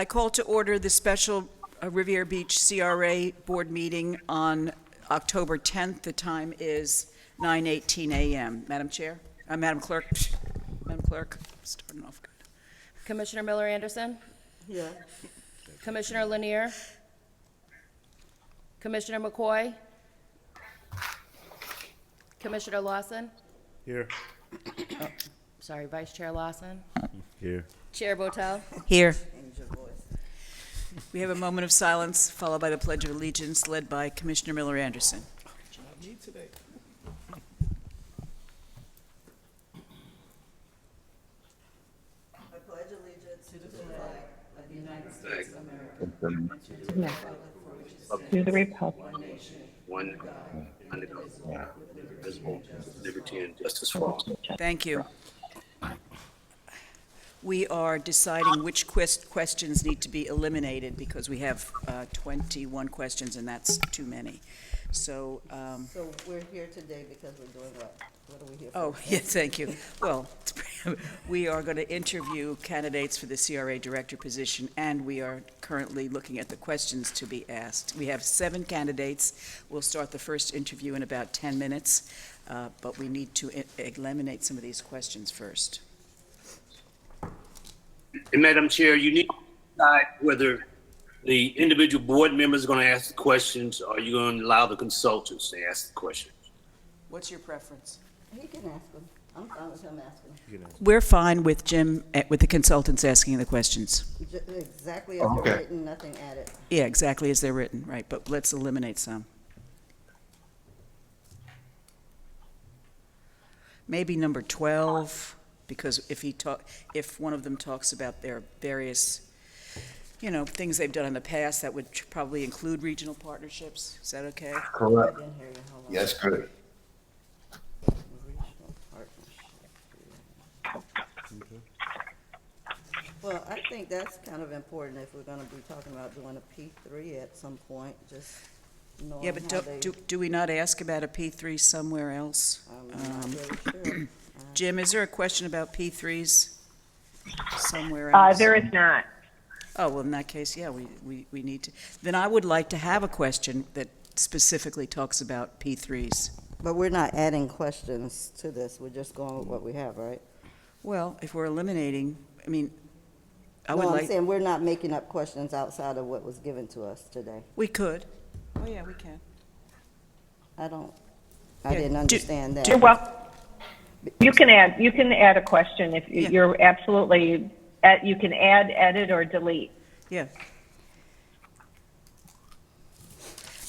I call to order the special Riviera Beach CRA board meeting on October 10th. The time is 9:18 a.m. Madam Chair, Madam Clerk, Madam Clerk, starting off good. Commissioner Miller Anderson? Yeah. Commissioner Lanier? Commissioner McCoy? Commissioner Lawson? Here. Sorry, Vice Chair Lawson? Here. Chair Botel? Here. We have a moment of silence, followed by the Pledge of Allegiance, led by Commissioner Miller Anderson. I pledge allegiance to the flag of the United States of America and to the republic for which it stands, To the Republic. one nation, One under God, indivisible, liberty and justice for all. Thank you. We are deciding which questions need to be eliminated because we have 21 questions, and that's too many. So, So we're here today because we're doing what? What are we here for? oh, yes, thank you. Well, we are going to interview candidates for the CRA director position, and we are currently looking at the questions to be asked. We have 7 candidates. We'll start the first interview in about 10 minutes, but we need to eliminate some of these questions first. And Madam Chair, you need to decide whether the individual board members are going to ask the questions, or you're going to allow the consultants to ask the questions. What's your preference? He can ask them. I'm fine with him asking. We're fine with Jim, with the consultants asking the questions. Exactly as they're written, nothing added. Yeah, exactly as they're written, right, but let's eliminate some. Maybe number 12, because if one of them talks about their various, things they've done in the past, that would probably include regional partnerships. Is that okay? I Correct. didn't hear you. Hold on. Yes, good. Regional partnership. Well, I think that's kind of important if we're gonna be talking about doing a P3 at some point, just knowing Yeah, how but they. do we not ask about a P3 somewhere else? I'm not really sure. Jim, is there a question about P3s somewhere else? There is not. Oh, well, in that case, yeah, we need to. Then I would like to have a question that specifically talks about P3s. But we're not adding questions to this, we're just going with what we have, right? Well, if we're eliminating, I mean, I would No, I'm like, saying we're not making up questions outside of what was given to us today. we could. Oh, yeah, we can. I Yeah, didn't understand that. You're welcome. You can add a question if Yeah. you're absolutely, you can add, edit, or delete. Yeah.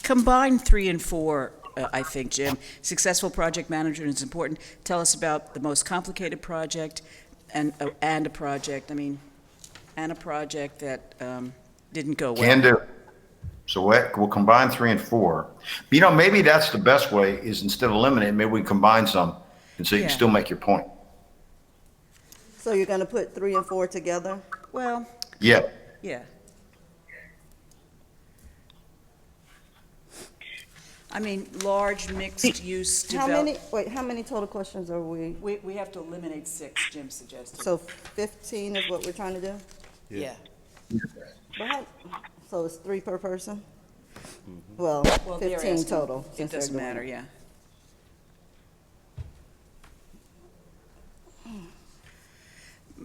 Combine 3 and 4, I think, Jim. Successful project management is important. Tell us about the most complicated project and a project, and a project that didn't go well. Can do. So we'll combine 3 and 4. Maybe that's the best way is instead of eliminate, maybe we combine some and so you can Yeah. still make your point. So you're gonna put 3 and 4 together? Well, Yeah. yeah. Large mixed-use How many total questions are we? We have to eliminate 6, Jim suggested. So 15 is what we're trying to do? Yeah. So it's 3 per person? Well, Well, they're 15 asking- total. It since they're doesn't doing matter, it. yeah.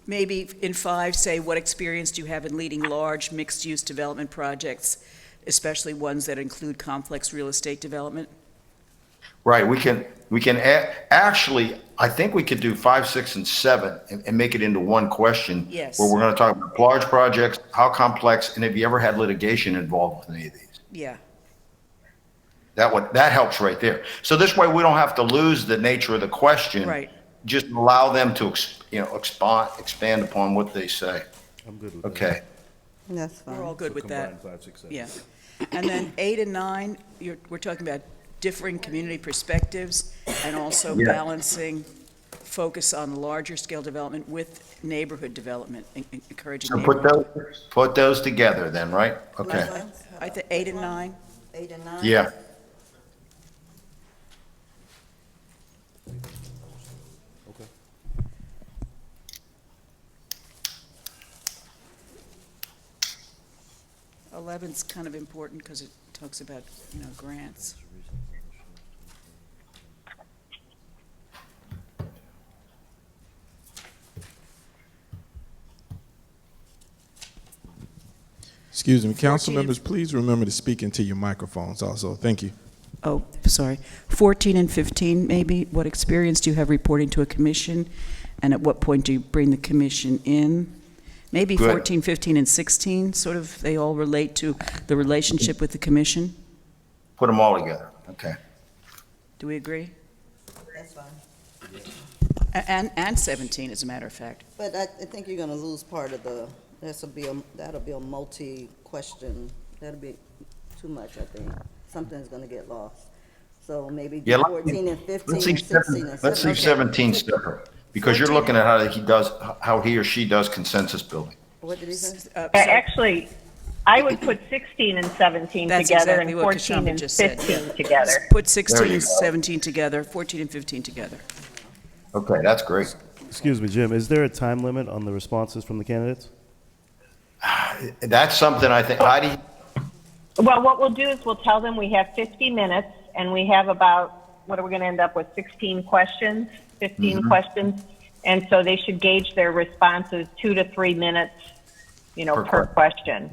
Maybe in 5, say, what experience do you have in leading large mixed-use development projects, especially ones that include complex real estate development? Right. We can add, actually, I think we could do 5, 6, and 7 and make it into one question. Yes. Where we're going to talk about large projects, how complex, and have you ever had litigation involved with any of these? Yeah, That helps right there. So this way we don't have to lose the nature of the question. right. Just allow them to, expand upon what they say. I'm good with that. Okay. That's We're all fine. good So with that. combine 5, 6, 7. Yeah. And then 8 and 9, we're talking about differing community perspectives and also Yeah. balancing focus on larger scale development with neighborhood development, encouraging So neighborhood. put those together then, right? Okay. Which ones? I think 8 and 9. 8 and 9? Yeah. Okay. 11's kind of important because it talks about, grants. Excuse me, council 14. members, please remember to speak into your microphones also. Thank you. Oh, sorry. 14 and 15, maybe. What experience do you have reporting to a commission? And at what point do you bring the commission in? Maybe Good. 14, 15, and 16, sort of, they all relate to the relationship with the commission? Put them all together. Okay. Do we agree? That's fine. And 17, as a matter of fact. But I think you're gonna lose part of the, that'll be a multi-question, that'll be too much, I think. Something's gonna get lost. So maybe Yeah, 14 and 15 Let's and leave 16 and 17. let's leave 17 separate, because you're 14. looking at how he or she does consensus building. What did he say? So- Actually, I would put 16 and 17 That's together exactly and what 14 Kashamba and just said. 15 together. Put There 16 you and go. 17 together, 14 and 15 together. Okay, that's great. Excuse me, Jim, is there a time limit on the responses from the candidates? That's something I think, Heidi, Well, what we'll do is we'll tell them we have 50 minutes and we have about, what are we going to end up with, 16 questions, 15 questions? And so they should gauge their responses 2 to 3 minutes, per question.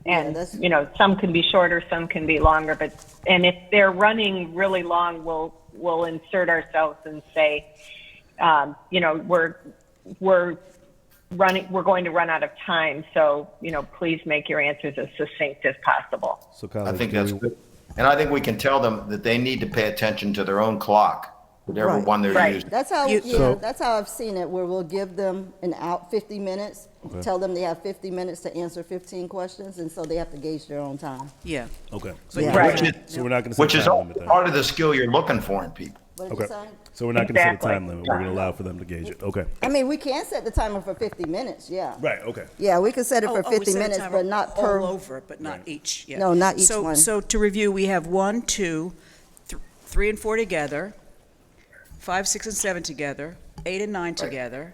And, that's- some can be shorter, some can be longer, and if they're running really long, we'll insert ourselves and say, we're going to run out of time, so, please make your answers as succinct as possible. So I colleagues, think do that's we- good. And I think we can tell them that they need to pay attention to their own clock, whatever Right. one they're Right. using. That's how, You- So- that's how I've seen it, where we'll give them 50 minutes, tell them they have 50 minutes to answer 15 questions, and so they have to gauge their own time. Yeah. Okay. Yeah. Right. So we're not going to Which set a is time all limit then? part of the skill you're looking for in people. What did you Okay. say? So we're not going to set a Exactly. time limit. We're going to allow for them to gauge it. Okay. I mean, we can set the timer for 50 minutes, yeah. Right, okay. Yeah, we could set it for we 50 set a minutes, timer but not per. all over, but not each, yeah. No, not each So- one. So to review, we have 1, 2, 3 and 4 together, 5, 6, and 7 together, 8 and 9 together,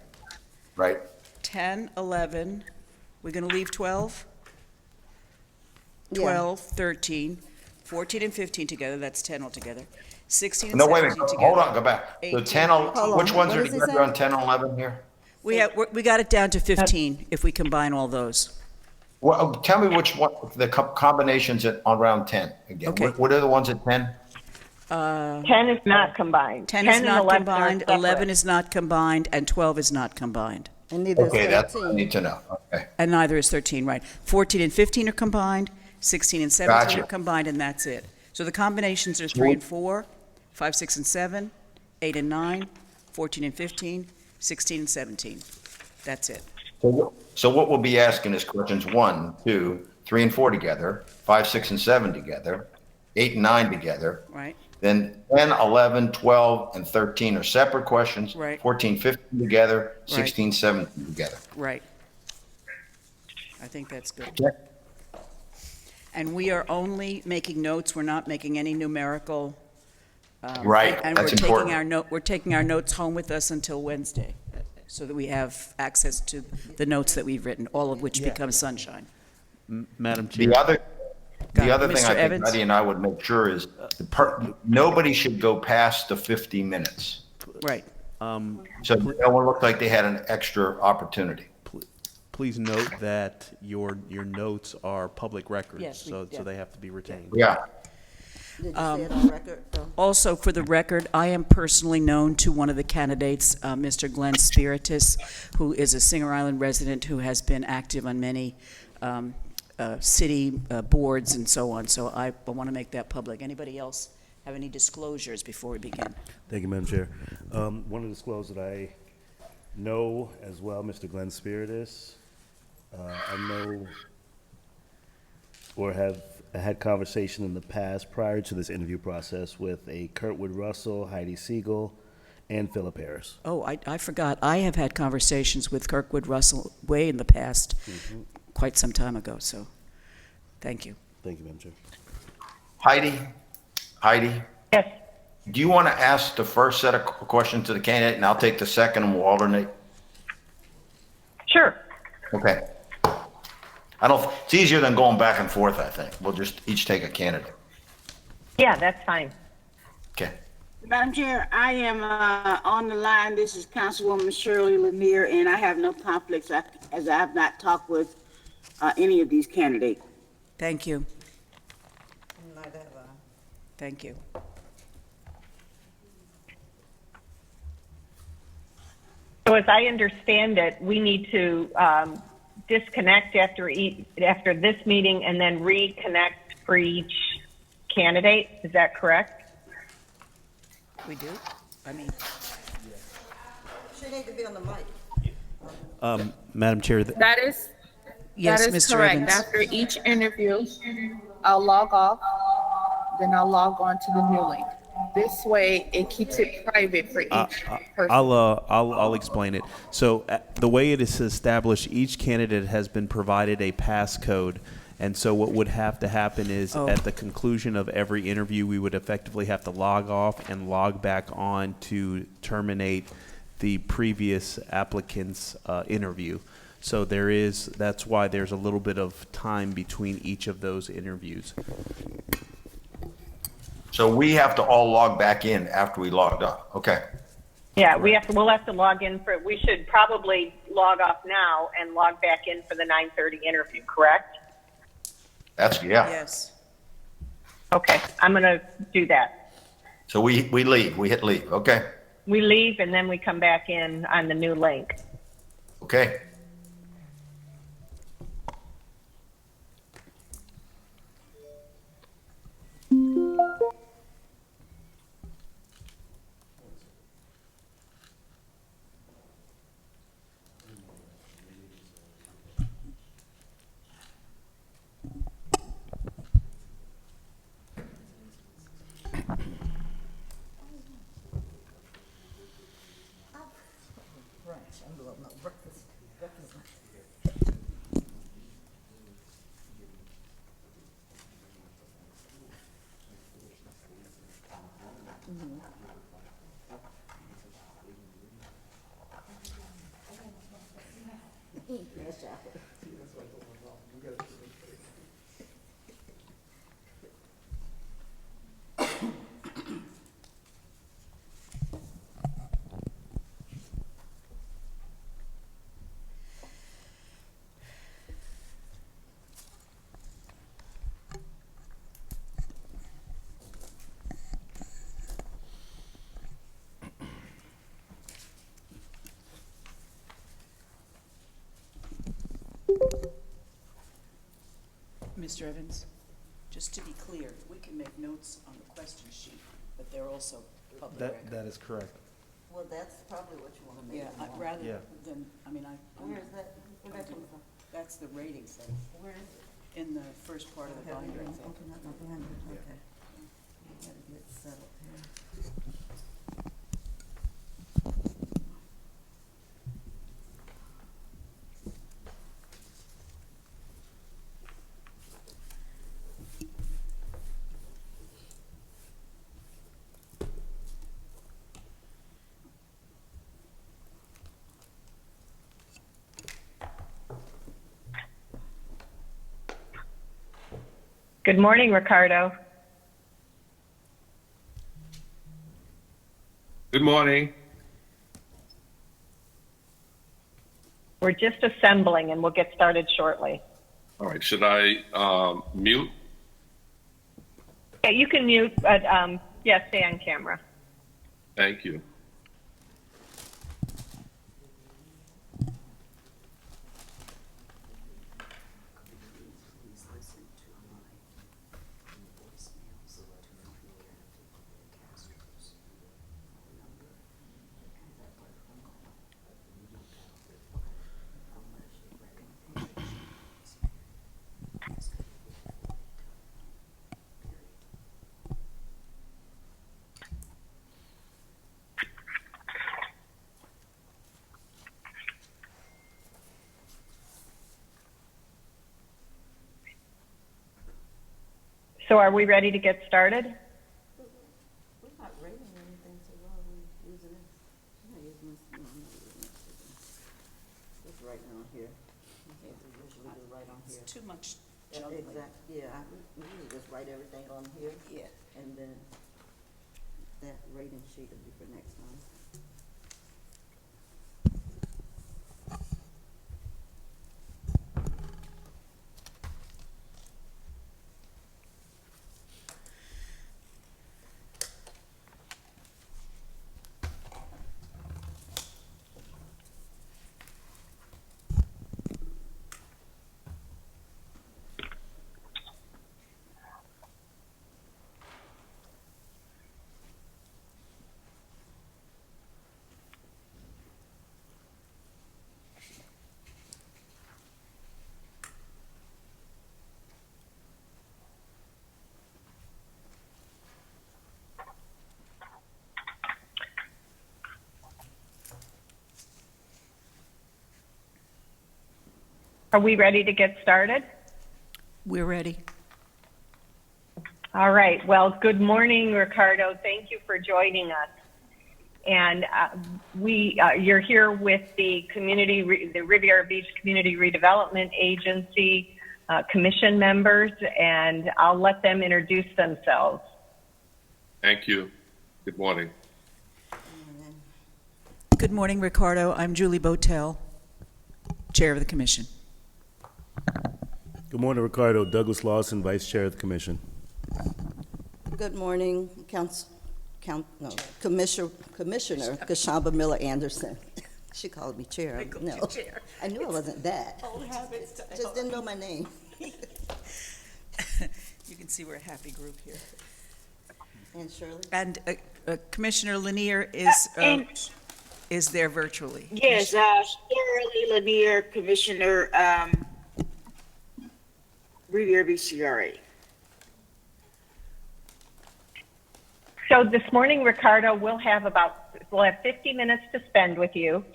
Right. 10, 11, we're going to leave 12? Yeah. 12, 13, 14 and 15 together, that's 10 altogether. 16 and No, wait a 17 minute, together. hold on, go back. So 18. 10, Hold on, which ones what are does it together say? on 10 and 11 here? We got it down to 15 if we combine all those. Well, tell me which one, the combinations on round 10 again. Okay. What are the ones at 10? 10 is not combined. 10 is and not 11 are combined, separate. 11 is not combined, and 12 is not combined. And neither is Okay, that's what I 13. need to know. Okay. And neither is 13, right. 14 and 15 are combined, 16 and 17 Gotcha. are combined, and that's it. So the combinations are 3 and 4, 5, 6, and 7, 8 and 9, 14 and 15, 16 and 17. That's it. So what we'll be asking is questions 1, 2, 3, and 4 together, 5, 6, and 7 together, 8 and 9 together. Right? Then 10, 11, 12, and 13 are separate questions. Right. 14, 15 together, 16, 17 together. Right. I think that's good. Okay. And we are only making notes, we're not making any numerical. Right, And that's we're taking important. we're taking our notes home with us until Wednesday, so that we have access to the notes that we've written, all of which become sunshine. Madam Chair. The other Got it. thing Mr. I think Evans? Heidi and I would make sure is nobody should go past the 50 minutes. Right. So no one looked like they had an extra opportunity. Please note that your notes are public records, Yes, we- so yeah. they have to be retained. Yeah. Did you say it on record, though? Also, for the record, I am personally known to one of the candidates, Mr. Glenn Spiritus, who is a Singer Island resident who has been active on many city boards and so on. So I want to make that public. Anybody else have any disclosures before we begin? Thank you, Madam Chair. Want to disclose that I know as well Mr. Glenn Spiritus. I know or have had conversation in the past prior to this interview process with a Kurtwood Russell, Heidi Siegel, and Philip Harris. Oh, I forgot. I have had conversations with Kirkwood Russell way in the past, quite some time ago, so thank you. Thank you, Madam Chair. Heidi, Yes. do you want to ask the first set of questions to the candidate, and I'll take the second, and we'll alternate? Sure. Okay. It's easier than going back and forth, I think. We'll just each take a candidate. Yeah, that's fine. Okay. Madam Chair, I am on the line. This is Councilwoman Shirley Lanier, and I have no conflicts as I have not talked with any of these candidates. Thank you. Neither have I. Thank you. So as I understand it, we need to disconnect after this meeting and then reconnect for each candidate. Is that correct? We do? I mean, She need to be on the mic. Madam Chair, That is yes, that is Mr. correct. Evans. After each interview, I'll log off, then I'll log on to the new link. This way, it keeps it private for each person. I'll explain it. So the way it is established, each candidate has been provided a passcode. And so what would have to happen is at the conclusion of every interview, we would effectively have to log off and log back on to terminate the previous applicant's interview. So that's why there's a little bit of time between each of those interviews. So we have to all log back in after we logged off. Okay. Yeah, we'll have to log in we should probably log off now and log back in for the 9:30 interview, correct? Yeah. Yes. Okay, I'm going to do that. So we leave. We hit leave. Okay. We leave and then we come back in on the new link. Okay. Mr. Evans, just to be clear, we can make notes on the question sheet, but they're also public record. That is correct. Well, that's probably what you want to make. Yeah, it more. rather Yeah. than, Where is that? Where that come from? that's the rating thing, Where is it? in the first part of the binder, I think. Okay, not behind it, okay. Gotta get settled here. Good morning, Ricardo. Good morning. We're just assembling and we'll get started shortly. All right, should I mute? Yeah, you can mute, but yeah, stay on camera. Thank you. So are we ready to get started? We're not rating anything, so why are we using this? I'm not using this, no, I'm not using this. It's right down here. Okay, we usually do right on here. too much. Exactly, yeah, we usually just write everything on here. Yeah. And then that rating sheet will be for next time. Are we ready to get started? We're ready. All right. Well, good morning, Ricardo. Thank you for joining us. And you're here with the the Riviera Beach Community Redevelopment Agency commission members, and I'll let them introduce themselves. Thank you. Good morning. Good morning, Ricardo. I'm Julie Botel, Chair of the Commission. Good morning, Ricardo. Douglas Lawson, Vice Chair of the Commission. Good morning, Commissioner Kashamba Miller Anderson. She called me chair. No, Chair. I knew I wasn't that. Old habits. Just didn't know my name. You can see we're a happy group here. And Shirley? And Commissioner Lanier is there virtually. Yes, Shirley Lanier, Commissioner, Riviera Beach CRA. So this morning, Ricardo, we'll have 50 minutes to spend with you,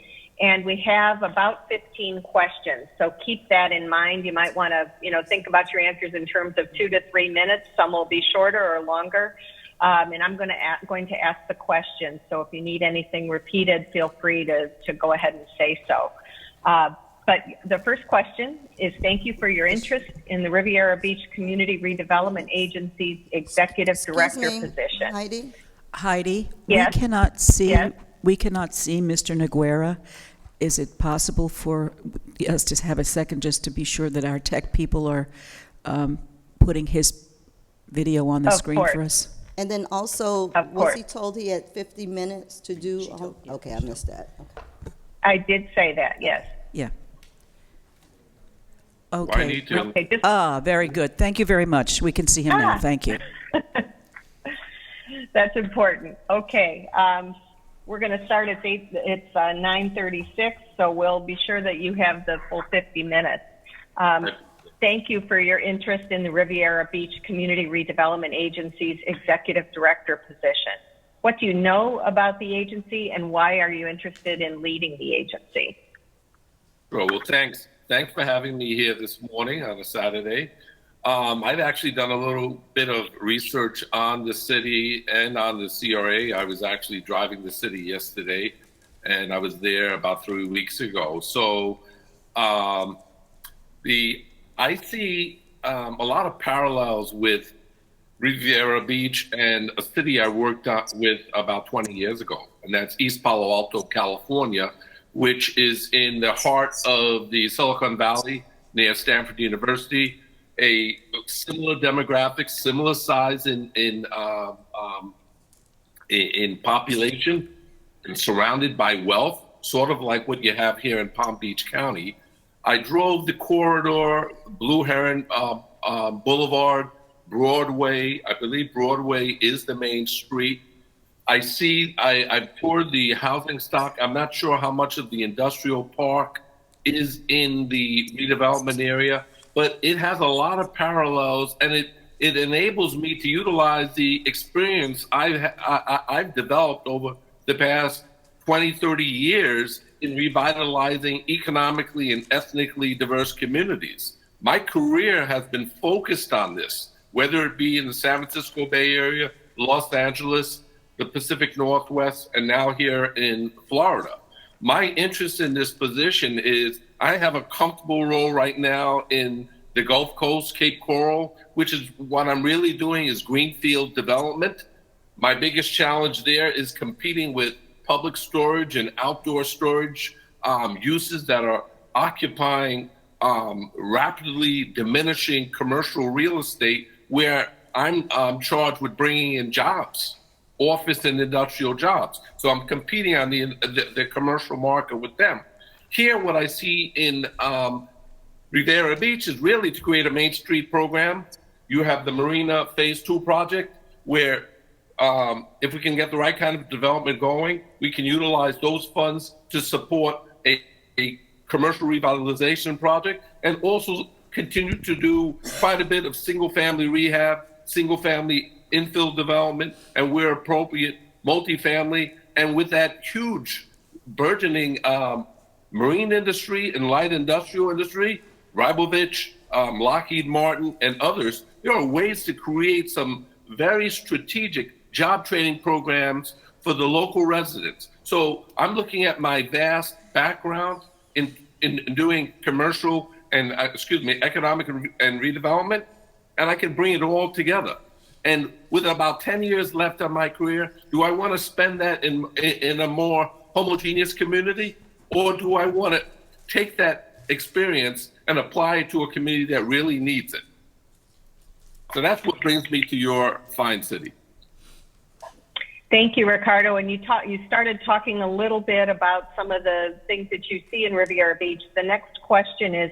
and we have about 15 questions. So keep that in mind. You might want to, think about your answers in terms of 2 to 3 minutes. Some will be shorter or longer. And I'm going to ask the questions. So if you need anything repeated, feel free to go ahead and say so. But the first question is, thank you for your interest in the Riviera Beach Community Redevelopment Agency's Executive Director position. Heidi? Yes. We cannot see. Yes. We cannot see Mr. Noguera. Is it possible for us to have a second just to be sure that our tech people are putting his video on the screen for us? And then also, Of was course. he told he had 50 minutes to do? Okay, I missed that. Okay. I did say that, yes. Yeah. Well, I Okay. need to. Okay, just Very good. Thank you very much. We can see him now. Thank you. That's important. Okay, we're going to start at 9:36, so we'll be sure that you have the full 50 minutes. Thank you for your interest in the Riviera Beach Community Redevelopment Agency's Executive Director position. What do you know about the agency, and why are you interested in leading the agency? Well, thanks. Thanks for having me here this morning on a Saturday. I've actually done a little bit of research on the city and on the CRA. I was actually driving the city yesterday, and I was there about 3 weeks ago. So I see a lot of parallels with Riviera Beach and a city I worked with about 20 years ago, and that's East Palo Alto, California, which is in the heart of the Silicon Valley near Stanford University. A similar demographics, similar size in population, and surrounded by wealth, sort of like what you have here in Palm Beach County. I drove the corridor, Blue Heron Boulevard, Broadway. I believe Broadway is the main street. I toured the housing stock. I'm not sure how much of the industrial park is in the redevelopment area, but it has a lot of parallels, and it enables me to utilize the experience I've developed over the past 20, 30 years in revitalizing economically and ethnically diverse communities. My career has been focused on this, whether it be in the San Francisco Bay Area, Los Angeles, the Pacific Northwest, and now here in Florida. My interest in this position is I have a comfortable role right now in the Gulf Coast, Cape Coral, which is what I'm really doing is greenfield development. My biggest challenge there is competing with public storage and outdoor storage uses that are occupying rapidly diminishing commercial real estate, where I'm charged with bringing in jobs, office and industrial jobs. So I'm competing on the commercial market with them. Here, what I see in Riviera Beach is really to create a Main Street program. You have the Marina Phase 2 project, where if we can get the right kind of development going, we can utilize those funds to support a commercial revitalization project, and also continue to do quite a bit of single-family rehab, single-family infill development, and where appropriate, multifamily. And with that huge burgeoning marine industry and light industrial industry, Rybovich, Lockheed Martin, and others, there are ways to create some very strategic job training programs for the local residents. So I'm looking at my vast background in doing commercial and, economic and redevelopment, and I can bring it all together. And with about 10 years left on my career, do I want to spend that in a more homogeneous community, or do I want to take that experience and apply it to a community that really needs it? So that's what brings me to your fine city. Thank you, Ricardo. And you started talking a little bit about some of the things that you see in Riviera Beach. The next question is,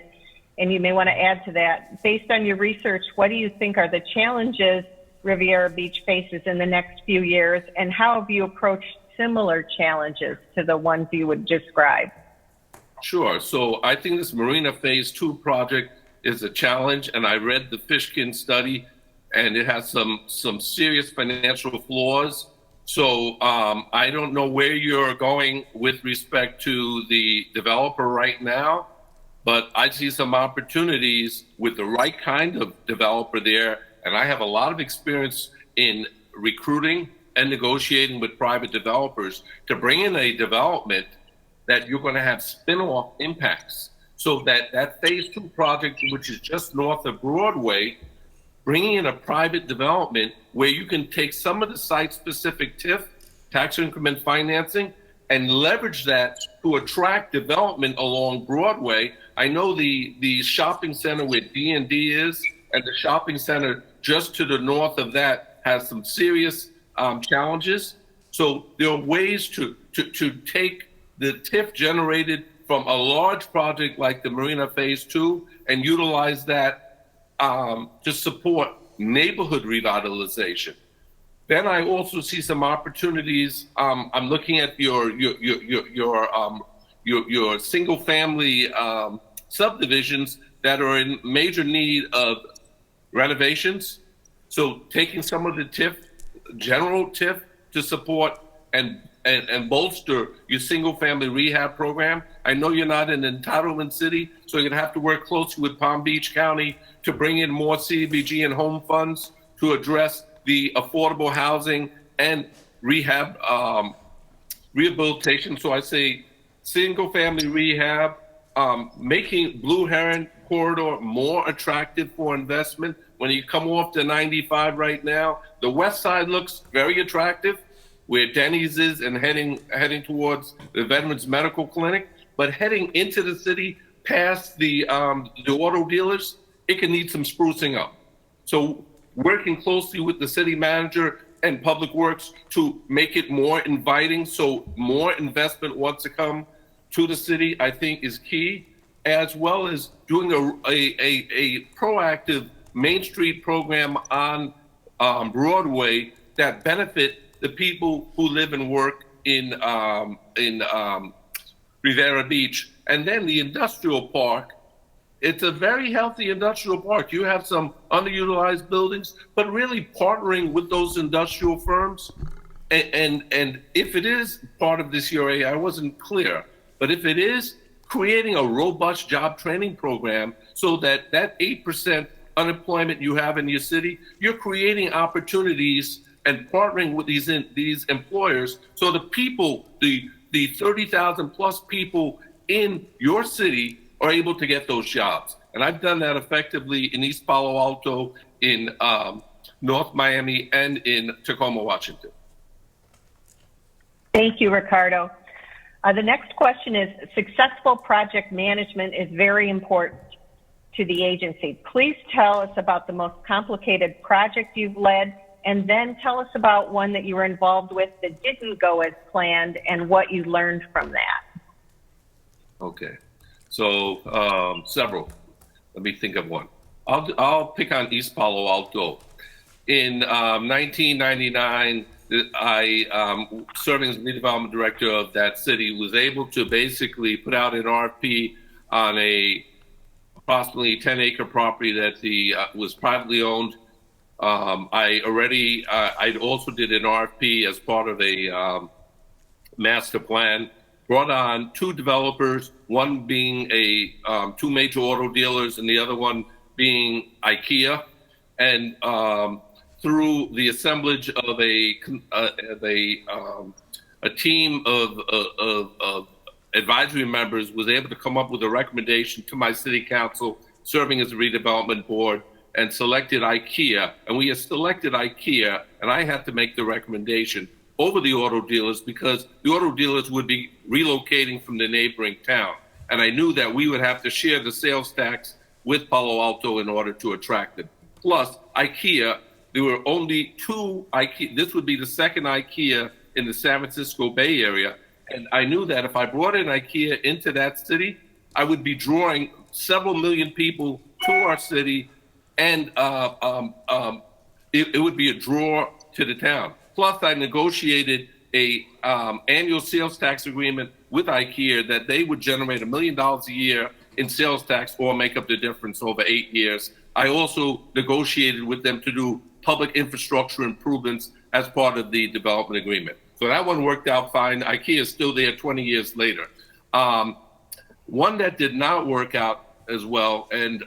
and you may want to add to that, based on your research, what do you think are the challenges Riviera Beach faces in the next few years, and how have you approached similar challenges to the ones you would describe? Sure. So I think this Marina Phase 2 project is a challenge, and I read the Fishkin study, and it has some serious financial flaws. So I don't know where you're going with respect to the developer right now, but I see some opportunities with the right kind of developer there. And I have a lot of experience in recruiting and negotiating with private developers to bring in a development that you're going to have spin-off impacts. So that Phase 2 project, which is just north of Broadway, bringing in a private development where you can take some of the site-specific TIF, tax increment financing, and leverage that to attract development along Broadway. I know the shopping center where D&D is, and the shopping center just to the north of that has some serious challenges. So there are ways to take the TIF generated from a large project like the Marina Phase 2 and utilize that to support neighborhood revitalization. Then I also see some opportunities. I'm looking at your single-family subdivisions that are in major need of renovations. So taking some of the TIF, general TIF, to support and bolster your single-family rehab program. I know you're not an entitlement city, so you're gonna have to work closely with Palm Beach County to bring in more CDBG and home funds to address the affordable housing and rehab rehabilitation. So I say single-family rehab, making Blue Heron corridor more attractive for investment. When you come off the 95 right now, the west side looks very attractive, where Denny's is, and heading towards the Veterans Medical Clinic. But heading into the city past the auto dealers, it can need some sprucing up. So working closely with the city manager and Public Works to make it more inviting, so more investment wants to come to the city, I think is key, as well as doing a proactive Main Street program on Broadway that benefit the people who live and work in Riviera Beach. And then the industrial park, it's a very healthy industrial park. You have some underutilized buildings, but really partnering with those industrial firms. And if it is part of this CRA, I wasn't clear, but if it is, creating a robust job training program so that 8% unemployment you have in your city, you're creating opportunities and partnering with these employers, so the people, the 30,000 plus people in your city are able to get those jobs. And I've done that effectively in East Palo Alto, in North Miami, and in Tacoma, Washington. Thank you, Ricardo. The next question is, successful project management is very important to the agency. Please tell us about the most complicated project you've led, and then tell us about one that you were involved with that didn't go as planned and what you learned from that. Okay, so several. Let me think of one. I'll pick on East Palo Alto. In 1999, I, serving as redevelopment director of that city, was able to basically put out an RFP on a approximately 10-acre property that was privately owned. I also did an RFP as part of a master plan, brought on 2 developers, one being two major auto dealers and the other one being IKEA. And through the assemblage of a team of advisory members, was able to come up with a recommendation to my city council, serving as a redevelopment board, and selected IKEA. And we had selected IKEA, and I had to make the recommendation over the auto dealers because the auto dealers would be relocating from the neighboring town. And I knew that we would have to share the sales tax with Palo Alto in order to attract them. Plus, IKEA, there were only 2 IKEA. This would be the second IKEA in the San Francisco Bay Area. And I knew that if I brought in IKEA into that city, I would be drawing several million people to our city, and it would be a draw to the town. Plus, I negotiated a annual sales tax agreement with IKEA that they would generate $1 million a year in sales tax or make up the difference over 8 years. I also negotiated with them to do public infrastructure improvements as part of the development agreement. So that one worked out fine. IKEA is still there 20 years later. One that did not work out as well, and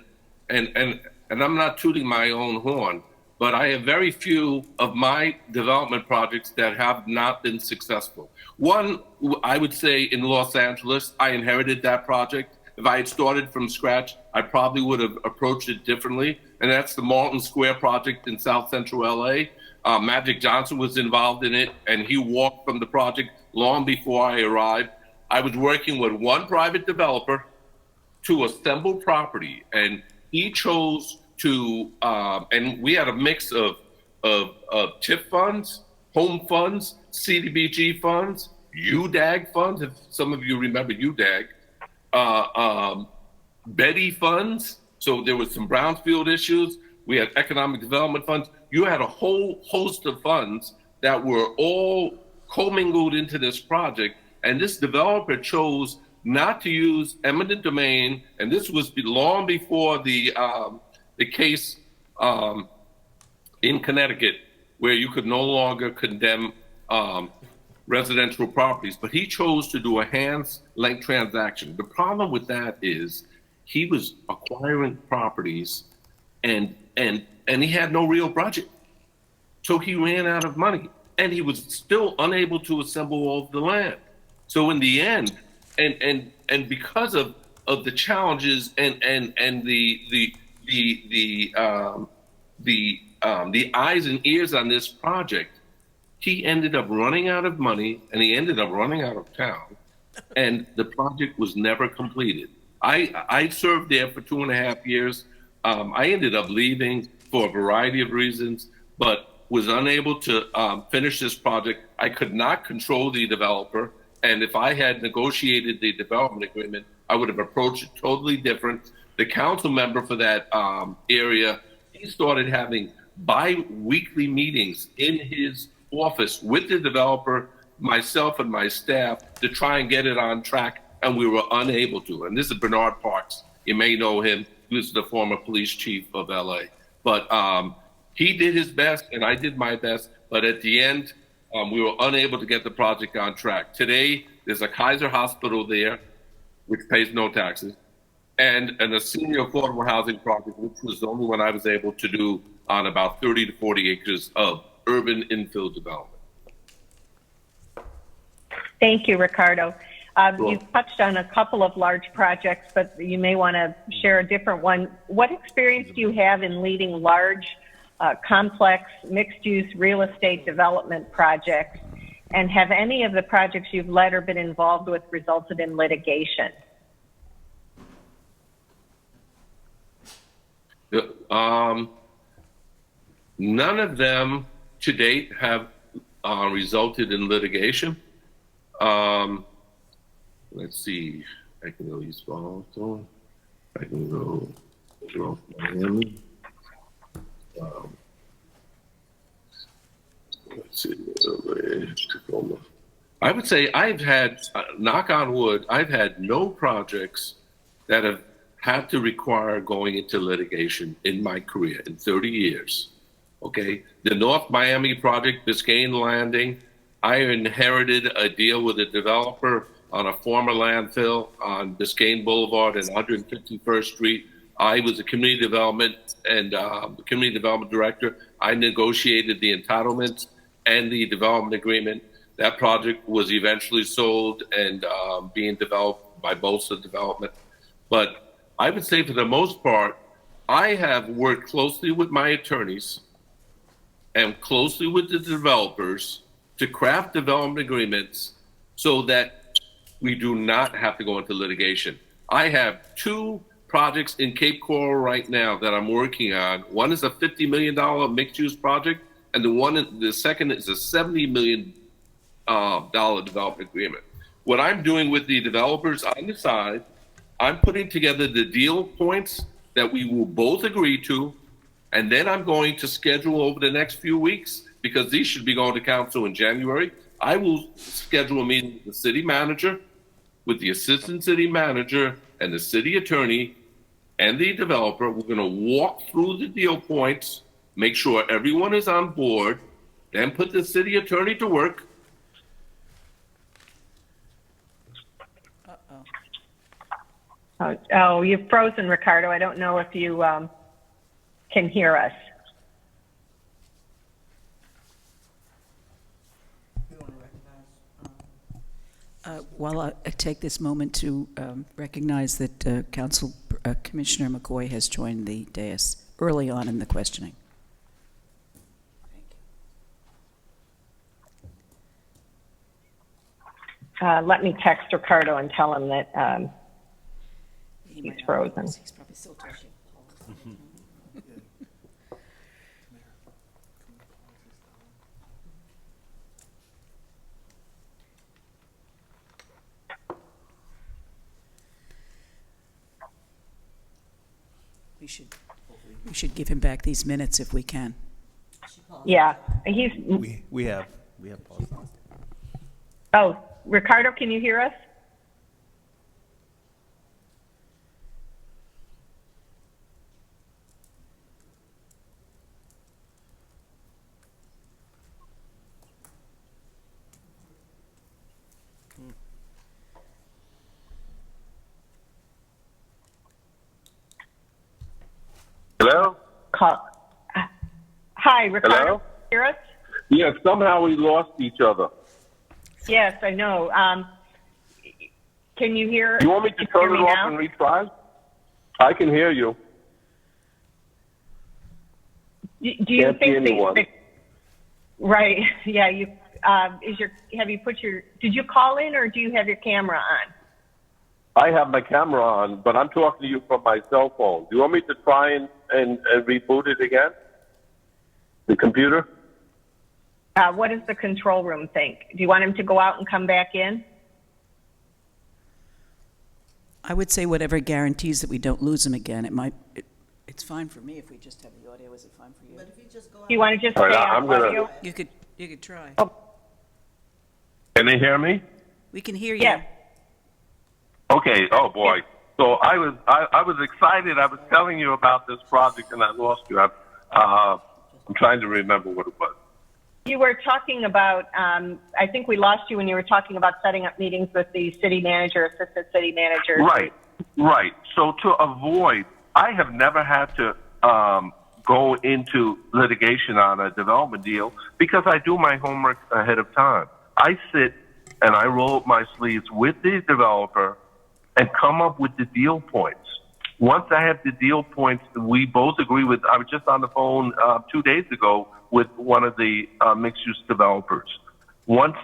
I'm not tooting my own horn, but I have very few of my development projects that have not been successful. One, I would say in Los Angeles, I inherited that project. If I had started from scratch, I probably would have approached it differently. And that's the Martin Square project in South Central LA. Magic Johnson was involved in it, and he walked from the project long before I arrived. I was working with one private developer to assemble property, and he chose to, and we had a mix of TIF funds, home funds, CDBG funds, UDAG funds, if some of you remember UDAG, Betty funds. So there was some brownfield issues. We had economic development funds. You had a whole host of funds that were all commingled into this project. And this developer chose not to use eminent domain. And this was long before the case in Connecticut, where you could no longer condemn residential properties. But he chose to do a hands-length transaction. The problem with that is he was acquiring properties and he had no real budget. So he ran out of money, and he was still unable to assemble all of the land. So in the end, and because of the challenges and the eyes and ears on this project, he ended up running out of money, and he ended up running out of town, and the project was never completed. I served there for 2.5 years. I ended up leaving for a variety of reasons, but was unable to finish this project. I could not control the developer, and if I had negotiated the development agreement, I would have approached it totally different. The council member for that area, he started having bi-weekly meetings in his office with the developer, myself and my staff, to try and get it on track, and we were unable to. And this is Bernard Parks. You may know him. He was the former police chief of LA. But he did his best, and I did my best. But at the end, we were unable to get the project on track. Today, there's a Kaiser Hospital there, which pays no taxes, and a senior affordable housing project, which was the only one I was able to do on about 30 to 40 acres of urban infill development. Thank you, Ricardo. You've touched on a couple of large projects, but you may want to share a different one. What experience do you have in leading large, complex, mixed-use real estate development projects? And have any of the projects you've led or been involved with resulted in litigation? None of them to date have resulted in litigation. Let's see. I can go East Boston. I can go Miami. Let's see. Tacoma. I would say I've had, knock on wood, I've had no projects that have had to require going into litigation in my career in 30 years. Okay, the North Miami project, Biscayne Landing, I inherited a deal with a developer on a former landfill on Biscayne Boulevard and 151st Street. I was a community development and community development director. I negotiated the entitlements and the development agreement. That project was eventually sold and being developed by Bolsa Development. But I would say for the most part, I have worked closely with my attorneys and closely with the developers to craft development agreements so that we do not have to go into litigation. I have 2 projects in Cape Coral right now that I'm working on. One is a $50 million mixed-use project, and the second is a $70 million development agreement. What I'm doing with the developers on the side, I'm putting together the deal points that we will both agree to, and then I'm going to schedule over the next few weeks, because these should be going to council in January. I will schedule a meeting with the city manager, with the assistant city manager, and the city attorney, and the developer. We're going to walk through the deal points, make sure everyone is on board, then put the city attorney to work. Oh, you've frozen, Ricardo. I don't know if you can hear us. While I take this moment to recognize that Commissioner McCoy has joined the dais early on in the questioning. Let me text Ricardo and tell him that he's frozen. He's probably still talking. We should give him back these minutes if we can. Yeah, he's. We have paused. Oh, Ricardo, can you hear us? Hello? Hi, Ricardo. Hello? Hear us? Yes, somehow we lost each other. Yes, I know. Can you hear? You want me to turn it off and retry? I can hear you. Do you Can't see think anyone. Right? Yeah. You have you put your? Did you call in or do you have your camera on? I have my camera on, but I'm talking to you from my cell phone. Do you want me to try and reboot it again? The computer? What does the control room think? Do you want him to go out and come back in? I would say whatever guarantees that we don't lose him again. It's fine for me if we just have the audio. Is it fine for you? But if you just go Do you want to just All right, stay I'm on gonna- audio? You could try. Oh. Can they hear me? We can hear you. Yes. Okay. Oh boy. So I was excited. I was telling you about this project and I lost you. I'm trying to remember what it was. You were talking about, I think we lost you when you were talking about setting up meetings with the city manager, assistant city manager. Right. So to avoid, I have never had to go into litigation on a development deal because I do my homework ahead of time. I sit and I roll up my sleeves with the developer and come up with the deal points. Once I have the deal points, we both agree with. I was just on the phone 2 days ago with one of the mixed-use developers. Once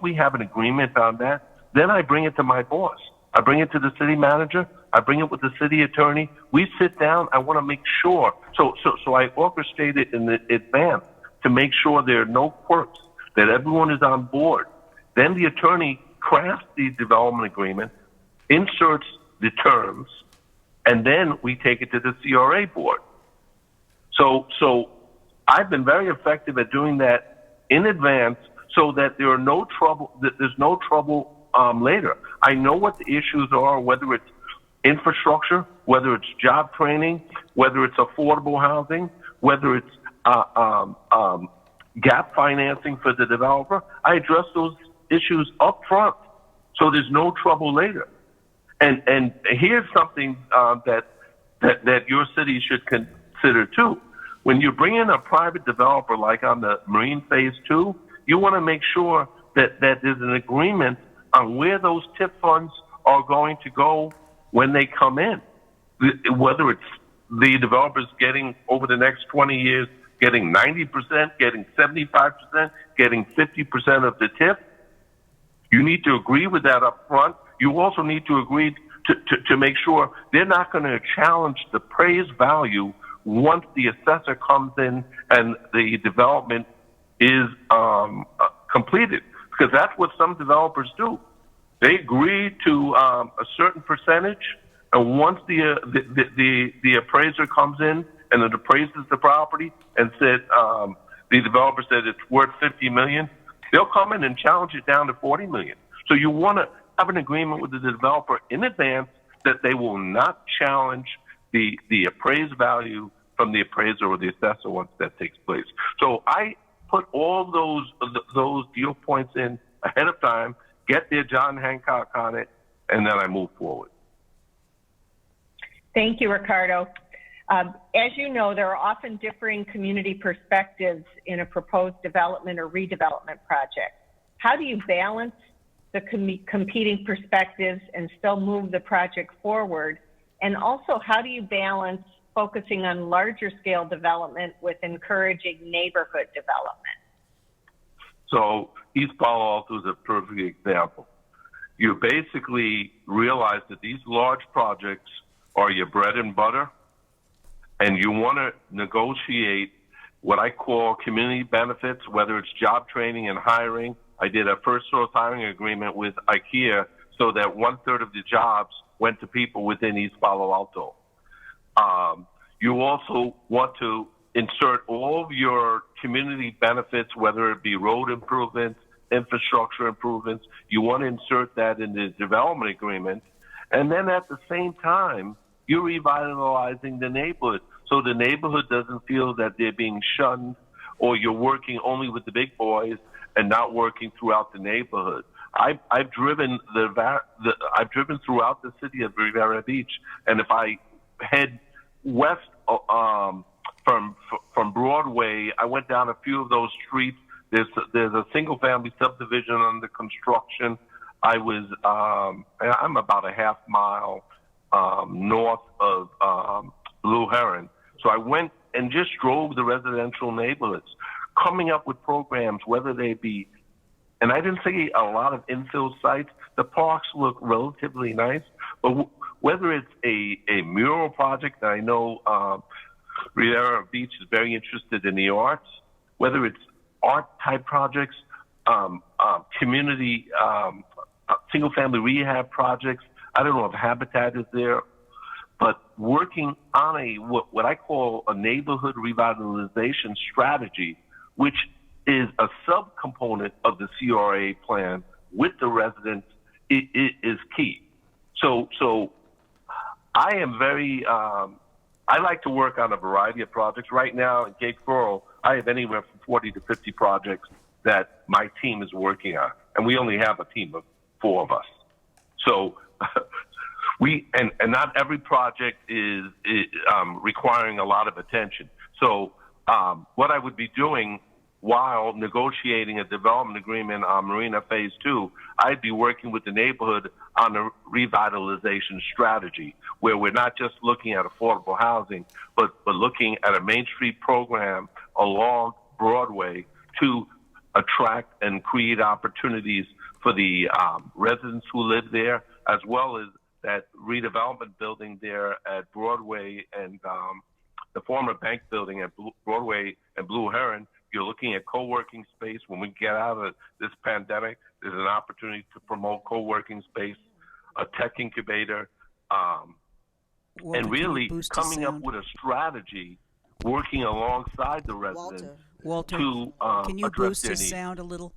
we have an agreement on that, then I bring it to my boss. I bring it to the city manager. I bring it with the city attorney. We sit down. I want to make sure. So I orchestrate it in advance to make sure there are no quirks, that everyone is on board. Then the attorney crafts the development agreement, inserts the terms, and then we take it to the CRA board. So I've been very effective at doing that in advance, so that there's no trouble later. I know what the issues are, whether it's infrastructure, whether it's job training, whether it's affordable housing, whether it's gap financing for the developer. I address those issues up front, so there's no trouble later. And here's something that your city should consider too. When you bring in a private developer, like on the Marine Phase 2, you want to make sure that there's an agreement on where those TIP funds are going to go when they come in. Whether it's the developers getting, over the next 20 years, getting 90%, getting 75%, getting 50% of the TIP. You need to agree with that up front. You also need to agree to make sure they're not going to challenge the appraised value once the assessor comes in and the development is completed. Because that's what some developers do. They agree to a certain percentage, and once the appraiser comes in and it appraises the property and said the developer said it's worth $50 million, they'll come in and challenge it down to $40 million. So you want to have an agreement with the developer in advance that they will not challenge the appraised value from the appraiser or the assessor once that takes place. So I put all those deal points in ahead of time, get their John Hancock on it, and then I move forward. Thank you, Ricardo. As you know, there are often differing community perspectives in a proposed development or redevelopment project. How do you balance the competing perspectives and still move the project forward? And also, how do you balance focusing on larger scale development with encouraging neighborhood development? So East Palo Alto is a perfect example. You basically realize that these large projects are your bread and butter, and you want to negotiate what I call community benefits, whether it's job training and hiring. I did a first source hiring agreement with IKEA so that 1/3 of the jobs went to people within East Palo Alto. You also want to insert all of your community benefits, whether it be road improvements, infrastructure improvements. You want to insert that in the development agreement. And then at the same time, you're revitalizing the neighborhood, so the neighborhood doesn't feel that they're being shunned, or you're working only with the big boys and not working throughout the neighborhood. I've driven I've driven throughout the city of Riviera Beach, and if I head west from Broadway, I went down a few of those streets. There's a single family subdivision under construction. I'm about a half mile north of Blue Heron. So I went and just drove the residential neighborhoods, coming up with programs, whether they be, and I didn't say a lot of infill sites. The parks look relatively nice, but whether it's a mural project, that I know Riviera Beach is very interested in the arts, whether it's art type projects, community, single family rehab projects. I don't know if Habitat is there, but working on what I call a neighborhood revitalization strategy, which is a subcomponent of the CRA plan with the residents, is key. So I am very, I like to work on a variety of projects. Right now in Cape Coral, I have anywhere from 40 to 50 projects that my team is working on, and we only have a team of 4 of us. So and not every project is requiring a lot of attention. So what I would be doing while negotiating a development agreement on Marina Phase 2, I'd be working with the neighborhood on a revitalization strategy where we're not just looking at affordable housing, but looking at a Main Street program along Broadway to attract and create opportunities for the residents who live there, as well as that redevelopment building there at Broadway and the former bank building at Broadway and Blue Heron. You're looking at co-working space. When we get out of this pandemic, there's an opportunity to promote co-working space, a tech incubator, Walter, and can you really boost his coming up sound? with a strategy, working alongside the residents Walter, to can you address boost their his needs. sound a little?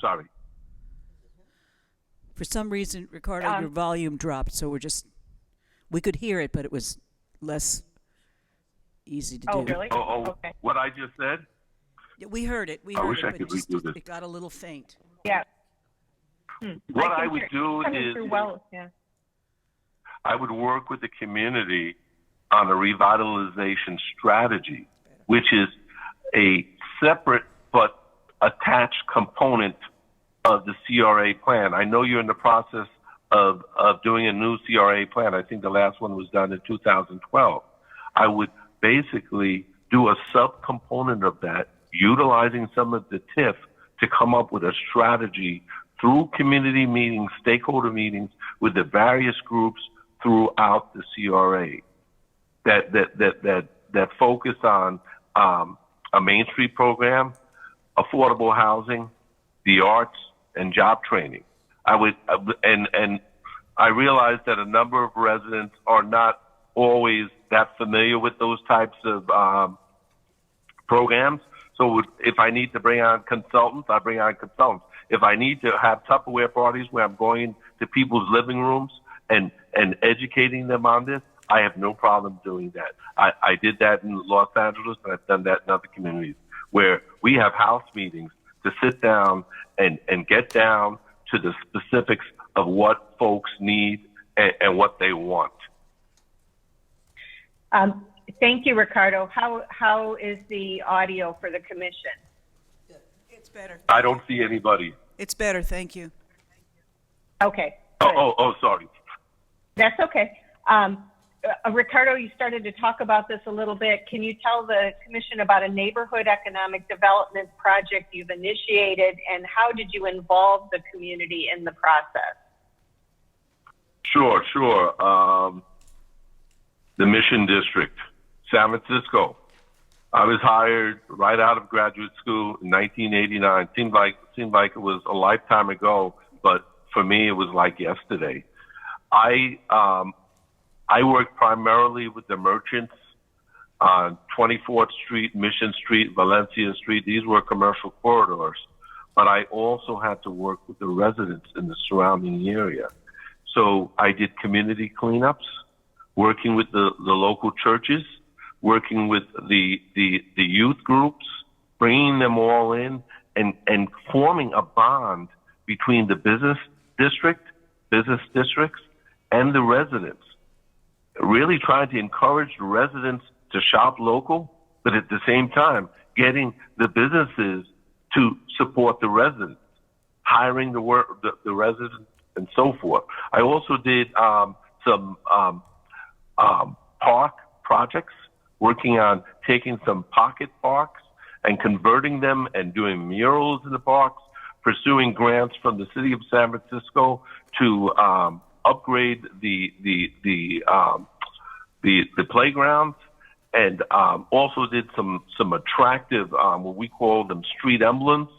Sorry. For some reason, Ricardo, your volume dropped, so we could hear it, but it was less easy to do. Oh, really? Okay. What I just said? Yeah, we heard it. We I heard wish it, I but could redo this. it got a little faint. Yeah. What I can would hear- do coming is through well, yeah. I would work with the community on a revitalization strategy, which is a separate but attached component of the CRA plan. I know you're in the process of doing a new CRA plan. I think the last one was done in 2012. I would basically do a subcomponent of that, utilizing some of the TIF to come up with a strategy through community meetings, stakeholder meetings with the various groups throughout the CRA that focus on a Main Street program, affordable housing, the arts, and job training. And I realize that a number of residents are not always that familiar with those types of programs. So if I need to bring on consultants, I bring on consultants. If I need to have Tupperware parties where I'm going to people's living rooms and educating them on this, I have no problem doing that. I did that in Los Angeles, and I've done that in other communities where we have house meetings to sit down and get down to the specifics of what folks need and what they want. Thank you, Ricardo. How is the audio for the commission? It's better. I don't see anybody. It's better, thank you. Okay. Oh, sorry. That's okay. Ricardo, you started to talk about this a little bit. Can you tell the commission about a neighborhood economic development project you've initiated, and how did you involve the community in the process? Sure. The Mission District, San Francisco. I was hired right out of graduate school in 1989. Seemed like it was a lifetime ago, but for me, it was like yesterday. I worked primarily with the merchants on 24th Street, Mission Street, Valencia Street. These were commercial corridors, but I also had to work with the residents in the surrounding area. So I did community cleanups, working with the local churches, working with the youth groups, bringing them all in and forming a bond between the business districts, and the residents. Really trying to encourage the residents to shop local, but at the same time, getting the businesses to support the residents, hiring the residents, and so forth. I also did some park projects, working on taking some pocket parks and converting them and doing murals in the parks, pursuing grants from the city of San Francisco to upgrade the playgrounds, and also did some attractive what we call them street emblems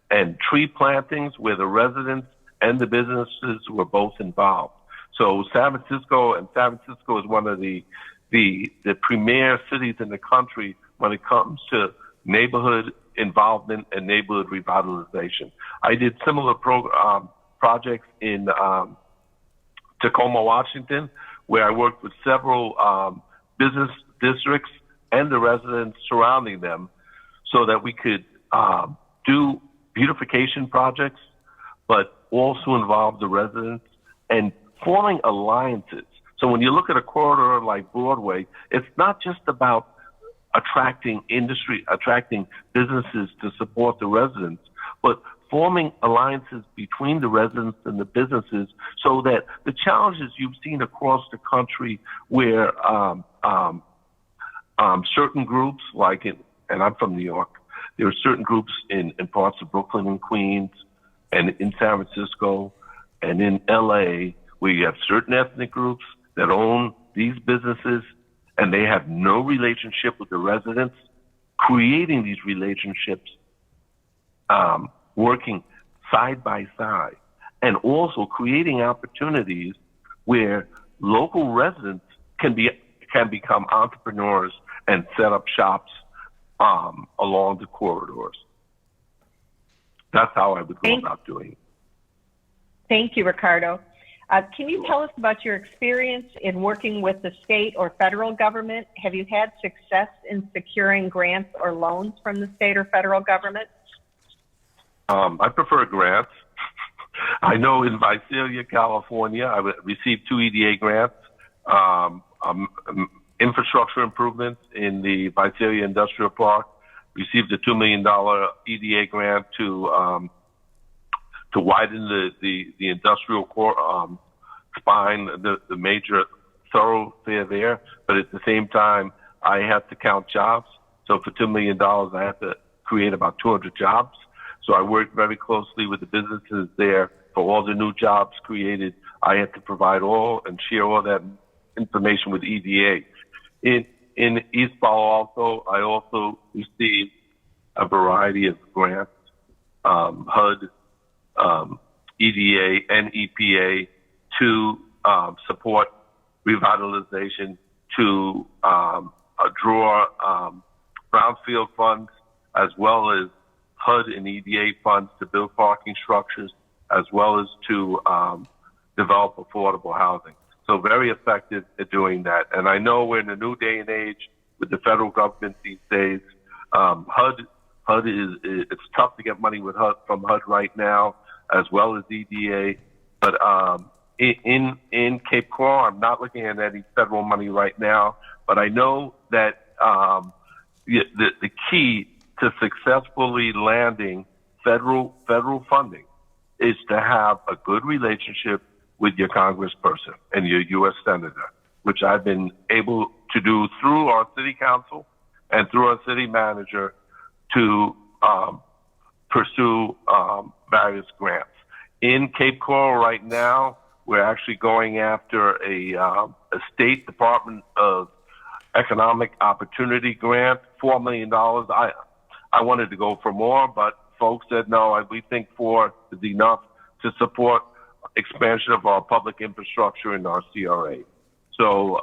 and tree plantings where the residents and the businesses were both involved. So San Francisco is one of the premier cities in the country when it comes to neighborhood involvement and neighborhood revitalization. I did similar projects in Tacoma, Washington, where I worked with several business districts and the residents surrounding them so that we could do beautification projects, but also involve the residents and forming alliances. So when you look at a corridor like Broadway, it's not just about attracting industry, attracting businesses to support the residents, but forming alliances between the residents and the businesses so that the challenges you've seen across the country where certain groups, and I'm from New York, there are certain groups in parts of Brooklyn and Queens and in San Francisco and in LA where you have certain ethnic groups that own these businesses and they have no relationship with the residents, creating these relationships, working side by side, and also creating opportunities where local residents can become entrepreneurs and set up shops along the corridors. That's how I would go about doing it. Thank you, Ricardo. Can you tell us about your experience in working with the state or federal government? Have you had success in securing grants or loans from the state or federal government? I prefer grants. I know in Visalia, California, I received 2 EDA grants, infrastructure improvements in the Visalia Industrial Park, received a $2 million EDA grant to widen the industrial core, spine, the major thoroughfare there. But at the same time, I had to count jobs. So for $2 million, I had to create about 200 jobs. So I worked very closely with the businesses there for all the new jobs created. I had to provide all and share all that information with EDA. In East Palo Alto, I also received a variety of grants, HUD, EDA, and EPA to support revitalization, to draw brownfield funds, as well as HUD and EDA funds to build parking structures, as well as to develop affordable housing. So very effective at doing that. And I know we're in a new day and age with the federal government these days. HUD it's tough to get money with HUD from HUD right now, as well as EDA. But in Cape Coral, I'm not looking at any federal money right now. But I know that the key to successfully landing federal funding is to have a good relationship with your congressperson and your U.S. senator, which I've been able to do through our city council and through our city manager to pursue various grants. In Cape Coral right now, we're actually going after a State Department of Economic Opportunity grant, $4 million. I wanted to go for more, but folks said no. We think 4 is enough to support expansion of our public infrastructure in our CRA. So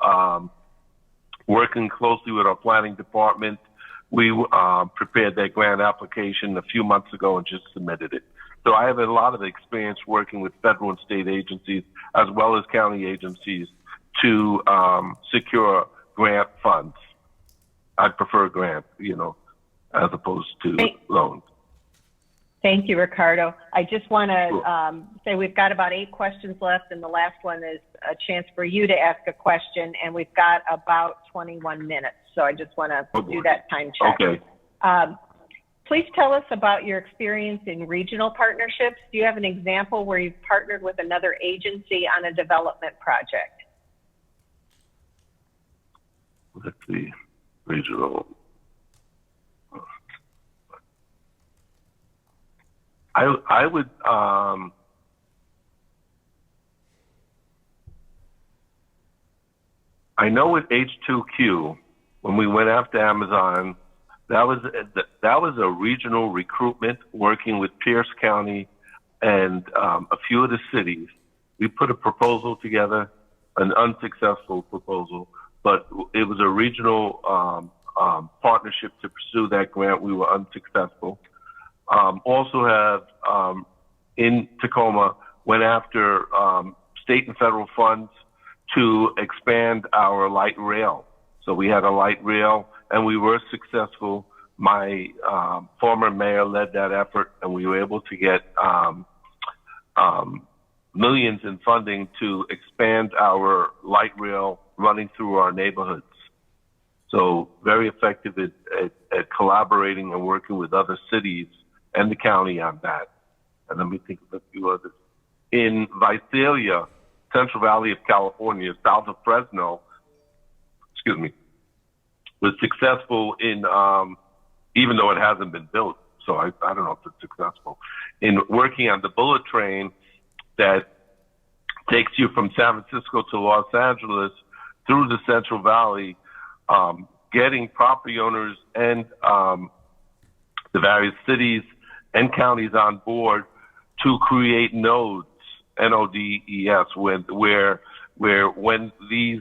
working closely with our planning department, we prepared that grant application a few months ago and just submitted it. So I have a lot of experience working with federal and state agencies as well as county agencies to secure grant funds. I'd prefer grant, as opposed to loans. Thank you, Ricardo. I just want to say we've got about 8 questions left, and the last one is a chance for you to ask a question, and we've got about 21 minutes. So I just want to do that time check. Okay. Please tell us about your experience in regional partnerships. Do you have an example where you've partnered with another agency on a development project? Let's see, regional. I would, I know with H2Q, when we went after Amazon, that was a regional recruitment working with Pierce County and a few of the cities. We put a proposal together, an unsuccessful proposal, but it was a regional partnership to pursue that grant. We were unsuccessful. Also have in Tacoma went after state and federal funds to expand our light rail. So we had a light rail and we were successful. My former mayor led that effort and we were able to get millions in funding to expand our light rail running through our neighborhoods. So very effective at collaborating and working with other cities and the county on that. And let me think of a few others. In Visalia, Central Valley of California, south of Fresno, was successful in, even though it hasn't been built, so I don't know if it's successful, in working on the bullet train that takes you from San Francisco to Los Angeles through the Central Valley, getting property owners and the various cities and counties on board to create nodes, N-O-D-E-S, where when these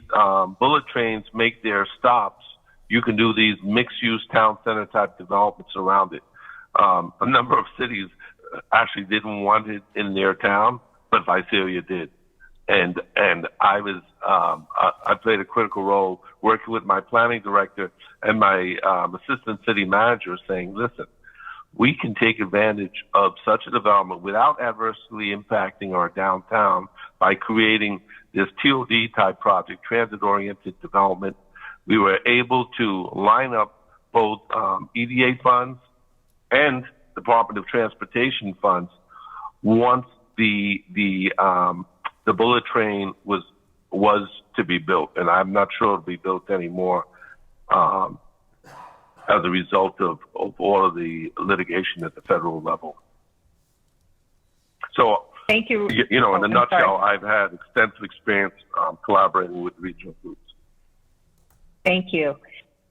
bullet trains make their stops, you can do these mixed-use town center type developments around it. A number of cities actually didn't want it in their town, but Visalia did. And I was, I played a critical role working with my planning director and my assistant city manager saying, listen, we can take advantage of such a development without adversely impacting our downtown by creating this TOD type project, transit oriented development. We were able to line up both EDA funds and Department of Transportation funds once the bullet train was to be built, and I'm not sure it'll be built anymore as a result of all of the litigation at the federal level. So, thank you. You know, in a I'm nutshell, sorry. I've had extensive experience collaborating with regional groups. Thank you.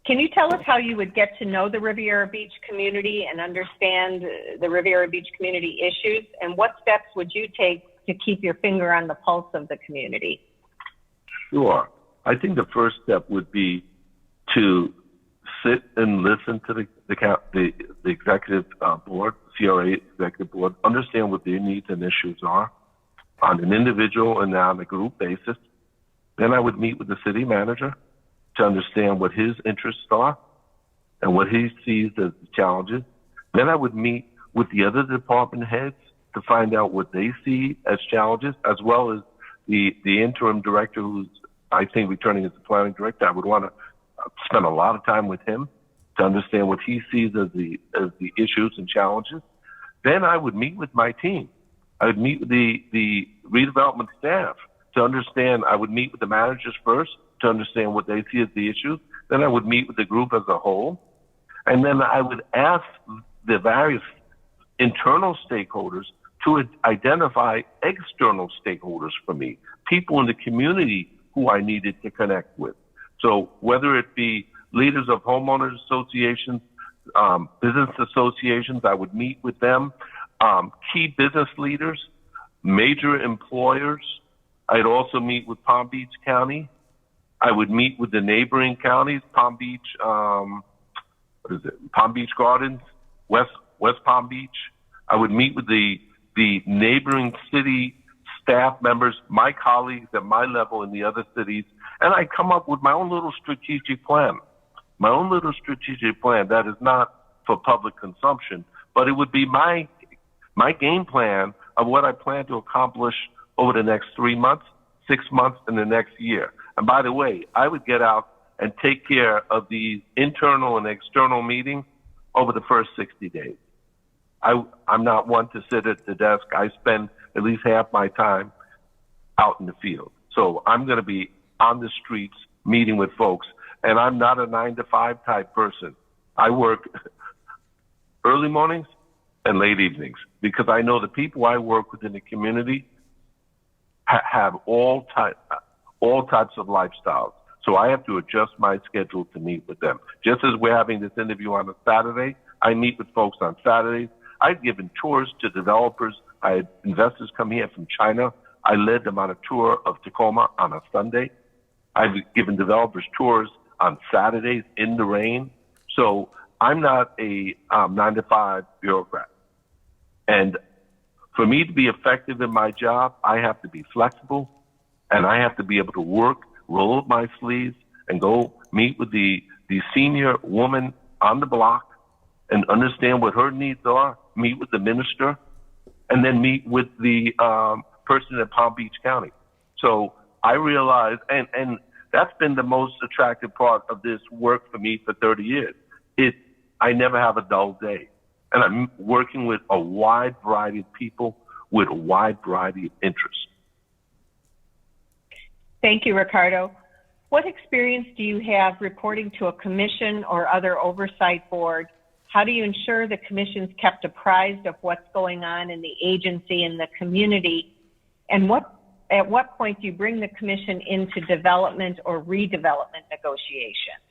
Can you tell us how you would get to know the Riviera Beach community and understand the Riviera Beach community issues? And what steps would you take to keep your finger on the pulse of the community? Sure. I think the first step would be to sit and listen to the executive board, CRA executive board, understand what their needs and issues are on an individual and on a group basis. Then I would meet with the city manager to understand what his interests are and what he sees as the challenges. Then I would meet with the other department heads to find out what they see as challenges, as well as the interim director who's, I think, returning as the planning director. I would want to spend a lot of time with him to understand what he sees as the issues and challenges. Then I would meet with my team. I would meet with the redevelopment staff to understand. I would meet with the managers first to understand what they see as the issues. Then I would meet with the group as a whole. And then I would ask the various internal stakeholders to identify external stakeholders for me, people in the community who I needed to connect with. So whether it be leaders of homeowners associations, business associations, I would meet with them, key business leaders, major employers. I'd also meet with Palm Beach County. I would meet with the neighboring counties, Palm Beach, Palm Beach Gardens, West Palm Beach. I would meet with the neighboring city staff members, my colleagues at my level in the other cities, and I come up with my own little strategic plan. My own little strategic plan that is not for public consumption, but it would be my game plan of what I plan to accomplish over the next 3 months, 6 months, and the next year. And by the way, I would get out and take care of these internal and external meetings over the first 60 days. I'm not one to sit at the desk. I spend at least half my time out in the field. So I'm going to be on the streets meeting with folks. And I'm not a 9-to-5 type person. I work early mornings and late evenings because I know the people I work with in the community have all types of lifestyles. So I have to adjust my schedule to meet with them. Just as we're having this interview on a Saturday, I meet with folks on Saturdays. I've given tours to developers. I had investors come here from China. I led them on a tour of Tacoma on a Sunday. I've given developers tours on Saturdays in the rain. So I'm not a 9-to-5 bureaucrat. And for me to be effective in my job, I have to be flexible and I have to be able to work, roll up my sleeves and go meet with the senior woman on the block and understand what her needs are, meet with the minister, and then meet with the person at Palm Beach County. So I realize, and that's been the most attractive part of this work for me for 30 years. I never have a dull day. And I'm working with a wide variety of people with a wide variety of interests. Thank you, Ricardo. What experience do you have reporting to a commission or other oversight board? How do you ensure the commission's kept apprised of what's going on in the agency and the community? And at what point do you bring the commission into development or redevelopment negotiations?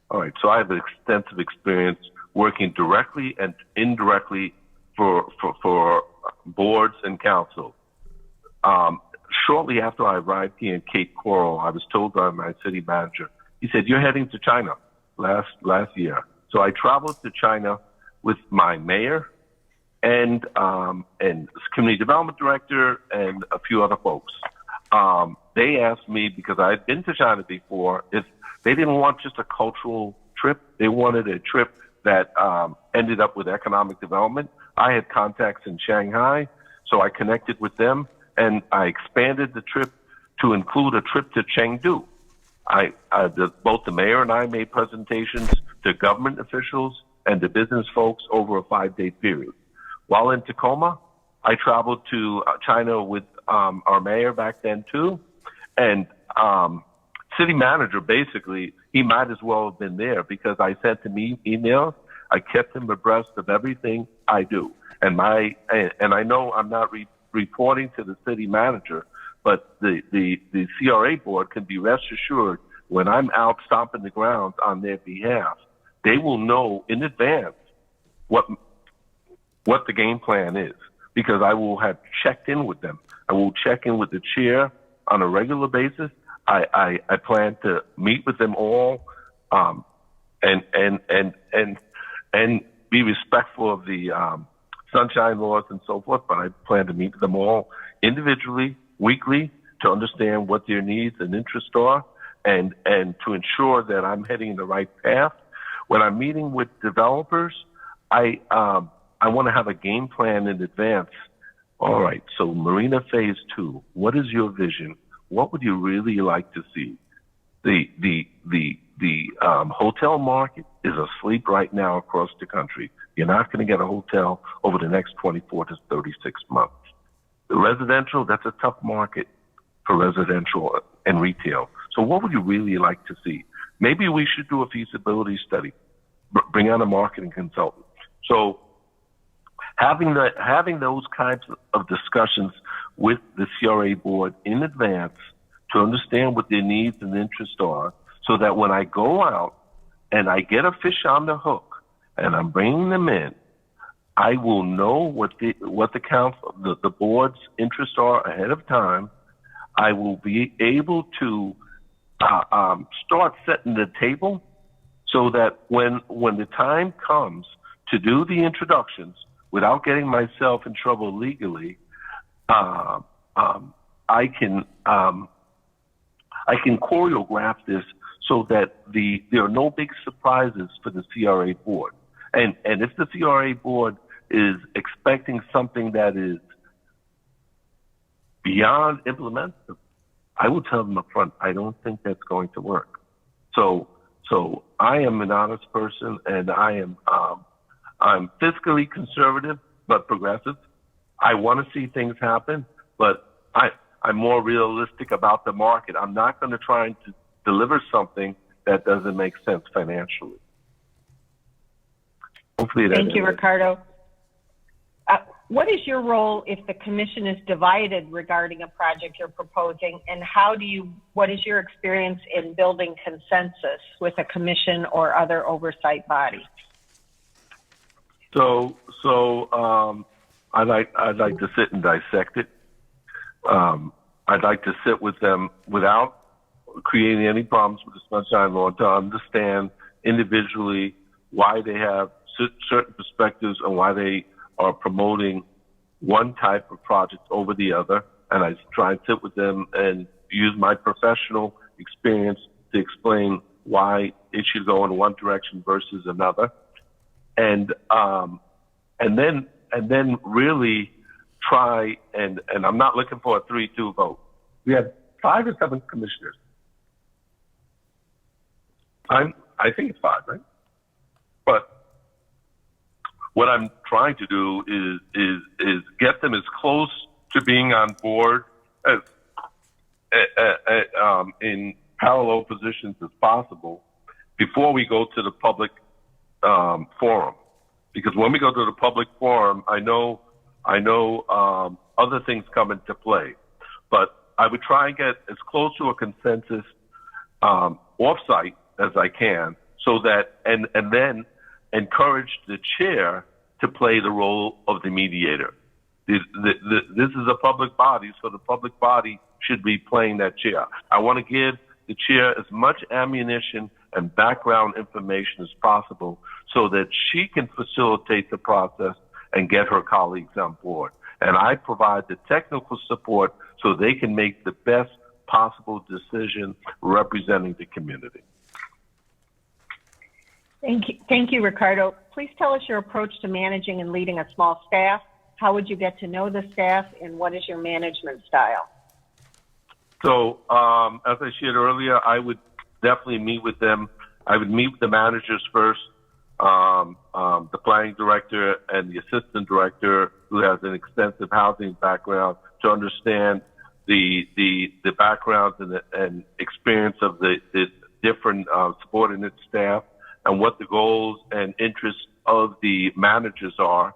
All right, so I have extensive experience working directly and indirectly for boards and council. Shortly after I arrived here in Cape Coral, I was told by my city manager, he said, "You're heading to China last year." So I traveled to China with my mayor and community development director and a few other folks. They asked me, because I had been to China before, if they didn't want just a cultural trip. They wanted a trip that ended up with economic development. I had contacts in Shanghai, so I connected with them, and I expanded the trip to include a trip to Chengdu. Both the mayor and I made presentations to government officials and to business folks over a 5-day period. While in Tacoma, I traveled to China with our mayor back then too, and city manager, basically, he might as well have been there because I sent him emails. I kept him abreast of everything I do. And I know I'm not reporting to the city manager, but the CRA board can be rest assured when I'm out stomping the ground on their behalf, they will know in advance what the game plan is, because I will have checked in with them. I will check in with the chair on a regular basis. I plan to meet with them all, and be respectful of the sunshine laws and so forth. But I plan to meet with them all individually, weekly, to understand what their needs and interests are, and to ensure that I'm heading in the right path. When I'm meeting with developers, I want to have a game plan in advance. All right, so Marina Phase 2, what is your vision? What would you really like to see? The hotel market is asleep right now across the country. You're not going to get a hotel over the next 24 to 36 months. The residential, that's a tough market for residential and retail. So what would you really like to see? Maybe we should do a feasibility study, bring on a marketing consultant. So having those kinds of discussions with the CRA board in advance to understand what their needs and interests are, so that when I go out and I get a fish on the hook and I'm bringing them in, I will know what the council, the board's interests are ahead of time. I will be able to start setting the table so that when the time comes to do the introductions without getting myself in trouble legally, I can choreograph this so that there are no big surprises for the CRA board. And if the CRA board is expecting something that is beyond implementable, I will tell them up front, I don't think that's going to work. So I am an honest person, and I'm fiscally conservative but progressive. I want to see things happen, but I'm more realistic about the market. I'm not going to try to deliver something that doesn't make sense financially. Hopefully that. Thank you, Ricardo. What is your role if the commission is divided regarding a project you're proposing, and what is your experience in building consensus with a commission or other oversight body? So I'd like to sit and dissect it. I'd like to sit with them without creating any problems with the Sunshine Law, to understand individually why they have certain perspectives and why they are promoting one type of project over the other. And I try and sit with them and use my professional experience to explain why it should go in one direction versus another. And then really try, and I'm not looking for a 3-2 vote. We have 5 or 7 commissioners. I think it's 5, right? But what I'm trying to do is get them as close to being on board as in parallel positions as possible before we go to the public forum. Because when we go to the public forum, I know other things come into play. But I would try and get as close to a consensus offsite as I can, so that and then encourage the chair to play the role of the mediator. This is a public body, so the public body should be playing that chair. I want to give the chair as much ammunition and background information as possible so that she can facilitate the process and get her colleagues on board. And I provide the technical support so they can make the best possible decision representing the community. Thank you, Ricardo. Please tell us your approach to managing and leading a small staff. How would you get to know the staff, and what is your management style? So, as I shared earlier, I would definitely meet with them. I would meet with the managers first, the planning director and the assistant director, who has an extensive housing background, to understand the backgrounds and experience of the different subordinate staff and what the goals and interests of the managers are.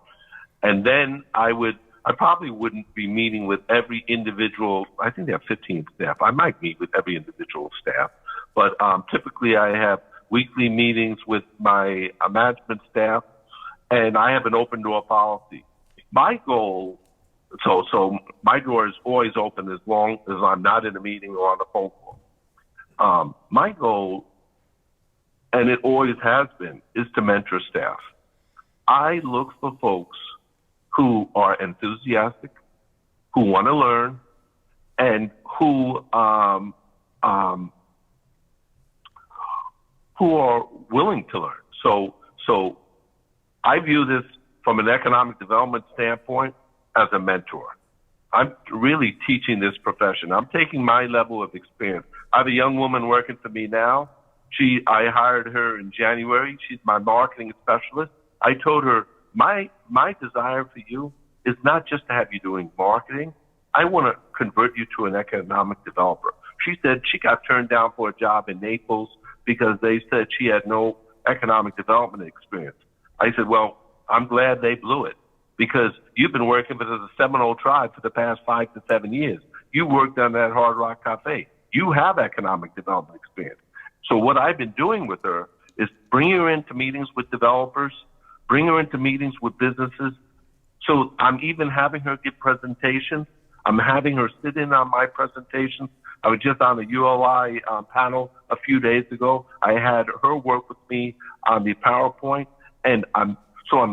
And then I probably wouldn't be meeting with every individual. I think they have 15 staff. I might meet with every individual staff, but typically I have weekly meetings with my management staff, and I have an open door policy. My goal, so my door is always open as long as I'm not in a meeting or on a phone call. My goal, and it always has been, is to mentor staff. I look for folks who are enthusiastic, who want to learn, and who are willing to learn. So I view this from an economic development standpoint as a mentor. I'm really teaching this profession. I'm taking my level of experience. I have a young woman working for me now. I hired her in January. She's my marketing specialist. I told her, my desire for you is not just to have you doing marketing. I want to convert you to an economic developer. She said she got turned down for a job in Naples because they said she had no economic development experience. I said, well, I'm glad they blew it, because you've been working with the Seminole tribe for the past 5 to 7 years. You worked on that Hard Rock Cafe. You have economic development experience. So what I've been doing with her is bringing her into meetings with developers, bring her into meetings with businesses. So I'm even having her give presentations. I'm having her sit in on my presentations. I was just on a ULI panel a few days ago. I had her work with me on the PowerPoint, and I'm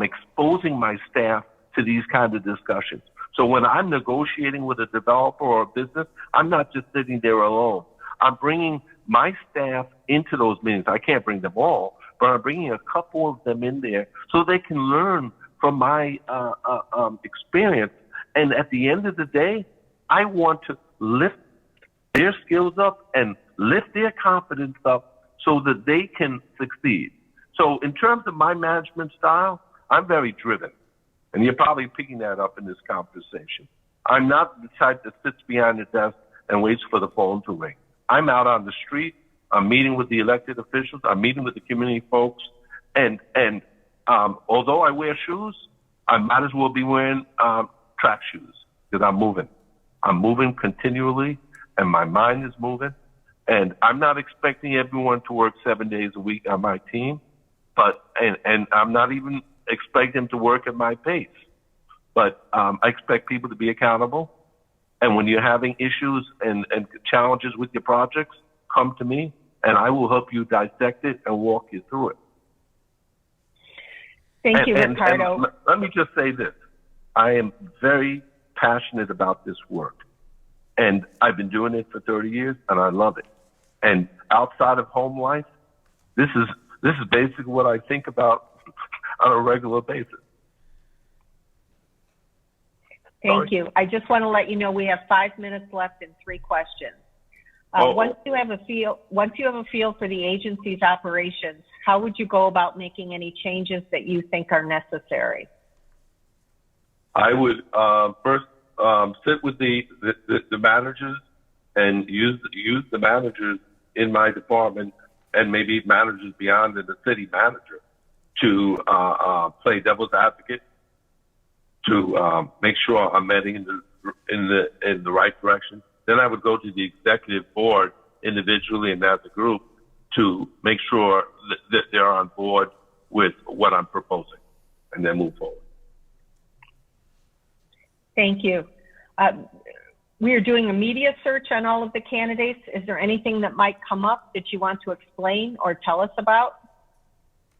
exposing my staff to these kinds of discussions. So when I'm negotiating with a developer or a business, I'm not just sitting there alone. I'm bringing my staff into those meetings. I can't bring them all, but I'm bringing a couple of them in there so they can learn from my experience. And at the end of the day, I want to lift their skills up and lift their confidence up so that they can succeed. So in terms of my management style, I'm very driven. And you're probably picking that up in this conversation. I'm not the type that sits behind the desk and waits for the phone to ring. I'm out on the street. I'm meeting with the elected officials. I'm meeting with the community folks. And although I wear shoes, I might as well be wearing track shoes, because I'm moving. I'm moving continually, and my mind is moving. And I'm not expecting everyone to work 7 days a week on my team, and I'm not even expecting them to work at my pace. But I expect people to be accountable. And when you're having issues and challenges with your projects, come to me, and I will help you dissect it and walk you through it. Thank you, Ricardo. And let me just say this. I am very passionate about this work. And I've been doing it for 30 years, and I love it. And outside of home life, this is basically what I think about on a regular basis. Thank you. I just want to let you know we have 5 minutes left and 3 questions. Once you have a feel for the agency's operations, how would you go about making any changes that you think are necessary? I would first sit with the managers and use the managers in my department and maybe managers beyond the city manager to play devil's advocate, to make sure I'm heading in the right direction. Then I would go to the executive board individually and as a group to make sure that they're on board with what I'm proposing, and then move forward. Thank you. We are doing a media search on all of the candidates. Is there anything that might come up that you want to explain or tell us about?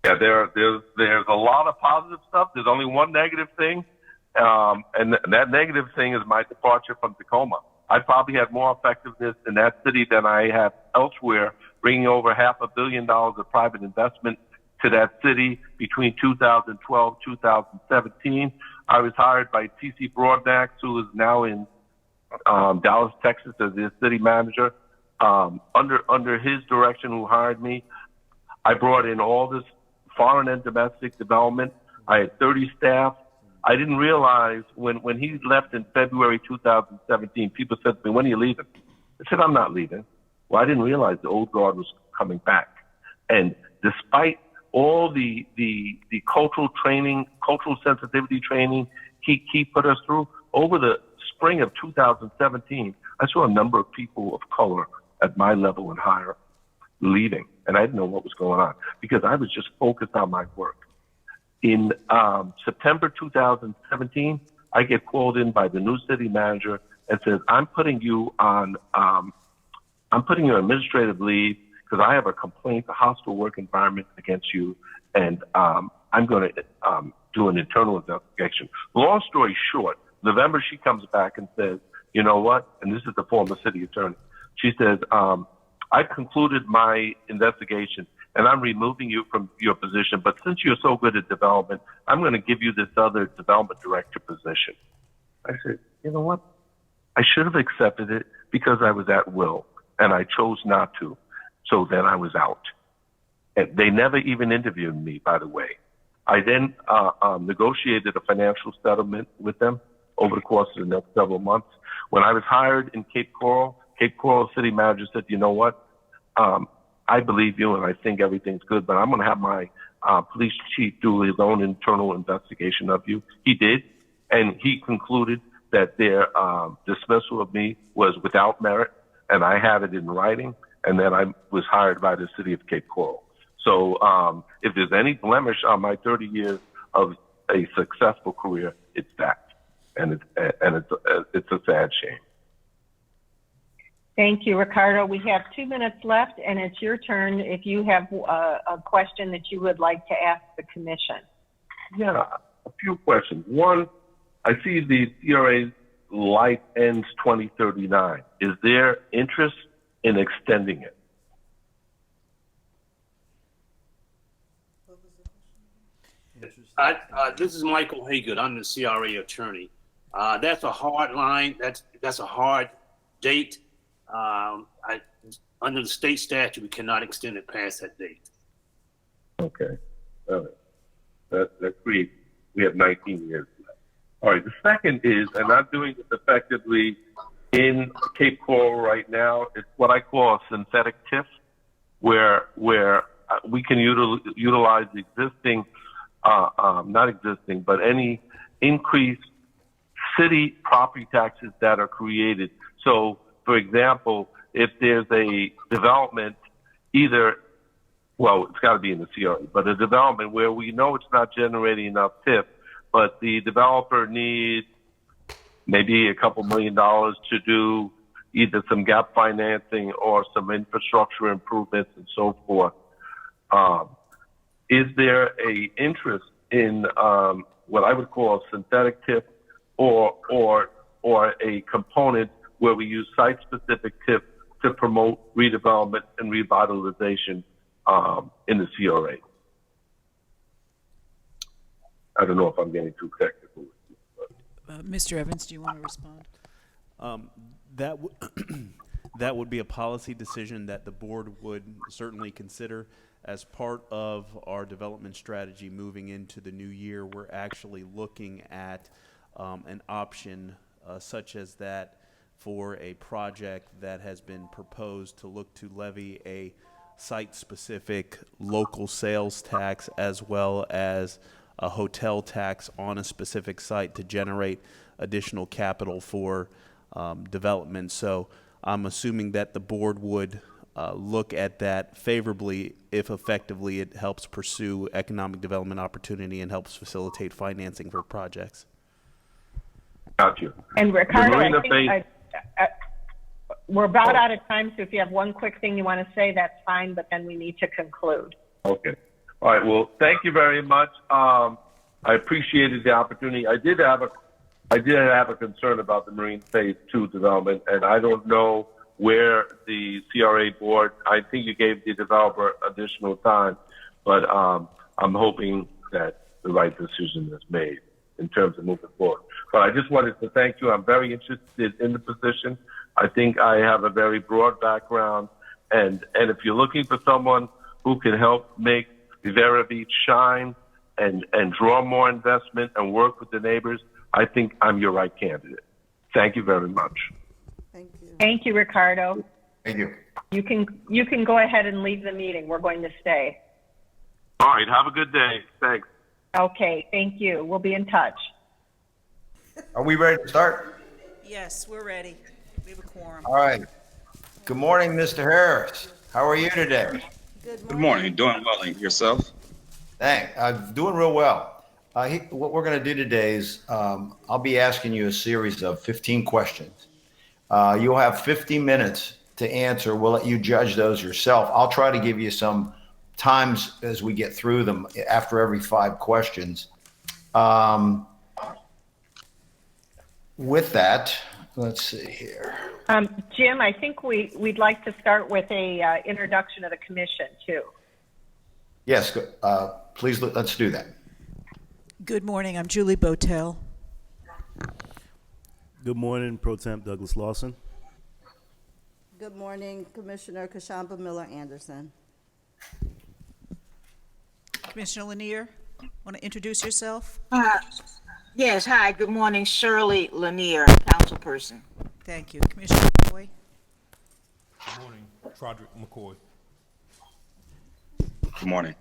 Yeah, there's a lot of positive stuff. There's only one negative thing, and that negative thing is my departure from Tacoma. I probably had more effectiveness in that city than I have elsewhere, bringing over $500 million of private investment to that city between 2012 2017. I was hired by T.C. Broadnax, who is now in Dallas, Texas, as the city manager. Under his direction, who hired me, I brought in all this foreign and domestic development. I had 30 staff. I didn't realize when he left in February 2017, people said to me, "When are you leaving?" I said, "I'm not leaving." Well, I didn't realize the old guard was coming back. And despite all the cultural training, cultural sensitivity training he put us through, over the spring of 2017, I saw a number of people of color at my level and higher leaving. And I didn't know what was going on because I was just focused on my work. In September 2017, I get called in by the new city manager and says, I'm putting you on administrative leave because I have a complaint, a hostile work environment against you, and I'm going to do an internal investigation." Long story short, November she comes back and says, "You know what?" And this is the former city attorney. She says, "I've concluded my investigation and I'm removing you from your position, but since you're so good at development, I'm going to give you this other development director position." I said, "You know what? I should have accepted it because I was at will, and I chose not to. So then I was out." And they never even interviewed me, by the way. I then negotiated a financial settlement with them over the course of the next several months. When I was hired in Cape Coral city manager said, "You know what? I believe you and I think everything's good, but I'm going to have my police chief do his own internal investigation of you." He did, and he concluded that their dismissal of me was without merit, and I had it in writing, and then I was hired by the city of Cape Coral. So if there's any blemish on my 30 years of a successful career, it's that, and it's a sad shame. Thank you, Ricardo. We have 2 minutes left, and it's your turn if you have a question that you would like to ask the commission. Yeah, a few questions. One, I see the CRA's life ends 2039. Is there interest in extending it? This is Michael Haygood. I'm the CRA attorney. That's a hard line. That's a hard date. Under the state statute, we cannot extend it past that date. Okay. All right. That's great. We have 19 years left. All right. The second is, and I'm doing this effectively in Cape Coral right now, it's what I call a synthetic TIF, where we can utilize existing, not existing, but any increased city property taxes that are created. So, for example, if there's a development, it's got to be in the CRA, but a development where we know it's not generating enough TIF, but the developer needs maybe a couple $1 million to do either some gap financing or some infrastructure improvements and so forth. Is there a interest in what I would call a synthetic TIF or a component where we use site-specific TIF to promote redevelopment and revitalization in the CRA? I don't know if I'm getting too technical. Mr. Evans, do you want to respond? That would be a policy decision that the board would certainly consider as part of our development strategy moving into the new year. We're actually looking at an option such as that for a project that has been proposed to look to levy a site-specific local sales tax as well as a hotel tax on a specific site to generate additional capital for development. So I'm assuming that the board would look at that favorably if effectively it helps pursue economic development opportunity and helps facilitate financing for projects. Got you. And Ricardo, The Marina I think Bay- we're about out of time, so if you have one quick thing you want to say, that's fine, but then we need to conclude. Okay. All right. Well, thank you very much. I appreciated the opportunity. I did have a concern about the Marine Phase 2 development, and I don't know where the CRA board, I think you gave the developer additional time, but I'm hoping that the right decision is made in terms of moving forward. But I just wanted to thank you. I'm very interested in the position. I think I have a very broad background, and if you're looking for someone who can help make Riviera Beach shine and draw more investment and work with the neighbors, I think I'm your right candidate. Thank you very much. Thank you. Thank you, Ricardo. Thank you. You can go ahead and leave the meeting. We're going to stay. All right. Have a good day. Thanks. Okay, thank you. We'll be in touch. Are we ready to start? Yes, we're ready. We have a quorum. All right. Good morning, Mr. Harris. How are you today? Good morning. Doing well. And yourself? Thanks. I'm doing real well. What we're going to do today is I'll be asking you a series of 15 questions. You'll have 50 minutes to answer. We'll let you judge those yourself. I'll try to give you some times as we get through them after every 5 questions. With that, let's see here. Jim, I think we'd like to start with a introduction of the commission too. Yes, please, let's do that. Good morning. I'm Julie Botel. Good morning, Pro Temp Douglas Lawson. Good morning, Commissioner Kashamba Miller Anderson. Commissioner Lanier, want to introduce yourself? Yes, hi, good morning, Shirley Lanier, councilperson. Thank you. Commissioner McCoy? Good morning, Broderick McCoy. Good morning.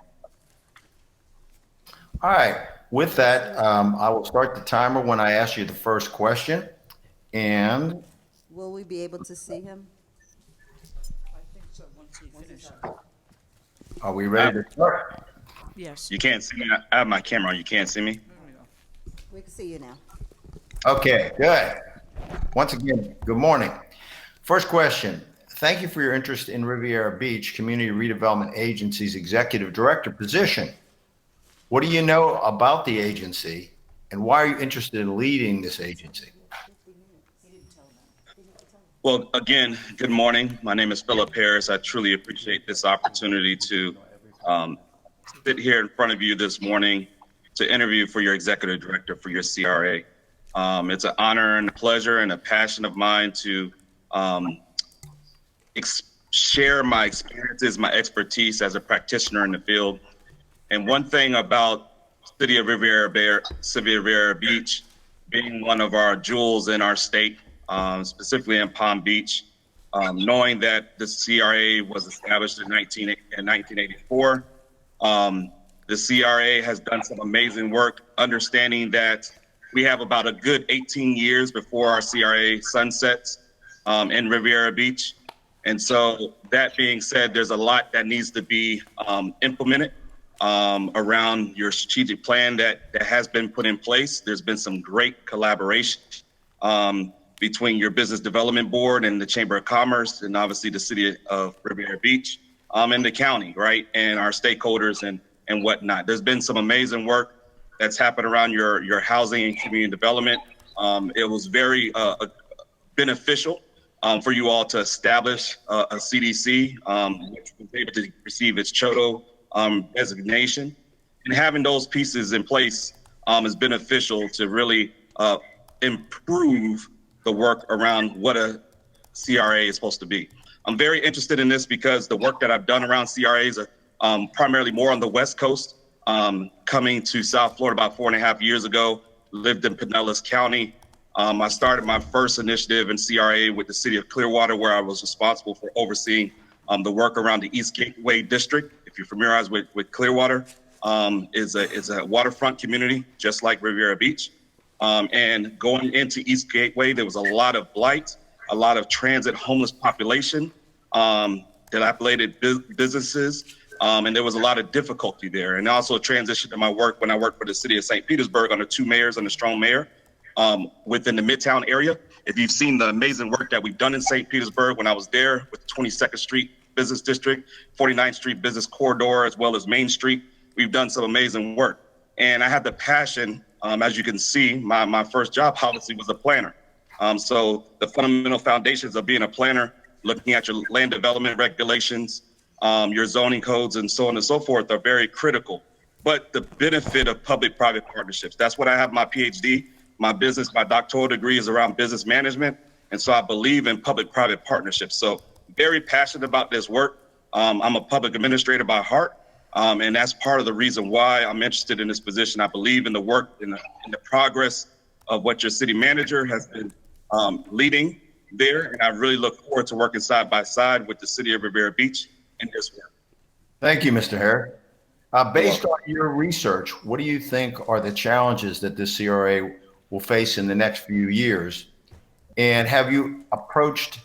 All right. With that, I will start the timer when I ask you the first question. And Will we be able to see him? I think so, once you finish. are we ready to start? Yes. You can't see me. I have my camera on. You can't see me. We can see you now. Okay, good. Once again, good morning. First question. Thank you for your interest in Riviera Beach Community Redevelopment Agency's Executive Director position. What do you know about the agency, and why are you interested in leading this agency? Well, again, good morning. My name is Philip Harris. I truly appreciate this opportunity to sit here in front of you this morning to interview for your executive director for your CRA. It's an honor and a pleasure and a passion of mine to share my experiences, my expertise as a practitioner in the field. And one thing about City of Riviera Beach being one of our jewels in our state, specifically in Palm Beach, knowing that the CRA was established in 1984. The CRA has done some amazing work, understanding that we have about a good 18 years before our CRA sunsets in Riviera Beach. And so that being said, there's a lot that needs to be implemented around your strategic plan that has been put in place. There's been some great collaboration between your business development board and the Chamber of Commerce, and obviously the City of Riviera Beach and the county, right? And our stakeholders and whatnot. There's been some amazing work that's happened around your housing and community development. It was very beneficial for you all to establish a CDC, which was able to receive its CHOTO designation. And having those pieces in place is beneficial to really improve the work around what a CRA is supposed to be. I'm very interested in this because the work that I've done around CRAs are primarily more on the West Coast, coming to South Florida about 4.5 years ago, lived in Pinellas County. I started my first initiative in CRA with the city of Clearwater, where I was responsible for overseeing the work around the East Gateway District. If you're familiarized with Clearwater, is a waterfront community, just like Riviera Beach. And going into East Gateway, there was a lot of blight, a lot of transit homeless population, dilapidated businesses, and there was a lot of difficulty there. And also a transition to my work when I worked for the city of St. Petersburg under 2 mayors and a strong mayor within the Midtown area. If you've seen the amazing work that we've done in St. Petersburg when I was there with the 22nd Street Business District, 49th Street Business Corridor, as well as Main Street, we've done some amazing work. And I had the passion, as you can see, my first job policy was a planner. So the fundamental foundations of being a planner, looking at your land development regulations, your zoning codes, and so on and so forth are very critical. But the benefit of public-private partnerships, that's what I have my PhD. My doctoral degree is around business management. And so I believe in public-private partnerships. So very passionate about this work. I'm a public administrator by heart. And that's part of the reason why I'm interested in this position. I believe in the work, in the progress of what your city manager has been leading there. And I really look forward to working side by side with the city of Riviera Beach in this work. Thank you, Mr. Hare. Based on your research, what do you think are the challenges that this CRA will face in the next few years? And how have you approached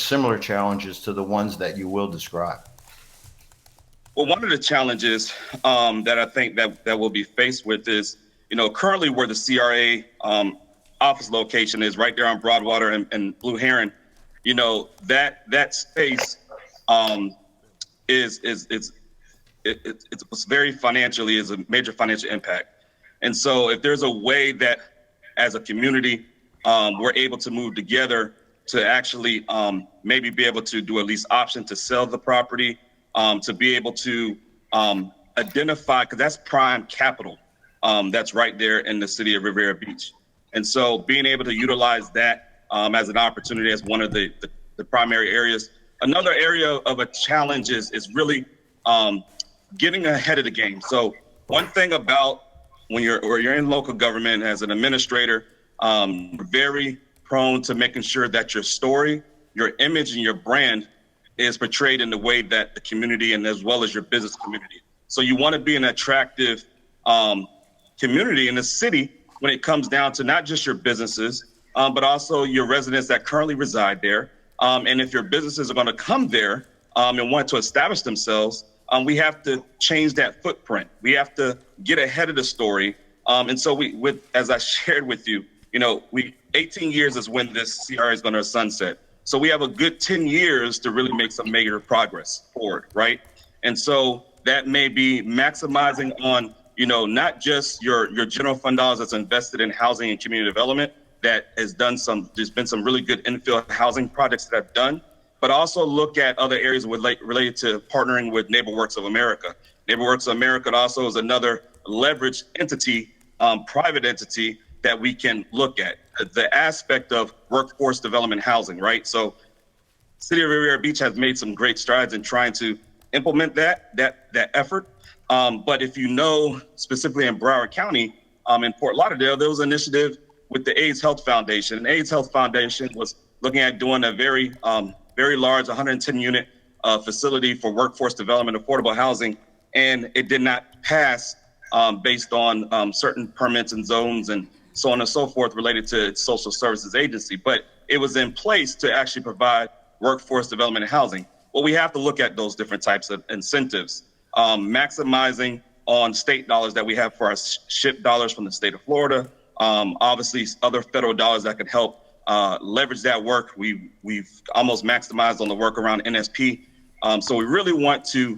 similar challenges to the ones that you will describe? Well, one of the challenges that I think that we'll be faced with is, currently where the CRA office location is right there on Broadwater and Blue Heron, that space it's very financially is a major financial impact. And so if there's a way that as a community, we're able to move together to actually maybe be able to do a lease option to sell the property, to be able to identify, because that's prime capital that's right there in the city of Riviera Beach. And so being able to utilize that as an opportunity as one of the primary areas. Another area of a challenge is really getting ahead of the game. So one thing about when you're in local government as an administrator, very prone to making sure that your story, your image, and your brand is portrayed in the way that the community and as well as your business community. So you want to be an attractive community in the city when it comes down to not just your businesses, but also your residents that currently reside there. And if your businesses are going to come there and want to establish themselves, we have to change that footprint. We have to get ahead of the story. And so as I shared with you, 18 years is when this CRA is going to sunset. So we have a good 10 years to really make some major progress forward, right? And so that may be maximizing on, not just your general fund dollars that's invested in housing and community development that has there's been some really good infill housing projects that I've done, but also look at other areas related to partnering with NeighborWorks of America. NeighborWorks of America also is another leveraged entity, private entity that we can look at. The aspect of workforce development housing, right? So City of Riviera Beach has made some great strides in trying to implement that effort. But if specifically in Broward County, in Fort Lauderdale, there was an initiative with the AIDS Health Foundation. And AIDS Health Foundation was looking at doing a very large 110-unit facility for workforce development, affordable housing, and it did not pass based on certain permits and zones and so on and so forth related to its social services agency. But it was in place to actually provide workforce development and housing. Well, we have to look at those different types of incentives, maximizing on state dollars that we have for our SHIP dollars from the state of Florida, obviously other federal dollars that could help leverage that work. We've almost maximized on the work around NSP. So we really want to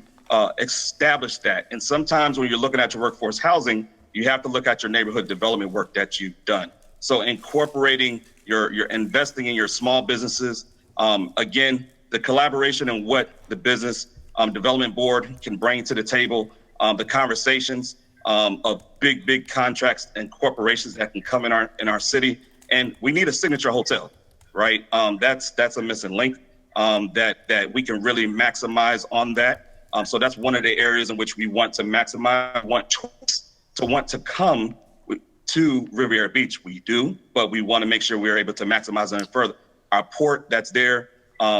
establish that. And sometimes when you're looking at your workforce housing, you have to look at your neighborhood development work that you've done. So incorporating your investing in your small businesses, again, the collaboration and what the business development board can bring to the table, the conversations of big contracts and corporations that can come in our city. And we need a signature hotel, right? That's a missing link that we can really maximize on that. So that's one of the areas in which we want to maximize, want to come to Riviera Beach. We do, but we want to make sure we're able to maximize it further. Our port that's there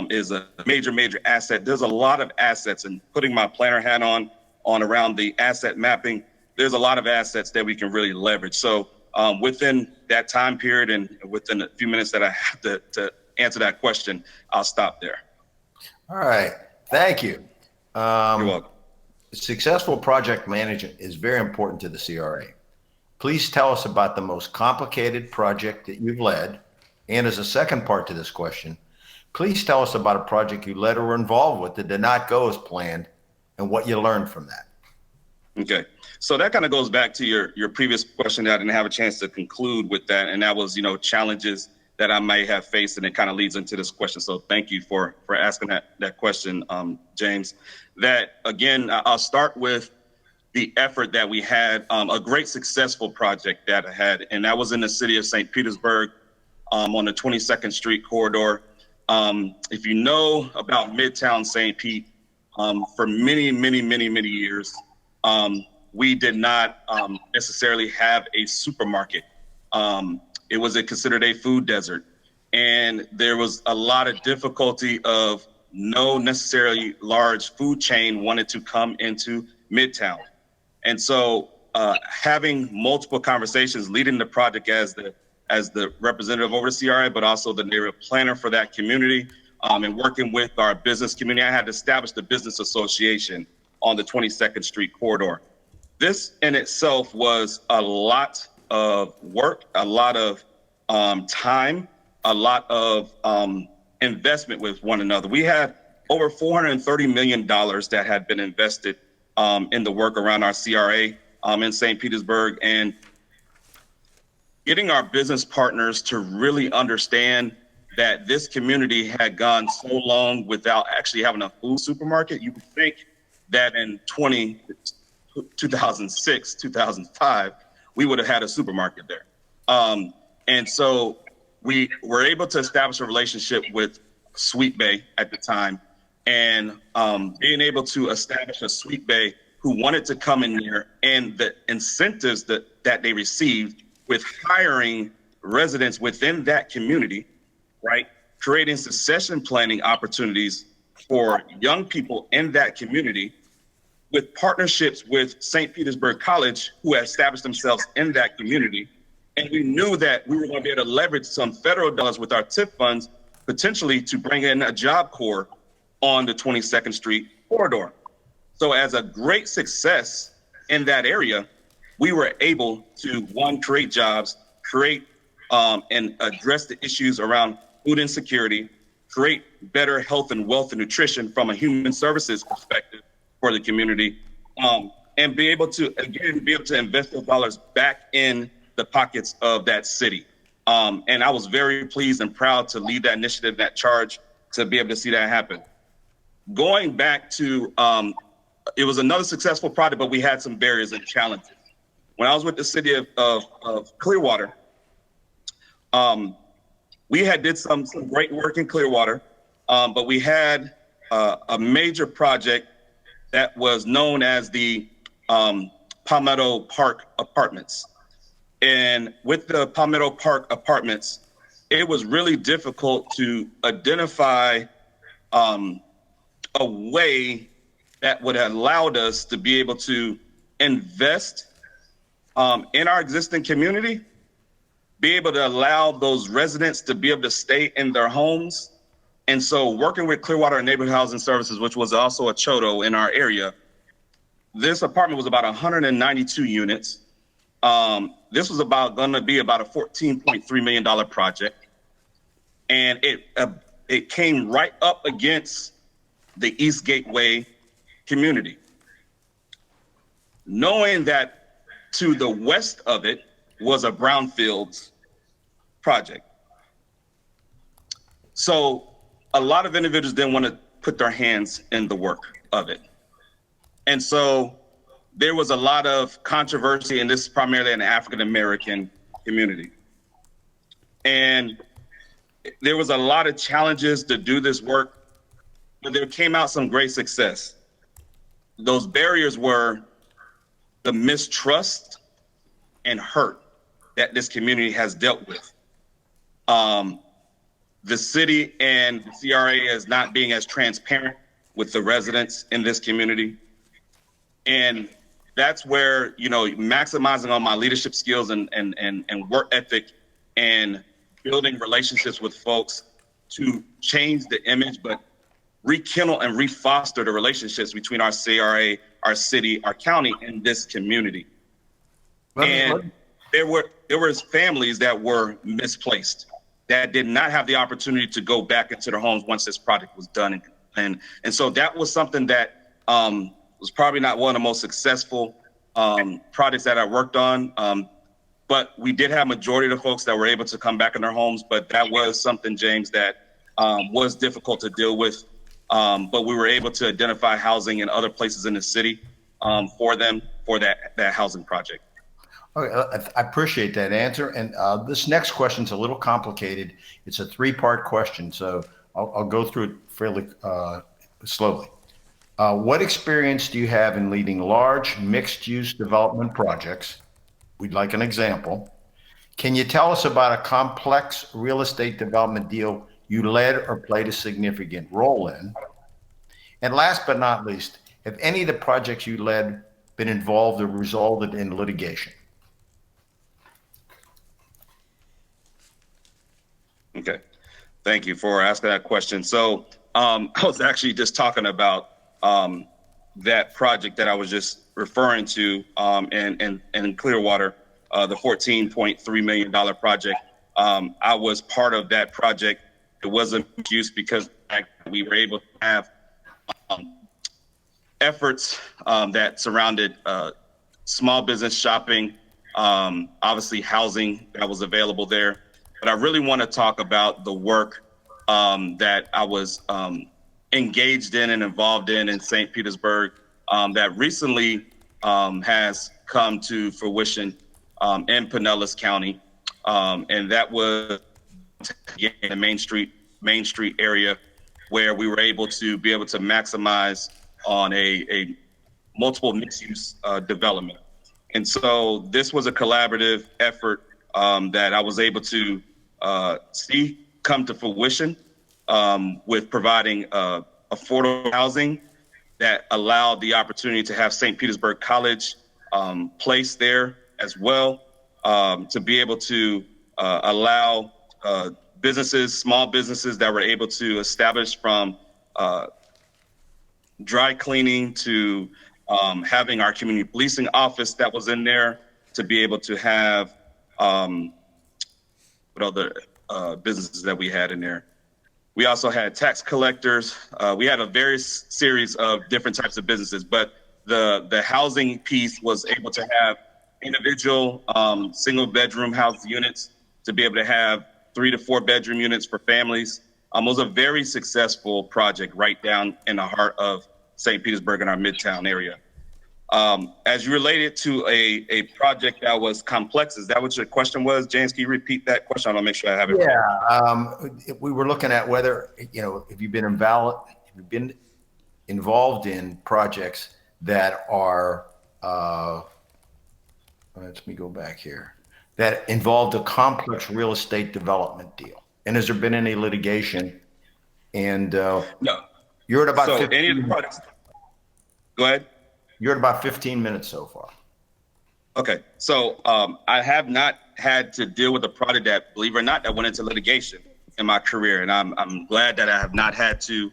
is a major asset. There's a lot of assets, and putting my planner hat on around the asset mapping, there's a lot of assets that we can really leverage. So within that time period and within a few minutes that I have to answer that question, I'll stop there. All right. Thank you. You're welcome. Successful project management is very important to the CRA. Please tell us about the most complicated project that you've led. And as a second part to this question, please tell us about a project you led or were involved with that did not go as planned and what you learned from that. Okay. So that kind of goes back to your previous question that I didn't have a chance to conclude with that. And that was, challenges that I may have faced, and it kind of leads into this question. So thank you for asking that question, James. That, again, I'll start with the effort that we had, a great successful project that I had, and that was in the city of St. Petersburg on the 22nd Street corridor. If you know about Midtown St. Pete, for many years, we did not necessarily have a supermarket. It was considered a food desert. And there was a lot of difficulty of no necessarily large food chain wanted to come into Midtown. And so having multiple conversations, leading the project as the representative over the CRA, but also the neighborhood planner for that community, and working with our business community, I had to establish the business association on the 22nd Street corridor. This in itself was a lot of work, a lot of time, a lot of investment with one another. We had over $430 million that had been invested in the work around our CRA in St. Petersburg, and getting our business partners to really understand that this community had gone so long without actually having a food supermarket. You would think that in 2006, 2005, we would have had a supermarket there. And so we were able to establish a relationship with Sweet Bay at the time, and being able to establish a Sweet Bay who wanted to come in there, and the incentives that they received with hiring residents within that community, right? Creating succession planning opportunities for young people in that community, with partnerships with St. Petersburg College, who had established themselves in that community. And we knew that we were going to be able to leverage some federal dollars with our TIP funds, potentially to bring in a Job Corps on the 22nd Street corridor. So as a great success in that area, we were able to, one, create jobs, create and address the issues around food insecurity, create better health and wealth and nutrition from a human services perspective for the community, and be able to, again, invest those dollars back in the pockets of that city. And I was very pleased and proud to lead that initiative, that charge, to be able to see that happen. Going back to, it was another successful project, but we had some barriers and challenges. When I was with the city of Clearwater, we had did some great work in Clearwater, but we had a major project that was known as the Palmetto Park Apartments. And with the Palmetto Park Apartments, it was really difficult to identify a way that would have allowed us to be able to invest in our existing community, be able to allow those residents to be able to stay in their homes. And so working with Clearwater Neighborhood Housing Services, which was also a CHOTO in our area, this apartment was about 192 units. This was going to be about a $14.3 million project. And it came right up against the East Gateway community. Knowing that to the west of it was a brownfields project. So a lot of individuals didn't want to put their hands in the work of it. And so there was a lot of controversy, and this is primarily an African-American community. And there was a lot of challenges to do this work, but there came out some great success. Those barriers were the mistrust and hurt that this community has dealt with. The city and the CRA is not being as transparent with the residents in this community. And that's where, maximizing on my leadership skills and work ethic and building relationships with folks to change the image, but rekindle and refoster the relationships between our CRA, our city, our county, and this community. And there were families that were misplaced, that did not have the opportunity to go back into their homes once this project was done. And so that was something that was probably not one of the most successful projects that I worked on. But we did have majority of the folks that were able to come back in their homes. But that was something, James, that was difficult to deal with. But we were able to identify housing in other places in the city for them for that housing project. Okay, I appreciate that answer. And this next question is a little complicated. It's a three-part question, so I'll go through it fairly slowly. What experience do you have in leading large mixed-use development projects? We'd like an example. Can you tell us about a complex real estate development deal you led or played a significant role in? And last but not least, have any of the projects you led been involved or resulted in litigation? Okay, thank you for asking that question. So I was actually just talking about that project that I was just referring to in Clearwater, the $14.3 million project. I was part of that project. It wasn't used because we were able to have efforts that surrounded small business shopping, obviously housing that was available there. But I really want to talk about the work that I was engaged in and involved in St. Petersburg that recently has come to fruition in Pinellas County. And that was in the Main Street area where we were able to maximize on a multiple mixed-use development. And so this was a collaborative effort that I was able to see come to fruition with providing affordable housing that allowed the opportunity to have St. Petersburg College placed there as well, to be able to allow businesses, small businesses that were able to establish from dry cleaning to having our community policing office that was in there, to be able to have what other businesses that we had in there. We also had tax collectors. We had a various series of different types of businesses, but the housing piece was able to have individual single bedroom house units to be able to have 3 to 4 bedroom units for families. It was a very successful project right down in the heart of St. Petersburg in our Midtown area. As you related to a project that was complex, is that what your question was? James, can you repeat that question? I want to make sure I have it right. Yeah, we were looking at whether, if you've been involved in projects that are, let me go back here, that involved a complex real estate development deal. And has there been any litigation? And no. You're at about so 15 any of the products. Go ahead. You're at about 15 minutes so far. Okay, so I have not had to deal with a product that, believe it or not, that went into litigation in my career, and I'm glad that I have not had to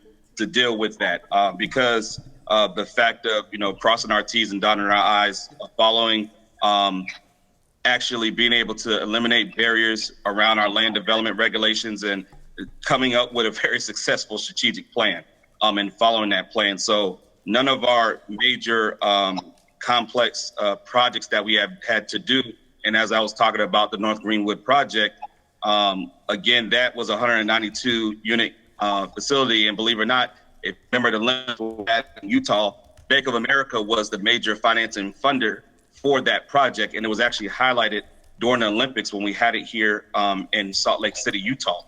deal with that because of the fact of crossing our T's and dotting our I's, following actually being able to eliminate barriers around our land development regulations and coming up with a very successful strategic plan and following that plan. So none of our major complex projects that we have had to do, and as I was talking about the North Greenwood project, again, that was a 192 unit facility, and believe it or not, if you remember the Olympics in Utah, Bank of America was the major financing funder for that project, and it was actually highlighted during the Olympics when we had it here in Salt Lake City, Utah.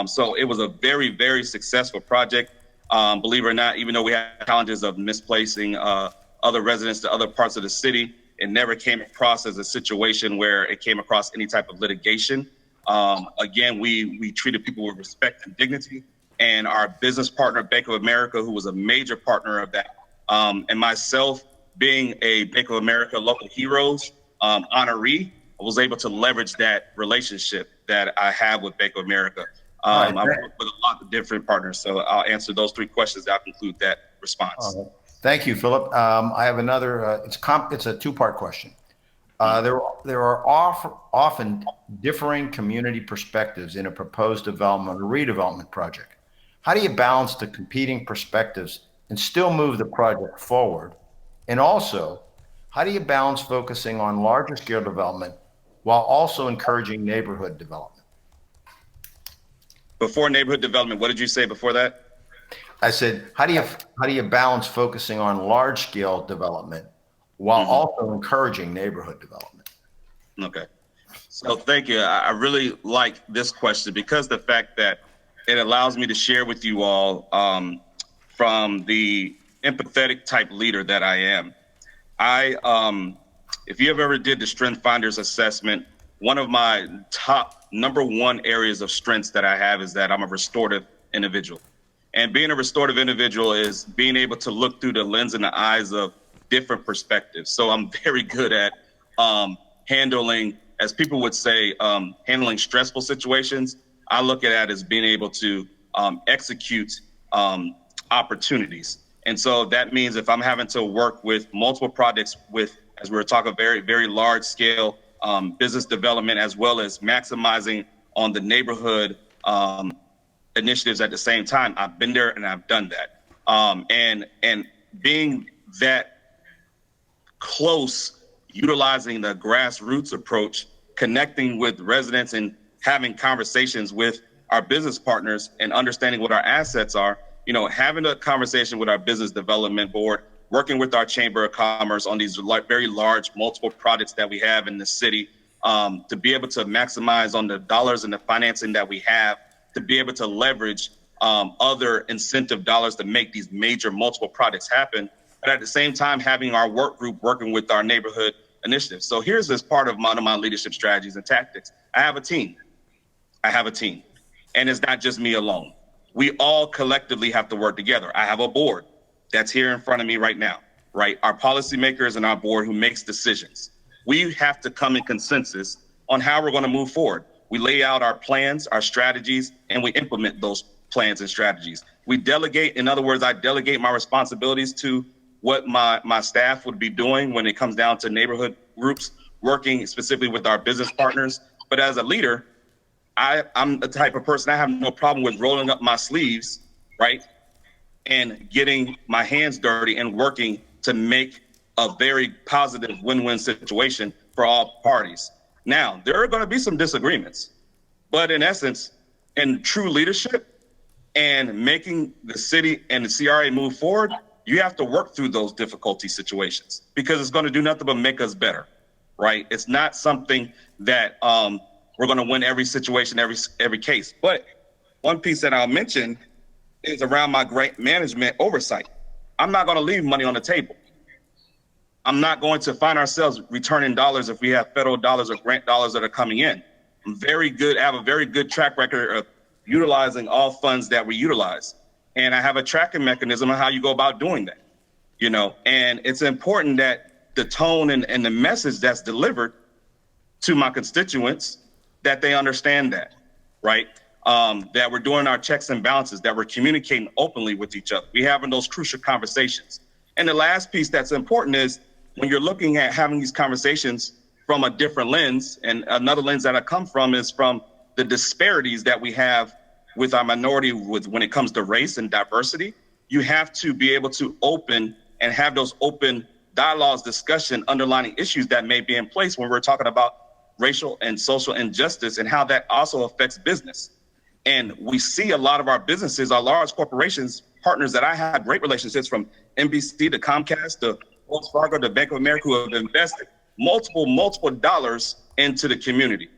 So it was a very, very successful project. Believe it or not, even though we had challenges of misplacing other residents to other parts of the city, it never came across as a situation where it came across any type of litigation. Again, we treated people with respect and dignity. And our business partner, Bank of America, who was a major partner of that, and myself being a Bank of America Local Heroes honoree, I was able to leverage that relationship that I have with Bank of America. I work with a lot of different partners, so I'll answer those 3 questions. I'll conclude that response. Thank you, Philip. I have another, it's a 2-part question. There are often differing community perspectives in a proposed development or redevelopment project. How do you balance the competing perspectives and still move the project forward? And also, how do you balance focusing on larger scale development while also encouraging neighborhood development? Before neighborhood development, what did you say before that? I said, how do you balance focusing on large scale development while also encouraging neighborhood development? Okay. So thank you. I really like this question because the fact that it allows me to share with you all from the empathetic type leader that I am. If you have ever did the Strength Finders assessment, one of my top #1 areas of strengths that I have is that I'm a restorative individual. And being a restorative individual is being able to look through the lens and the eyes of different perspectives. So I'm very good at handling, as people would say, handling stressful situations. I look at that as being able to execute opportunities. And so that means if I'm having to work with multiple projects with, as we were talking, very, very large scale business development, as well as maximizing on the neighborhood initiatives at the same time, I've been there and I've done that. And being that close, utilizing the grassroots approach, connecting with residents and having conversations with our business partners and understanding what our assets are, having a conversation with our business development board, working with our Chamber of Commerce on these very large multiple projects that we have in the city, to be able to maximize on the dollars and the financing that we have, to be able to leverage other incentive dollars to make these major multiple projects happen. But at the same time, having our work group working with our neighborhood initiatives. So here's this part of one of my leadership strategies and tactics. I have a team. And it's not just me alone. We all collectively have to work together. I have a board that's here in front of me right now, right? Our policymakers and our board who makes decisions. We have to come in consensus on how we're going to move forward. We lay out our plans, our strategies, and we implement those plans and strategies. We delegate, in other words, I delegate my responsibilities to what my staff would be doing when it comes down to neighborhood groups, working specifically with our business partners. But as a leader, I'm the type of person, I have no problem with rolling up my sleeves, right? And getting my hands dirty and working to make a very positive win-win situation for all parties. Now, there are going to be some disagreements, but in essence, in true leadership and making the city and the CRA move forward, you have to work through those difficulty situations because it's going to do nothing but make us better, right? It's not something that we're going to win every situation, every case. But one piece that I'll mention is around my great management oversight. I'm not going to leave money on the table. I'm not going to find ourselves returning dollars if we have federal dollars or grant dollars that are coming in. I have a very good track record of utilizing all funds that we utilize. And I have a tracking mechanism on how you go about doing that, and it's important that the tone and the message that's delivered to my constituents, that they understand that, right? That we're doing our checks and balances, that we're communicating openly with each other. We're having those crucial conversations. And the last piece that's important is when you're looking at having these conversations from a different lens, and another lens that I come from is from the disparities that we have with our minority when it comes to race and diversity. You have to be able to open and have those open dialogues, discussion, underlining issues that may be in place when we're talking about racial and social injustice and how that also affects business. And we see a lot of our businesses, our large corporations, partners that I have great relationships from NBC to Comcast to Wells Fargo to Bank of America, who have invested multiple dollars into the community.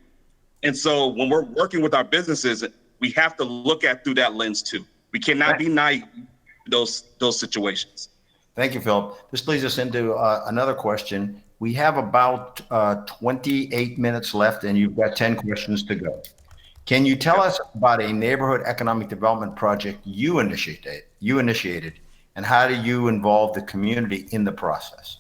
And so when we're working with our businesses, we have to look at through that lens too. We cannot be naive to those situations. Thank you, Philip. This leads us into another question. We have about 28 minutes left, and you've got 10 questions to go. Can you tell us about a neighborhood economic development project you initiated, and how do you involve the community in the process?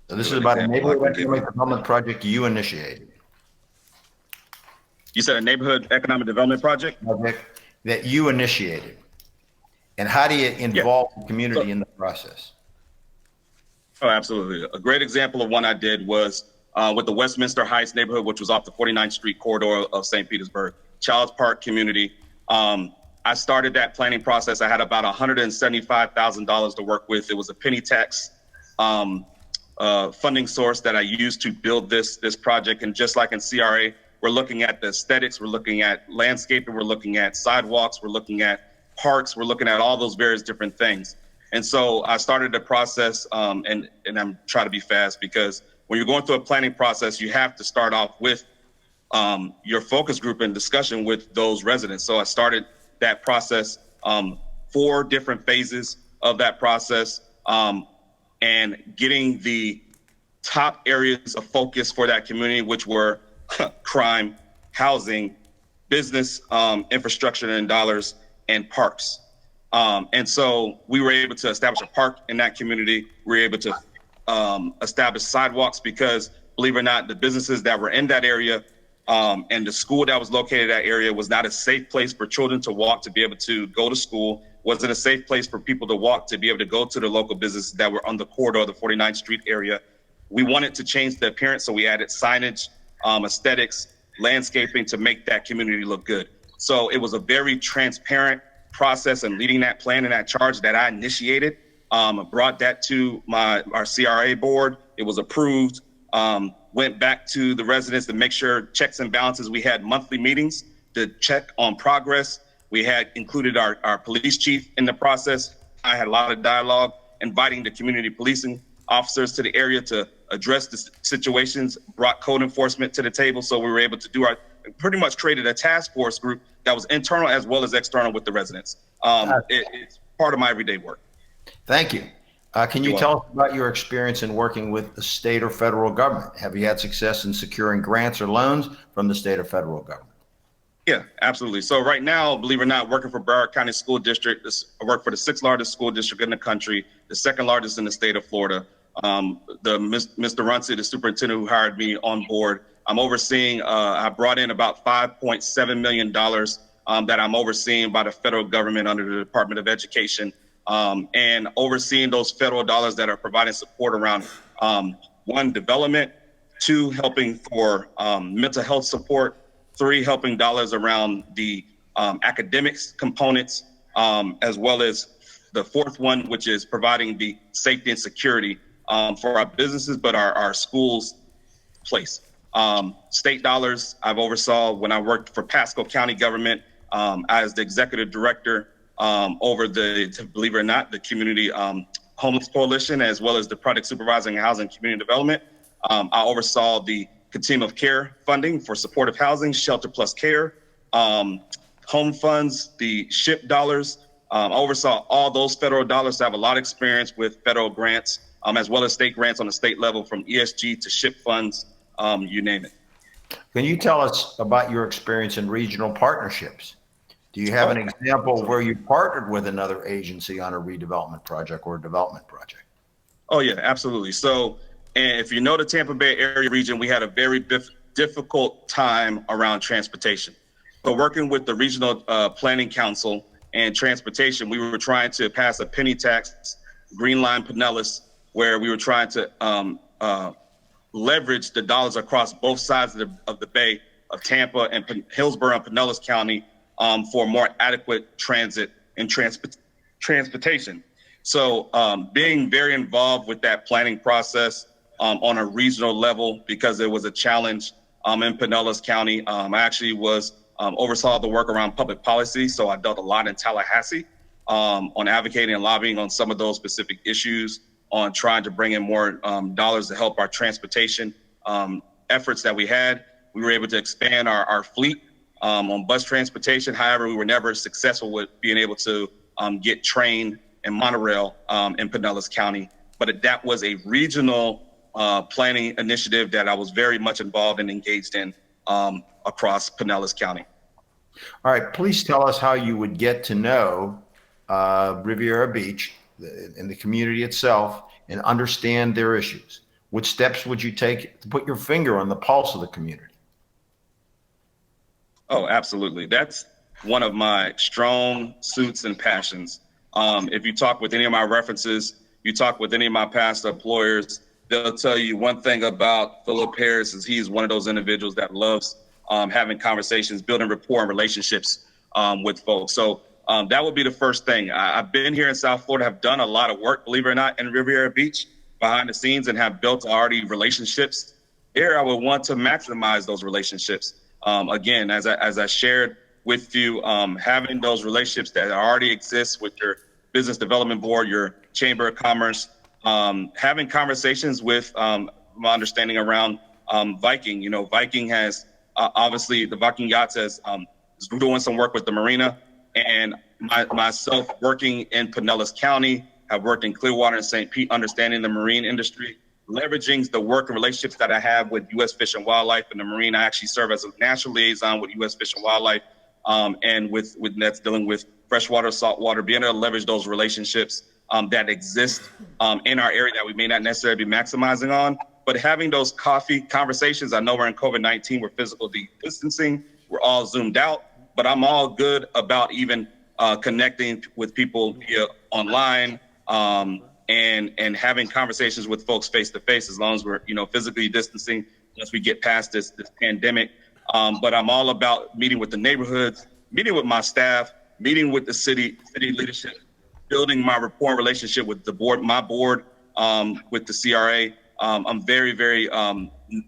So this is about a neighborhood economic development project you initiated. You said a neighborhood economic development project? That you initiated. And how do you involve the community in the process? Oh, absolutely. A great example of one I did was with the Westminster Heights neighborhood, which was off the 49th Street corridor of St. Petersburg, Childs Park community. I started that planning process. I had about $175,000 to work with. It was a penny tax funding source that I used to build this project. And just like in CRA, we're looking at the aesthetics, we're looking at landscaping, we're looking at sidewalks, we're looking at parks, we're looking at all those various different things. And so I started the process, and I'm trying to be fast because when you're going through a planning process, you have to start off with your focus group and discussion with those residents. So I started that process, 4 different phases of that process, and getting the top areas of focus for that community, which were crime, housing, business, infrastructure and dollars, and parks. And so we were able to establish a park in that community. We were able to establish sidewalks because, believe it or not, the businesses that were in that area and the school that was located in that area was not a safe place for children to walk to be able to go to school. Wasn't a safe place for people to walk to be able to go to the local businesses that were on the corridor of the 49th Street area. We wanted to change the appearance, so we added signage, aesthetics, landscaping to make that community look good. So it was a very transparent process, and leading that plan and that charge that I initiated, brought that to our CRA board. It was approved, went back to the residents to make sure checks and balances. We had monthly meetings to check on progress. We had included our police chief in the process. I had a lot of dialogue, inviting the community policing officers to the area to address the situations, brought code enforcement to the table. So we were able to pretty much created a task force group that was internal as well as external with the residents. It's part of my everyday work. Thank you. Can you tell us about your experience in working with the state or federal government? Have you had success in securing grants or loans from the state or federal government? Yeah, absolutely. So right now, believe it or not, working for Broward County School District, I work for the 6th largest school district in the country, the 2nd largest in the state of Florida. Mr. Runcie, the superintendent who hired me on board, I'm overseeing, I brought in about $5.7 million that I'm overseeing by the federal government under the Department of Education, and overseeing those federal dollars that are providing support around, 1, development, 2, helping for mental health support, 3, helping dollars around the academics components, as well as the 4th one, which is providing the safety and security for our businesses, but our schools place. State dollars, I've oversaw when I worked for Pasco County government as the executive director over believe it or not, the Community Homeless Coalition, as well as the Project Supervising Housing and Community Development. I oversaw the Continuum of Care funding for supportive housing, Shelter Plus Care, home funds, the SHIP dollars. I oversaw all those federal dollars. So I have a lot of experience with federal grants, as well as state grants on the state level, from ESG to SHIP funds, you name it. Can you tell us about your experience in regional partnerships? Do you have an example where you partnered with another agency on a redevelopment project or a development project? Oh, yeah, absolutely. So, and if you know the Tampa Bay area region, we had a very difficult time around transportation. So working with the Regional Planning Council and Transportation, we were trying to pass a penny tax, Green Line Pinellas, where we were trying to leverage the dollars across both sides of the bay of Tampa and Hillsborough and Pinellas County for more adequate transit and transportation. So being very involved with that planning process on a regional level, because it was a challenge in Pinellas County. I actually oversaw the work around public policy. So I dealt a lot in Tallahassee on advocating and lobbying on some of those specific issues on trying to bring in more dollars to help our transportation efforts that we had. We were able to expand our fleet on bus transportation. However, we were never successful with being able to get train and monorail in Pinellas County. But that was a regional planning initiative that I was very much involved and engaged in across Pinellas County. All right, please tell us how you would get to know Riviera Beach and the community itself and understand their issues. What steps would you take to put your finger on the pulse of the community? Oh, absolutely. That's one of my strong suits and passions. If you talk with any of my references, you talk with any of my past employers, they'll tell you one thing about Philip Harris is he's one of those individuals that loves having conversations, building rapport and relationships with folks. So that would be the first thing. I've been here in South Florida, have done a lot of work, believe it or not, in Riviera Beach behind the scenes and have built already relationships. Here, I would want to maximize those relationships. Again, as I shared with you, having those relationships that already exist with your business development board, your chamber of commerce, having conversations with my understanding around Viking. You know, Viking has obviously the Viking Yachts is doing some work with the marina, and myself working in Pinellas County, have worked in Clearwater and St. Pete, understanding the marine industry, leveraging the work and relationships that I have with U.S. Fish and Wildlife and the marine. I actually serve as a national liaison with U.S. Fish and Wildlife, and with that's dealing with freshwater, saltwater, being able to leverage those relationships that exist in our area that we may not necessarily be maximizing on. But having those coffee conversations, I know we're in COVID-19, we're physical distancing, we're all zoomed out, but I'm all good about even connecting with people via online and having conversations with folks face to face, as long as we're physically distancing once we get past this pandemic. But I'm all about meeting with the neighborhoods, meeting with my staff, meeting with the city leadership, building my rapport and relationship with the board, my board, with the CRA. I'm very, very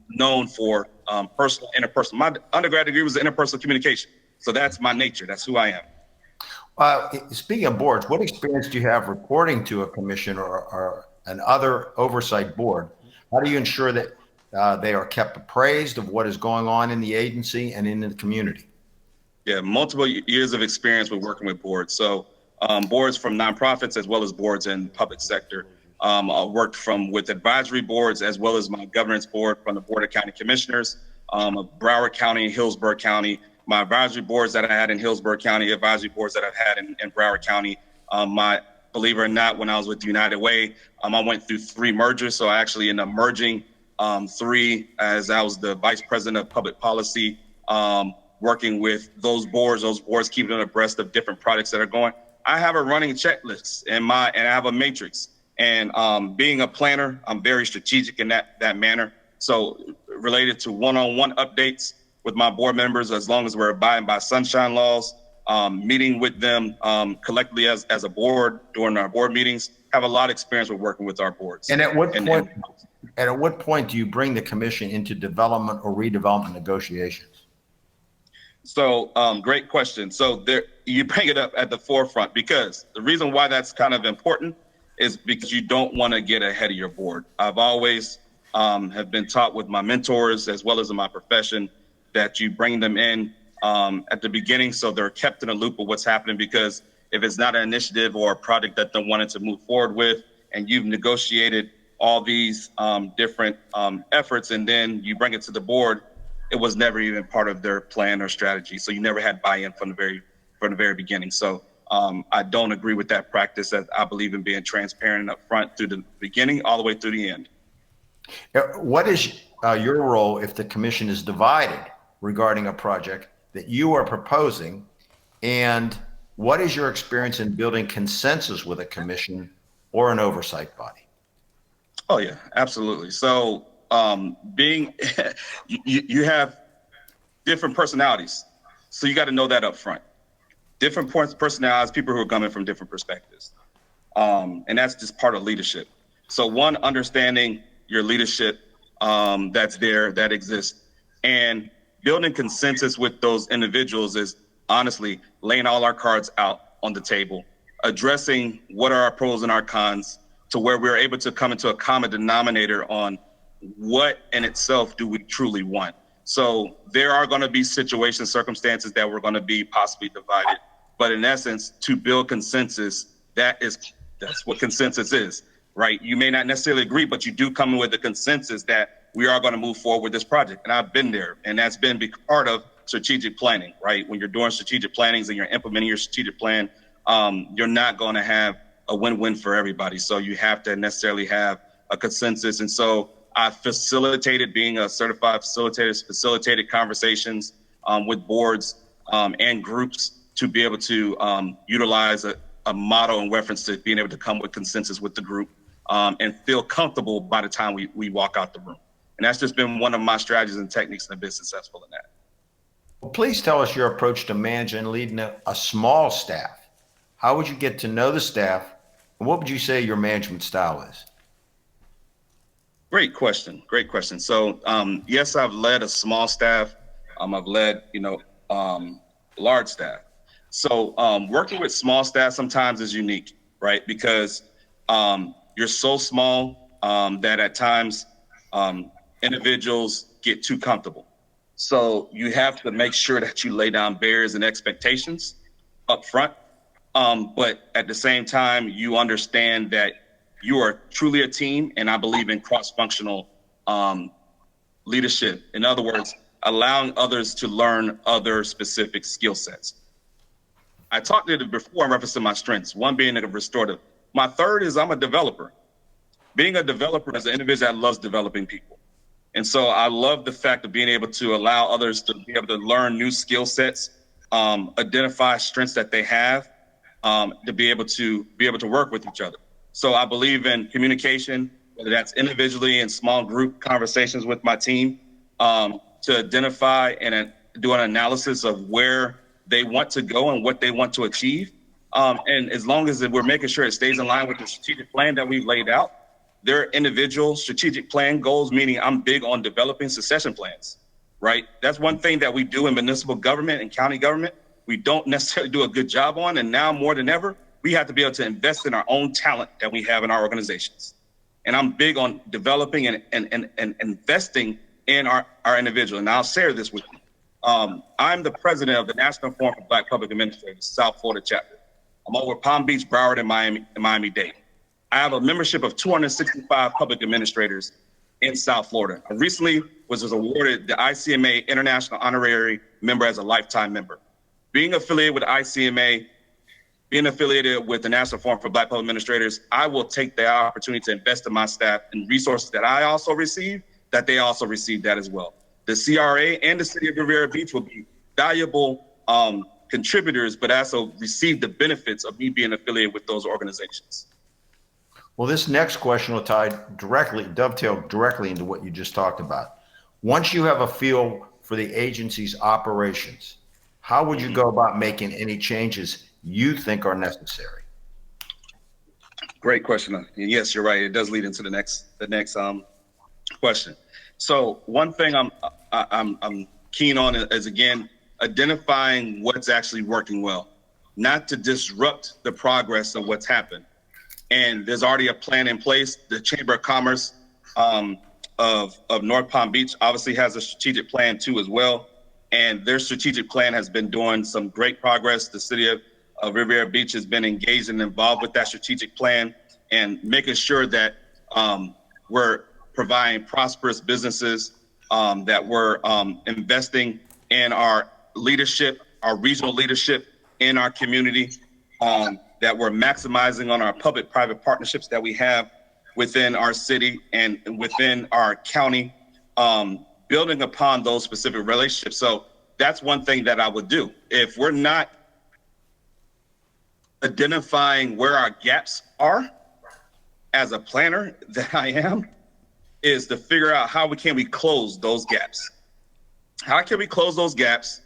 known for interpersonal. My undergrad degree was in interpersonal communication. So that's my nature. That's who I am. Speaking of boards, what experience do you have reporting to a commission or an other oversight board? How do you ensure that they are kept appraised of what is going on in the agency and in the community? Yeah, multiple years of experience with working with boards. So boards from nonprofits as well as boards in public sector. I worked with advisory boards as well as my governance board from the Board of County Commissioners of Broward County and Hillsborough County. My advisory boards that I had in Hillsborough County, advisory boards that I've had in Broward County. Believe it or not, when I was with United Way, I went through 3 mergers. So I actually ended up merging 3 as I was the vice president of public policy, working with those boards keeping them abreast of different projects that are going. I have a running checklist and I have a matrix. And being a planner, I'm very strategic in that manner. So related to one-on-one updates with my board members, as long as we're abiding by sunshine laws, meeting with them collectively as a board during our board meetings, have a lot of experience with working with our boards. And at what point do you bring the commission into development or redevelopment negotiations? So great question. So you bring it up at the forefront, because the reason why that's kind of important is because you don't want to get ahead of your board. I've always have been taught with my mentors as well as in my profession that you bring them in at the beginning so they're kept in a loop of what's happening, because if it's not an initiative or a project that they wanted to move forward with and you've negotiated all these different efforts and then you bring it to the board, it was never even part of their plan or strategy. So you never had buy-in from the very beginning. So I don't agree with that practice. As I believe in being transparent and upfront through the beginning all the way through the end. What is your role if the commission is divided regarding a project that you are proposing, and what is your experience in building consensus with a commission or an oversight body? Oh yeah, absolutely. So you have different personalities, so you got to know that up front. Different personalities, people who are coming from different perspectives, and that's just part of leadership. So one, understanding your leadership that's there, that exists, and building consensus with those individuals is honestly laying all our cards out on the table, addressing what are our pros and our cons, to where we're able to come into a common denominator on what in itself do we truly want. So there are going to be situations, circumstances that we're going to be possibly divided. But in essence, to build consensus, that's what consensus is, right? You may not necessarily agree, but you do come with a consensus that we are going to move forward with this project. And I've been there, and that's been part of strategic planning, right? When you're doing strategic plannings and you're implementing your strategic plan, you're not going to have a win-win for everybody. So you have to necessarily have a consensus. And so I facilitated, being a certified facilitator, facilitated conversations with boards and groups to be able to utilize a model in reference to being able to come with consensus with the group and feel comfortable by the time we walk out the room. And that's just been one of my strategies and techniques and I've been successful in that. Well, please tell us your approach to managing and leading a small staff. How would you get to know the staff, and what would you say your management style is? Great question. Great question. So yes, I've led a small staff. I've led, large staff. So working with small staff sometimes is unique, right? Because you're so small that at times individuals get too comfortable. So you have to make sure that you lay down barriers and expectations up front. But at the same time, you understand that you are truly a team, and I believe in cross-functional leadership. In other words, allowing others to learn other specific skill sets. I talked to it before in reference to my strengths, one being a restorative. My third is I'm a developer. Being a developer is an individual that loves developing people. And so I love the fact of being able to allow others to be able to learn new skill sets, identify strengths that they have, to be able to work with each other. So I believe in communication, whether that's individually in small group conversations with my team, to identify and do an analysis of where they want to go and what they want to achieve. And as long as we're making sure it stays in line with the strategic plan that we've laid out, their individual strategic plan goals, meaning I'm big on developing succession plans, right? That's one thing that we do in municipal government and county government. We don't necessarily do a good job on, and now more than ever, we have to be able to invest in our own talent that we have in our organizations. And I'm big on developing and investing in our individual. And I'll share this with you. I'm the president of the National Forum for Black Public Administrators, South Florida chapter. I'm over Palm Beach, Broward, and Miami-Dade. I have a membership of 265 public administrators in South Florida. I recently was awarded the ICMA International Honorary Member as a lifetime member. Being affiliated with ICMA, being affiliated with the National Forum for Black Public Administrators, I will take the opportunity to invest in my staff and resources that I also receive, that they also receive that as well. The CRA and the City of Riviera Beach will be valuable contributors, but also receive the benefits of me being affiliated with those organizations. Well, this next question will dovetail directly into what you just talked about. Once you have a feel for the agency's operations, how would you go about making any changes you think are necessary? Great question. And yes, you're right. It does lead into the next question. So one thing I'm keen on is, again, identifying what's actually working well, not to disrupt the progress of what's happened. And there's already a plan in place. The Chamber of Commerce of North Palm Beach obviously has a strategic plan too as well. And their strategic plan has been doing some great progress. The City of Riviera Beach has been engaged and involved with that strategic plan and making sure that we're providing prosperous businesses, that we're investing in our leadership, our regional leadership in our community, that we're maximizing on our public-private partnerships that we have within our city and within our county, building upon those specific relationships. So that's one thing that I would do. If we're not identifying where our gaps are, as a planner that I am, is to figure out how can we close those gaps. How can we close those gaps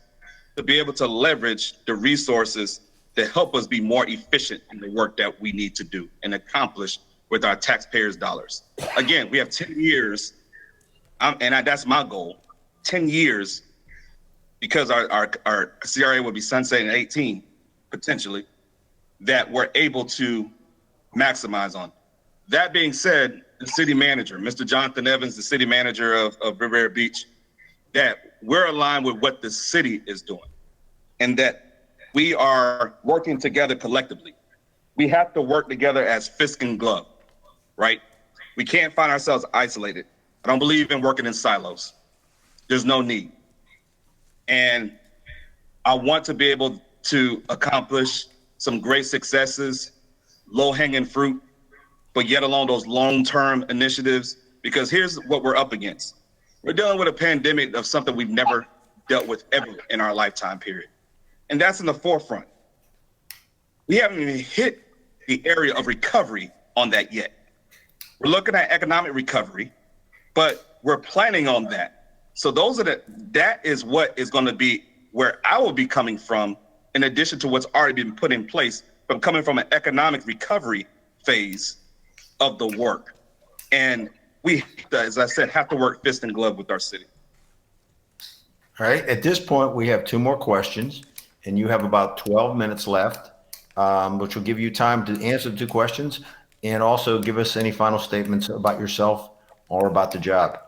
to be able to leverage the resources to help us be more efficient in the work that we need to do and accomplish with our taxpayers' dollars. Again, we have 10 years, and that's my goal, 10 years, because our CRA will be sunsetting at 18, potentially, that we're able to maximize on. That being said, the city manager, Mr. Jonathan Evans, the city manager of Riviera Beach, that we're aligned with what the city is doing and that we are working together collectively. We have to work together as fist and glove, right? We can't find ourselves isolated. I don't believe in working in silos. There's no need. And I want to be able to accomplish some great successes, low-hanging fruit, but yet along those long-term initiatives, because here's what we're up against. We're dealing with a pandemic of something we've never dealt with ever in our lifetime period. And that's in the forefront. We haven't even hit the area of recovery on that yet. We're looking at economic recovery, but we're planning on that. So that is what is going to be where I will be coming from, in addition to what's already been put in place, from coming from an economic recovery phase of the work. And we, as I said, have to work fist and glove with our city. All right, at this point, we have two more questions, and you have about 12 minutes left, which will give you time to answer the two questions and also give us any final statements about yourself or about the job.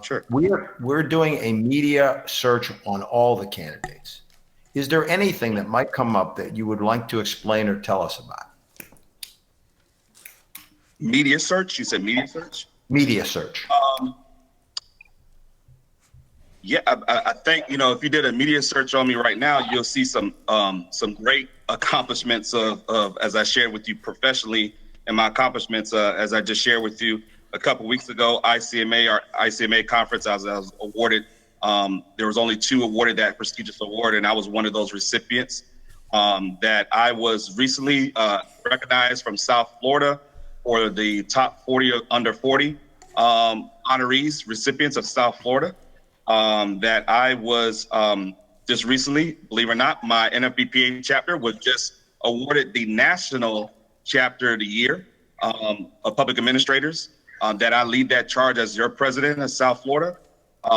Sure. We're doing a media search on all the candidates. Is there anything that might come up that you would like to explain or tell us about? Media search? You said media search? Media search. Yeah, I think, if you did a media search on me right now, you'll see some great accomplishments of as I shared with you professionally, and my accomplishments as I just shared with you a couple weeks ago, our ICMA conference, I was awarded. There was only 2 awarded that prestigious award, and I was one of those recipients. That I was recently recognized from South Florida for the top 40 under 40 honorees, recipients of South Florida. That I was just recently, believe it or not, my NFBPA chapter was just awarded the National Chapter of the Year of Public Administrators. That I lead that charge as your president of South Florida.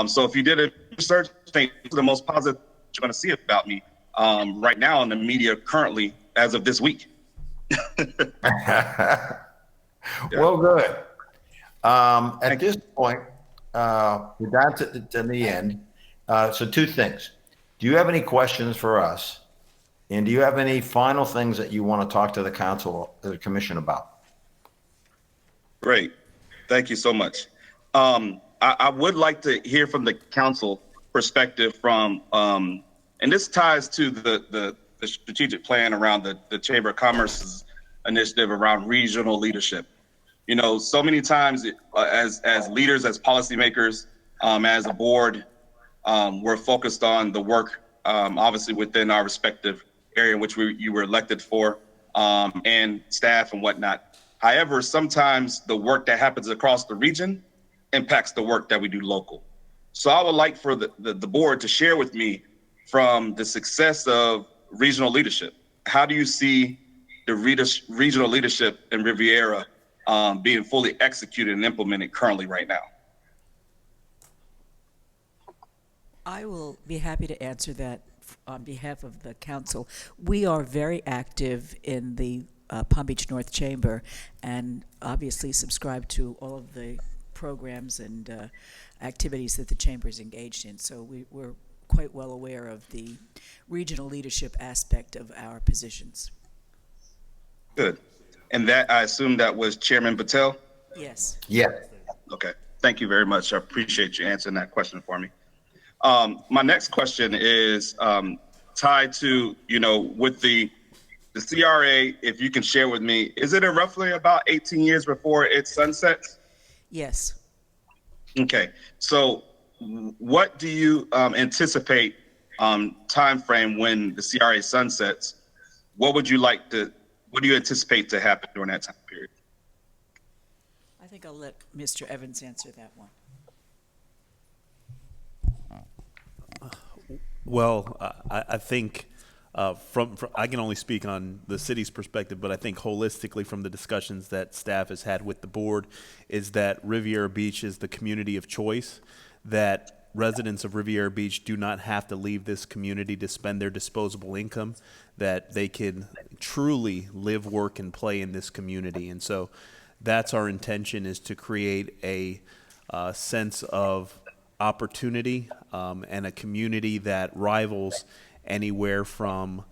So if you did a research, I think the most positive you're going to see about me right now in the media currently as of this week. Well, good. At this point, we're down to the end. So 2 things. Do you have any questions for us? And do you have any final things that you want to talk to the council, the commission about? Great. Thank you so much. I would like to hear from the council perspective from, and this ties to the strategic plan around the Chamber of Commerce's initiative around regional leadership. So many times as leaders, as policymakers, as a board, we're focused on the work, obviously within our respective area in which you were elected for, and staff and whatnot. However, sometimes the work that happens across the region impacts the work that we do local. So I would like for the board to share with me from the success of regional leadership. How do you see the regional leadership in Riviera being fully executed and implemented currently right now? I will be happy to answer that on behalf of the council. We are very active in the Palm Beach North Chamber and obviously subscribe to all of the programs and activities that the chamber is engaged in. So we're quite well aware of the regional leadership aspect of our positions. Good. And that, I assume that was Chairman Patel? Yes. Yeah. Okay. Thank you very much. I appreciate you answering that question for me. My next question is tied to, with the CRA, if you can share with me, is it roughly about 18 years before it sunsets? Yes. Okay. So what do you anticipate time frame when the CRA sunsets? What do you anticipate to happen during that time period? I think I'll let Mr. Evans answer that one. Well, I think from I can only speak on the city's perspective, but I think holistically from the discussions that staff has had with the board is that Riviera Beach is the community of choice, that residents of Riviera Beach do not have to leave this community to spend their disposable income, that they can truly live, work, and play in this community. And so that's our intention, is to create a sense of opportunity and a community that rivals anywhere from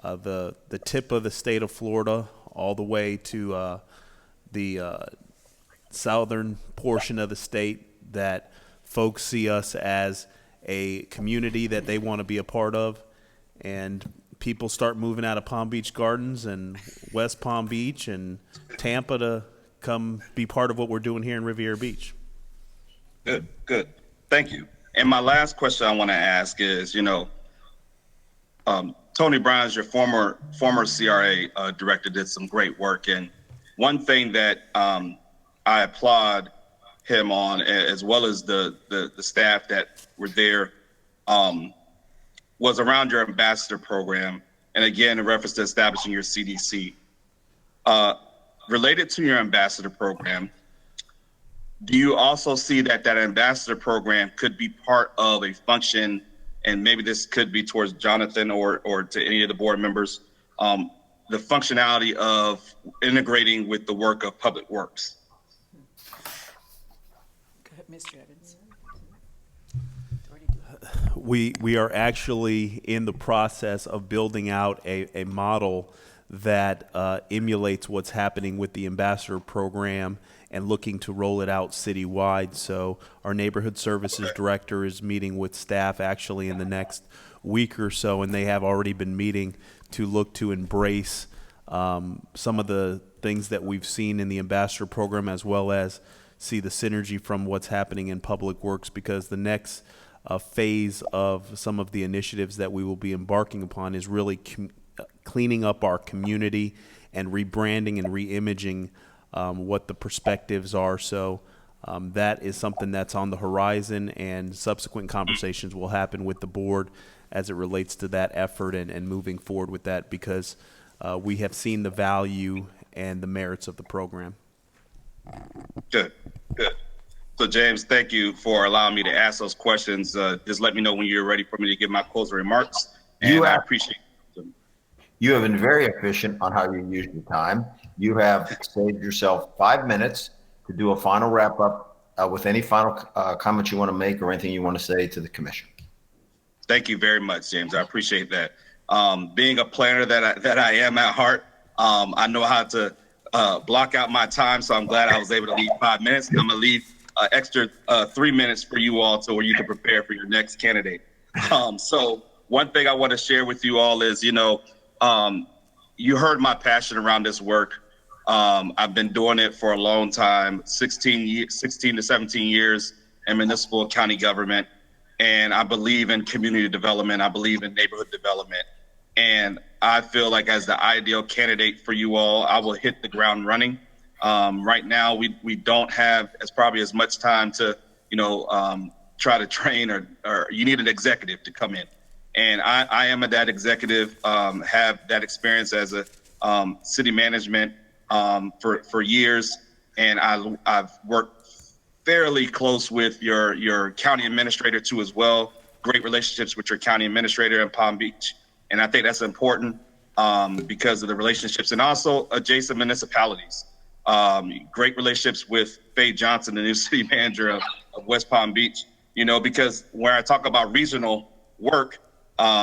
the tip of the state of Florida all the way to the southern portion of the state, that folks see us as a community that they want to be a part of, and people start moving out of Palm Beach Gardens and West Palm Beach and Tampa to come be part of what we're doing here in Riviera Beach. Good, good. Thank you. And my last question I want to ask is, Tony Brown, your former CRA director, did some great work. And one thing that I applaud him on, as well as the staff that were there, was around your ambassador program. And again, in reference to establishing your CDC. Related to your ambassador program, do you also see that ambassador program could be part of a function, and maybe this could be towards Jonathan or to any of the board members, the functionality of integrating with the work of Public Works? Go ahead, Mr. Evans. We are actually in the process of building out a model that emulates what's happening with the ambassador program and looking to roll it out citywide. So our neighborhood services director is meeting with staff actually in the next week or so, and they have already been meeting to look to embrace some of the things that we've seen in the ambassador program, as well as see the synergy from what's happening in Public Works, because the next phase of some of the initiatives that we will be embarking upon is really cleaning up our community and rebranding and reimaging what the perspectives are. So that is something that's on the horizon, and subsequent conversations will happen with the board as it relates to that effort and moving forward with that, because we have seen the value and the merits of the program. Good, good. So James, thank you for allowing me to ask those questions. Just let me know when you're ready for me to give my closing remarks, and I appreciate it. You have been very efficient on how you use your time. You have saved yourself 5 minutes to do a final wrap up with any final comments you want to make or anything you want to say to the commission. Thank you very much, James. I appreciate that. Being a planner that I am at heart, I know how to block out my time, so I'm glad I was able to leave 5 minutes. I'm gonna leave extra 3 minutes for you all, so where you can prepare for your next candidate. So one thing I want to share with you all is, you heard my passion around this work. I've been doing it for a long time, 16 to 17 years in municipal and county government. And I believe in community development. I believe in neighborhood development. And I feel like as the ideal candidate for you all, I will hit the ground running. Right now, we don't have probably as much time to, try to train, or you need an executive to come in. And I am that executive, have that experience as a city management for years. And I've worked fairly close with your county administrator too as well. Great relationships with your county administrator in Palm Beach. And I think that's important because of the relationships, and also adjacent municipalities. Great relationships with Faye Johnson, the new city manager of West Palm Beach, because when I talk about regional work,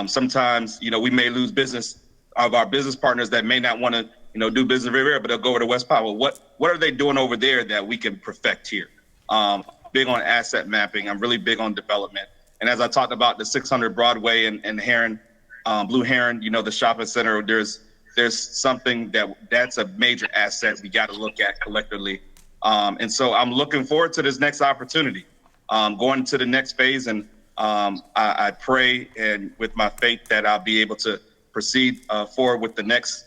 sometimes, we may lose business of our business partners that may not want to, do business in Riviera, but they'll go over to West Palm. Well, what are they doing over there that we can perfect here? Big on asset mapping. I'm really big on development. And as I talked about the 600 Broadway and Heron, Blue Heron, the shopping center, there's something that's a major asset we got to look at collectively. And so I'm looking forward to this next opportunity, going to the next phase. And I pray, and with my faith, that I'll be able to proceed forward with the next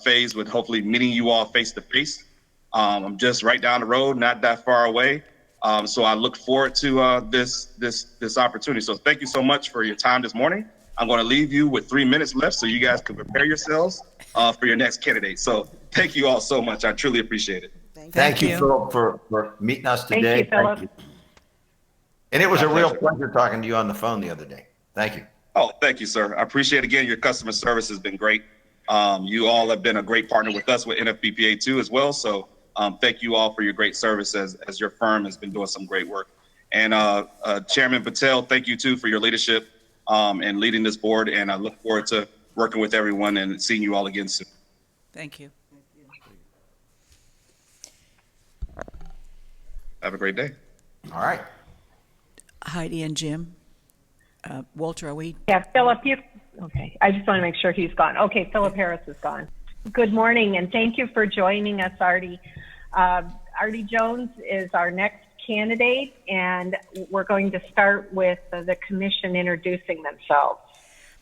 phase, with hopefully meeting you all face to face. I'm just right down the road, not that far away. So I look forward to this opportunity. So thank you so much for your time this morning. I'm going to leave you with 3 minutes left so you guys can prepare yourselves for your next candidate. So thank you all so much. I truly appreciate it. Thank you, Philip, for meeting us today. Thank you, Philip. And it was a real pleasure talking to you on the phone the other day. Thank you. Oh, thank you, sir. I appreciate it. Again, your customer service has been great. You all have been a great partner with us with NFPPA too as well. So thank you all for your great service as your firm has been doing some great work. And Chairman Patel, thank you too for your leadership and leading this board. And I look forward to working with everyone and seeing you all again soon. Thank you. Have a great day. All right. Heidi and Jim. Walter, are we? Yeah, Philip, okay. I just want to make sure he's gone. Okay, Philip Harris is gone. Good morning, and thank you for joining us, Artie. Artie Jones is our next candidate, and we're going to start with the commission introducing themselves.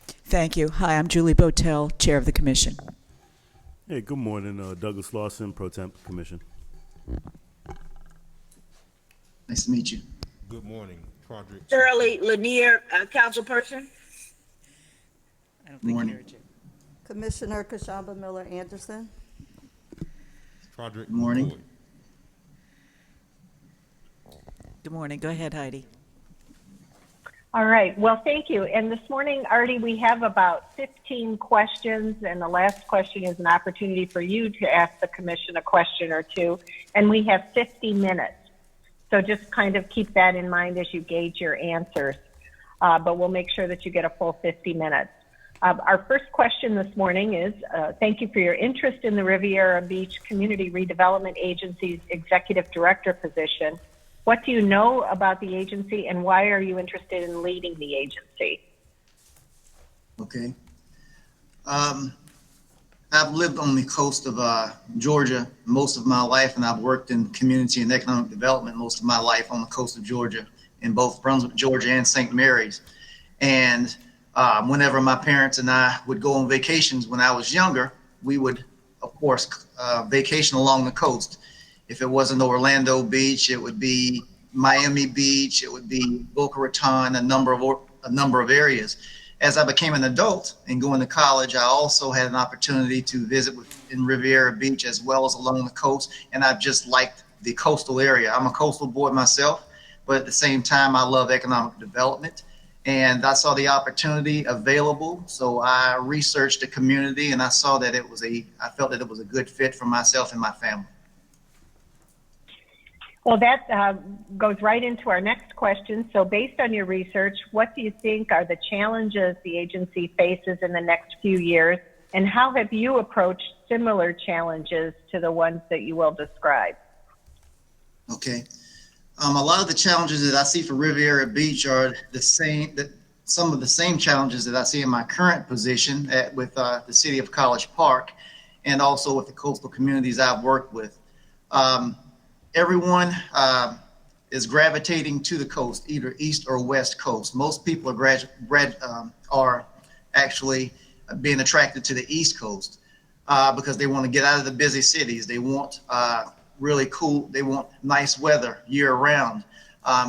Thank you. Hi, I'm Julie Botel, Chair of the Commission. Hey, good morning. Douglas Lawson, Pro Temp Commission. Nice to meet you. Good morning, Project. Shirley Lanier, councilperson. I don't think Morning. you heard you. Commissioner Kashamba Miller Anderson. Project. Good morning. McCoy. Good morning. Go ahead, Heidi. All right. Well, thank you. And this morning, Artie, we have about 15 questions, and the last question is an opportunity for you to ask the commission a question or two, and we have 50 minutes. So just kind of keep that in mind as you gauge your answers, but we'll make sure that you get a full 50 minutes. Our first question this morning is, thank you for your interest in the Riviera Beach Community Redevelopment Agency's Executive Director position. What do you know about the agency, and why are you interested in leading the agency? Okay. I've lived on the coast of Georgia most of my life, and I've worked in community and economic development most of my life on the coast of Georgia, in both Brunswick, Georgia, and St. Mary's. And whenever my parents and I would go on vacations when I was younger, we would, of course, vacation along the coast. If it wasn't Orlando Beach, it would be Miami Beach, it would be Boca Raton, a number of areas. As I became an adult and going to college, I also had an opportunity to visit in Riviera Beach as well as along the coast, and I've just liked the coastal area. I'm a coastal boy myself, but at the same time, I love economic development, and I saw the opportunity available, so I researched the community, and I saw that I felt that it was a good fit for myself and my family. Well, that goes right into our next question. So based on your research, what do you think are the challenges the agency faces in the next few years, and how have you approached similar challenges to the ones that you will describe? Okay. A lot of the challenges that I see for Riviera Beach are some of the same challenges that I see in my current position with the city of College Park, and also with the coastal communities I've worked with. Everyone is gravitating to the coast, either east or west coast. Most people are actually being attracted to the east coast because they want to get out of the busy cities. They want they want nice weather year round.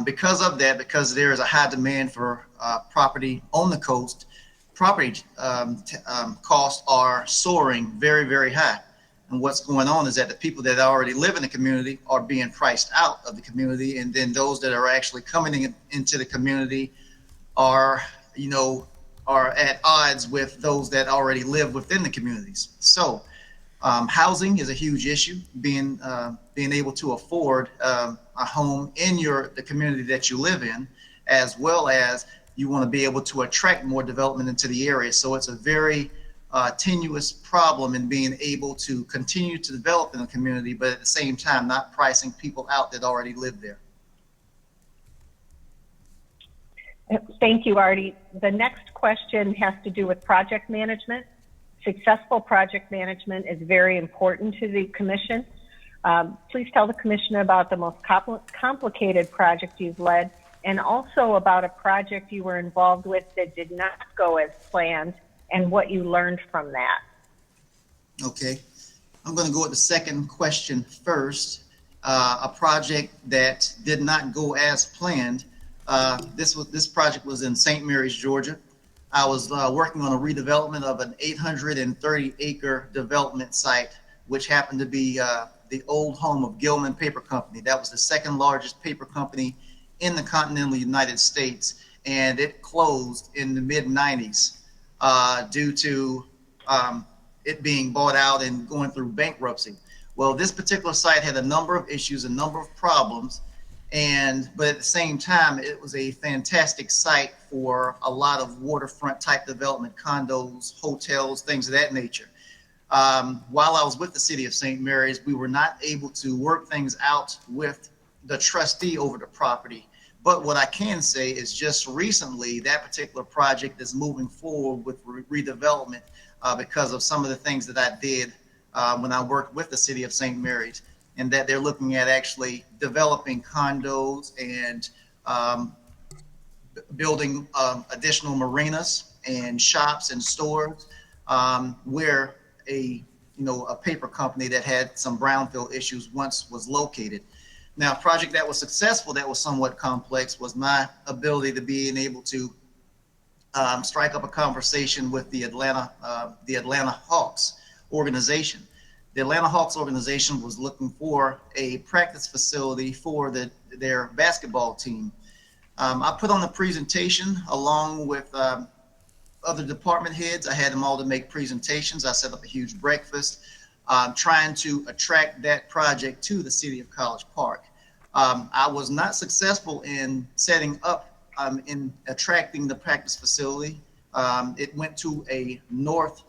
Because of that, because there is a high demand for property on the coast, property costs are soaring very, very high. And what's going on is that the people that already live in the community are being priced out of the community, and then those that are actually coming into the community are at odds with those that already live within the communities. So housing is a huge issue. Being able to afford a home in the community that you live in, as well as you want to be able to attract more development into the area. So it's a very tenuous problem in being able to continue to develop in the community, but at the same time not pricing people out that already live there. Thank you, Artie. The next question has to do with project management. Successful project management is very important to the commission. Please tell the commission about the most complicated project you've led, and also about a project you were involved with that did not go as planned, and what you learned from that. Okay, I'm going to go with the second question first. A project that did not go as planned. This project was in St. Mary's, Georgia. I was working on a redevelopment of an 830-acre development site, which happened to be the old home of Gilman Paper Company. That was the second largest paper company in the continental United States, and it closed in the mid-90s due to it being bought out and going through bankruptcy. Well, this particular site had a number of issues, a number of problems, but at the same time, it was a fantastic site for a lot of waterfront type development, condos, hotels, things of that nature. While I was with the city of St. Mary's, we were not able to work things out with the trustee over the property. But what I can say is just recently, that particular project is moving forward with redevelopment because of some of the things that I did when I worked with the city of St. Mary's, and that they're looking at actually developing condos and building additional marinas and shops and stores where a paper company that had some brownfield issues once was located. Now, a project that was successful, that was somewhat complex, was my ability to being able to strike up a conversation with the Atlanta Hawks organization. The Atlanta Hawks organization was looking for a practice facility for their basketball team. I put on a presentation along with other department heads. I had them all to make presentations. I set up a huge breakfast trying to attract that project to the city of College Park. I was not successful in setting up, in attracting the practice facility. It went to a North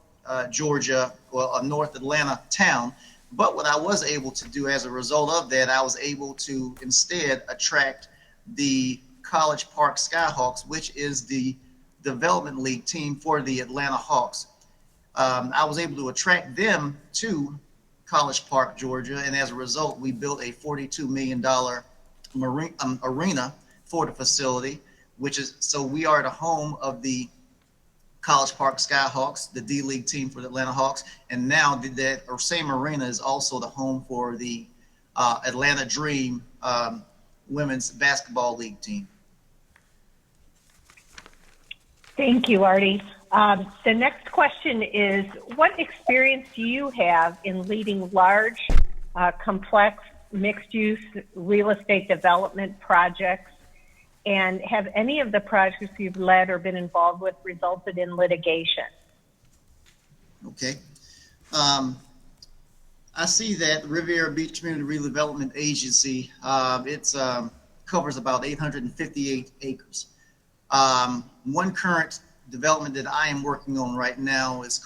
Georgia, well, a North Atlanta town. But what I was able to do as a result of that, I was able to instead attract the College Park Skyhawks, which is the development league team for the Atlanta Hawks. I was able to attract them to College Park, Georgia, and as a result, we built a $42 million arena for the facility, so we are the home of the College Park Skyhawks, the D-League team for the Atlanta Hawks, and now that same arena is also the home for the Atlanta Dream Women's Basketball League team. Thank you, Artie. The next question is, what experience do you have in leading large, complex, mixed-use real estate development projects? And have any of the projects you've led or been involved with resulted in litigation? Okay. I see that Riviera Beach Community Redevelopment Agency, it covers about 858 acres. One current development that I am working on right now it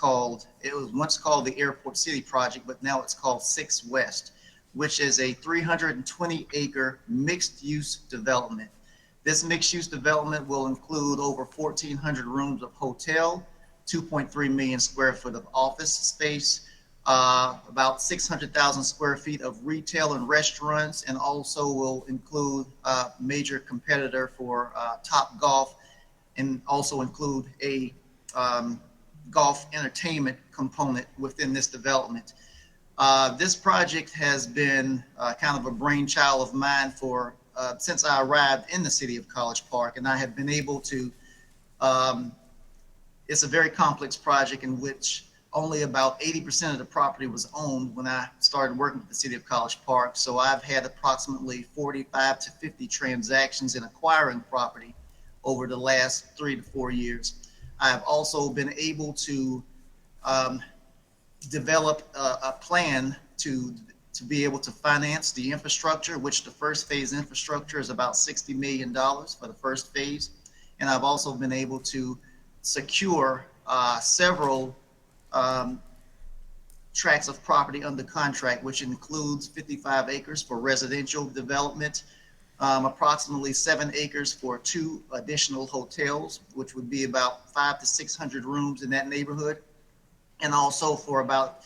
was once called the Airport City Project, but now it's called 6 West, which is a 320-acre mixed-use development. This mixed-use development will include over 1,400 rooms of hotel, 2.3 million square foot of office space, about 600,000 square feet of retail and restaurants, and also will include a major competitor for Top Golf, and also include a golf entertainment component within this development. This project has been kind of a brainchild of mine since I arrived in the city of College Park, and I have been able to, it's a very complex project in which only about 80% of the property was owned when I started working with the city of College Park. So I've had approximately 45 to 50 transactions in acquiring property over the last 3 to 4 years. I have also been able to develop a plan to be able to finance the infrastructure, which the first phase infrastructure is about $60 million for the first phase. And I've also been able to secure several tracts of property under contract, which includes 55 acres for residential development, approximately 7 acres for 2 additional hotels, which would be about 500 to 600 rooms in that neighborhood, and also for about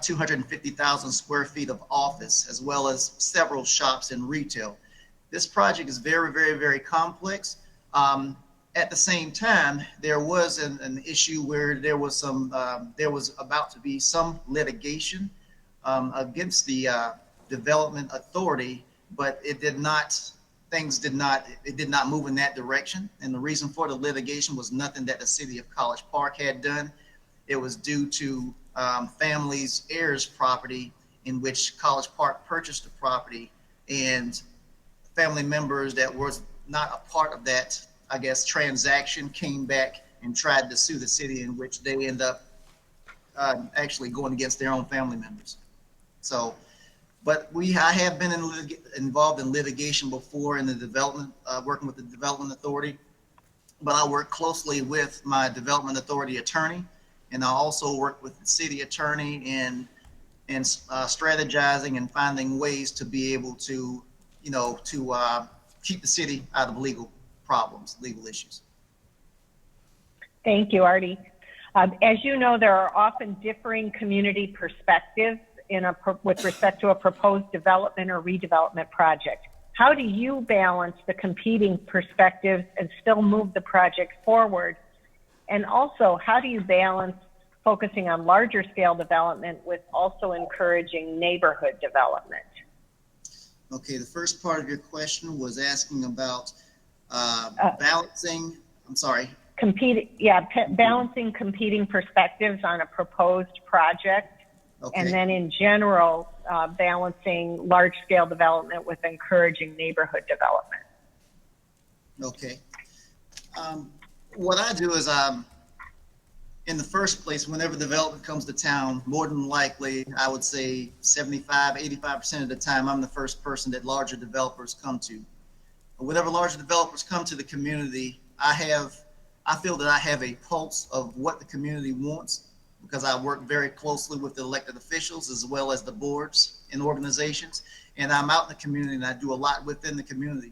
250,000 square feet of office, as well as several shops and retail. This project is very, very, very complex. At the same time, there was an issue where there was about to be some litigation against the development authority, but it did not move in that direction. And the reason for the litigation was nothing that the city of College Park had done. It was due to family's heirs property, in which College Park purchased the property, and family members that was not a part of that, I guess, transaction came back and tried to sue the city, in which they end up actually going against their own family members. So, but I have been involved in litigation before in the development, working with the development authority. But I work closely with my development authority attorney, and I also work with the city attorney in strategizing and finding ways to be able to, keep the city out of legal problems, legal issues. Thank you, Artie. As you know, there are often differing community perspectives with respect to a proposed development or redevelopment project. How do you balance the competing perspectives and still move the project forward? And also, how do you balance focusing on larger scale development with also encouraging neighborhood development? Okay, the first part of your question was asking about balancing, I'm sorry. Balancing competing perspectives on a proposed project. Okay. And then in general, balancing large-scale development with encouraging neighborhood development. Okay. What I do is, in the first place, whenever development comes to town, more than likely, I would say 85% of the time, I'm the first person that larger developers come to. But whenever larger developers come to the community, I feel that I have a pulse of what the community wants, because I work very closely with the elected officials as well as the boards and organizations. And I'm out in the community and I do a lot within the community.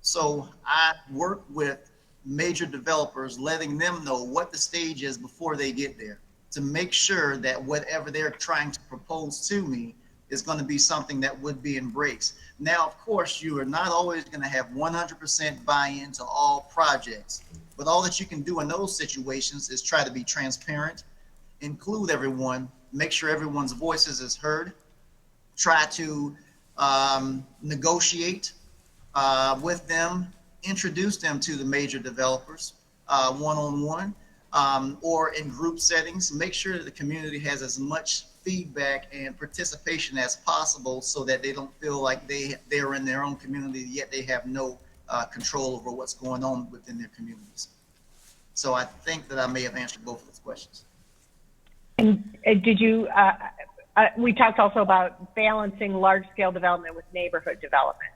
So I work with major developers, letting them know what the stage is before they get there, to make sure that whatever they're trying to propose to me is going to be something that would be embraced. Now, of course, you are not always going to have 100% buy-in to all projects, but all that you can do in those situations is try to be transparent, include everyone, make sure everyone's voices is heard, try to negotiate with them, introduce them to the major developers one-on-one or in group settings. Make sure that the community has as much feedback and participation as possible so that they don't feel like they're in their own community, yet they have no control over what's going on within their communities. So I think that I may have answered both of those questions. And did you, we talked also about balancing large-scale development with neighborhood development.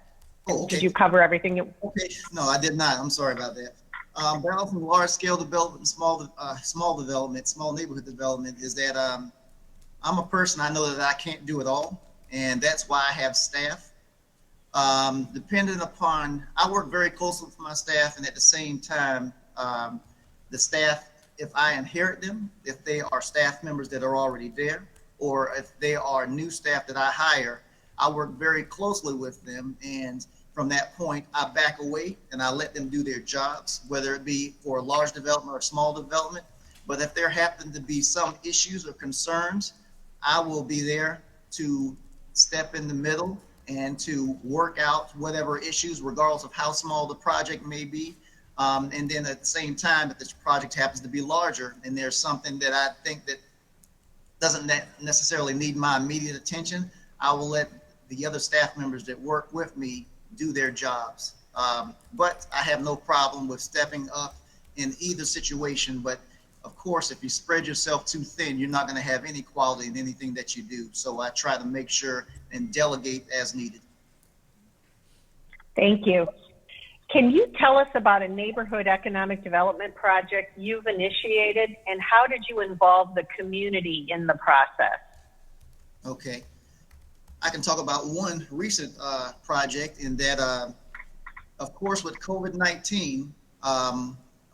Oh, okay. Did you cover everything? Okay, no, I did not. I'm sorry about that. Balancing large-scale development and small development, small neighborhood development is that I'm a person, I know that I can't do it all, and that's why I have staff. Depending upon, I work very closely with my staff, and at the same time, the staff, if I inherit them, if they are staff members that are already there, or if they are new staff that I hire, I work very closely with them. And from that point, I back away and I let them do their jobs, whether it be for a large development or small development. But if there happen to be some issues or concerns, I will be there to step in the middle and to work out whatever issues, regardless of how small the project may be. And then at the same time, if this project happens to be larger and there's something that I think that doesn't necessarily need my immediate attention, I will let the other staff members that work with me do their jobs. But I have no problem with stepping up in either situation. But of course, if you spread yourself too thin, you're not going to have any quality in anything that you do. So I try to make sure and delegate as needed. Thank you. Can you tell us about a neighborhood economic development project you've initiated, and how did you involve the community in the process? Okay. I can talk about one recent project in that, of course, with COVID-19,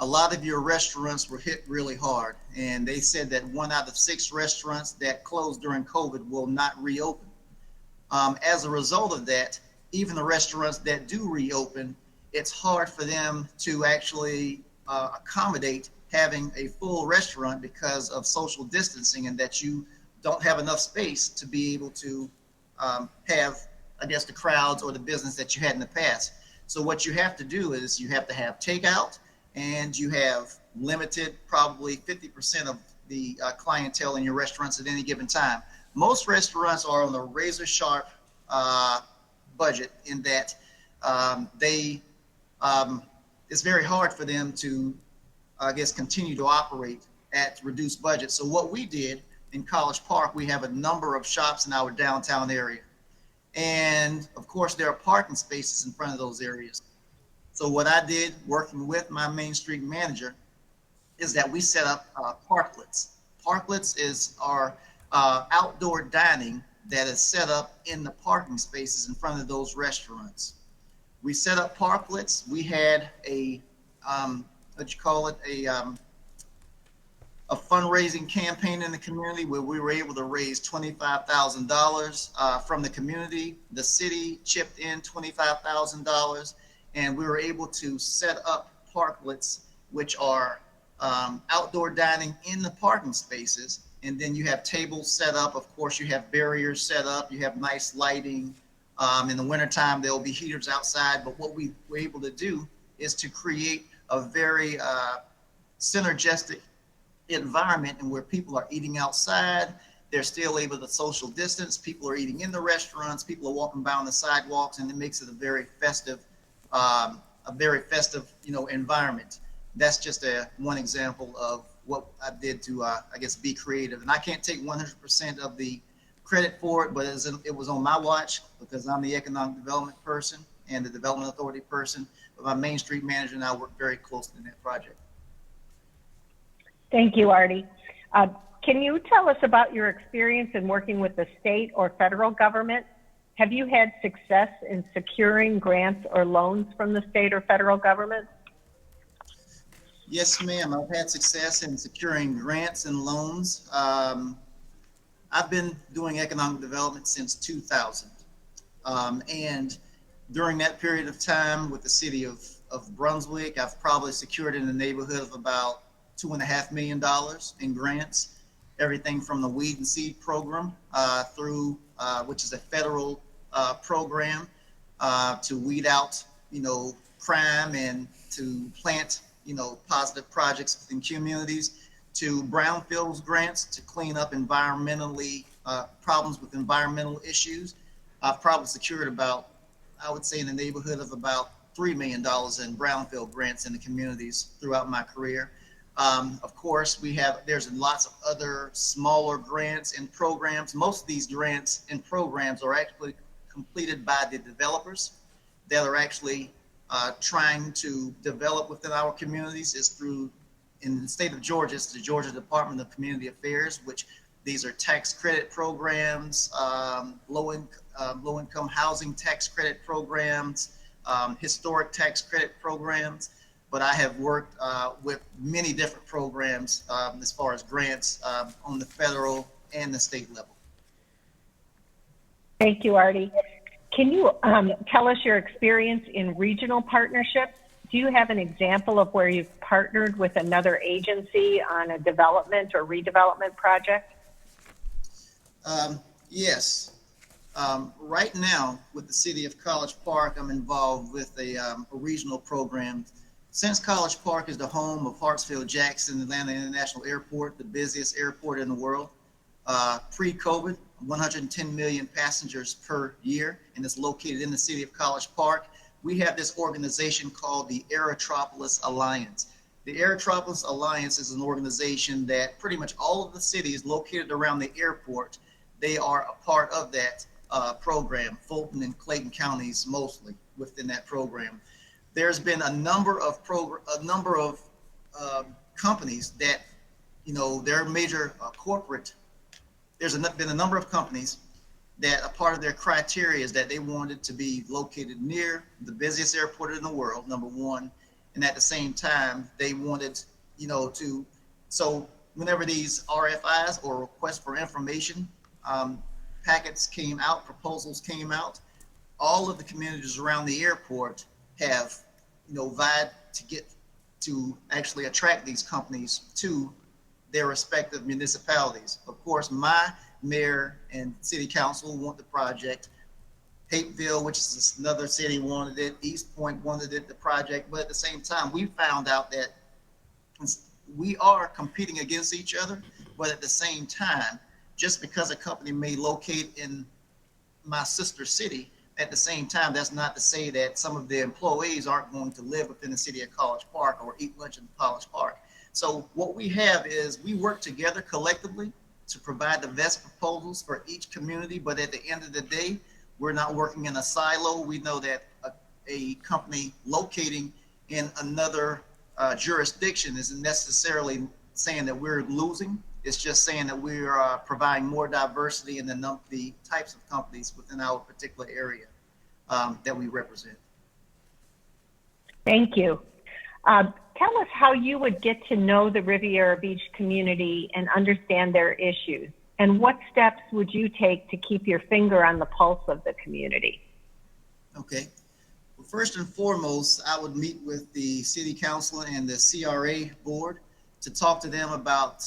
a lot of your restaurants were hit really hard. And they said that 1 out of 6 restaurants that closed during COVID will not reopen. As a result of that, even the restaurants that do reopen, it's hard for them to actually accommodate having a full restaurant because of social distancing, and that you don't have enough space to be able to have, I guess, the crowds or the business that you had in the past. So what you have to do is you have to have takeout, and you have limited, probably 50% of the clientele in your restaurants at any given time. Most restaurants are on a razor sharp budget in that it's very hard for them to, I guess, continue to operate at reduced budget. So what we did in College Park, we have a number of shops in our downtown area. And of course, there are parking spaces in front of those areas. So what I did, working with my Main Street manager, is that we set up parklets. Parklets is our outdoor dining that is set up in the parking spaces in front of those restaurants. We set up parklets. We had a a fundraising campaign in the community where we were able to raise $25,000 from the community. The city chipped in $25,000, and we were able to set up parklets, which are outdoor dining in the parking spaces. And then you have tables set up. Of course, you have barriers set up. You have nice lighting. In the wintertime, there will be heaters outside. But what we were able to do is to create a very synergistic environment and where people are eating outside. They're still able to social distance. People are eating in the restaurants. People are walking by on the sidewalks, and it makes it a very festive, environment. That's just one example of what I did to, be creative. And I can't take 100% of the credit for it, but it was on my watch because I'm the economic development person and the development authority person. But my Main Street manager and I worked very closely in that project. Thank you, Artie. Can you tell us about your experience in working with the state or federal government? Have you had success in securing grants or loans from the state or federal government? Yes, ma'am. I've had success in securing grants and loans. I've been doing economic development since 2000. And during that period of time with the city of Brunswick, I've probably secured in the neighborhood of about $2.5 million in grants, everything from the weed and seed program through, which is a federal program to weed out, crime and to plant, positive projects within communities, to brownfields grants to clean up environmentally problems with environmental issues. I've probably secured about, I would say, in the neighborhood of about $3 million in brownfield grants in the communities throughout my career. Of course, there's lots of other smaller grants and programs. Most of these grants and programs are actually completed by the developers that are actually trying to develop within our communities. Is through, in the state of Georgia, it's the Georgia Department of Community Affairs, which these are tax credit programs, low-income housing tax credit programs, historic tax credit programs. But I have worked with many different programs as far as grants on the federal and the state level. Thank you, Artie. Can you tell us your experience in regional partnerships? Do you have an example of where you've partnered with another agency on a development or redevelopment project? Yes. Right now, with the city of College Park, I'm involved with a regional program. Since College Park is the home of Hartsfield-Jackson Atlanta International Airport, the busiest airport in the world, pre-COVID, 110 million passengers per year, and it's located in the city of College Park. We have this organization called the Aerotropolis Alliance. The Aerotropolis Alliance is an organization that pretty much all of the cities located around the airport, they are a part of that program, Fulton and Clayton counties mostly within that program. There's been a number of companies that, they're major corporate. Been a number of companies that a part of their criteria is that they wanted to be located near the busiest airport in the world, number one, and at the same time they wanted, so whenever these RFIs or requests for information packets came out, proposals came out, all of the communities around the airport have, vied to actually attract these companies to their respective municipalities. Of course, my mayor and city council want the project. Hapeville, which is another city, wanted it. East Point wanted it, the project. But at the same time, we found out that we are competing against each other. But at the same time, just because a company may locate in my sister city, at the same time, that's not to say that some of the employees aren't going to live within the city of College Park or eat lunch in College Park. So what we have is we work together collectively to provide the best proposals for each community. But at the end of the day, we're not working in a silo. We know that a company locating in another jurisdiction isn't necessarily saying that we're losing. It's just saying that we are providing more diversity in the types of companies within our particular area that we represent. Thank you. Tell us how you would get to know the Riviera Beach community and understand their issues, and what steps would you take to keep your finger on the pulse of the community? Okay. Well, first and foremost, I would meet with the city council and the CRA board to talk to them about,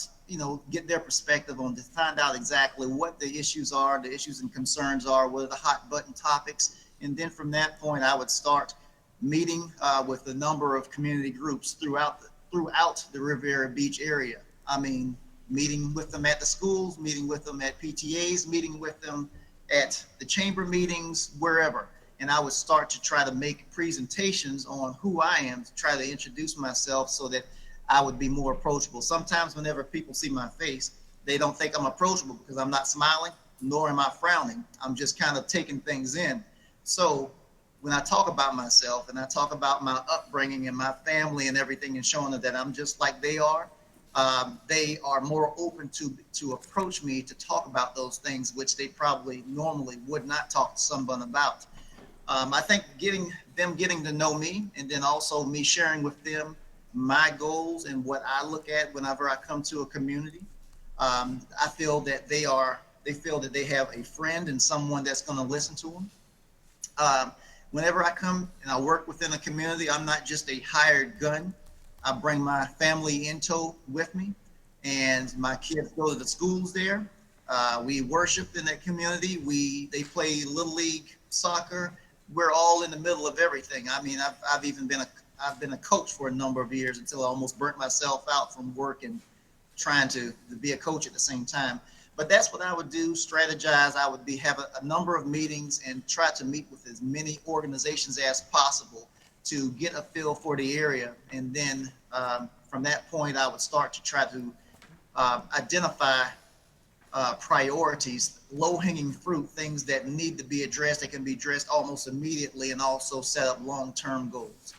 get their perspective on, to find out exactly what the issues are, the issues and concerns are, what are the hot button topics. And then from that point, I would start meeting with a number of community groups throughout the Riviera Beach area. I mean, meeting with them at the schools, meeting with them at PTAs, meeting with them at the chamber meetings, wherever. And I would start to try to make presentations on who I am, to try to introduce myself so that I would be more approachable. Sometimes whenever people see my face, they don't think I'm approachable because I'm not smiling, nor am I frowning. I'm just kind of taking things in. So when I talk about myself and I talk about my upbringing and my family and everything, and showing them that I'm just like they are more open to approach me to talk about those things, which they probably normally would not talk to someone about. I think getting to know me, and then also me sharing with them my goals and what I look at whenever I come to a community. I feel that they feel that they have a friend and someone that's going to listen to them. Whenever I come and I work within a community, I'm not just a hired gun. I bring my family in tow with me, and my kids go to the schools there. We worship in that community. They play Little League soccer. We're all in the middle of everything. I mean, I've been a coach for a number of years until I almost burnt myself out from work and trying to be a coach at the same time. But that's what I would do, strategize. I would have a number of meetings and try to meet with as many organizations as possible to get a feel for the area. And then from that point, I would start to try to identify priorities, low-hanging fruit, things that need to be addressed, that can be addressed almost immediately, and also set up long-term goals.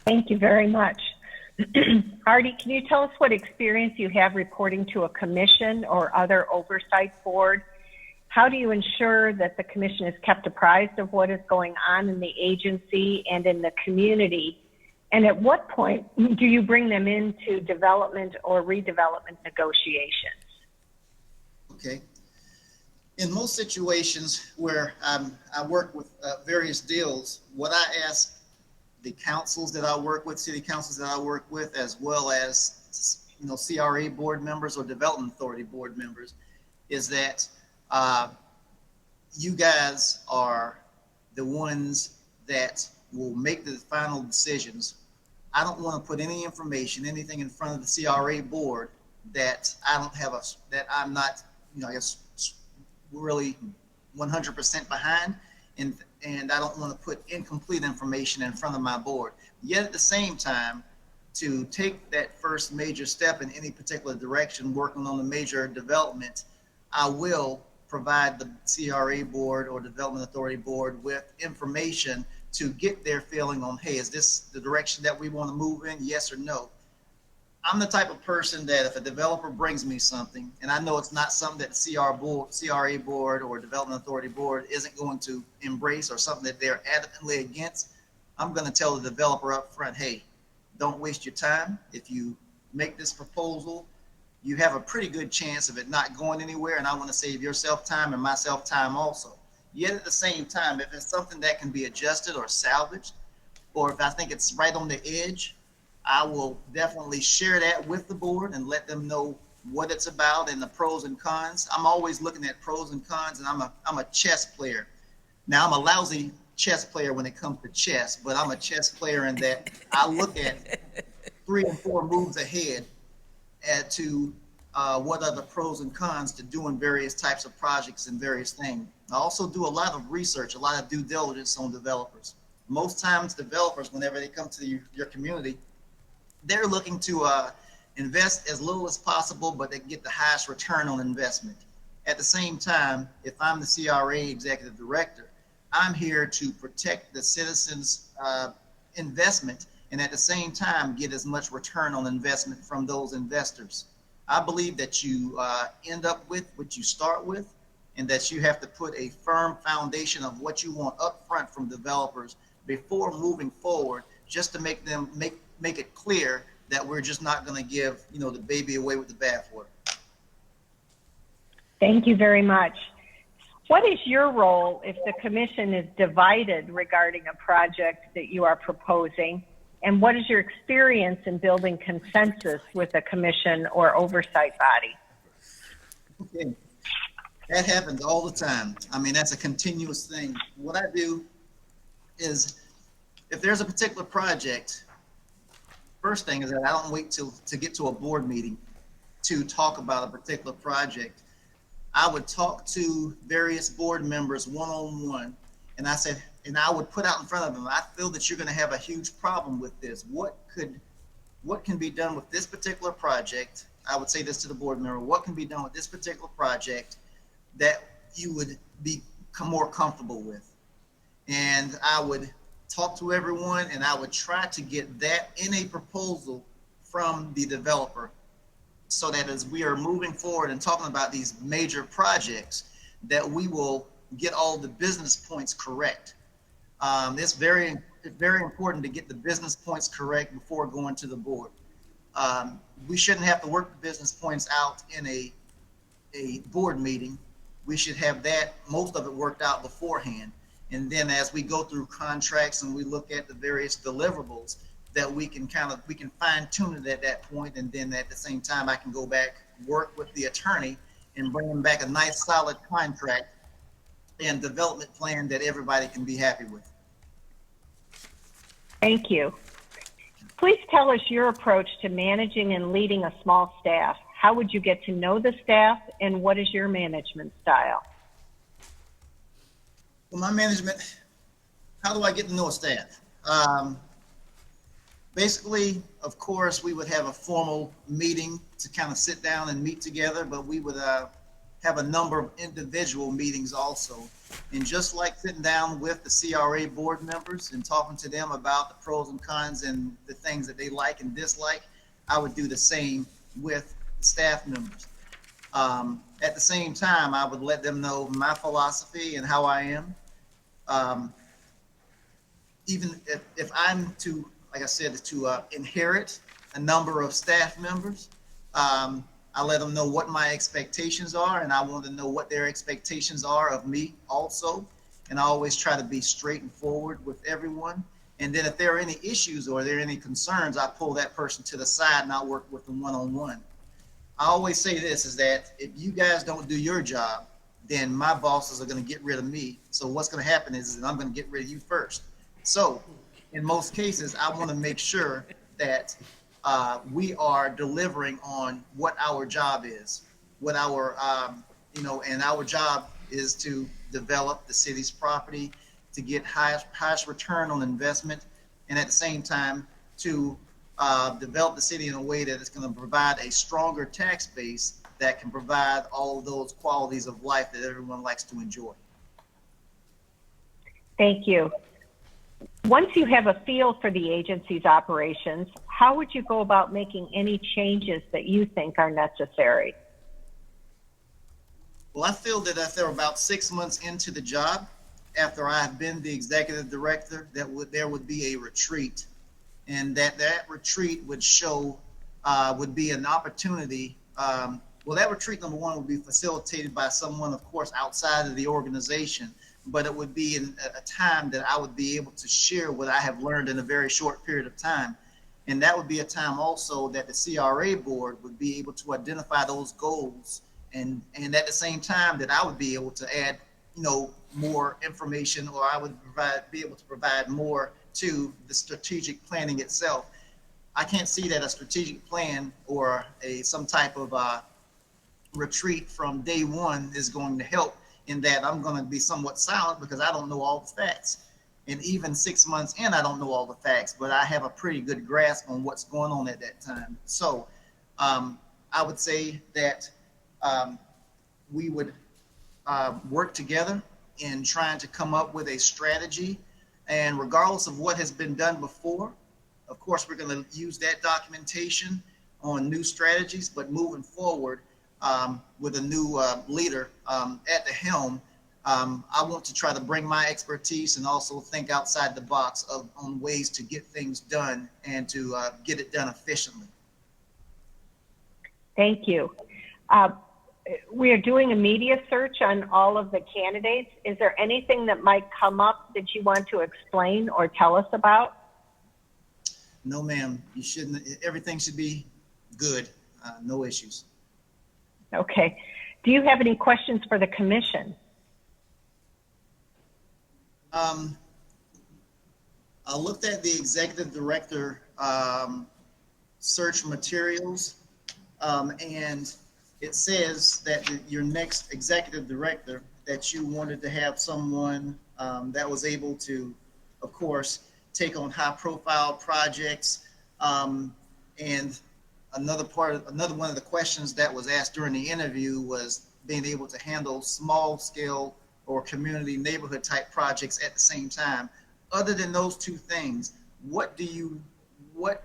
Thank you very much. Artie, can you tell us what experience you have reporting to a commission or other oversight board? How do you ensure that the commission is kept apprised of what is going on in the agency and in the community? And at what point do you bring them into development or redevelopment negotiations? Okay. In most situations where I work with various deals, what I ask the councils that I work with, city councils that I work with, as well as CRA board members or development authority board members, is that you guys are the ones that will make the final decisions. I don't want to put any information, anything in front of the CRA board that I don't have that I'm not, I guess, really 100% behind. And I don't want to put incomplete information in front of my board. Yet at the same time, to take that first major step in any particular direction, working on a major development, I will provide the CRA board or development authority board with information to get their feeling on, hey, is this the direction that we want to move in? Yes or no. I'm the type of person that if a developer brings me something and I know it's not something that the CRA board or development authority board isn't going to embrace, or something that they're adamantly against, I'm going to tell the developer up front, hey, don't waste your time. If you make this proposal, you have a pretty good chance of it not going anywhere, and I want to save yourself time and myself time also. Yet at the same time, if it's something that can be adjusted or salvaged, or if I think it's right on the edge, I will definitely share that with the board and let them know what it's about and the pros and cons. I'm always looking at pros and cons, and I'm a chess player. Now, I'm a lousy chess player when it comes to chess, but I'm a chess player in that I look at 3 and 4 moves ahead to what are the pros and cons to doing various types of projects and various things. I also do a lot of research, a lot of due diligence on developers. Most times developers, whenever they come to your community, they're looking to invest as little as possible, but they get the highest return on investment. At the same time, if I'm the CRA executive director, I'm here to protect the citizens' investment and at the same time get as much return on investment from those investors. I believe that you end up with what you start with, and that you have to put a firm foundation of what you want up front from developers before moving forward, just to make them make it clear that we're just not going to give the baby away with the bathwater. Thank you very much. What is your role if the commission is divided regarding a project that you are proposing? And what is your experience in building consensus with a commission or oversight body? Okay. That happens all the time. I mean, that's a continuous thing. What I do is, if there's a particular project, first thing is that I don't wait to get to a board meeting to talk about a particular project. I would talk to various board members one-on-one, and I would put out in front of them, I feel that you're going to have a huge problem with this. What can be done with this particular project? I would say this to the board member, what can be done with this particular project that you would become more comfortable with? And I would talk to everyone, and I would try to get that in a proposal from the developer, so that as we are moving forward and talking about these major projects, that we will get all the business points correct. It's very important to get the business points correct before going to the board. We shouldn't have to work the business points out in a board meeting. We should have most of it worked out beforehand. And then as we go through contracts and we look at the various deliverables, that we can fine tune it at that point. And then at the same time, I can go back, work with the attorney and bring them back a nice solid contract and development plan that everybody can be happy with. Thank you. Please tell us your approach to managing and leading a small staff. How would you get to know the staff, and what is your management style? Well, my management, how do I get to know a staff? Basically, of course, we would have a formal meeting to kind of sit down and meet together, but we would have a number of individual meetings also. And just like sitting down with the CRA board members and talking to them about the pros and cons and the things that they like and dislike, I would do the same with the staff members. At the same time, I would let them know my philosophy and how I am. Even if I'm to, like I said, to inherit a number of staff members, I let them know what my expectations are, and I want to know what their expectations are of me also. And I always try to be straight and forward with everyone. And then if there are any issues or there are any concerns, I pull that person to the side and I'll work with them one-on-one. I always say this, is that if you guys don't do your job, then my bosses are going to get rid of me. So what's going to happen is that I'm going to get rid of you first. So in most cases, I want to make sure that we are delivering on what our job is, what our, and our job is to develop the city's property, to get highest return on investment, and at the same time to develop the city in a way that is going to provide a stronger tax base that can provide all of those qualities of life that everyone likes to enjoy. Thank you. Once you have a feel for the agency's operations, how would you go about making any changes that you think are necessary? Well, I feel that if they're about 6 months into the job, after I have been the executive director, there would be a retreat, and that retreat would show, would be an opportunity. Well, that retreat, number one, would be facilitated by someone, of course, outside of the organization, but it would be in a time that I would be able to share what I have learned in a very short period of time. And that would be a time also that the CRA board would be able to identify those goals, and at the same time that I would be able to add, more information, or I would be able to provide more to the strategic planning itself. I can't see that a strategic plan or some type of retreat from day one is going to help, in that I'm going to be somewhat silent because I don't know all the facts. And even 6 months in, I don't know all the facts, but I have a pretty good grasp on what's going on at that time. So I would say that we would work together in trying to come up with a strategy. And regardless of what has been done before, of course, we're going to use that documentation on new strategies, but moving forward with a new leader at the helm, I want to try to bring my expertise and also think outside the box on ways to get things done and to get it done efficiently. Thank you. We are doing a media search on all of the candidates. Is there anything that might come up that you want to explain or tell us about? No, ma'am, you shouldn't. Everything should be good. No issues. Okay. Do you have any questions for the commission? I looked at the executive director search materials, and it says that your next executive director, that you wanted to have someone that was able to, of course, take on high-profile projects. And another one of the questions that was asked during the interview was being able to handle small-scale or community neighborhood type projects at the same time. Other than those two things, what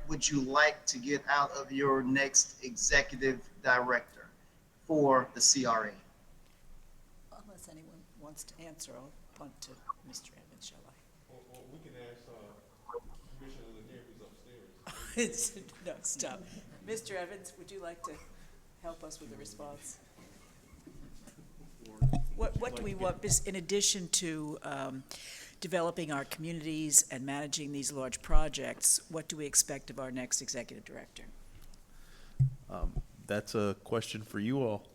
would you like to get out of your next executive director for the CRA? Unless anyone wants to answer, I'll punt to Mr. Evans, shall I? Or we can ask Commissioner Lanier who's upstairs. No, stop. Mr. Evans, would you like to help us with the response? What do we want, in addition to developing our communities and managing these large projects, what do we expect of our next executive director? That's a question for you all.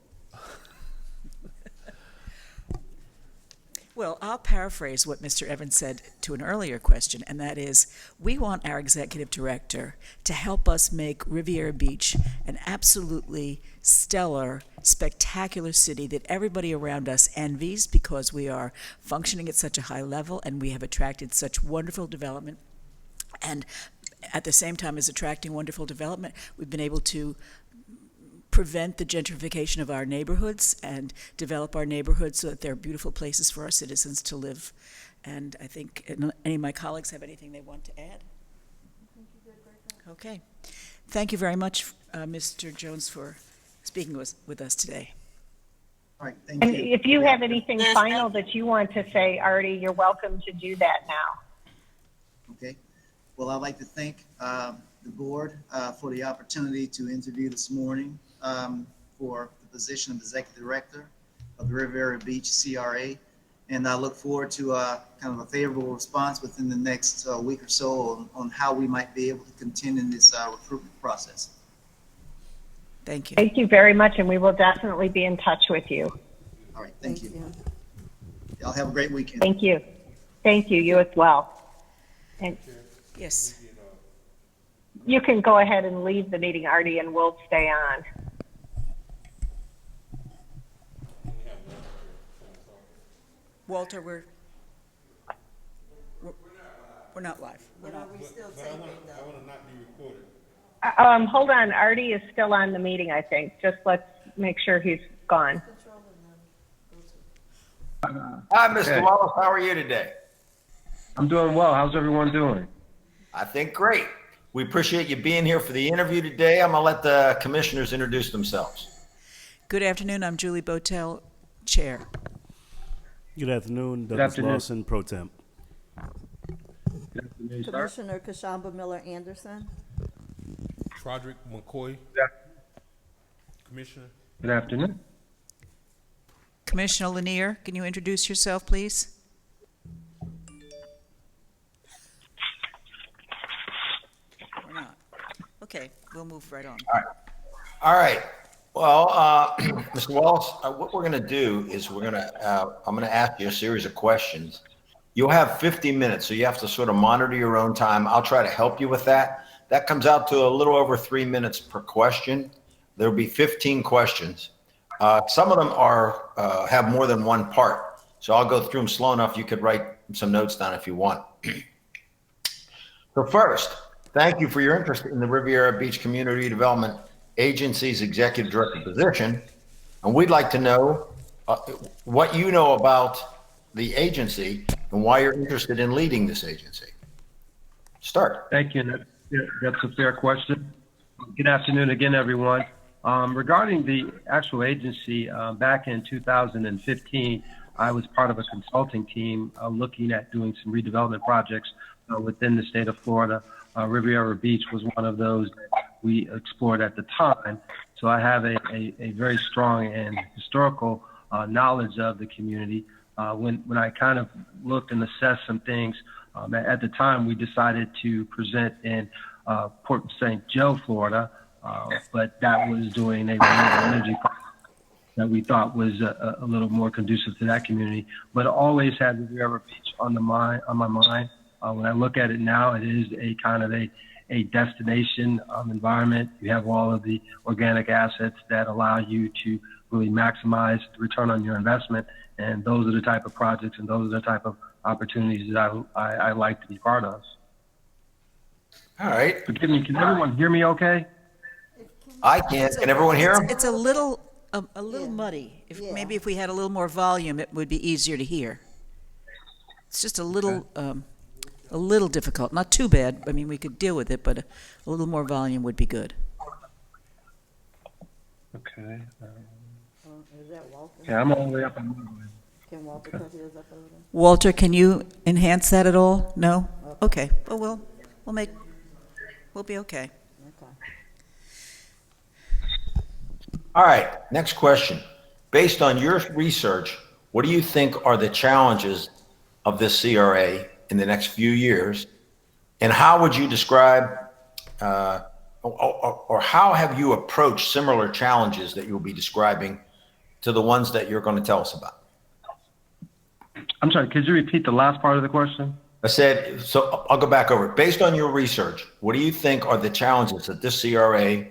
Well, I'll paraphrase what Mr. Evans said to an earlier question, and that is, we want our executive director to help us make Riviera Beach an absolutely stellar, spectacular city that everybody around us envies because we are functioning at such a high level and we have attracted such wonderful development. And at the same time as attracting wonderful development, we've been able to prevent the gentrification of our neighborhoods and develop our neighborhoods so that they're beautiful places for our citizens to live. And I think any of my colleagues have anything they want to add? Okay. Thank you very much, Mr. Jones, for speaking with us today. All right, thank And you. if you have anything final that you want to say, Artie, you're welcome to do that now. Okay. Well, I'd like to thank the board for the opportunity to interview this morning for the position of Executive Director of the Riviera Beach CRA. And I look forward to kind of a favorable response within the next week or so on how we might be able to continue in this recruitment process. Thank you. Thank you very much, and we will definitely be in touch with you. All right, thank you. Y'all have a great weekend. Thank you. Thank you, you as well. And yes. You can go ahead and leave the meeting, Artie, and we'll stay on. Walter, we're not live. We're not. But I want to not be recorded. Hold on, Artie is still on the meeting, I think. Just let's make sure he's gone. Hi, Mr. Wallace. How are you today? I'm doing well. How's everyone doing? I think great. We appreciate you being here for the interview today. I'm going to let the commissioners introduce themselves. Good afternoon. I'm Julie Botel, Chair. Good afternoon, Good Douglas afternoon. Lawson, Pro Temp. Good afternoon, sir. Commissioner Kashamba Miller Anderson. Roderick McCoy. Commissioner. Good afternoon. Commissioner Lanier, can you introduce yourself, please? Or not? Okay, we'll move right on. All right. Well, Mr. Wallace, what we're going to do is I'm going to ask you a series of questions. You'll have 50 minutes, so you have to sort of monitor your own time. I'll try to help you with that. That comes out to a little over 3 minutes per question. There'll be 15 questions. Some of them have more than one part, so I'll go through them slow enough you could write some notes down if you want. So first, thank you for your interest in the Riviera Beach Community Development agency's executive director position, and we'd like to know what you know about the agency and why you're interested in leading this agency. Start. Thank you. That's a fair question. Good afternoon again, everyone. Regarding the actual agency, back in 2015, I was part of a consulting team looking at doing some redevelopment projects within the state of Florida. Riviera Beach was one of those that we explored at the time. So I have a very strong and historical knowledge of the community. When I kind of looked and assessed some things, at the time we decided to present in Port St. Joe, Florida, but that was doing a renewable energy project that we thought was a little more conducive to that community. But always had Riviera Beach on my mind. When I look at it now, it is a kind of a destination environment. You have all of the organic assets that allow you to really maximize the return on your investment. And those are the type of projects and those are the type of opportunities that I like to be part of. All right. Forgive me, can everyone hear me okay? I can. Can everyone hear him? It's a little muddy. Maybe if we had a little more volume, it would be easier to hear. It's just a little difficult. Not too bad. I mean, we could deal with it, but a little more volume would be good. Okay. Is that Walter? Yeah, I'm all the way up on Can Walter put his up a little? Walter, can you enhance that at all? No? Okay. Well, we'll be okay. Okay. All right, next question. Based on your research, what do you think are the challenges of this CRA in the next few years? And how would you describe, or how have you approached similar challenges that you'll be describing to the ones that you're going to tell us about? I'm sorry, could you repeat the last part of the question? I said, so I'll go back over it. Based on your research, what do you think are the challenges that this CRA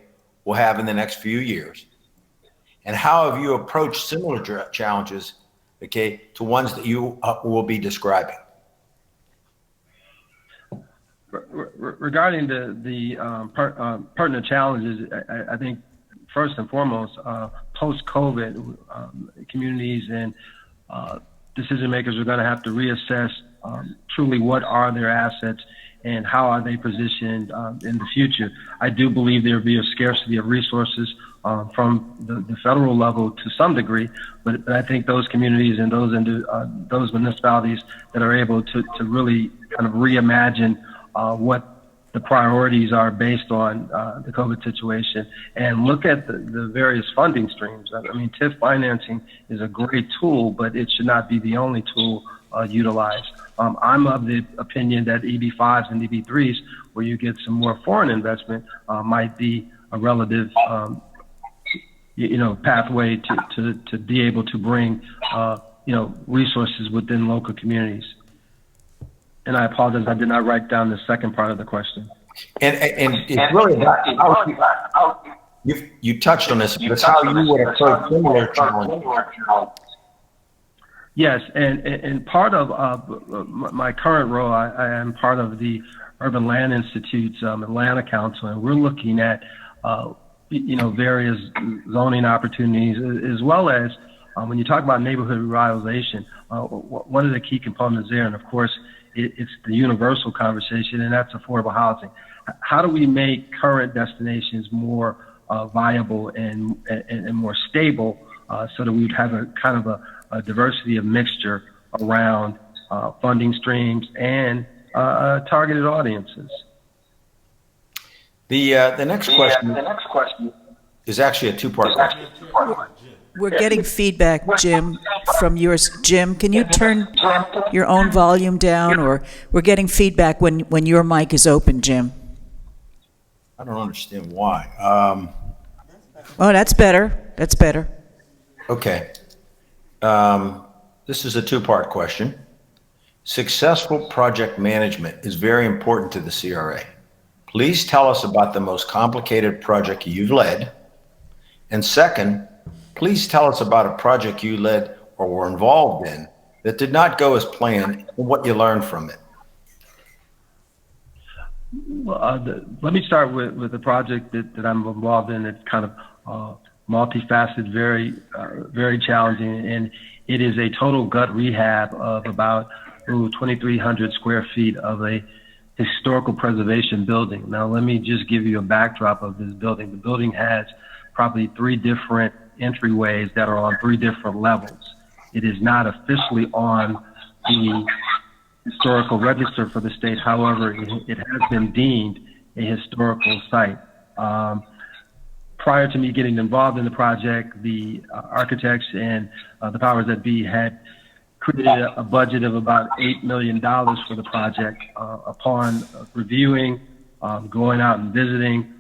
will have in the next few years? And how have you approached similar challenges, okay, to ones that you will be describing? Regarding the pertinent challenges, I think first and foremost, post-COVID, communities and decision makers are going to have to reassess truly what are their assets and how are they positioned in the future. I do believe there will be a scarcity of resources from the federal level to some degree, but I think those communities and those municipalities that are able to really kind of reimagine what the priorities are based on the COVID situation and look at the various funding streams. I mean, TIF financing is a great tool, but it should not be the only tool utilized. I'm of the opinion that EB5s and EB3s, where you get some more foreign investment, might be a relative, pathway to be able to bring, resources within local communities. And I apologize, I did not write down the second part of the question. And it's really about how you touched on this, but it's how you would approach similar challenges. Yes, and part of my current role, I am part of the Urban Land Institute's Atlanta Council, and we're looking at, various zoning opportunities, as well as when you talk about neighborhood revitalization, one of the key components there, and of course, it's the universal conversation, and that's affordable housing. How do we make current destinations more viable and more stable so that we'd have a kind of a diversity of mixture around funding streams and targeted audiences? The next question is actually a two-part question. We're getting feedback, Jim, from yours. Jim, can you turn your own volume down, or we're getting feedback when your mic is open, Jim? I don't understand why. Oh, that's better. That's better. Okay. This is a two-part question. Successful project management is very important to the CRA. Please tell us about the most complicated project you've led. And second, please tell us about a project you led or were involved in that did not go as planned and what you learned from it. Well, let me start with the project that I'm involved in. It's kind of multifaceted, very challenging, and it is a total gut rehab of about 2,300 square feet of a historical preservation building. Now, let me just give you a backdrop of this building. The building has probably 3 different entryways that are on 3 different levels. It is not officially on the historical register for the state. However, it has been deemed a historical site. Prior to me getting involved in the project, the architects and the powers that be had created a budget of about $8 million for the project. Upon reviewing, going out and visiting,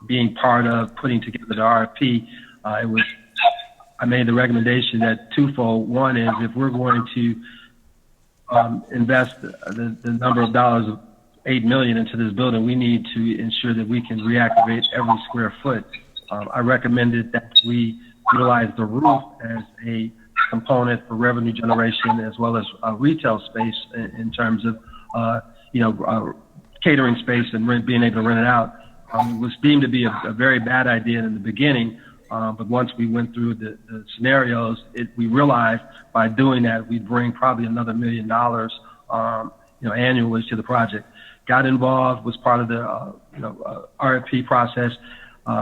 being part of putting together the RFP, I made the recommendation that twofold. One is, if we're going to invest the number of dollars of $8 million into this building, we need to ensure that we can reactivate every square foot. I recommended that we utilize the roof as a component for revenue generation, as well as retail space in terms of catering space and being able to rent it out. It was deemed to be a very bad idea in the beginning, but once we went through the scenarios, we realized by doing that we'd bring probably another $1 million annually to the project. Got involved, was part of the RFP process.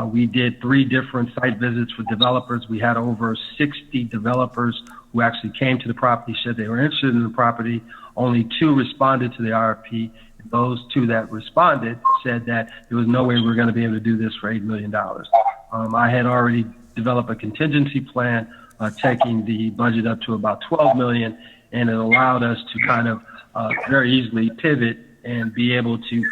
We did 3 different site visits with developers. We had over 60 developers who actually came to the property, said they were interested in the property. Only 2 responded to the RFP. And those 2 that responded said that there was no way we were going to be able to do this for $8 million. I had already developed a contingency plan, taking the budget up to about $12 million, and it allowed us to kind of very easily pivot and be able to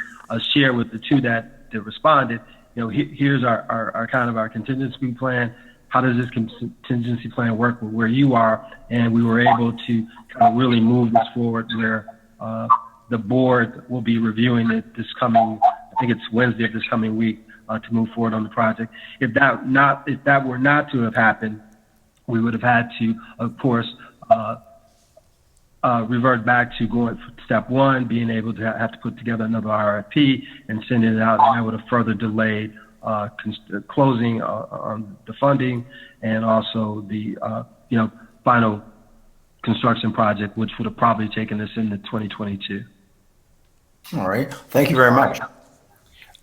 share with the 2 that responded. Here's our kind of our contingency plan. How does this contingency plan work with where you are? And we were able to kind of really move this forward, where the board will be reviewing it this coming, I think it's Wednesday of this coming week, to move forward on the project. If that were not to have happened, we would have had to, of course, revert back to going for step 1, being able to have to put together another RFP and sending it out, and that would have further delayed closing on the funding, and also the final construction project, which would have probably taken us into 2022. All right, thank you very much.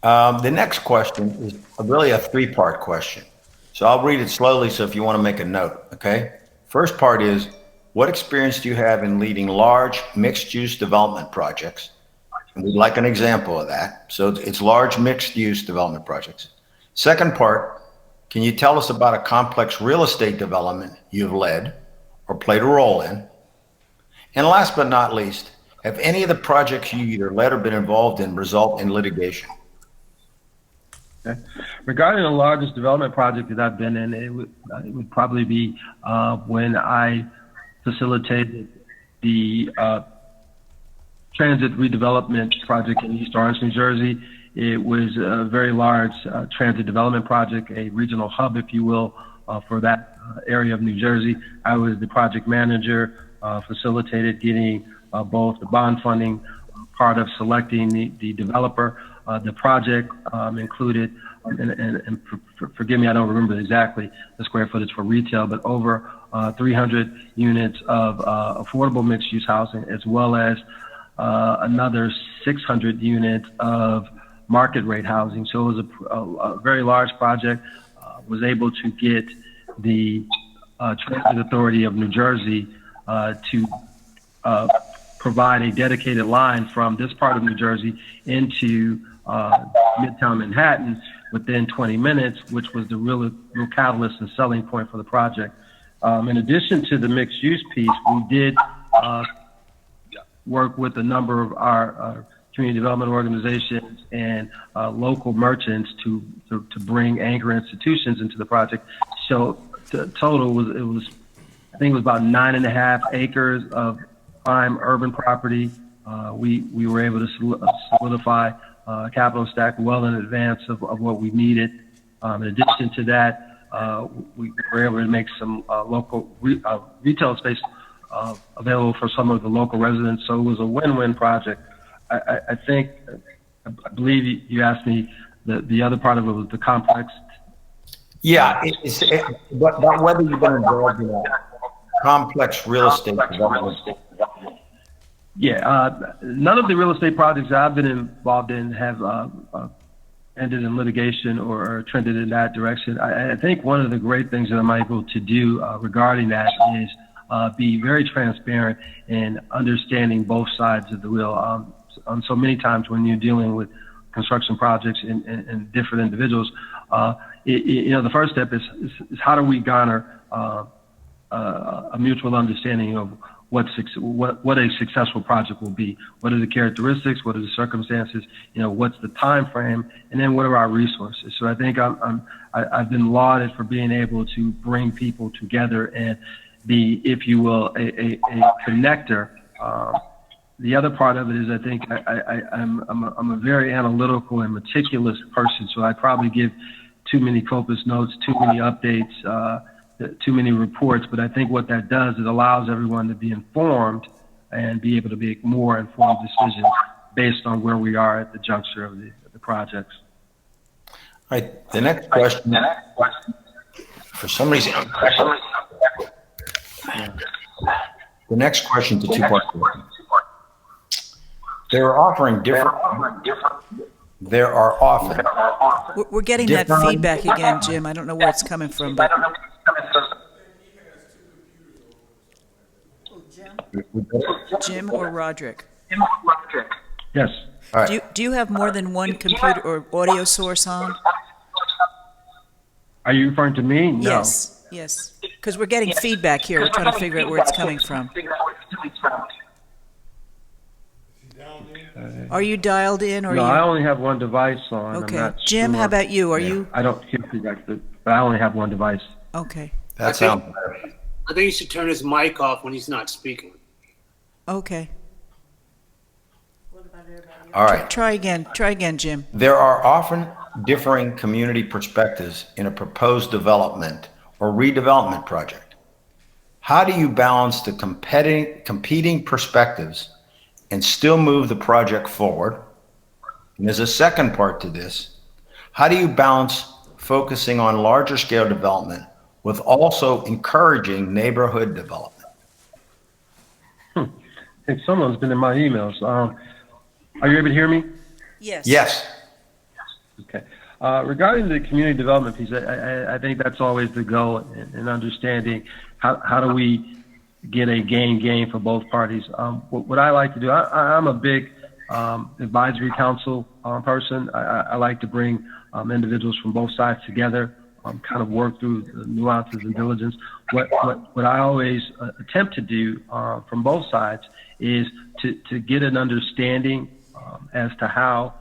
The next question is really a 3-part question. So I'll read it slowly, so if you want to make a note, okay? First part is, what experience do you have in leading large mixed-use development projects? And we'd like an example of that. So it's large mixed-use development projects. Second part, can you tell us about a complex real estate development you've led or played a role in? And last but not least, have any of the projects you either led or been involved in result in litigation? Okay. Regarding the largest development project that I've been in, it would probably be when I facilitated the transit redevelopment project in East Orange, New Jersey. It was a very large transit development project, a regional hub, if you will, for that area of New Jersey. I was the project manager, facilitated getting both the bond funding, part of selecting the developer. The project included, and forgive me, I don't remember exactly the square footage for retail, but over 300 units of affordable mixed-use housing, as well as another 600 units of market rate housing. So it was a very large project. Was able to get the Transit Authority of New Jersey to provide a dedicated line from this part of New Jersey into Midtown Manhattan within 20 minutes, which was the real catalyst and selling point for the project. In addition to the mixed use piece, we did work with a number of our community development organizations and local merchants to bring anchor institutions into the project. So the total was I think it was about 9.5 acres of prime urban property. We were able to solidify capital stack well in advance of what we needed. In addition to that, we were able to make some local retail space available for some of the local residents. So it was a win-win project. I think I believe you asked me, the other part of it was the complex. Yeah, but whether you've been involved in a complex real estate development. Yeah, none of the real estate projects I've been involved in have ended in litigation or trended in that direction. I think one of the great things that I'm able to do regarding that is be very transparent in understanding both sides of the wheel. So many times when you're dealing with construction projects and different individuals, the first step is how do we garner a mutual understanding of what a successful project will be. What are the characteristics? What are the circumstances? What's the time frame? And then what are our resources? So I think I've been lauded for being able to bring people together and be, if you will, a connector. The other part of it is I think I'm a very analytical and meticulous person, so I probably give too many copious notes, too many updates, too many reports, but I think what that does is allows everyone to be informed and be able to make more informed decisions based on where we are at the juncture of the projects. All right, the next question, for some reason, the next question is a two-part question. There are often. We're getting that feedback again, Jim. I don't know where it's coming from, but. Jim or Roderick? Yes. All right. Do you have more than one computer or audio source on? Are you referring to me? No. Yes. Because we're getting feedback here. We're trying to figure out where it's coming from. Are you dialed in or No, you? I only have one device on. Okay. I'm not Jim, sure. how about you? Are you? I don't hear feedback, but I only have one device. Okay. That sounds better. I think you should turn his mic off when he's not speaking. Okay. All right. Try again, Jim. There are often differing community perspectives in a proposed development or redevelopment project. How do you balance the competing perspectives and still move the project forward? And there's a second part to this. How do you balance focusing on larger scale development with also encouraging neighborhood development? I think someone's been in my emails. Are you able to hear me? Yes. Yes. Okay. Regarding the community development piece, I think that's always the goal in understanding how do we get a gain for both parties. What I like to do, I'm a big advisory council person. I like to bring individuals from both sides together, kind of work through the nuances and diligence. What I always attempt to do from both sides is to get an understanding as to how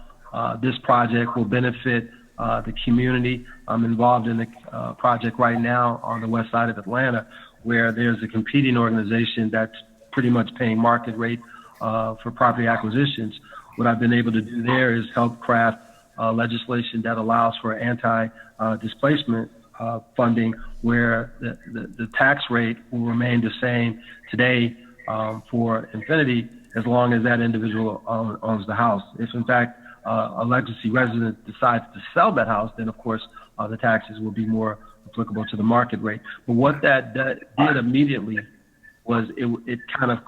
this project will benefit the community. I'm involved in the project right now on the west side of Atlanta, where there's a competing organization that's pretty much paying market rate for property acquisitions. What I've been able to do there is help craft legislation that allows for anti-displacement funding, where the tax rate will remain the same today for Infinity as long as that individual owns the house. If in fact a legacy resident decides to sell that house, then of course the taxes will be more applicable to the market rate. But what that did immediately was it kind of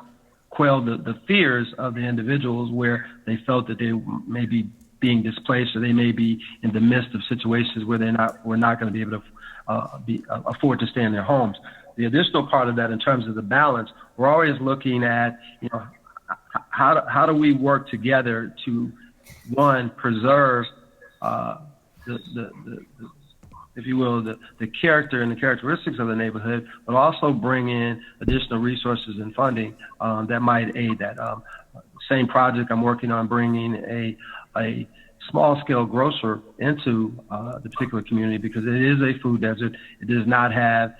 quelled the fears of the individuals, where they felt that they may be being displaced, or they may be in the midst of situations where we're not going to be able to afford to stay in their homes. The additional part of that, in terms of the balance, we're always looking at, how do we work together to, one, preserve if you will, the character and the characteristics of the neighborhood, but also bring in additional resources and funding that might aid that. Same project I'm working on bringing a small-scale grocer into the particular community, because it is a food desert. It does not have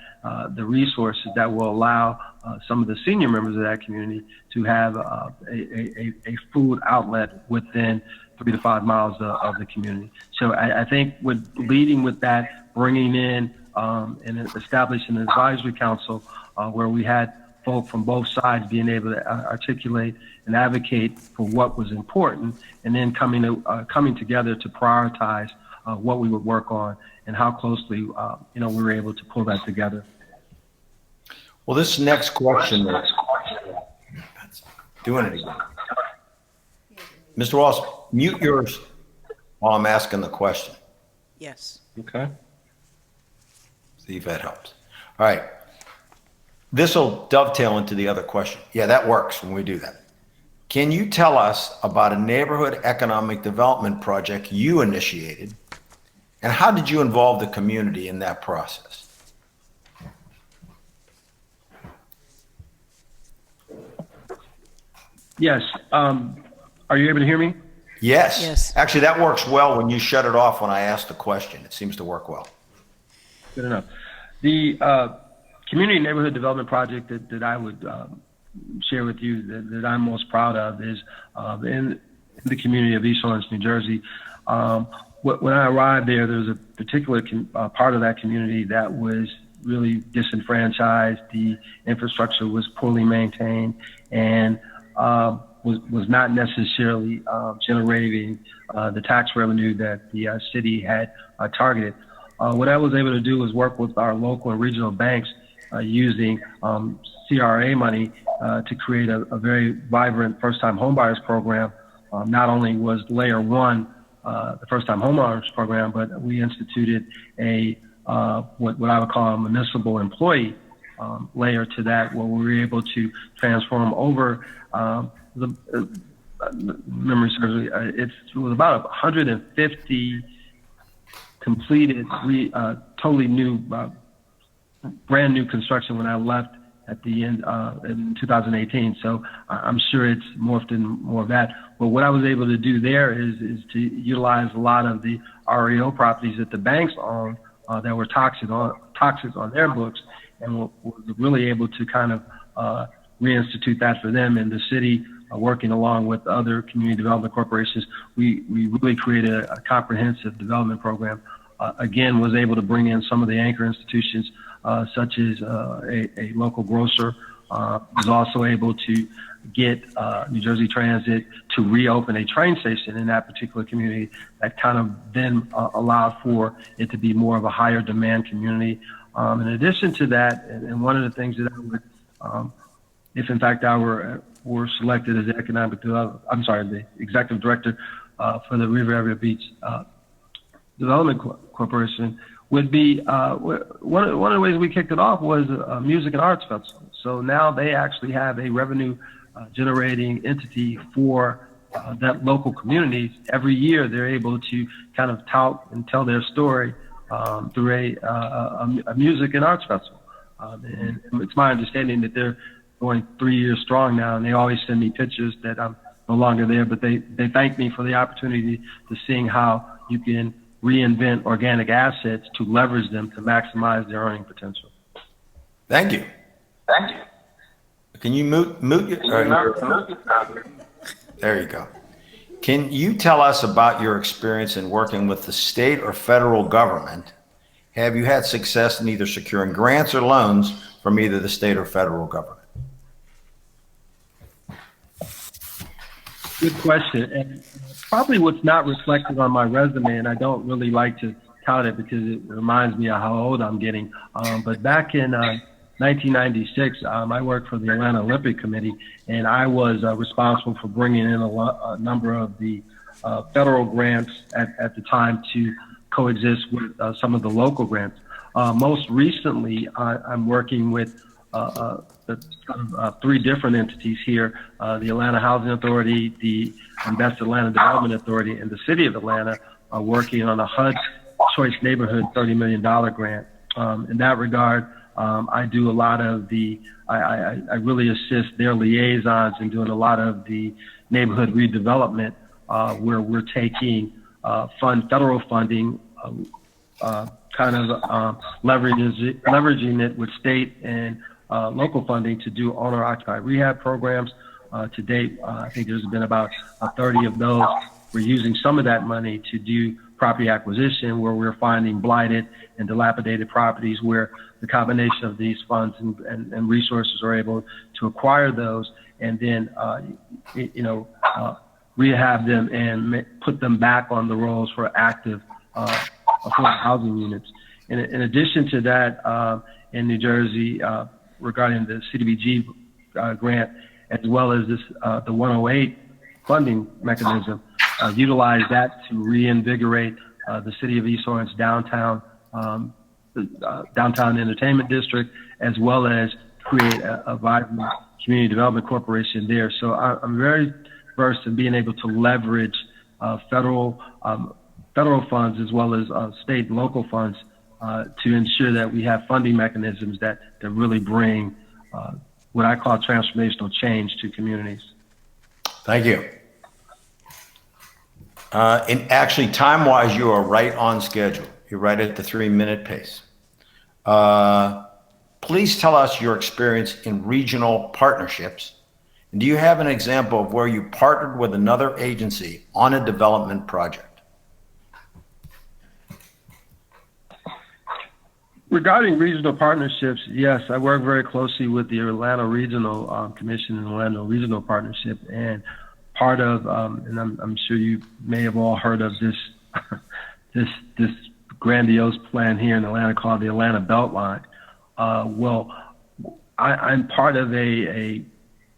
the resources that will allow some of the senior members of that community to have a food outlet within 3 to 5 miles of the community. So I think with leading with that, bringing in and establishing an advisory council where we had folk from both sides being able to articulate and advocate for what was important, and then coming together to prioritize what we would work on and how closely we were able to pull that together. Well, this next question is doing it again. Mr. Wallace, mute yours while I'm asking the question. Yes. Okay. See if that helps. All right. This will dovetail into the other question. Yeah, that works when we do that. Can you tell us about a neighborhood economic development project you initiated, and how did you involve the community in that process? Yes. Are you able to hear me? Yes. Yes. Actually, that works well when you shut it off when I ask the question. It seems to work well. Good enough. The community neighborhood development project that I would share with you that I'm most proud of is in the community of East Orange, New Jersey. When I arrived there was a particular part of that community that was really disenfranchised. The infrastructure was poorly maintained and was not necessarily generating the tax revenue that the city had targeted. What I was able to do was work with our local and regional banks using CRA money to create a very vibrant first-time homebuyers program. Not only was Layer 1 the first-time homebuyers program, but we instituted a what I would call a municipal employee layer to that, where we were able to transform over the memory serves me, it was about 150 completed, totally new, brand new construction when I left at the end in 2018. So I'm sure it's morphed in more of that. But what I was able to do there is to utilize a lot of the REO properties that the banks own that were toxic on their books, and was really able to kind of reinstitute that for them. In the city, working along with other community development corporations, we really created a comprehensive development program. Again, was able to bring in some of the anchor institutions, such as a local grocer. Was also able to get New Jersey Transit to reopen a train station in that particular community. That kind of then allowed for it to be more of a higher demand community. In addition to that, and one of the things that I would, if in fact I were selected as the the executive director for the Riviera Beach Development Corporation, would be one of the ways we kicked it off was a music and arts festival. So now they actually have a revenue generating entity for that local communities. Every year they're able to kind of tout and tell their story through a music and arts festival. And it's my understanding that they're going 3 years strong now, and they always send me pictures that I'm no longer there, but they thank me for the opportunity to seeing how you can reinvent organic assets to leverage them to maximize their earning potential. Thank you. Thank you. Can you mute your, there you go. Can you tell us about your experience in working with the state or federal government? Have you had success in either securing grants or loans from either the state or federal government? Good question. And probably what's not reflected on my resume, and I don't really like to tout it because it reminds me of how old I'm getting. But back in 1996, I worked for the Atlanta Olympic Committee, and I was responsible for bringing in a number of the federal grants at the time to coexist with some of the local grants. Most recently, I'm working with three different entities here, the Atlanta Housing Authority, the Invest Atlanta Development Authority, and the City of Atlanta, working on a HUD Choice Neighborhood $30 million grant. In that regard, I do a lot of I really assist their liaisons in doing a lot of the neighborhood redevelopment, where we're taking federal funding, kind of leveraging it with state and local funding to do owner-occupied rehab programs. To date, I think there's been about 30 of those. We're using some of that money to do property acquisition, where we're finding blighted and dilapidated properties, where the combination of these funds and resources are able to acquire those and then, rehab them and put them back on the rolls for active affordable housing units. In addition to that, in New Jersey, regarding the CDBG grant, as well as this the 108 funding mechanism, utilize that to reinvigorate the city of East Orange downtown entertainment district, as well as create a vibrant community development corporation there. So I'm very versed in being able to leverage federal funds as well as state and local funds to ensure that we have funding mechanisms that really bring what I call transformational change to communities. Thank you. And actually, time-wise, you are right on schedule. You're right at the 3-minute pace. Please tell us your experience in regional partnerships. And do you have an example of where you partnered with another agency on a development project? Regarding regional partnerships, yes, I work very closely with the Atlanta Regional Commission and Orlando Regional Partnership, and part of, and I'm sure you may have all heard of this this grandiose plan here in Atlanta called the Atlanta Beltline. Well, I'm part of a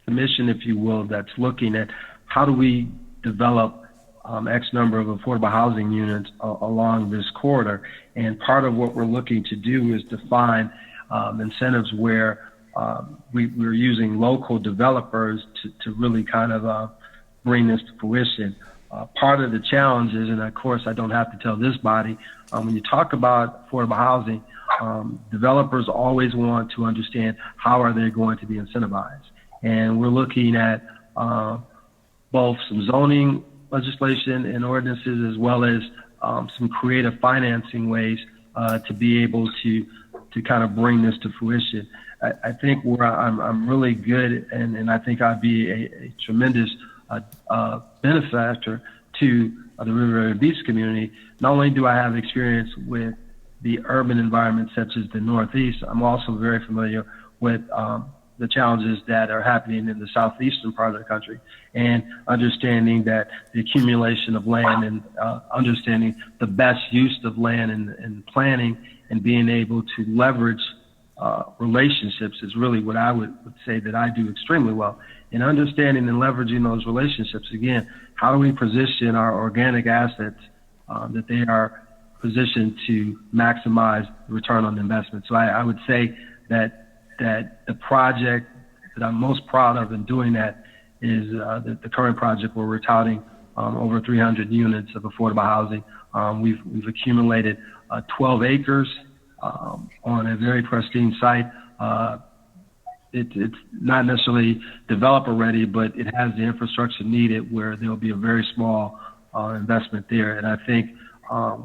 commission, if you will, that's looking at how do we develop X number of affordable housing units along this corridor. And part of what we're looking to do is define incentives where we're using local developers to really kind of bring this to fruition. Part of the challenge is, and of course I don't have to tell this body, when you talk about affordable housing, developers always want to understand how are they going to be incentivized. And we're looking at both some zoning legislation and ordinances, as well as some creative financing ways to be able to kind of bring this to fruition. I think where I'm really good, and I think I'd be a tremendous benefactor to the Riviera Beach community. Not only do I have experience with the urban environment such as the Northeast, I'm also very familiar with the challenges that are happening in the southeastern part of the country, and understanding that the accumulation of land and understanding the best use of land and planning and being able to leverage relationships is really what I would say that I do extremely well. In understanding and leveraging those relationships, again, how do we position our organic assets that they are positioned to maximize the return on investment? So I would say that the project that I'm most proud of in doing that is the current project where we're touting over 300 units of affordable housing. We've accumulated 12 acres on a very pristine site. It's not necessarily developer ready, but it has the infrastructure needed where there'll be a very small investment there. And I think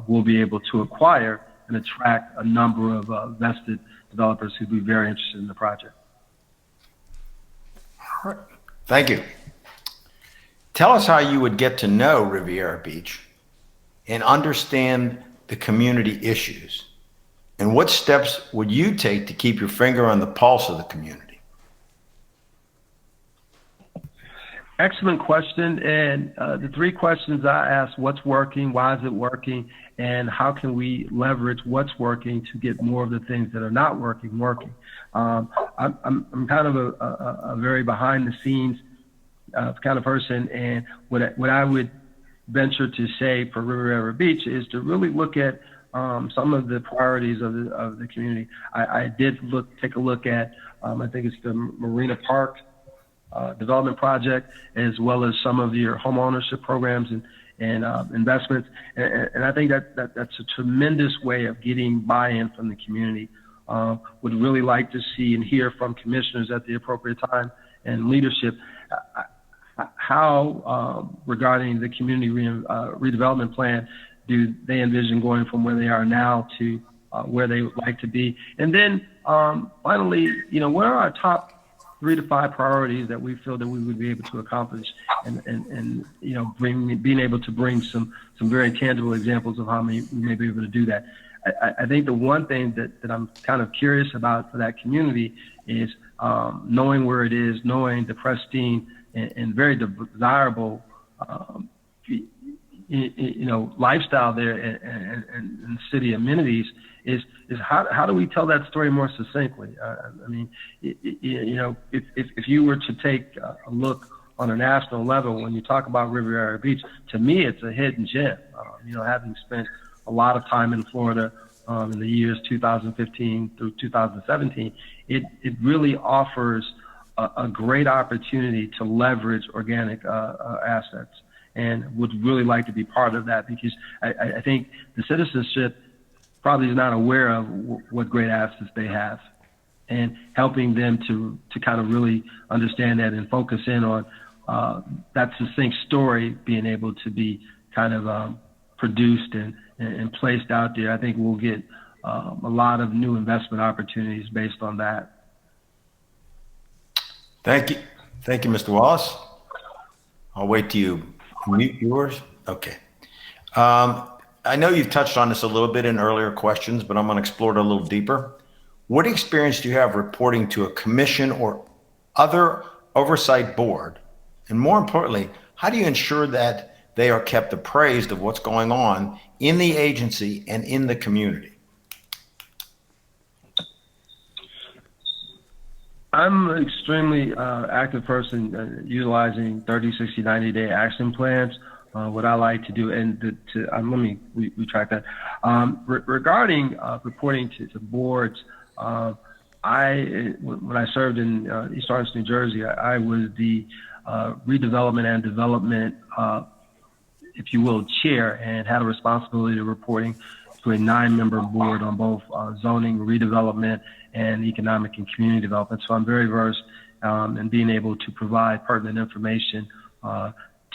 we'll be able to acquire and attract a number of vested developers who'd be very interested in the project. Thank you. Tell us how you would get to know Riviera Beach and understand the community issues, and what steps would you take to keep your finger on the pulse of the community? Excellent question. And the three questions I asked: what's working, why is it working, and how can we leverage what's working to get more of the things that are not working. I'm kind of a very behind the scenes kind of person, and what I would venture to say for Riviera Beach is to really look at some of the priorities of the community. I did take a look at I think it's the Marina Park development project, as well as some of your home ownership programs and investments. And I think that's a tremendous way of getting buy-in from the community. Would really like to see and hear from commissioners at the appropriate time and leadership how, regarding the community redevelopment plan, do they envision going from where they are now to where they would like to be? And then finally, what are our top 3 to 5 priorities that we feel that we would be able to accomplish, and you know, being able to bring some very tangible examples of how we may be able to do that. I think the one thing that I'm kind of curious about for that community is knowing where it is, knowing the pristine and very desirable you know, lifestyle there and city amenities is how do we tell that story more succinctly? I mean, you know, if you were to take a look on a national level, when you talk about Riviera Beach, to me, it's a hidden gem. You know, having spent a lot of time in Florida in the years 2015 through 2017, it really offers a great opportunity to leverage organic assets, and would really like to be part of that, because I think the citizenship probably is not aware of what great assets they have, and helping them to kind of really understand that and focus in on that succinct story being able to be kind of produced and placed out there. I think we'll get a lot of new investment opportunities based on that. Thank you. Thank you, Mr. Wallace. I'll wait till you mute yours. Okay. I know you've touched on this a little bit in earlier questions, but I'm going to explore it a little deeper. What experience do you have reporting to a commission or other oversight board? And more importantly, how do you ensure that they are kept appraised of what's going on in the agency and in the community? I'm an extremely active person utilizing 30, 60, 90-day action plans. What I like to do, and let me retract that. Regarding reporting to boards, when I served in East Orange, New Jersey, I was the redevelopment and development, if you will, chair, and had a responsibility of reporting to a 9-member board on both zoning, redevelopment, and economic and community development. So I'm very versed in being able to provide pertinent information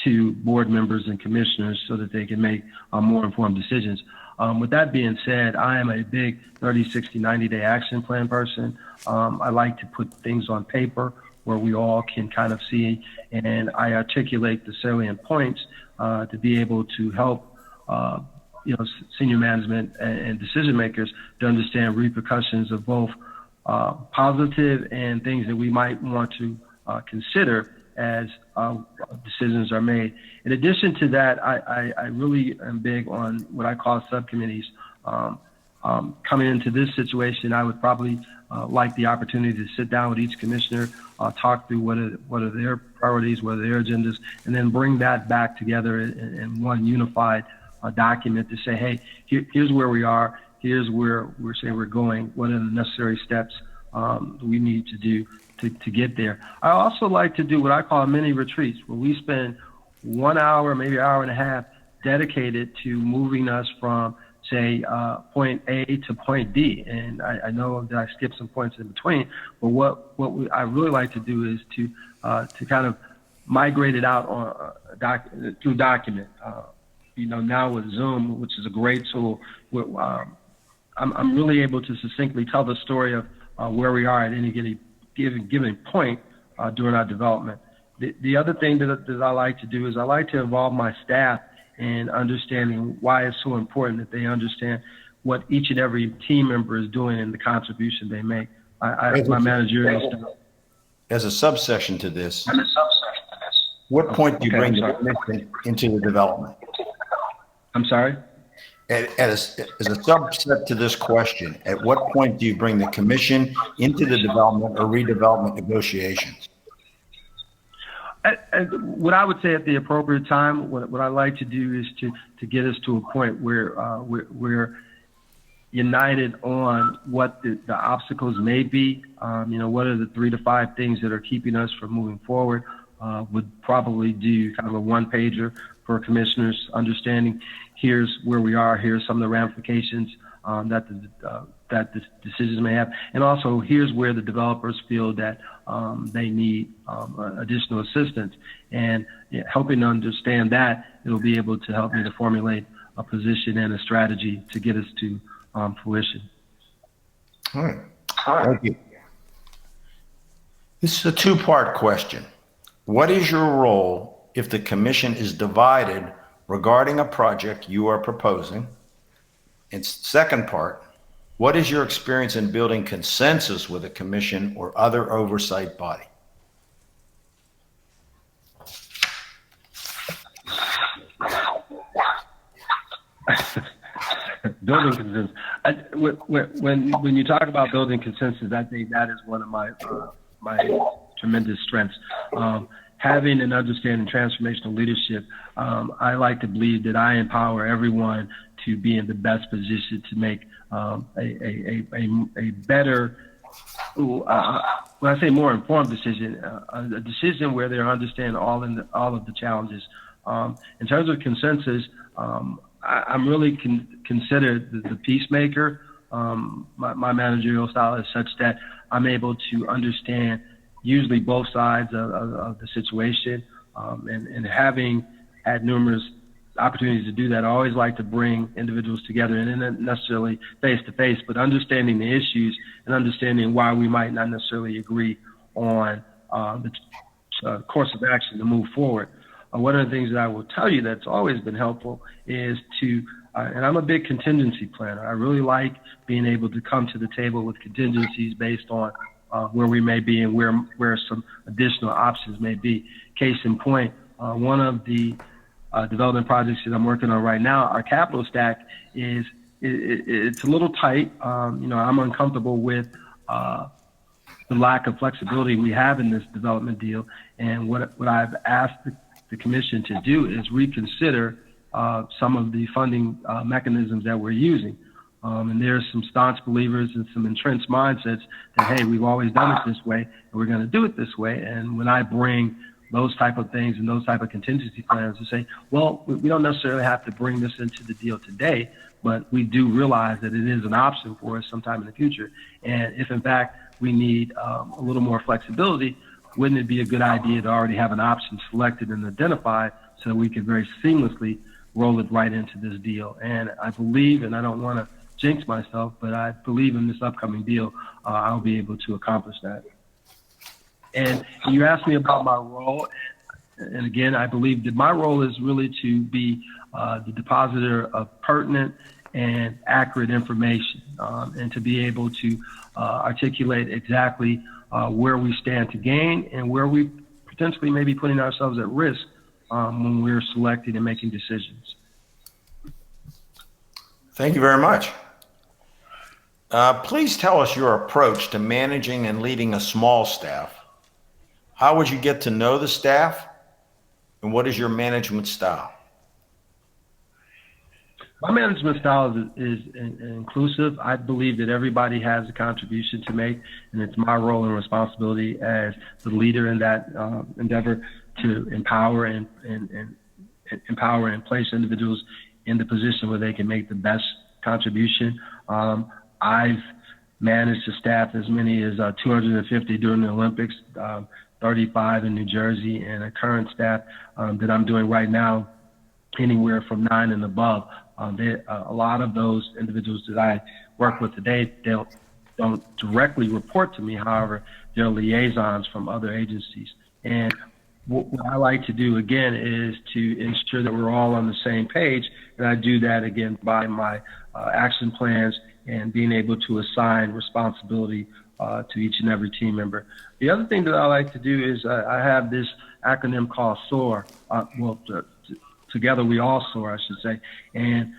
to board members and commissioners so that they can make more informed decisions. With that being said, I am a big 30, 60, 90-day action plan person. I like to put things on paper where we all can kind of see, and I articulate the salient points to be able to help you know, senior management and decision makers to understand repercussions of both positive and things that we might want to consider as decisions are made. In addition to that, I really am big on what I call subcommittees. Coming into this situation, I would probably like the opportunity to sit down with each commissioner, talk through what are their priorities, what are their agendas, and then bring that back together in one unified document to say, hey, here's where we are, here's where we're saying we're going, what are the necessary steps we need to do to get there. I also like to do what I call mini retreats, where we spend 1 hour, maybe an hour and a half, dedicated to moving us from, say, point A to point D. And I know that I skipped some points in between, but what I really like to do is to kind of migrate it out on through document. You know, now with Zoom, which is a great tool, I'm really able to succinctly tell the story of where we are at any given point during our development. The other thing that I like to do is I like to involve my staff in understanding why it's so important that they understand what each and every team member is doing and the contribution they make. My managerial staff. As a subsection to this, what point do you bring the commission into the development? I'm sorry? As a subset to this question, at what point do you bring the commission into the development or redevelopment negotiations? What I would say at the appropriate time, what I like to do is to get us to a point where we're united on what the obstacles may be. You know, what are the 3 to 5 things that are keeping us from moving forward? Would probably do kind of a one-pager for commissioners, understanding here's where we are, here's some of the ramifications that the decisions may have, and also here's where the developers feel that they need additional assistance. And helping to understand that, it'll be able to help me to formulate a position and a strategy to get us to fruition. All right. Thank you. This is a two-part question. What is your role if the commission is divided regarding a project you are proposing? And second part, what is your experience in building consensus with a commission or other oversight body? Building consensus. When you talk about building consensus, I think that is one of my tremendous strengths. Having and understanding transformational leadership, I like to believe that I empower everyone to be in the best position to make a better, when I say more informed decision, a decision where they're understanding all of the challenges. In terms of consensus, I'm really considered the peacemaker. My managerial style is such that I'm able to understand usually both sides of the situation, and having had numerous opportunities to do that, I always like to bring individuals together, and not necessarily face to face, but understanding the issues and understanding why we might not necessarily agree on the course of action to move forward. One of the things that I will tell you that's always been helpful is to, and I'm a big contingency planner. I really like being able to come to the table with contingencies based on where we may be and where some additional options may be. Case in point, one of the development projects that I'm working on right now, our capital stack it's a little tight. I'm uncomfortable with the lack of flexibility we have in this development deal. And what I've asked the commission to do is reconsider some of the funding mechanisms that we're using. And there's some staunch believers and some entrenched mindsets that, hey, we've always done it this way, and we're going to do it this way. And when I bring those type of things and those type of contingency plans to say, well, we don't necessarily have to bring this into the deal today, but we do realize that it is an option for us sometime in the future. And if, in fact, we need a little more flexibility, wouldn't it be a good idea to already have an option selected and identified so that we can very seamlessly roll it right into this deal? And I believe, and I don't want to jinx myself, but I believe in this upcoming deal, I'll be able to accomplish that. And you asked me about my role, and again, I believe that my role is really to be the depositor of pertinent and accurate information, and to be able to articulate exactly where we stand to gain and where we potentially may be putting ourselves at risk when we're selecting and making decisions. Thank you very much. Please tell us your approach to managing and leading a small staff. How would you get to know the staff, and what is your management style? My management style is inclusive. I believe that everybody has a contribution to make, and it's my role and responsibility as the leader in that endeavor to empower and place individuals in the position where they can make the best contribution. I've managed to staff as many as 250 during the Olympics, 35 in New Jersey, and a current staff that I'm doing right now, anywhere from 9 and above. A lot of those individuals that I work with today, they don't directly report to me. However, they're liaisons from other agencies. And what I like to do, again, is to ensure that we're all on the same page. And I do that, again, by my action plans and being able to assign responsibility to each and every team member. The other thing that I like to do is I have this acronym called SOAR. Together we all soar, I should say. And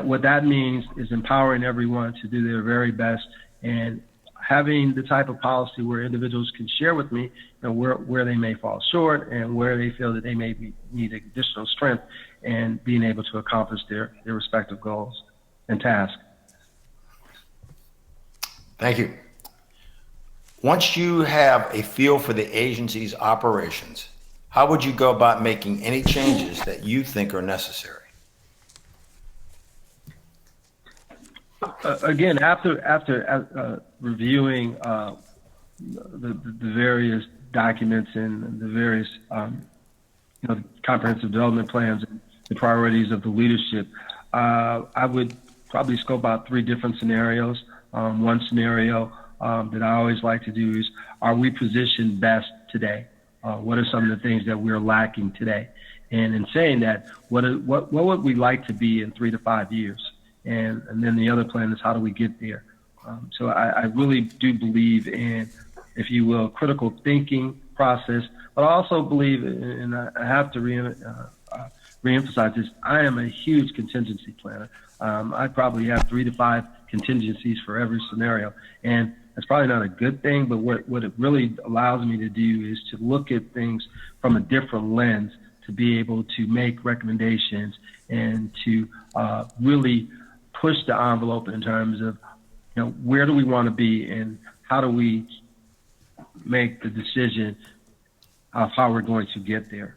what that means is empowering everyone to do their very best and having the type of policy where individuals can share with me where they may fall short and where they feel that they may need additional strength, and being able to accomplish their respective goals and tasks. Thank you. Once you have a feel for the agency's operations, how would you go about making any changes that you think are necessary? Again, after reviewing the various documents and the various comprehensive development plans and the priorities of the leadership, I would probably scope out 3 different scenarios. One scenario that I always like to do is, are we positioned best today? What are some of the things that we're lacking today? And in saying that, what would we like to be in 3 to 5 years? And then the other plan is, how do we get there? So I really do believe in, if you will, critical thinking process, but I also believe, and I have to reemphasize this, I am a huge contingency planner. I probably have 3 to 5 contingencies for every scenario. And that's probably not a good thing, but what it really allows me to do is to look at things from a different lens, to be able to make recommendations and to really push the envelope in terms of, where do we want to be and how do we make the decision of how we're going to get there.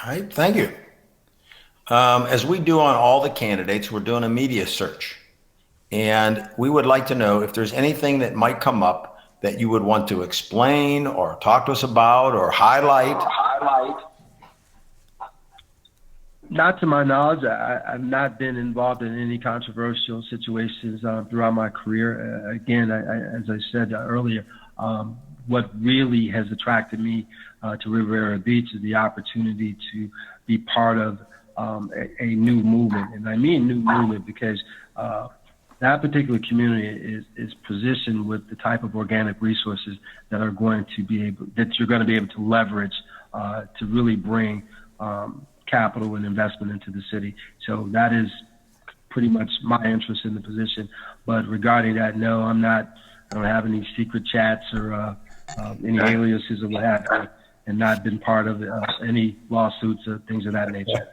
All right, thank you. As we do on all the candidates, we're doing a media search. And we would like to know if there's anything that might come up that you would want to explain or talk to us about or highlight. Not to my knowledge. I've not been involved in any controversial situations throughout my career. Again, as I said earlier, what really has attracted me to Riviera Beach is the opportunity to be part of a new movement. And I mean new movement because that particular community is positioned with the type of organic resources that are going to be able, that you're going to be able to leverage to really bring capital and investment into the city. So that is pretty much my interest in the position. But regarding that, no, I don't have any secret chats or any aliases or what have you, and not been part of any lawsuits or things of that nature.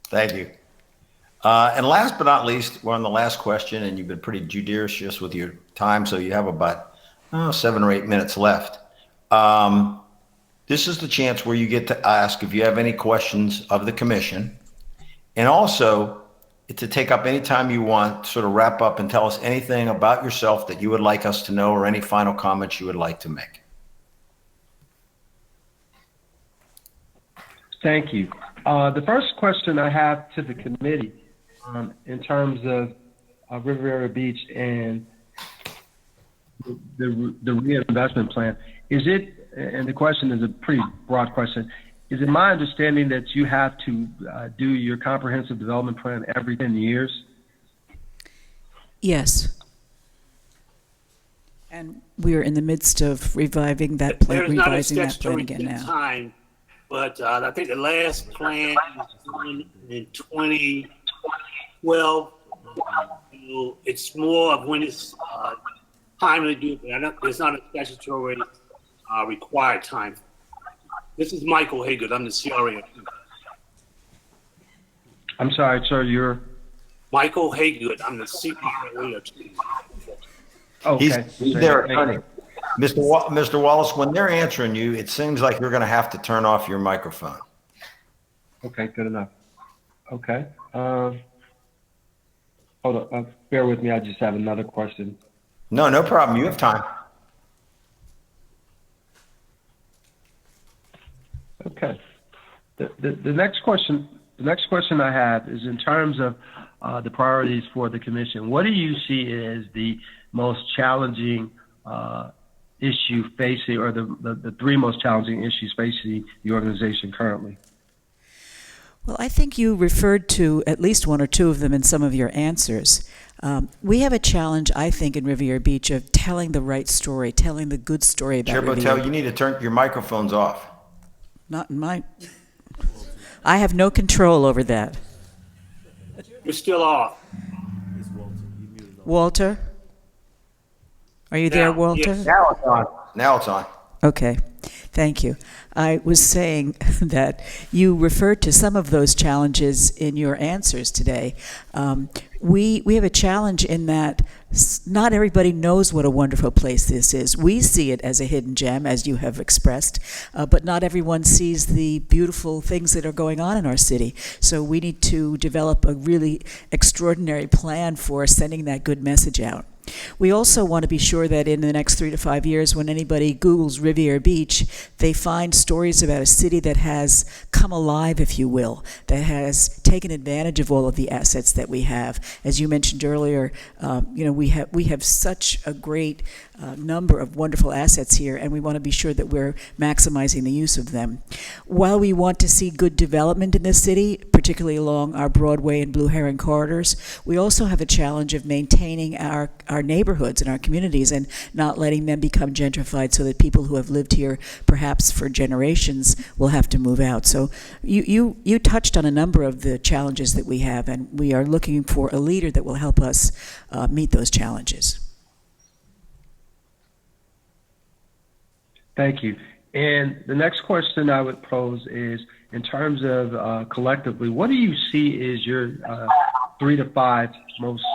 Thank you. And last but not least, we're on the last question, and you've been pretty judicious with your time, so you have about 7 or 8 minutes left. This is the chance where you get to ask if you have any questions of the commission, and also to take up any time you want, sort of wrap up and tell us anything about yourself that you would like us to know or any final comments you would like to make. Thank you. The first question I have to the committee in terms of Riviera Beach and the reinvestment plan, is it, and the question is a pretty broad question, is it my understanding that you have to do your comprehensive development plan every 10 years? Yes. And we are in the midst of reviving that plan, There's not a revising that plan statutory again now. time, but I think the last plan was done in 2012. It's more of when it's time to do it. There's not a statutory required time. This is Michael Haygood. I'm the CRA. I'm sorry, sir, you're? Michael Haygood. I'm the CRA attorney. Okay. He's their attorney. Mr. Wallace, when they're answering you, it seems like you're going to have to turn off your microphone. Okay, good enough. Okay. Hold on. Bear with me. I just have another question. No problem. You have time. Okay. The next question I have is in terms of the priorities for the commission. What do you see as the most challenging issue facing, or the 3 most challenging issues facing the organization currently? Well, I think you referred to at least 1 or 2 of them in some of your answers. We have a challenge, I think, in Riviera Beach of telling the right story, telling the good story about Chair Riviera. Botel, you need to turn your microphones off. Not in my... I have no control over that. You're still off. Walter? Are you there, Walter? Yes. Now it's on. Now it's on. Okay, thank you. I was saying that you referred to some of those challenges in your answers today. We have a challenge in that not everybody knows what a wonderful place this is. We see it as a hidden gem, as you have expressed, but not everyone sees the beautiful things that are going on in our city. So we need to develop a really extraordinary plan for sending that good message out. We also want to be sure that in the next 3 to 5 years, when anybody Googles Riviera Beach, they find stories about a city that has come alive, if you will, that has taken advantage of all of the assets that we have. As you mentioned earlier, we have such a great number of wonderful assets here, and we want to be sure that we're maximizing the use of them. While we want to see good development in this city, particularly along our Broadway and Blue Heron corridors, we also have a challenge of maintaining our neighborhoods and our communities and not letting them become gentrified so that people who have lived here perhaps for generations will have to move out. So you touched on a number of the challenges that we have, and we are looking for a leader that will help us meet those challenges. Thank you. And the next question I would pose is, in terms of collectively, what do you see is your 3 to 5 most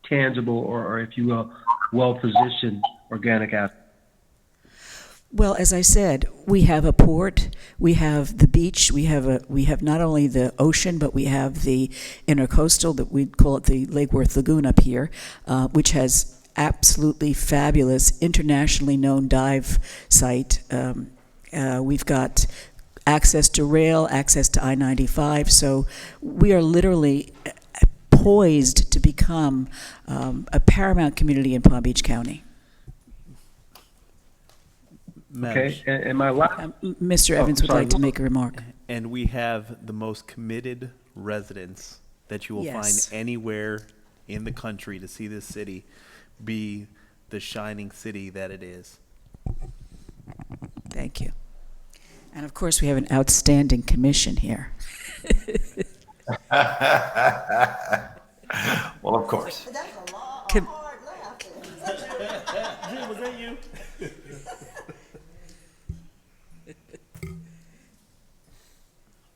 tangible, or if you will, well-positioned organic assets? Well, as I said, we have a port, we have the beach, we have not only the ocean, but we have the intercoastal, that we call it the Lake Worth Lagoon up here, which has absolutely fabulous, internationally known dive site. We've got access to rail, access to I-95, so we are literally poised to become a paramount community in Palm Beach County. Okay, and my last... Mr. Evans would like to make a remark. And we have the most committed residents that you will find anywhere in the country to see this city be the shining city that it is. Thank you. And of course, we have an outstanding commission here. Well, of course. That's a long, hard laugh. Jim, was that you?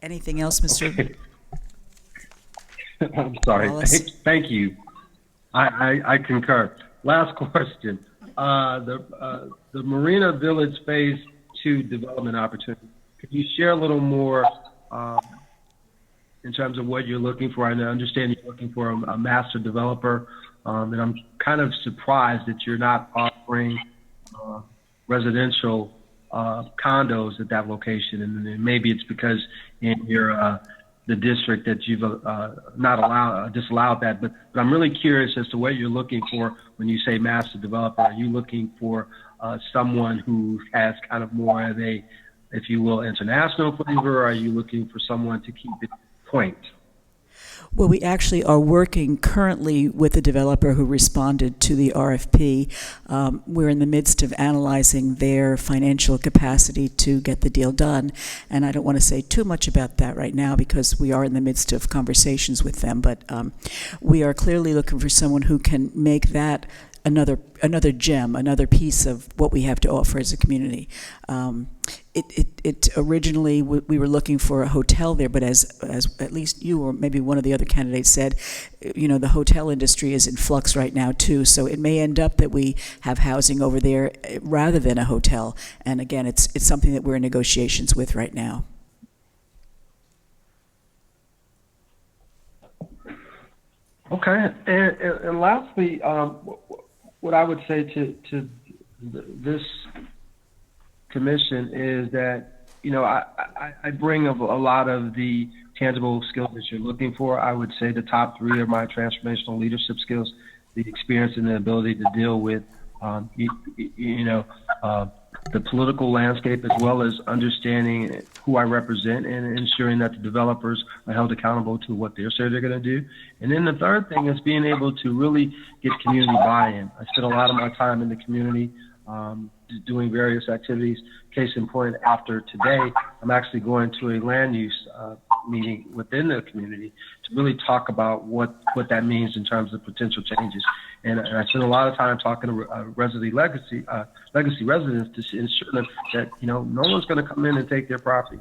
Anything else, Mr. I'm sorry. Thank you. I concur. Last question. The Marina Village Phase 2 development opportunity. Could you share a little more in terms of what you're looking for? I understand you're looking for a master developer, and I'm kind of surprised that you're not offering residential condos at that location, and maybe it's because in your the district that you've not disallowed that. But I'm really curious as to what you're looking for when you say master developer. Are you looking for someone who has kind of more of a, if you will, international flavor? Or are you looking for someone to keep it point? Well, we actually are working currently with a developer who responded to the RFP. We're in the midst of analyzing their financial capacity to get the deal done. And I don't want to say too much about that right now because we are in the midst of conversations with them. But we are clearly looking for someone who can make that another gem, another piece of what we have to offer as a community. It originally, we were looking for a hotel there, but as at least you or maybe one of the other candidates said, the hotel industry is in flux right now too, so it may end up that we have housing over there rather than a hotel. And again, it's something that we're in negotiations with right now. Okay, and lastly, what I would say to this commission is that, I bring a lot of the tangible skills that you're looking for. I would say the top 3 are my transformational leadership skills, the experience and the ability to deal with, the political landscape, as well as understanding who I represent and ensuring that the developers are held accountable to what they say they're going to do. And then the third thing is being able to really get community buy-in. I spend a lot of my time in the community doing various activities. Case in point, after today, I'm actually going to a land use meeting within the community to really talk about what that means in terms of potential changes. And I spend a lot of time talking to legacy residents to ensure them that, no one's going to come in and take their property.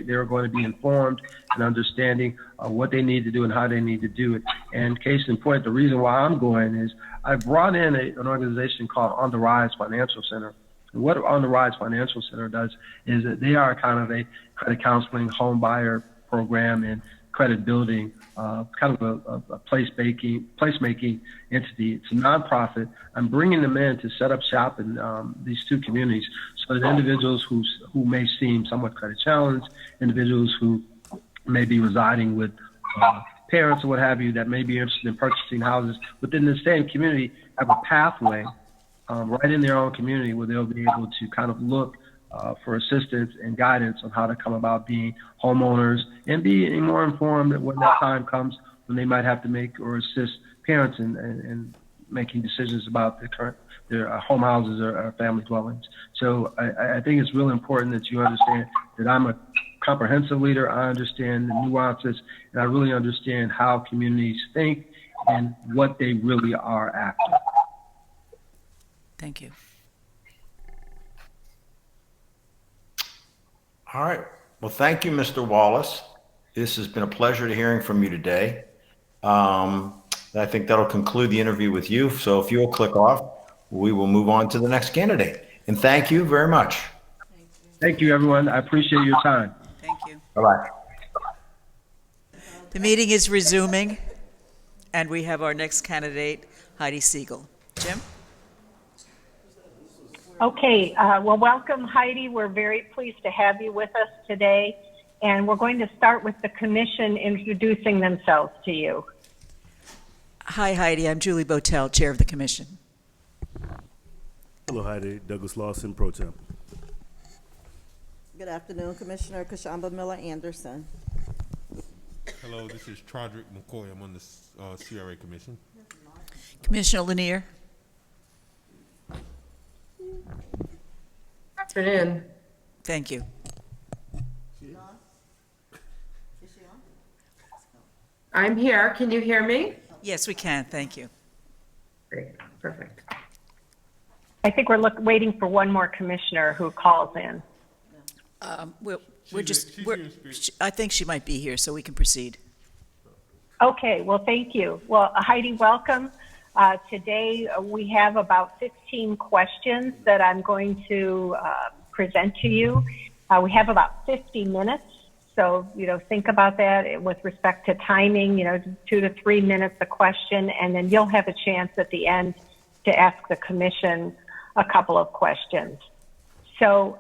They're going to be informed and understanding what they need to do and how they need to do it. And case in point, the reason why I'm going is I brought in an organization called On the Rise Financial Center. And what On the Rise Financial Center does is that they are kind of a credit counseling home buyer program, and credit building, kind of a placemaking entity. It's a nonprofit. I'm bringing them in to set up shop in these two communities so that individuals who may seem somewhat credit challenged, individuals who may be residing with parents or what have you that may be interested in purchasing houses within the same community have a pathway right in their own community where they'll be able to kind of look for assistance and guidance on how to come about being homeowners and be more informed when that time comes when they might have to make or assist parents in making decisions about their home houses or family dwellings. So I think it's really important that you understand that I'm a comprehensive leader. I understand the nuances, and I really understand how communities think and what they really are after. Thank you. All right. Well, thank you, Mr. Wallace. This has been a pleasure to hearing from you today. I think that'll conclude the interview with you. So if you'll click off, we will move on to the next candidate. And thank you very much. Thank you, everyone. I appreciate your time. Thank you. Bye-bye. The meeting is resuming, and we have our next candidate, Heidi Siegel. Jim? Okay, well, welcome, Heidi. We're very pleased to have you with us today. And we're going to start with the commission introducing themselves to you. Hi, Heidi. I'm Julie Botel, Chair of the Commission. Hello, Heidi. Douglas Lawson, Pro Tem. Good afternoon, Commissioner Kashamba Miller Anderson. Hello, this is Trodrick McCoy. I'm on the CRA Commission. Commissioner Lanier? Afternoon. Thank you. I'm here. Can you hear me? Yes, we can. Thank you. Great. Perfect. I think we're waiting for one more commissioner who calls in. I think she might be here, so we can proceed. Okay, well, thank you. Well, Heidi, welcome. Today we have about 15 questions that I'm going to present to you. We have about 50 minutes, so think about that with respect to timing. 2 to 3 minutes a question, and then you'll have a chance at the end to ask the commission a couple of questions. So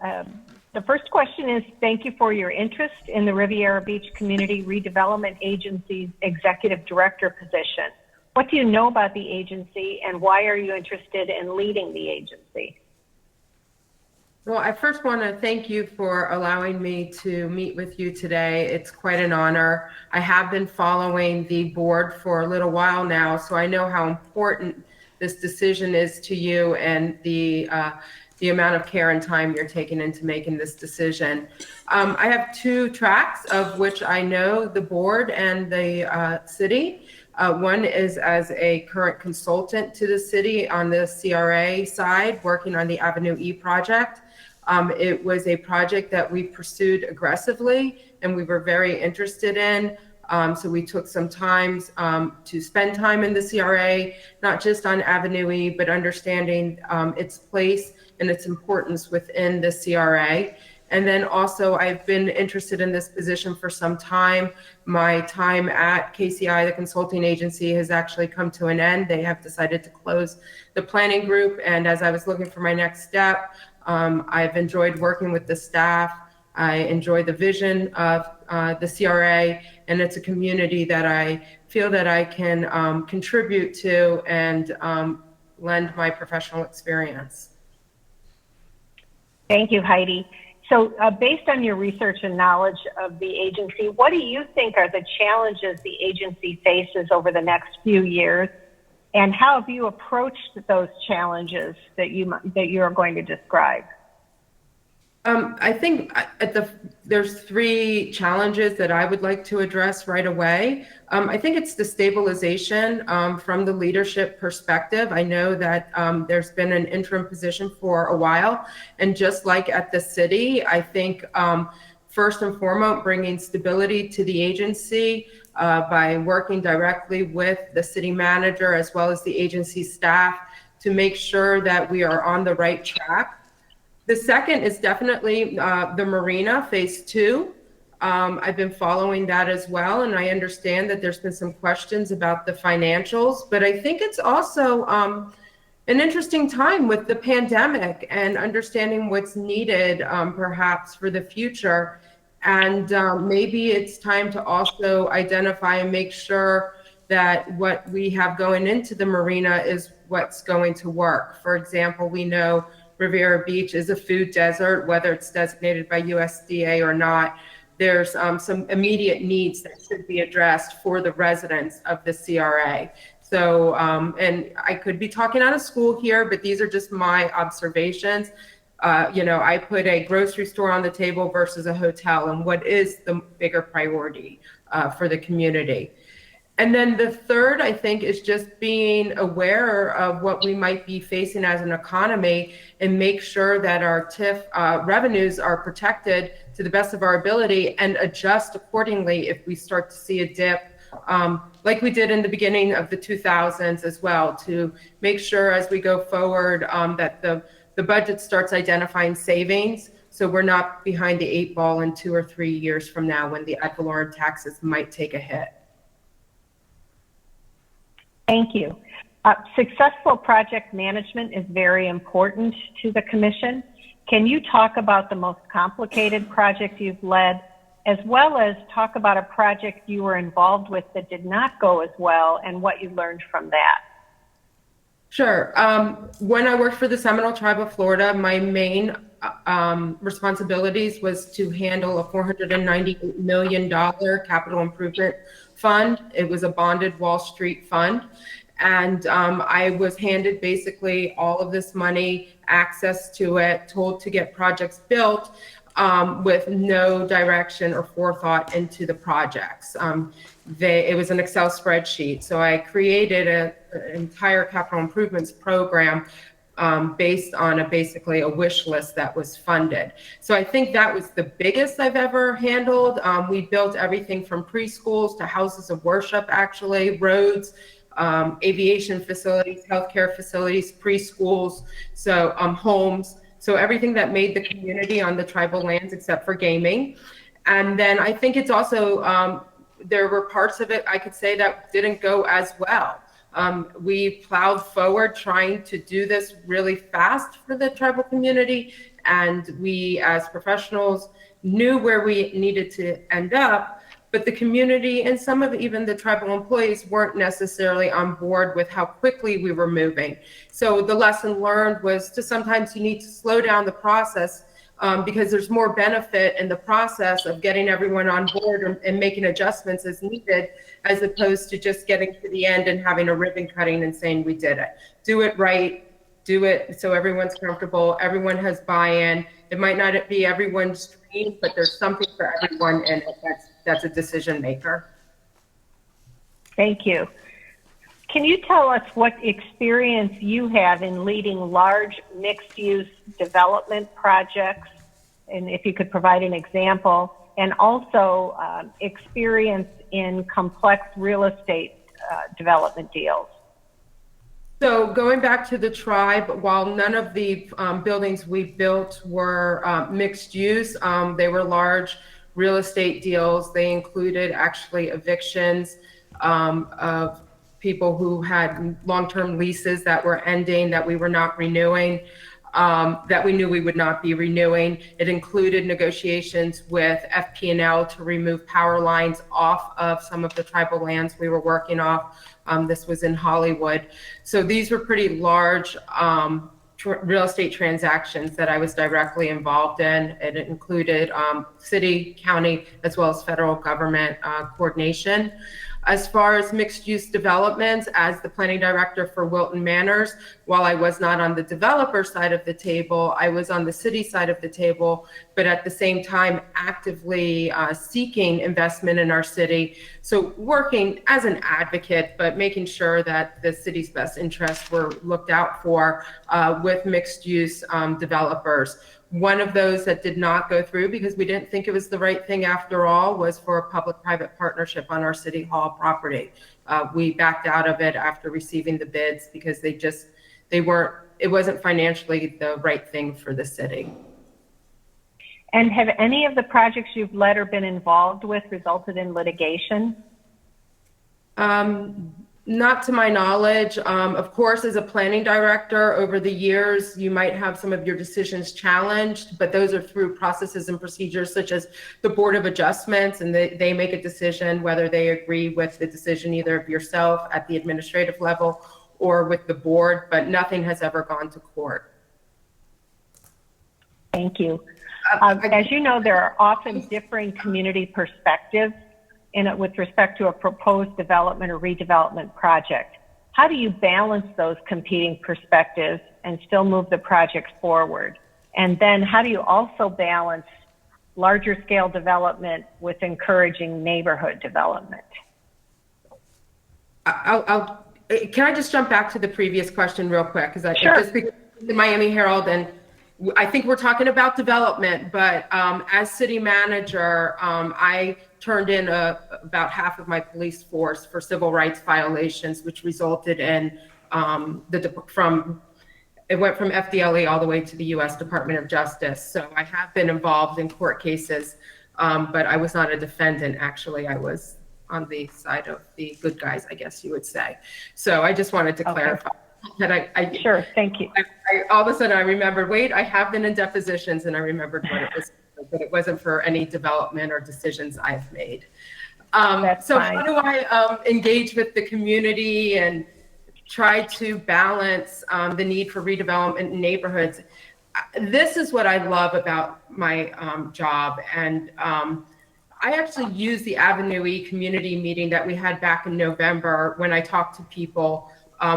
the first question is, thank you for your interest in the Riviera Beach Community Redevelopment Agency's Executive Director position. What do you know about the agency, and why are you interested in leading the agency? Well, I first want to thank you for allowing me to meet with you today. It's quite an honor. I have been following the board for a little while now, so I know how important this decision is to you and the amount of care and time you're taking into making this decision. I have 2 tracks of which I know the board and the city. One is as a current consultant to the city on the CRA side, working on the Avenue E project. It was a project that we pursued aggressively and we were very interested in. So we took some time to spend time in the CRA, not just on Avenue E, but understanding its place and its importance within the CRA. And then also I've been interested in this position for some time. My time at KCI, the consulting agency, has actually come to an end. They have decided to close the planning group. And as I was looking for my next step, I've enjoyed working with the staff. I enjoy the vision of the CRA, and it's a community that I feel that I can contribute to and lend my professional experience. Thank you, Heidi. So based on your research and knowledge of the agency, what do you think are the challenges the agency faces over the next few years? And how have you approached those challenges that you are going to describe? I think there's 3 challenges that I would like to address right away. I think it's the stabilization from the leadership perspective. I know that there's been an interim position for a while, and just like at the city, I think first and foremost, bringing stability to the agency by working directly with the city manager as well as the agency staff to make sure that we are on the right track. The second is definitely the marina phase 2. I've been following that as well, and I understand that there's been some questions about the financials, but I think it's also an interesting time with the pandemic and understanding what's needed perhaps for the future. And maybe it's time to also identify and make sure that what we have going into the marina is what's going to work. For example, we know Riviera Beach is a food desert, whether it's designated by USDA or not. There's some immediate needs that should be addressed for the residents of the CRA. So, and I could be talking out of school here, but these are just my observations. I put a grocery store on the table versus a hotel, and what is the bigger priority for the community. And then the third, I think, is just being aware of what we might be facing as an economy and make sure that our TIF revenues are protected to the best of our ability and adjust accordingly if we start to see a dip, like we did in the beginning of the 2000s as well, to make sure as we go forward that the budget starts identifying savings, so we're not behind the 8 ball in 2 or 3 years from now when the ad valorem taxes might take a hit. Thank you. Successful project management is very important to the commission. Can you talk about the most complicated project you've led, as well as talk about a project you were involved with that did not go as well and what you learned from that? Sure. When I worked for the Seminole Tribe of Florida, my main responsibilities was to handle a $498 million capital improvement fund. It was a bonded Wall Street fund. And I was handed basically all of this money, access to it, told to get projects built with no direction or forethought into the projects. It was an Excel spreadsheet. So I created an entire capital improvements program based on basically a wish list that was funded. So I think that was the biggest I've ever handled. We built everything from preschools to houses of worship, actually, roads, aviation facilities, healthcare facilities, preschools, so homes. So everything that made the community on the tribal lands except for gaming. And then I think it's also, there were parts of it I could say that didn't go as well. We plowed forward trying to do this really fast for the tribal community. And we as professionals knew where we needed to end up, but the community and some of even the tribal employees weren't necessarily on board with how quickly we were moving. So the lesson learned was to sometimes you need to slow down the process because there's more benefit in the process of getting everyone on board and making adjustments as needed, as opposed to just getting to the end and having a ribbon cutting and saying we did it. Do it right, do it so everyone's comfortable, everyone has buy-in. It might not be everyone's dream, but there's something for everyone, and that's a decision maker. Thank you. Can you tell us what experience you have in leading large mixed-use development projects, and if you could provide an example, and also experience in complex real estate development deals? So going back to the tribe, while none of the buildings we built were mixed use, they were large real estate deals. They included actually evictions of people who had long-term leases that were ending, that we were not renewing, that we knew we would not be renewing. It included negotiations with FP&L to remove power lines off of some of the tribal lands we were working off. This was in Hollywood. So these were pretty large real estate transactions that I was directly involved in. It included city, county, as well as federal government coordination. As far as mixed-use developments, as the planning director for Wilton Manors, while I was not on the developer side of the table, I was on the city side of the table, but at the same time actively seeking investment in our city. So working as an advocate, but making sure that the city's best interests were looked out for with mixed-use developers. One of those that did not go through because we didn't think it was the right thing after all was for a public-private partnership on our city hall property. We backed out of it after receiving the bids because it wasn't financially the right thing for the city. And have any of the projects you've led or been involved with resulted in litigation? Not to my knowledge. Of course, as a planning director, over the years, you might have some of your decisions challenged, but those are through processes and procedures such as the Board of Adjustments, and they make a decision whether they agree with the decision either of yourself at the administrative level or with the board, but nothing has ever gone to court. Thank you. As you know, there are often differing community perspectives with respect to a proposed development or redevelopment project. How do you balance those competing perspectives and still move the project forward? And then how do you also balance larger scale development with encouraging neighborhood development? Can I just jump back to the previous question real quick? Because Sure. just because the Miami Herald, and I think we're talking about development, but as city manager, I turned in about half of my police force for civil rights violations, which resulted in it went from FDLE all the way to the U.S. Department of Justice. So I have been involved in court cases, but I was not a defendant. Actually, I was on the side of the good guys, I guess you would say. So I just wanted to clarify that. Sure, thank you. All of a sudden I remembered, wait, I have been in depositions, and I remembered what it was, but it wasn't for any development or decisions I've made. So fine. how do I engage with the community and try to balance the need for redevelopment in neighborhoods? This is what I love about my job. And I actually used the Avenue E community meeting that we had back in November when I talked to people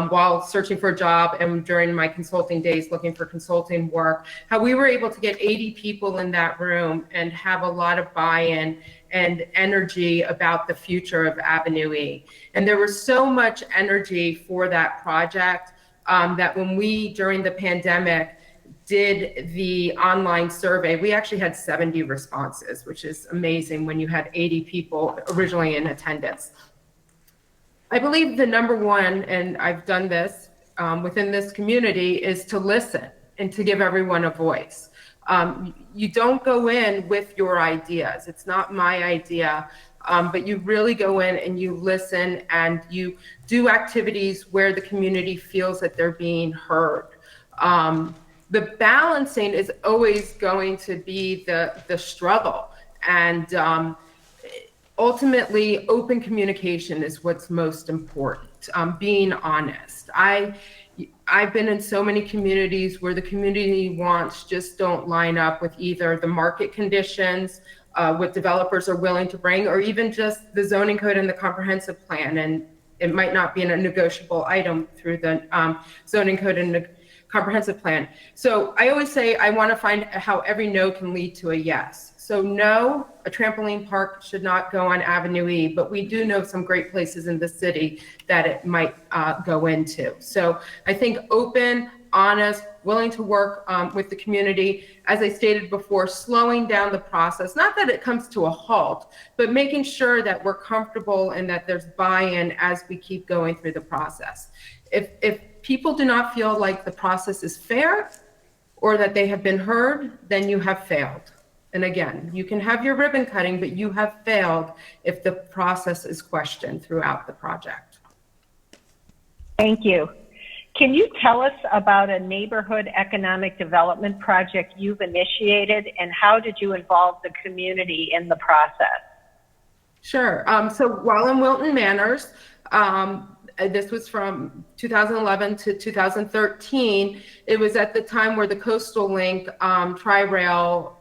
while searching for a job and during my consulting days looking for consulting work, how we were able to get 80 people in that room and have a lot of buy-in and energy about the future of Avenue E. And there was so much energy for that project that when we, during the pandemic, did the online survey, we actually had 70 responses, which is amazing when you had 80 people originally in attendance. I believe the number one, and I've done this within this community, is to listen and to give everyone a voice. You don't go in with your ideas. It's not my idea, but you really go in and you listen and you do activities where the community feels that they're being heard. The balancing is always going to be the struggle. And ultimately, open communication is what's most important, being honest. I've been in so many communities where the community wants just don't line up with either the market conditions, what developers are willing to bring, or even just the zoning code and the comprehensive plan. And it might not be a negotiable item through the zoning code and the comprehensive plan. So I always say I want to find how every no can lead to a yes. So no, a trampoline park should not go on Avenue E, but we do know some great places in the city that it might go into. So I think open, honest, willing to work with the community, as I stated before, slowing down the process, not that it comes to a halt, but making sure that we're comfortable and that there's buy-in as we keep going through the process. If people do not feel like the process is fair or that they have been heard, then you have failed. And again, you can have your ribbon cutting, but you have failed if the process is questioned throughout the project. Thank you. Can you tell us about a neighborhood economic development project you've initiated, and how did you involve the community in the process? Sure. So while in Wilton Manors, this was from 2011 to 2013. It was at the time where the Coastal Link Tri-Rail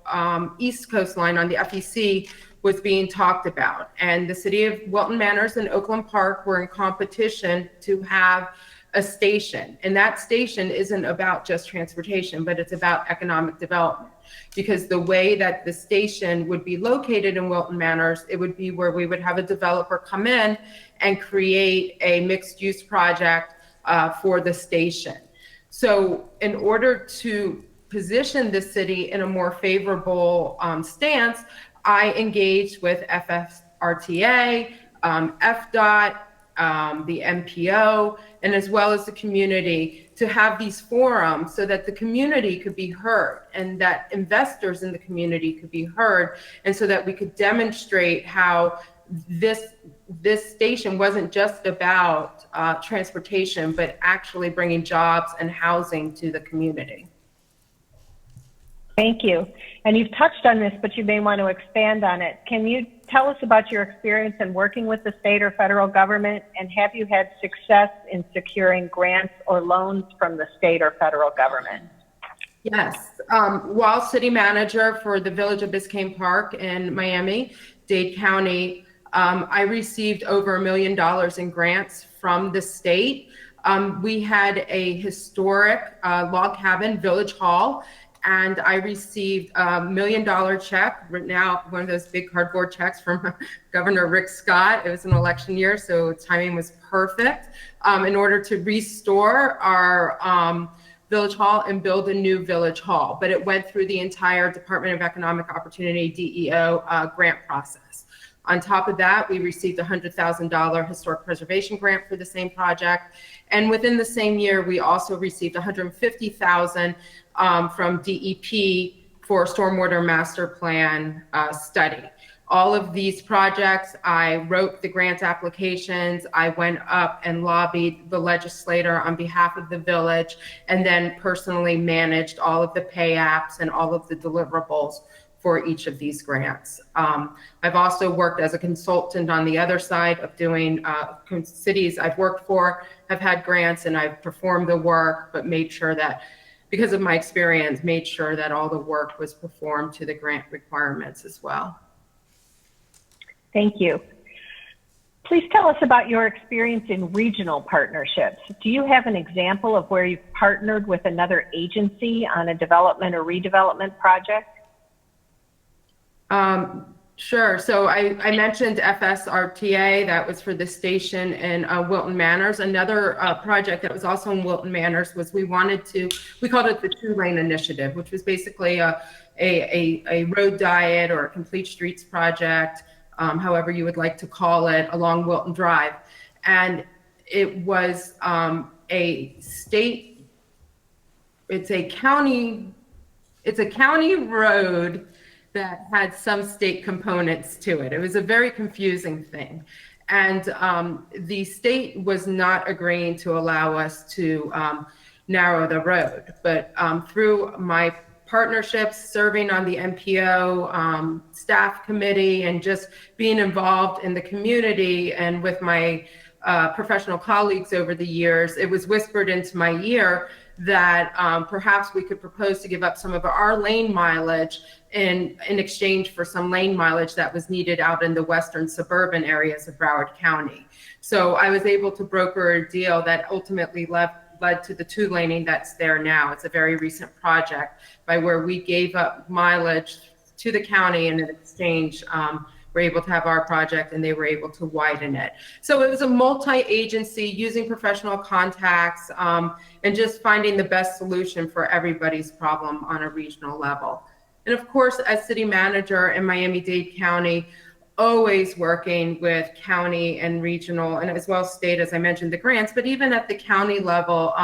East Coast line on the FEC was being talked about. And the city of Wilton Manors and Oakland Park were in competition to have a station. And that station isn't about just transportation, but it's about economic development. Because the way that the station would be located in Wilton Manors, it would be where we would have a developer come in and create a mixed use project for the station. So in order to position the city in a more favorable stance, I engaged with FFRTA, FDOT, the MPO, and as well as the community to have these forums so that the community could be heard and that investors in the community could be heard, and so that we could demonstrate how this station wasn't just about transportation, but actually bringing jobs and housing to the community. Thank you. And you've touched on this, but you may want to expand on it. Can you tell us about your experience in working with the state or federal government, and have you had success in securing grants or loans from the state or federal government? Yes. While city manager for the Village of Biscayne Park in Miami-Dade County, I received over $1 million in grants from the state. We had a historic log cabin village hall, and I received a $1 million check, written out, one of those big cardboard checks from Governor Rick Scott. It was an election year, so timing was perfect, in order to restore our village hall and build a new village hall. But it went through the entire Department of Economic Opportunity, DEO, grant process. On top of that, we received a $100,000 historic preservation grant for the same project. And within the same year, we also received $150,000 from DEP for stormwater master plan study. All of these projects, I wrote the grant applications, I went up and lobbied the legislator on behalf of the village, and then personally managed all of the pay apps and all of the deliverables for each of these grants. I've also worked as a consultant on the other side of doing cities I've worked for have had grants, and I've performed the work, but made sure that, because of my experience, made sure that all the work was performed to the grant requirements as well. Thank you. Please tell us about your experience in regional partnerships. Do you have an example of where you've partnered with another agency on a development or redevelopment project? Sure. So I mentioned FSRTA, that was for the station in Wilton Manors. Another project that was also in Wilton Manors was we called it the 2-lane initiative, which was basically a road diet or a complete streets project, however you would like to call it, along Wilton Drive. And it was it's a county road that had some state components to it. It was a very confusing thing. And the state was not agreeing to allow us to narrow the road. But through my partnerships, serving on the MPO staff committee, and just being involved in the community and with my professional colleagues over the years, it was whispered into my ear that perhaps we could propose to give up some of our lane mileage in exchange for some lane mileage that was needed out in the western suburban areas of Broward County. So I was able to broker a deal that ultimately led to the 2-laning that's there now. It's a very recent project by where we gave up mileage to the county, and in exchange, we're able to have our project and they were able to widen it. So it was a multi-agency using professional contacts and just finding the best solution for everybody's problem on a regional level. And of course, as city manager in Miami-Dade County, always working with county and regional, and as well as state, as I mentioned, the grants, but even at the county level,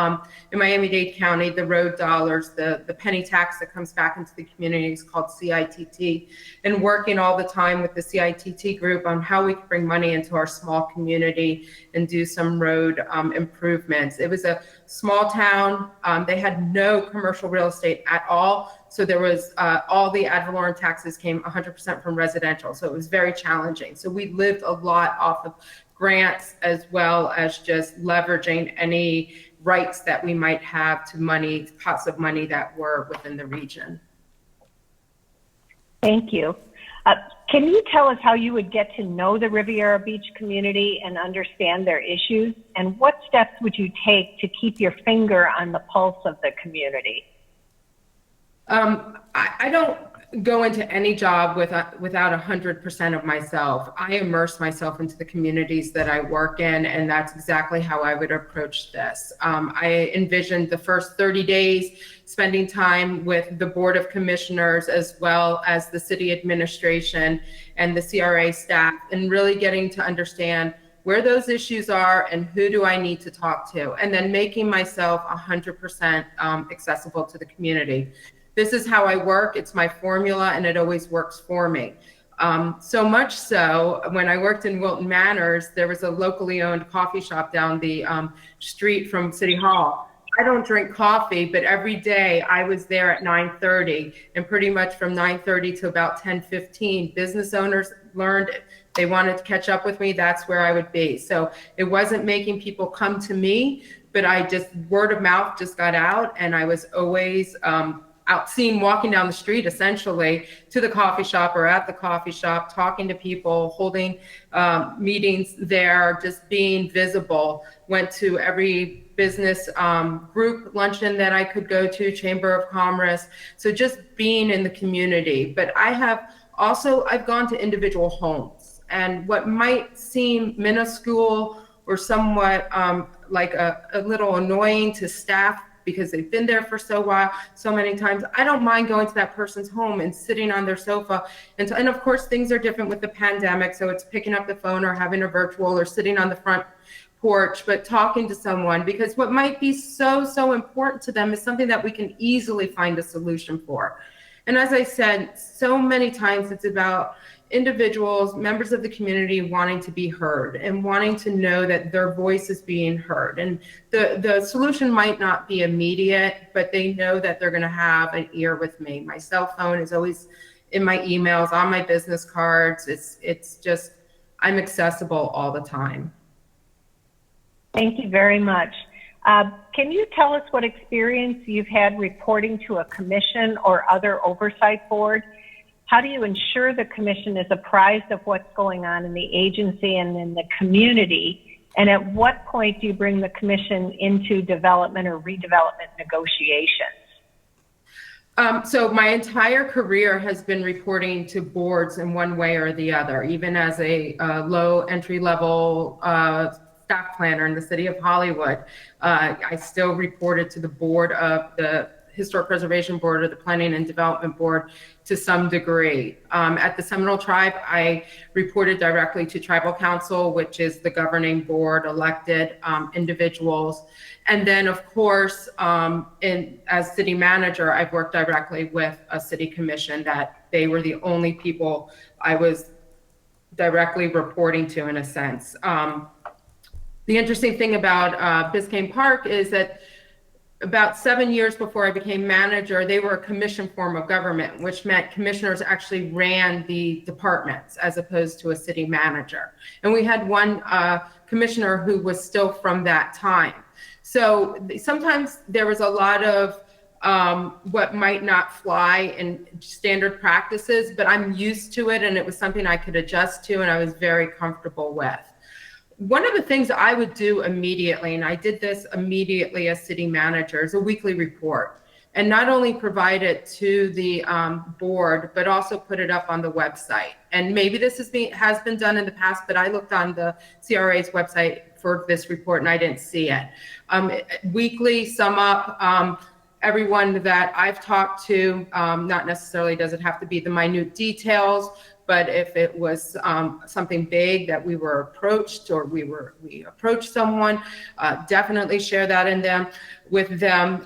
in Miami-Dade County, the road dollars, the penny tax that comes back into the community is called CITT, and working all the time with the CITT group on how we can bring money into our small community and do some road improvements. It was a small town. They had no commercial real estate at all. So there was all the ad valorem taxes came 100% from residential. So it was very challenging. So we lived a lot off of grants, as well as just leveraging any rights that we might have to money, pots of money that were within the region. Thank you. Can you tell us how you would get to know the Riviera Beach community and understand their issues? And what steps would you take to keep your finger on the pulse of the community? I don't go into any job without 100% of myself. I immerse myself into the communities that I work in, and that's exactly how I would approach this. I envisioned the first 30 days spending time with the Board of Commissioners, as well as the city administration and the CRA staff, and really getting to understand where those issues are and who do I need to talk to, and then making myself 100% accessible to the community. This is how I work. It's my formula, and it always works for me. So much so, when I worked in Wilton Manors, there was a locally owned coffee shop down the street from City Hall. I don't drink coffee, but every day I was there at 9:30, and pretty much from 9:30 to about 10:15, business owners learned it. They wanted to catch up with me. That's where I would be. So it wasn't making people come to me, but word of mouth just got out, and I was always seen walking down the street, essentially, to the coffee shop or at the coffee shop, talking to people, holding meetings there, just being visible. Went to every business group luncheon that I could go to, Chamber of Commerce. So just being in the community. But I've gone to individual homes, and what might seem minuscule or somewhat like a little annoying to staff because they've been there for so many times, I don't mind going to that person's home and sitting on their sofa. And of course, things are different with the pandemic. So it's picking up the phone or having a virtual or sitting on the front porch, but talking to someone, because what might be so important to them is something that we can easily find a solution for. And as I said, so many times it's about individuals, members of the community wanting to be heard and wanting to know that their voice is being heard. And the solution might not be immediate, but they know that they're going to have an ear with me. My cell phone is always in my emails, on my business cards. It's just, I'm accessible all the time. Thank you very much. Can you tell us what experience you've had reporting to a commission or other oversight board? How do you ensure the commission is apprised of what's going on in the agency and in the community? And at what point do you bring the commission into development or redevelopment negotiations? So my entire career has been reporting to boards in one way or the other, even as a low entry level staff planner in the city of Hollywood. I still reported to the board of the Historic Preservation Board or the Planning and Development Board to some degree. At the Seminole Tribe, I reported directly to Tribal Council, which is the governing board, elected individuals. And then, of course, as city manager, I've worked directly with a city commission that they were the only people I was directly reporting to, in a sense. The interesting thing about Biscayne Park is that about 7 years before I became manager, they were a commission form of government, which meant commissioners actually ran the departments as opposed to a city manager. And we had one commissioner who was still from that time. So sometimes there was a lot of what might not fly in standard practices, but I'm used to it, and it was something I could adjust to and I was very comfortable with. One of the things I would do immediately, and I did this immediately as city manager, is a weekly report. And not only provide it to the board, but also put it up on the website. And maybe this has been done in the past, but I looked on the CRA's website for this report and I didn't see it. Weekly sum up everyone that I've talked to, not necessarily does it have to be the minute details, but if it was something big that we were approached or we approached someone, definitely share that with them.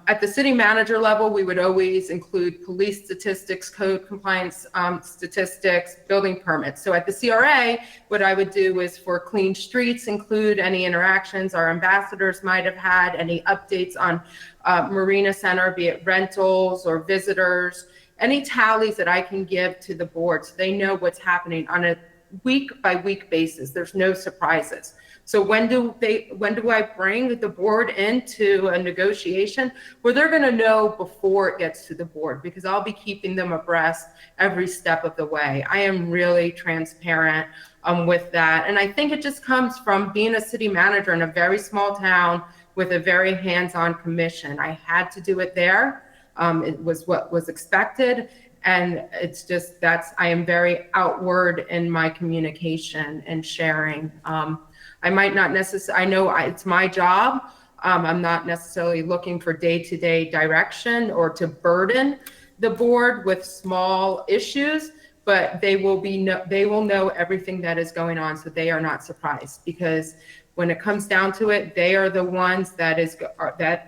At the city manager level, we would always include police statistics, code compliance statistics, building permits. So at the CRA, what I would do is for clean streets, include any interactions our ambassadors might have had, any updates on Marina Center, be it rentals or visitors, any tallies that I can give to the board so they know what's happening on a week by week basis. There's no surprises. So when do I bring the board into a negotiation? Well, they're going to know before it gets to the board, because I'll be keeping them abreast every step of the way. I am really transparent with that. And I think it just comes from being a city manager in a very small town with a very hands-on commission. I had to do it there. It was what was expected. And it's just, I am very outward in my communication and sharing. I might not necessarily, I know it's my job. I'm not necessarily looking for day-to-day direction or to burden the board with small issues, but they will know everything that is going on, so they are not surprised, because when it comes down to it, they are the ones that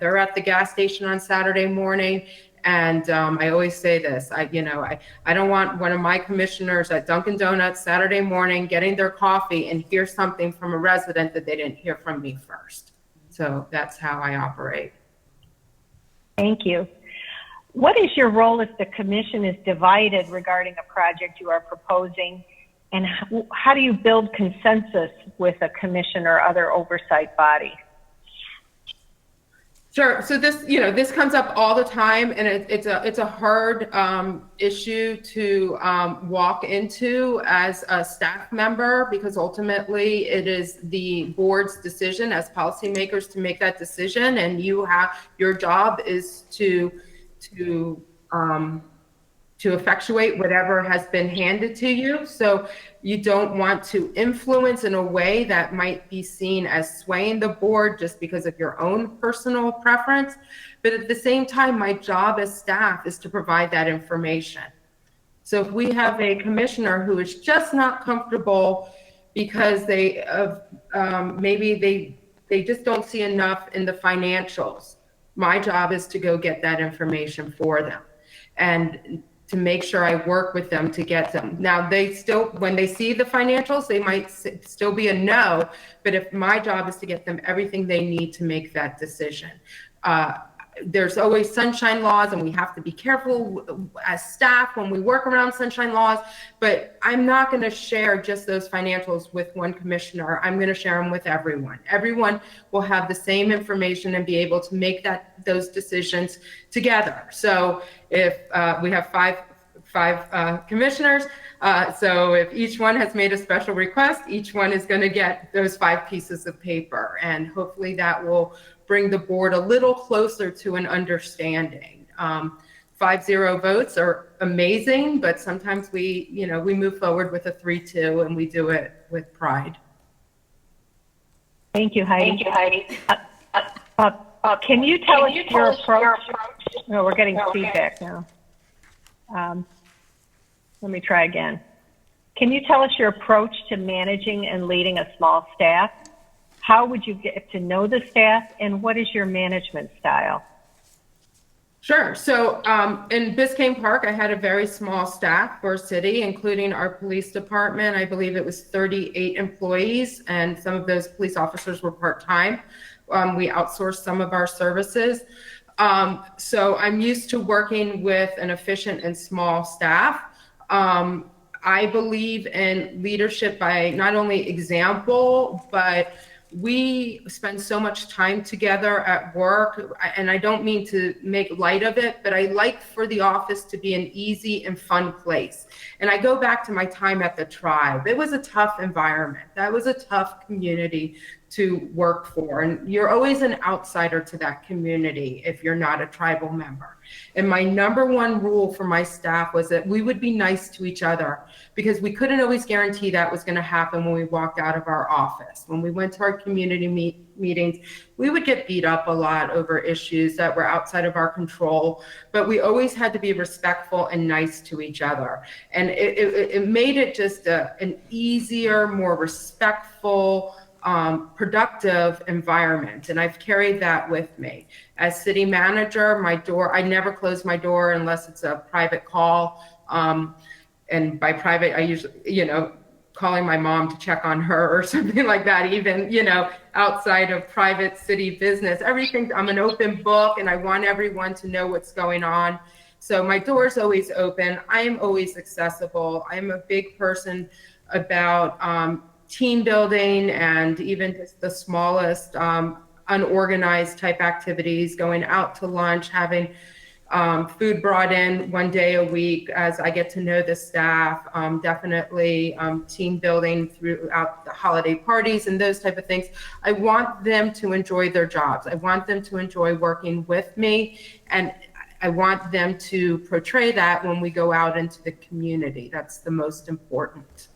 they're at the gas station on Saturday morning. And I always say this, I don't want one of my commissioners at Dunkin' Donuts Saturday morning getting their coffee and hear something from a resident that they didn't hear from me first. So that's how I operate. Thank you. What is your role if the commission is divided regarding a project you are proposing? And how do you build consensus with a commission or other oversight body? Sure. So this comes up all the time, and it's a hard issue to walk into as a staff member, because ultimately it is the board's decision as policymakers to make that decision, and your job is to effectuate whatever has been handed to you. So you don't want to influence in a way that might be seen as swaying the board just because of your own personal preference. But at the same time, my job as staff is to provide that information. So if we have a commissioner who is just not comfortable because maybe they just don't see enough in the financials, my job is to go get that information for them and to make sure I work with them to get them. Now, when they see the financials, they might still be a no, but if my job is to get them everything they need to make that decision. There's always sunshine laws, and we have to be careful as staff when we work around sunshine laws, but I'm not going to share just those financials with one commissioner. I'm going to share them with everyone. Everyone will have the same information and be able to make those decisions together. So if we have five commissioners, so if each one has made a special request, each one is going to get those 5 pieces of paper, and hopefully that will bring the board a little closer to an understanding. 5-0 votes are amazing, but sometimes we move forward with a 3-2, and we do it with pride. Thank you, Heidi. Can you tell us your approach? No, we're getting feedback now. Let me try again. Can you tell us your approach to managing and leading a small staff? How would you get to know the staff, and what is your management style? Sure. So in Biscayne Park, I had a very small staff for a city, including our police department. I believe it was 38 employees, and some of those police officers were part-time. We outsourced some of our services. So I'm used to working with an efficient and small staff. I believe in leadership by not only example, but we spend so much time together at work, and I don't mean to make light of it, but I like for the office to be an easy and fun place. And I go back to my time at the tribe. It was a tough environment. That was a tough community to work for. And you're always an outsider to that community if you're not a tribal member. And my #1 rule for my staff was that we would be nice to each other, because we couldn't always guarantee that was going to happen when we walked out of our office. When we went to our community meetings, we would get beat up a lot over issues that were outside of our control, but we always had to be respectful and nice to each other. And it made it just an easier, more respectful, productive environment. And I've carried that with me. As city manager, I never close my door unless it's a private call. And by private, I usually, calling my mom to check on her or something like that, even, outside of private city business. Everything, I'm an open book, and I want everyone to know what's going on. So my door's always open. I am always accessible. I'm a big person about team building, and even just the smallest unorganized type activities, going out to lunch, having food brought in one day a week as I get to know the staff, definitely team building throughout the holiday parties and those type of things. I want them to enjoy their jobs. I want them to enjoy working with me, and I want them to portray that when we go out into the community. That's the most important.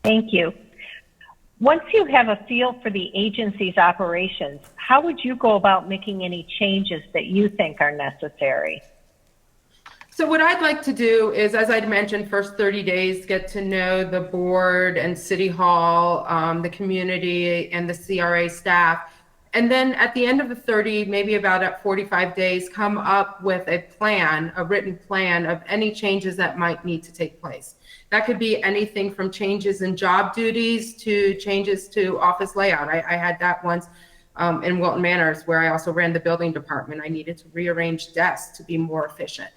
Thank you. Once you have a feel for the agency's operations, how would you go about making any changes that you think are necessary? So what I'd like to do is, as I'd mentioned, first 30 days, get to know the board and City Hall, the community and the CRA staff. And then at the end of the 30, maybe about at 45 days, come up with a plan, a written plan of any changes that might need to take place. That could be anything from changes in job duties to changes to office layout. I had that once in Wilton Manors, where I also ran the building department. I needed to rearrange desks to be more efficient.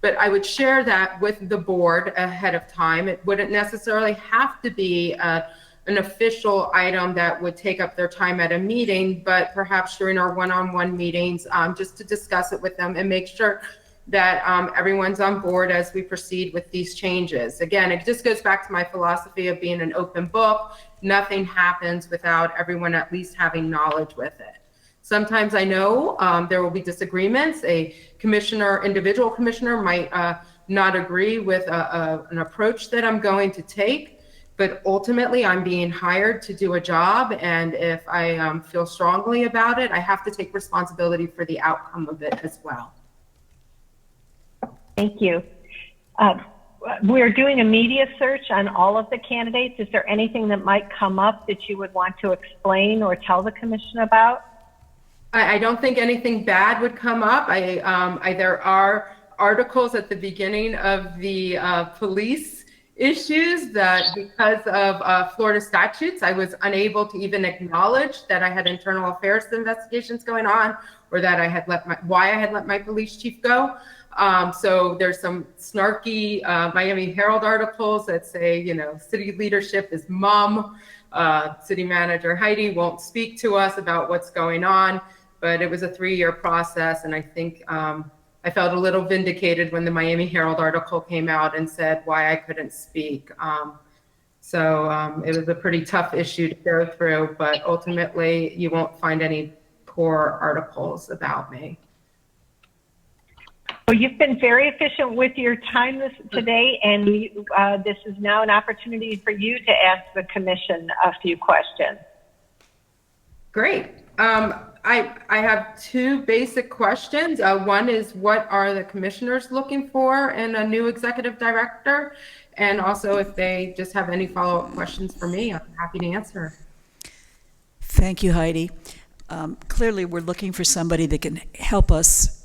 But I would share that with the board ahead of time. It wouldn't necessarily have to be an official item that would take up their time at a meeting, but perhaps during our one-on-one meetings, just to discuss it with them and make sure that everyone's on board as we proceed with these changes. Again, it just goes back to my philosophy of being an open book. Nothing happens without everyone at least having knowledge with it. Sometimes I know there will be disagreements. A commissioner, individual commissioner might not agree with an approach that I'm going to take, but ultimately I'm being hired to do a job. And if I feel strongly about it, I have to take responsibility for the outcome of it as well. Thank you. We're doing a media search on all of the candidates. Is there anything that might come up that you would want to explain or tell the commission about? I don't think anything bad would come up. There are articles at the beginning of the police issues that because of Florida statutes, I was unable to even acknowledge that I had internal affairs investigations going on, or that I had why I had let my police chief go. So there's some snarky Miami Herald articles that say, you know, city leadership is mum. City manager Heidi won't speak to us about what's going on. But it was a 3-year process, and I think I felt a little vindicated when the Miami Herald article came out and said why I couldn't speak. So it was a pretty tough issue to go through, but ultimately you won't find any poor articles about me. Well, you've been very efficient with your time today, and this is now an opportunity for you to ask the commission a few questions. Great. I have 2 basic questions. One is, what are the commissioners looking for in a new executive director? And also, if they just have any follow-up questions for me, I'm happy to answer. Thank you, Heidi. Clearly, we're looking for somebody that can help us,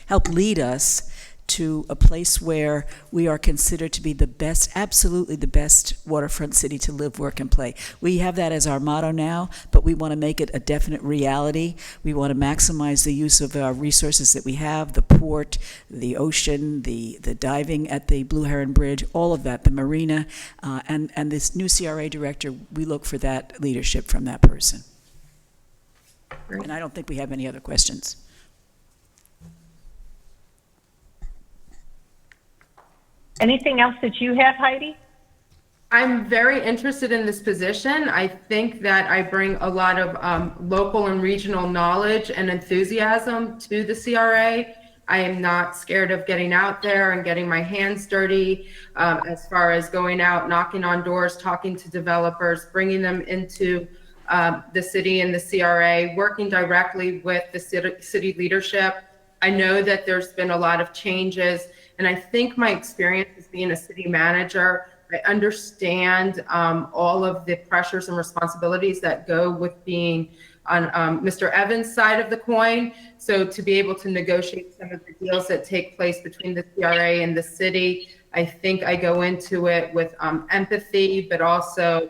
help lead us to a place where we are considered to be the best, absolutely the best waterfront city to live, work, and play. We have that as our motto now, but we want to make it a definite reality. We want to maximize the use of our resources that we have, the port, the ocean, the diving at the Blue Heron Bridge, all of that, the marina, and this new CRA director, we look for that leadership from that person. And I don't think we have any other questions. Anything else that you have, Heidi? I'm very interested in this position. I think that I bring a lot of local and regional knowledge and enthusiasm to the CRA. I am not scared of getting out there and getting my hands dirty as far as going out, knocking on doors, talking to developers, bringing them into the city and the CRA, working directly with the city leadership. I know that there's been a lot of changes, and I think my experience as being a city manager, I understand all of the pressures and responsibilities that go with being on Mr. Evans' side of the coin. So to be able to negotiate some of the deals that take place between the CRA and the city, I think I go into it with empathy, but also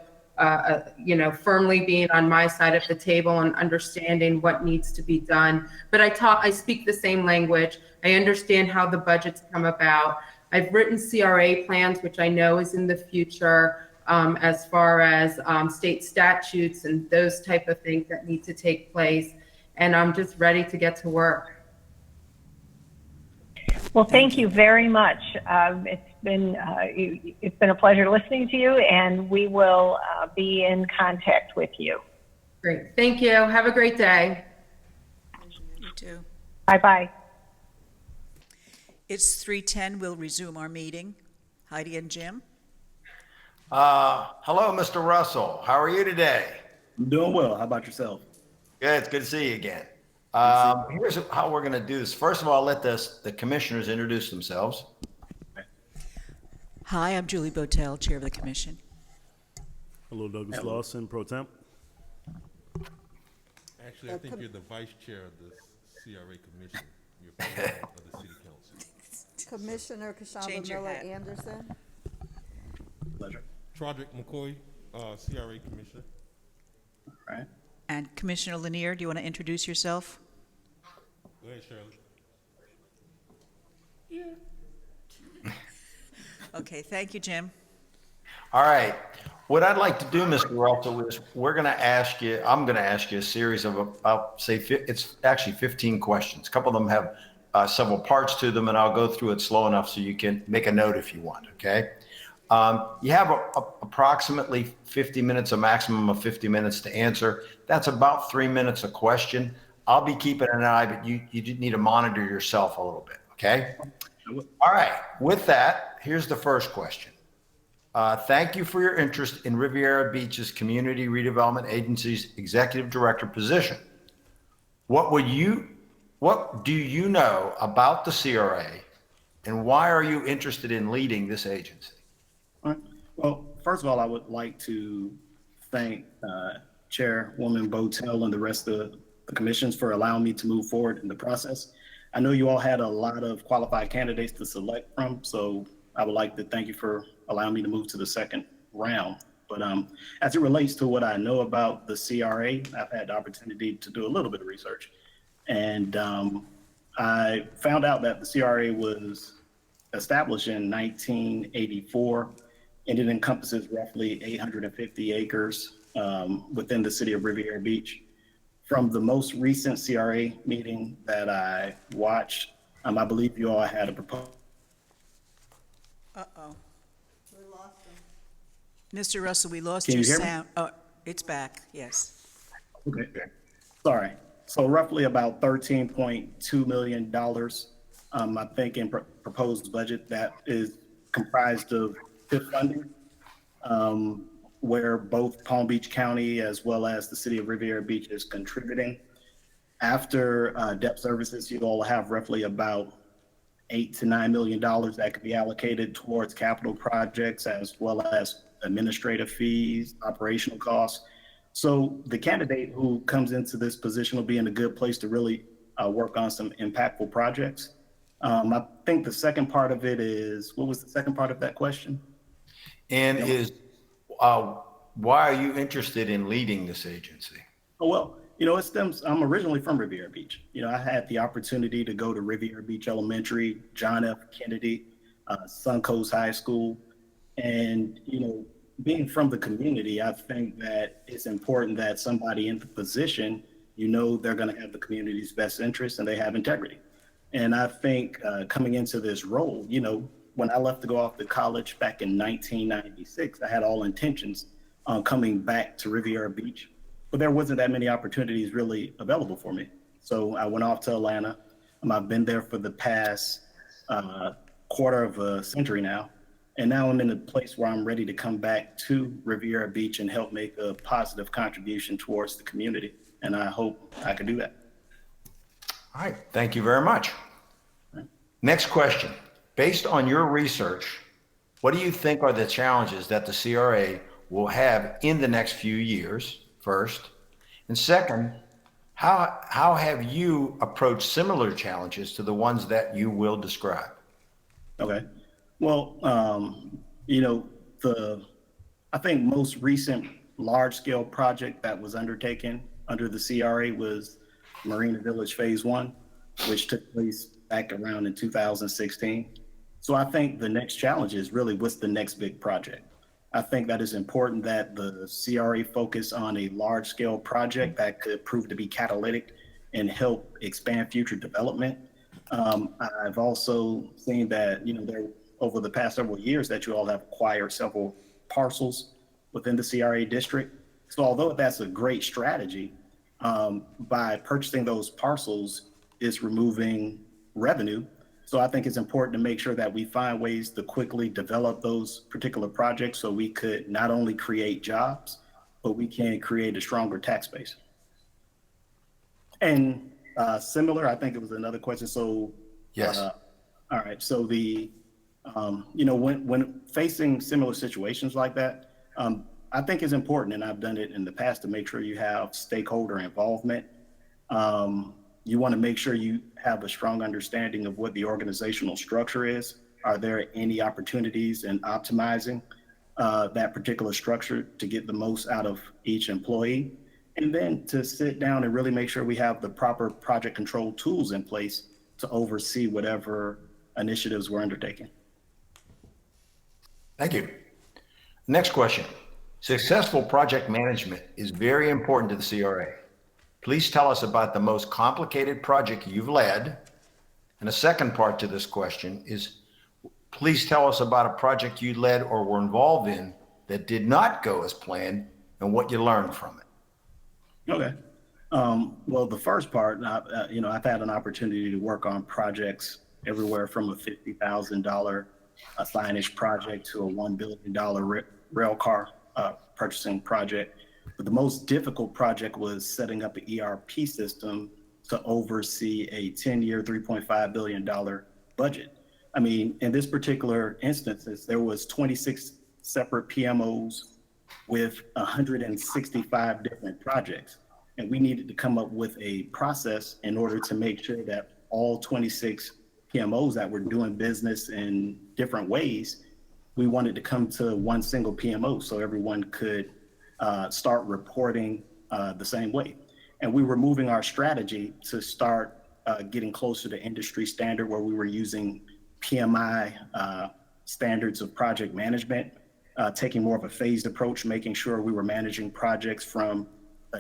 firmly being on my side of the table and understanding what needs to be done. But I speak the same language. I understand how the budgets come about. I've written CRA plans, which I know is in the future, as far as state statutes and those type of things that need to take place. And I'm just ready to get to work. Well, thank you very much. It's been a pleasure listening to you, and we will be in contact with you. Great. Thank you. Have a great day. You too. Bye-bye. It's 3:10. We'll resume our meeting. Heidi and Jim. Hello, Mr. Russell. How are you today? I'm doing well. How about yourself? Good. It's good to see you again. Here's how we're going to do this. First of all, let the commissioners introduce themselves. Hi, I'm Julie Botel, Chair of the Commission. Hello, Douglas Lawson, Pro Temp. Actually, I think you're the vice chair of the CRA commission. You're president of the city council. Commissioner Change Kashamba your Miller hat. Anderson. Pleasure. Trodrick McCoy, CRA commissioner. Right. And Commissioner Lanier, do you want to introduce yourself? Go ahead, Shirley. Okay, thank you, Jim. All right. What I'd like to do, Mr. Russell, is I'm going to ask you a series of, I'll say, it's actually 15 questions. A couple of them have several parts to them, and I'll go through it slow enough so you can make a note if you want, okay? You have approximately 50 minutes, a maximum of 50 minutes to answer. That's about 3 minutes a question. I'll be keeping an eye, but you need to monitor yourself a little bit, okay? All right. With that, here's the first question. Thank you for your interest in Riviera Beach's Community Redevelopment Agency's Executive Director position. What do you know about the CRA, and why are you interested in leading this agency? All right. Well, first of all, I would like to thank Chairwoman Botel and the rest of the commissions for allowing me to move forward in the process. I know you all had a lot of qualified candidates to select from, so I would like to thank you for allowing me to move to the second round. But as it relates to what I know about the CRA, I've had the opportunity to do a little bit of research. And I found out that the CRA was established in 1984, and it encompasses roughly 850 acres within the city of Riviera Beach. From the most recent CRA meeting that I watched, I believe you all had a proposal. Uh-oh. We lost him. Mr. Russell, we lost Can your you hear me? sound. Oh, it's back, yes. Okay, sorry. So roughly about $13.2 million, I think, in proposed budget that is comprised of TIF funding, where both Palm Beach County as well as the city of Riviera Beach is contributing. After debt services, you all have roughly about $8 to $9 million that could be allocated towards capital projects as well as administrative fees, operational costs. So the candidate who comes into this position will be in a good place to really work on some impactful projects. I think the second part of it is, what was the second part of that question? And why are you interested in leading this agency? Oh, well, it stems, I'm originally from Riviera Beach. I had the opportunity to go to Riviera Beach Elementary, John F. Kennedy, Suncoast High School. And, being from the community, I think that it's important that somebody in the position, they're going to have the community's best interest and they have integrity. And I think coming into this role, when I left to go off to college back in 1996, I had all intentions on coming back to Riviera Beach, but there wasn't that many opportunities really available for me. So I went off to Atlanta. I've been there for the past quarter of a century now. And now I'm in a place where I'm ready to come back to Riviera Beach and help make a positive contribution towards the community. And I hope I can do that. All right, thank you very much. Next question. Based on your research, what do you think are the challenges that the CRA will have in the next few years, first? And second, how have you approached similar challenges to the ones that you will describe? Okay. Well, I think most recent large-scale project that was undertaken under the CRA was Marina Village Phase 1, which took place back around in 2016. So I think the next challenge is really what's the next big project. I think that it's important that the CRA focus on a large-scale project that could prove to be catalytic and help expand future development. I've also seen that, over the past several years that you all have acquired several parcels within the CRA district. So although that's a great strategy, by purchasing those parcels is removing revenue. So I think it's important to make sure that we find ways to quickly develop those particular projects so we could not only create jobs, but we can create a stronger tax base. And Similar, I think it was another question. So, Yes. All right. So you know, when facing similar situations like that, I think it's important, and I've done it in the past, to make sure you have stakeholder involvement. You want to make sure you have a strong understanding of what the organizational structure is. Are there any opportunities in optimizing that particular structure to get the most out of each employee? And then to sit down and really make sure we have the proper project control tools in place to oversee whatever initiatives we're undertaking. Thank you. Next question. Successful project management is very important to the CRA. Please tell us about the most complicated project you've led. And the second part to this question is, please tell us about a project you led or were involved in that did not go as planned and what you learned from it. Okay. Well, the first part, you know, I've had an opportunity to work on projects everywhere from a $50,000 signage project to a $1 billion rail car purchasing project. But the most difficult project was setting up an ERP system to oversee a 10-year, $3.5 billion budget. I mean, in this particular instance, there was 26 separate PMOs with 165 different projects. And we needed to come up with a process in order to make sure that all 26 PMOs that were doing business in different ways, we wanted to come to one single PMO so everyone could start reporting the same way. And we were moving our strategy to start getting closer to industry standard, where we were using PMI standards of project management, taking more of a phased approach, making sure we were managing projects from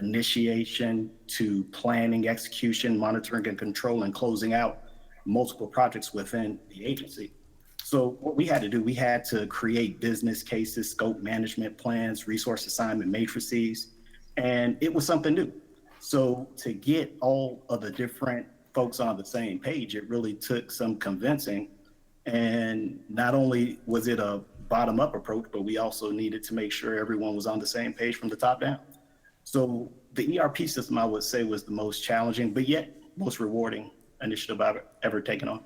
initiation to planning, execution, monitoring and control, and closing out multiple projects within the agency. So what we had to do, we had to create business cases, scope management plans, resource assignment matrices, and it was something new. So to get all of the different folks on the same page, it really took some convincing. And not only was it a bottom-up approach, but we also needed to make sure everyone was on the same page from the top down. So the ERP system, I would say, was the most challenging, but yet most rewarding initiative I've ever taken on.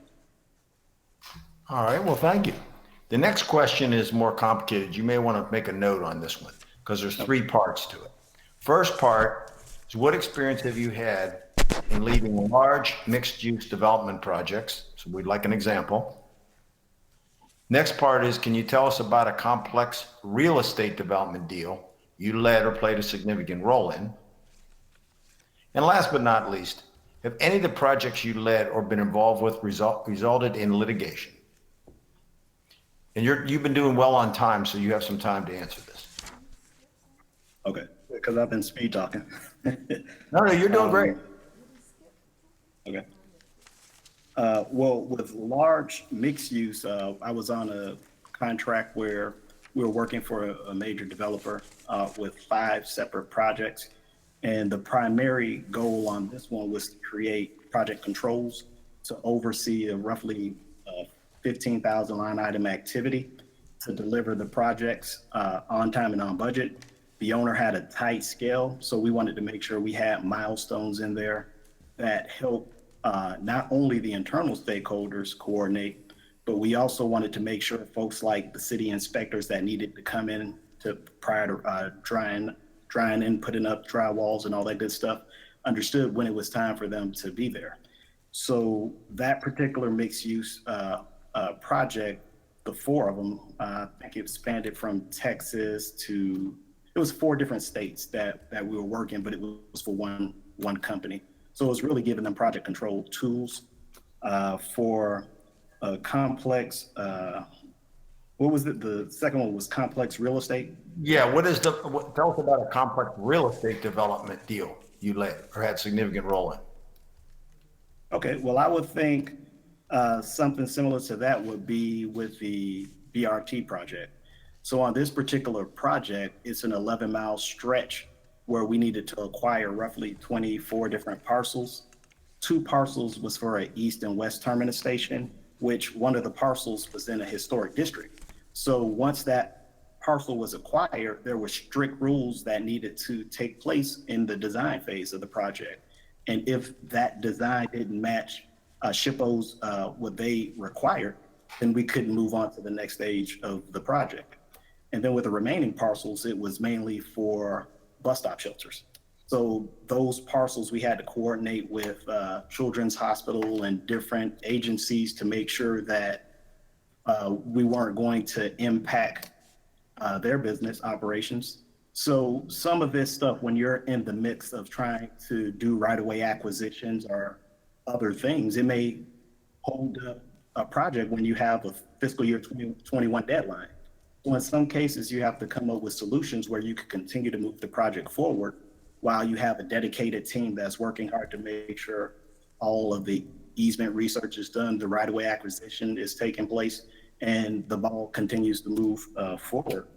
All right, well, thank you. The next question is more complicated. You may want to make a note on this one because there's three parts to it. First part is, what experience have you had in leading large mixed-use development projects? So we'd like an example. Next part is, can you tell us about a complex real estate development deal you led or played a significant role in? And last but not least, have any of the projects you led or been involved with resulted in litigation? And you've been doing well on time, so you have some time to answer this. Okay, because I've been speed talking. No, you're doing great. Okay. Well, with large mixed use, I was on a contract where we were working for a major developer with 5 separate projects. And the primary goal on this one was to create project controls to oversee a roughly 15,000 line item activity to deliver the projects on time and on budget. The owner had a tight scale, so we wanted to make sure we had milestones in there that help not only the internal stakeholders coordinate, but we also wanted to make sure folks like the city inspectors that needed to come in to prior to drying and putting up drywalls and all that good stuff understood when it was time for them to be there. So that particular mixed use project, the 4 of them, I think it expanded from Texas to, it was 4 different states that we were working, but it was for one company. So it was really giving them project control tools for a complex, what was it? The second one was complex real estate. Yeah, tell us about a complex real estate development deal you led or had significant role in. Okay, well, I would think something similar to that would be with the BRT project. So on this particular project, it's an 11-mile stretch where we needed to acquire roughly 24 different parcels. 2 parcels was for an east and west terminus station, which one of the parcels was in a historic district. So once that parcel was acquired, there were strict rules that needed to take place in the design phase of the project. And if that design didn't match SHPO's what they required, then we couldn't move on to the next stage of the project. And then with the remaining parcels, it was mainly for bus stop shelters. So those parcels, we had to coordinate with Children's Hospital and different agencies to make sure that we weren't going to impact their business operations. So some of this stuff, when you're in the mix of trying to do right-of-way acquisitions or other things, it may hold up a project when you have a fiscal year 2021 deadline. So in some cases, you have to come up with solutions where you can continue to move the project forward while you have a dedicated team that's working hard to make sure all of the easement research is done, the right-of-way acquisition is taking place, and the ball continues to move forward.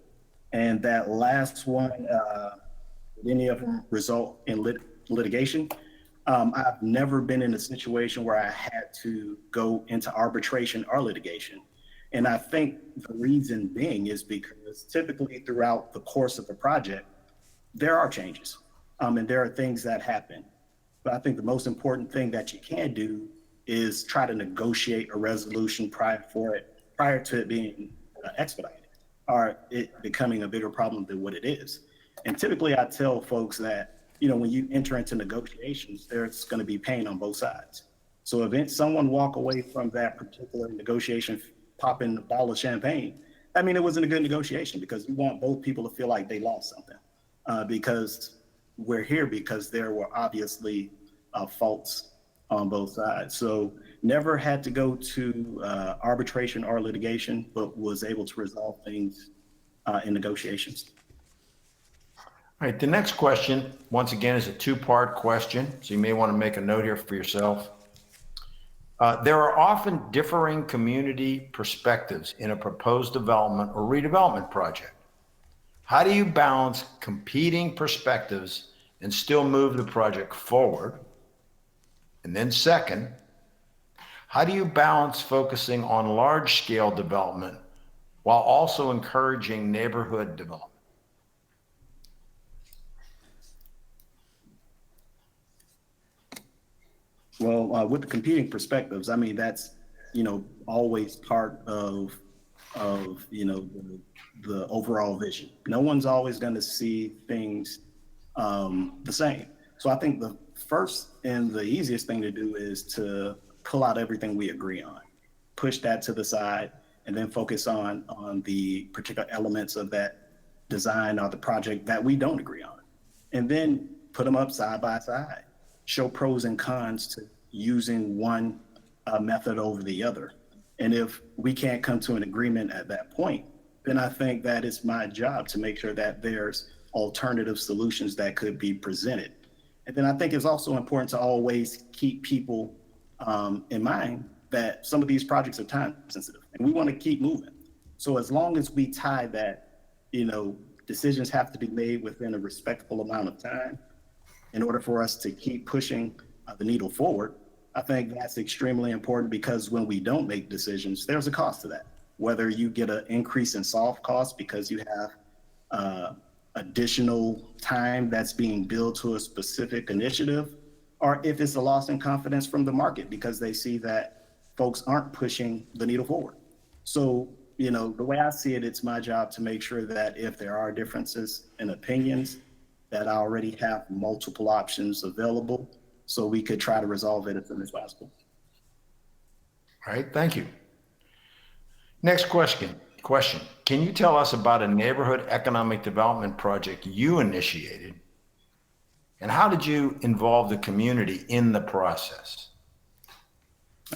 And that last one, did any of them result in litigation? I've never been in a situation where I had to go into arbitration or litigation. And I think the reason being is because typically throughout the course of the project, there are changes and there are things that happen. But I think the most important thing that you can do is try to negotiate a resolution prior to it being expedited or it becoming a bigger problem than what it is. And typically I tell folks that, you know, when you enter into negotiations, there's going to be pain on both sides. So if someone walk away from that particular negotiation popping a bottle of champagne, I mean, it wasn't a good negotiation because you want both people to feel like they lost something because we're here because there were obviously faults on both sides. So never had to go to arbitration or litigation, but was able to resolve things in negotiations. All right, the next question, once again, is a two-part question, so you may want to make a note here for yourself. There are often differing community perspectives in a proposed development or redevelopment project. How do you balance competing perspectives and still move the project forward? And then second, how do you balance focusing on large-scale development while also encouraging neighborhood development? Well, with the competing perspectives, I mean, that's, you know, always part of you know, the overall vision. No one's always going to see things the same. So I think the first and the easiest thing to do is to pull out everything we agree on, push that to the side, and then focus on the particular elements of that design or the project that we don't agree on. And then put them up side by side. Show pros and cons to using one method over the other. And if we can't come to an agreement at that point, then I think that it's my job to make sure that there's alternative solutions that could be presented. And then I think it's also important to always keep people in mind that some of these projects are time sensitive and we want to keep moving. So as long as we tie that, you know, decisions have to be made within a respectable amount of time in order for us to keep pushing the needle forward, I think that's extremely important because when we don't make decisions, there's a cost to that. Whether you get an increase in soft costs because you have additional time that's being billed to a specific initiative, or if it's a loss in confidence from the market because they see that folks aren't pushing the needle forward. So, you know, the way I see it, it's my job to make sure that if there are differences in opinions, that I already have multiple options available so we could try to resolve it as soon as possible. All right, thank you. Next question. Can you tell us about a neighborhood economic development project you initiated and how did you involve the community in the process?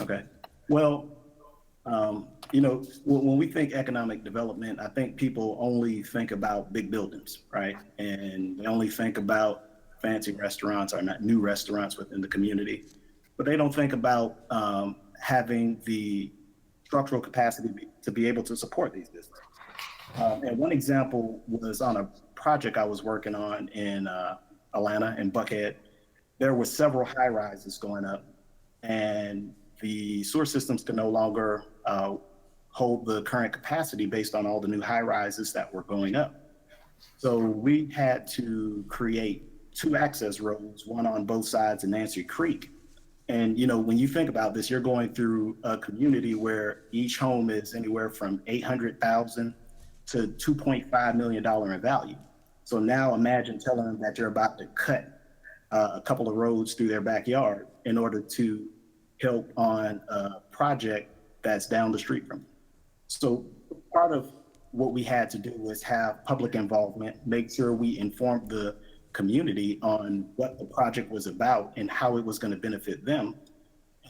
Okay, well, you know, when we think economic development, I think people only think about big buildings, right? And they only think about fancy restaurants or not new restaurants within the community, but they don't think about having the structural capacity to be able to support these businesses. And one example was on a project I was working on in Atlanta, in Buckhead. There were several high rises going up and the sewer systems could no longer hold the current capacity based on all the new high rises that were going up. So we had to create two access roads, one on both sides of Nancy Creek. And, you know, when you think about this, you're going through a community where each home is anywhere from 800,000 to $2.5 million in value. So now imagine telling them that you're about to cut a couple of roads through their backyard in order to help on a project that's down the street from them. So part of what we had to do was have public involvement, make sure we informed the community on what the project was about and how it was going to benefit them.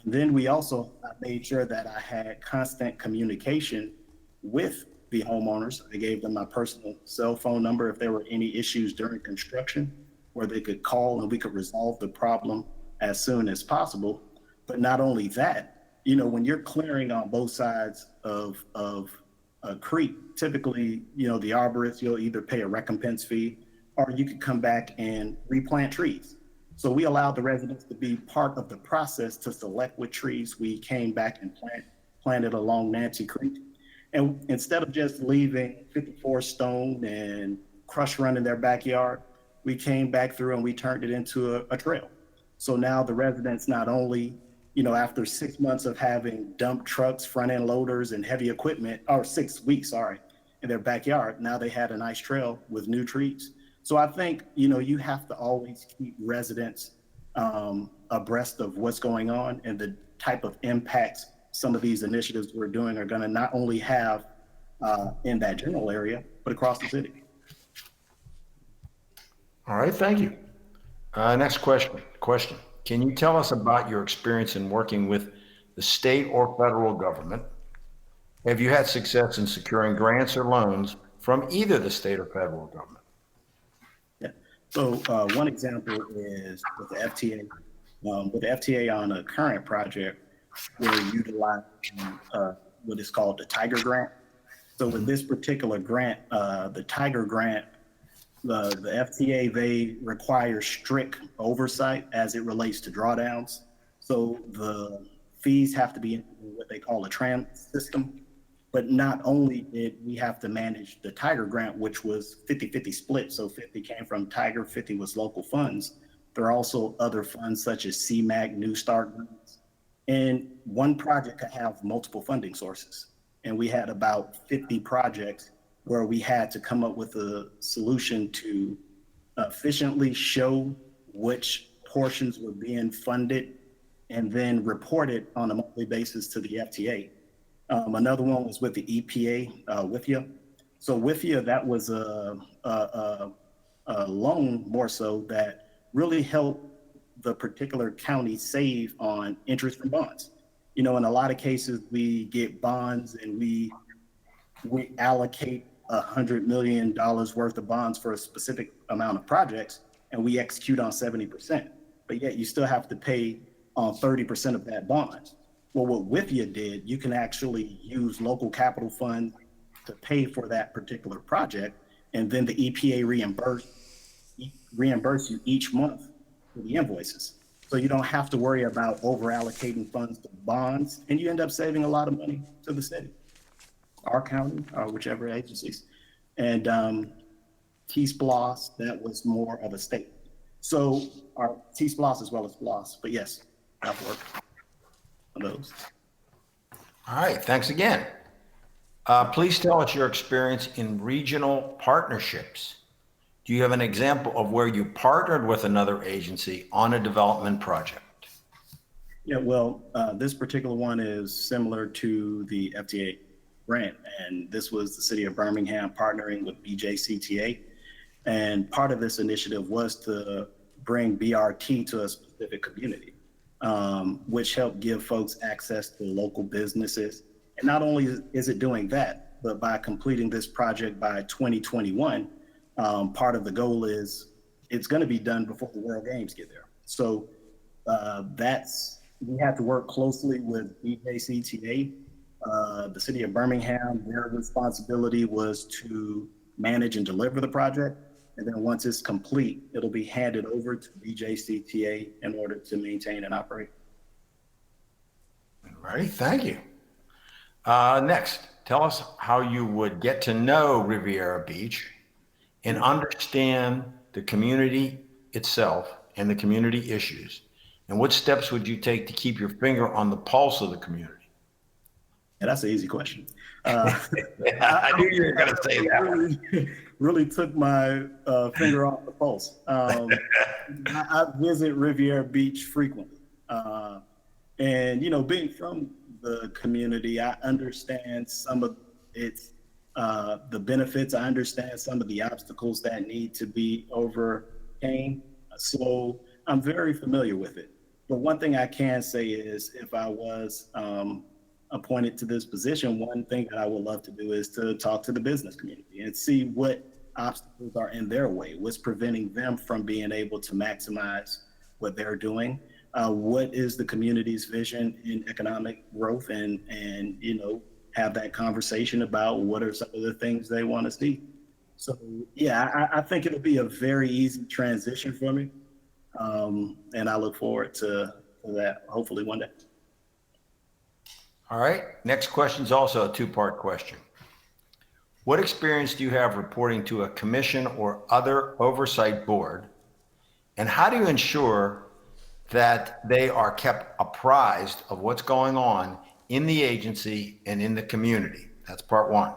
And then we also made sure that I had constant communication with the homeowners. I gave them my personal cell phone number if there were any issues during construction, where they could call and we could resolve the problem as soon as possible. But not only that, you know, when you're clearing on both sides of a creek, typically, you know, the arborist, you'll either pay a recompense fee or you could come back and replant trees. So we allowed the residents to be part of the process to select what trees we came back and planted along Nancy Creek. And instead of just leaving 54 stone and crush run in their backyard, we came back through and we turned it into a trail. So now the residents not only, you know, after 6 months of having dump trucks, front end loaders and heavy equipment, or 6 weeks, sorry, in their backyard, now they had a nice trail with new trees. So I think, you know, you have to always keep residents abreast of what's going on and the type of impacts some of these initiatives we're doing are going to not only have in that general area, but across the city. All right, thank you. Next question. Can you tell us about your experience in working with the state or federal government? Have you had success in securing grants or loans from either the state or federal government? Yeah. So one example is with the FTA. With the FTA on a current project, we're utilizing what is called the Tiger Grant. So with this particular grant, the Tiger Grant, the FTA, they require strict oversight as it relates to drawdowns. So the fees have to be in what they call a trans system. But not only did we have to manage the Tiger Grant, which was 50-50 split, so 50 came from Tiger, 50 was local funds. There are also other funds such as CMAQ, New Start grants. And one project could have multiple funding sources. And we had about 50 projects where we had to come up with a solution to efficiently show which portions were being funded and then report it on a monthly basis to the FTA. Another one was with the EPA, WIFIA. So WIFIA, that was a loan more so that really helped the particular county save on interest and bonds. You know, in a lot of cases, we get bonds and we allocate $100 million worth of bonds for a specific amount of projects, and we execute on 70%, but yet you still have to pay on 30% of that bond. Well, what WIFIA did, you can actually use local capital funds to pay for that particular project, and then the EPA reimburse you each month for the invoices. So you don't have to worry about over allocating funds to bonds, and you end up saving a lot of money to the city, our county, or whichever agencies. And T-SPLOS, that was more of a state. So our T-SPLOS as well as SPLOS, but yes, I've worked on those. All right, thanks again. Please tell us your experience in regional partnerships. Do you have an example of where you partnered with another agency on a development project? Yeah, well, this particular one is similar to the FTA grant, and this was the city of Birmingham partnering with BJCTA. And part of this initiative was to bring BRT to a specific community, which helped give folks access to local businesses. And not only is it doing that, but by completing this project by 2021, part of the goal is it's going to be done before the World Games get there. So we have to work closely with BJCTA. The city of Birmingham, their responsibility was to manage and deliver the project. And then once it's complete, it'll be handed over to BJCTA in order to maintain and operate. All right, thank you. Next, tell us how you would get to know Riviera Beach and understand the community itself and the community issues? And what steps would you take to keep your finger on the pulse of the community? Yeah, that's an easy question. I knew you were going to say that one. Really took my finger off the pulse. I visit Riviera Beach frequently. And, you know, being from the community, I understand some of its the benefits. I understand some of the obstacles that need to be overcame. So I'm very familiar with it. But one thing I can say is if I was appointed to this position, one thing that I would love to do is to talk to the business community and see what obstacles are in their way, what's preventing them from being able to maximize what they're doing. What is the community's vision in economic growth, and you know, have that conversation about what are some of the things they want to see. So yeah, I think it'll be a very easy transition for me, and I look forward to that hopefully one day. All right, next question is also a two-part question. What experience do you have reporting to a commission or other oversight board? And how do you ensure that they are kept apprised of what's going on in the agency and in the community? That's part one.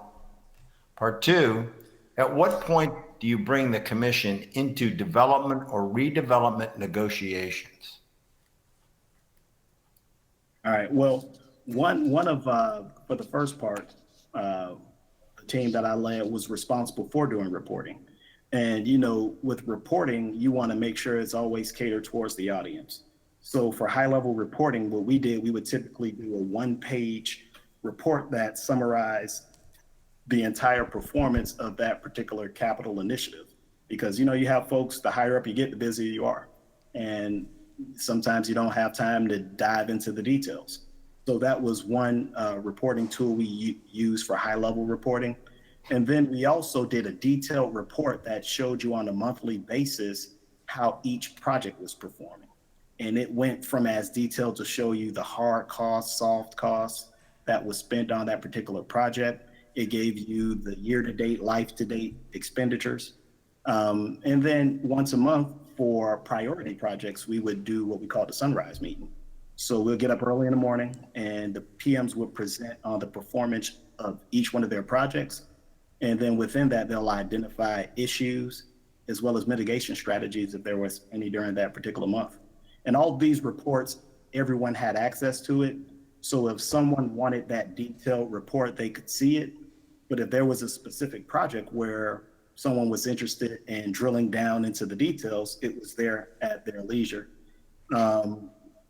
Part two, at what point do you bring the commission into development or redevelopment negotiations? All right, well, one of, for the first part, the team that I led was responsible for doing reporting. And, you know, with reporting, you want to make sure it's always catered towards the audience. So for high level reporting, what we did, we would typically do a 1-page report that summarized the entire performance of that particular capital initiative. Because, you know, you have folks, the higher up you get, the busier you are. And sometimes you don't have time to dive into the details. So that was one reporting tool we use for high level reporting. And then we also did a detailed report that showed you on a monthly basis how each project was performing. And it went from as detailed to show you the hard costs, soft costs that was spent on that particular project. It gave you the year-to-date, life-to-date expenditures. And then once a month for priority projects, we would do what we call the sunrise meeting. So we'll get up early in the morning and the PMs would present on the performance of each one of their projects. And then within that, they'll identify issues as well as mitigation strategies if there was any during that particular month. And all of these reports, everyone had access to it. So if someone wanted that detailed report, they could see it. But if there was a specific project where someone was interested in drilling down into the details, it was there at their leisure.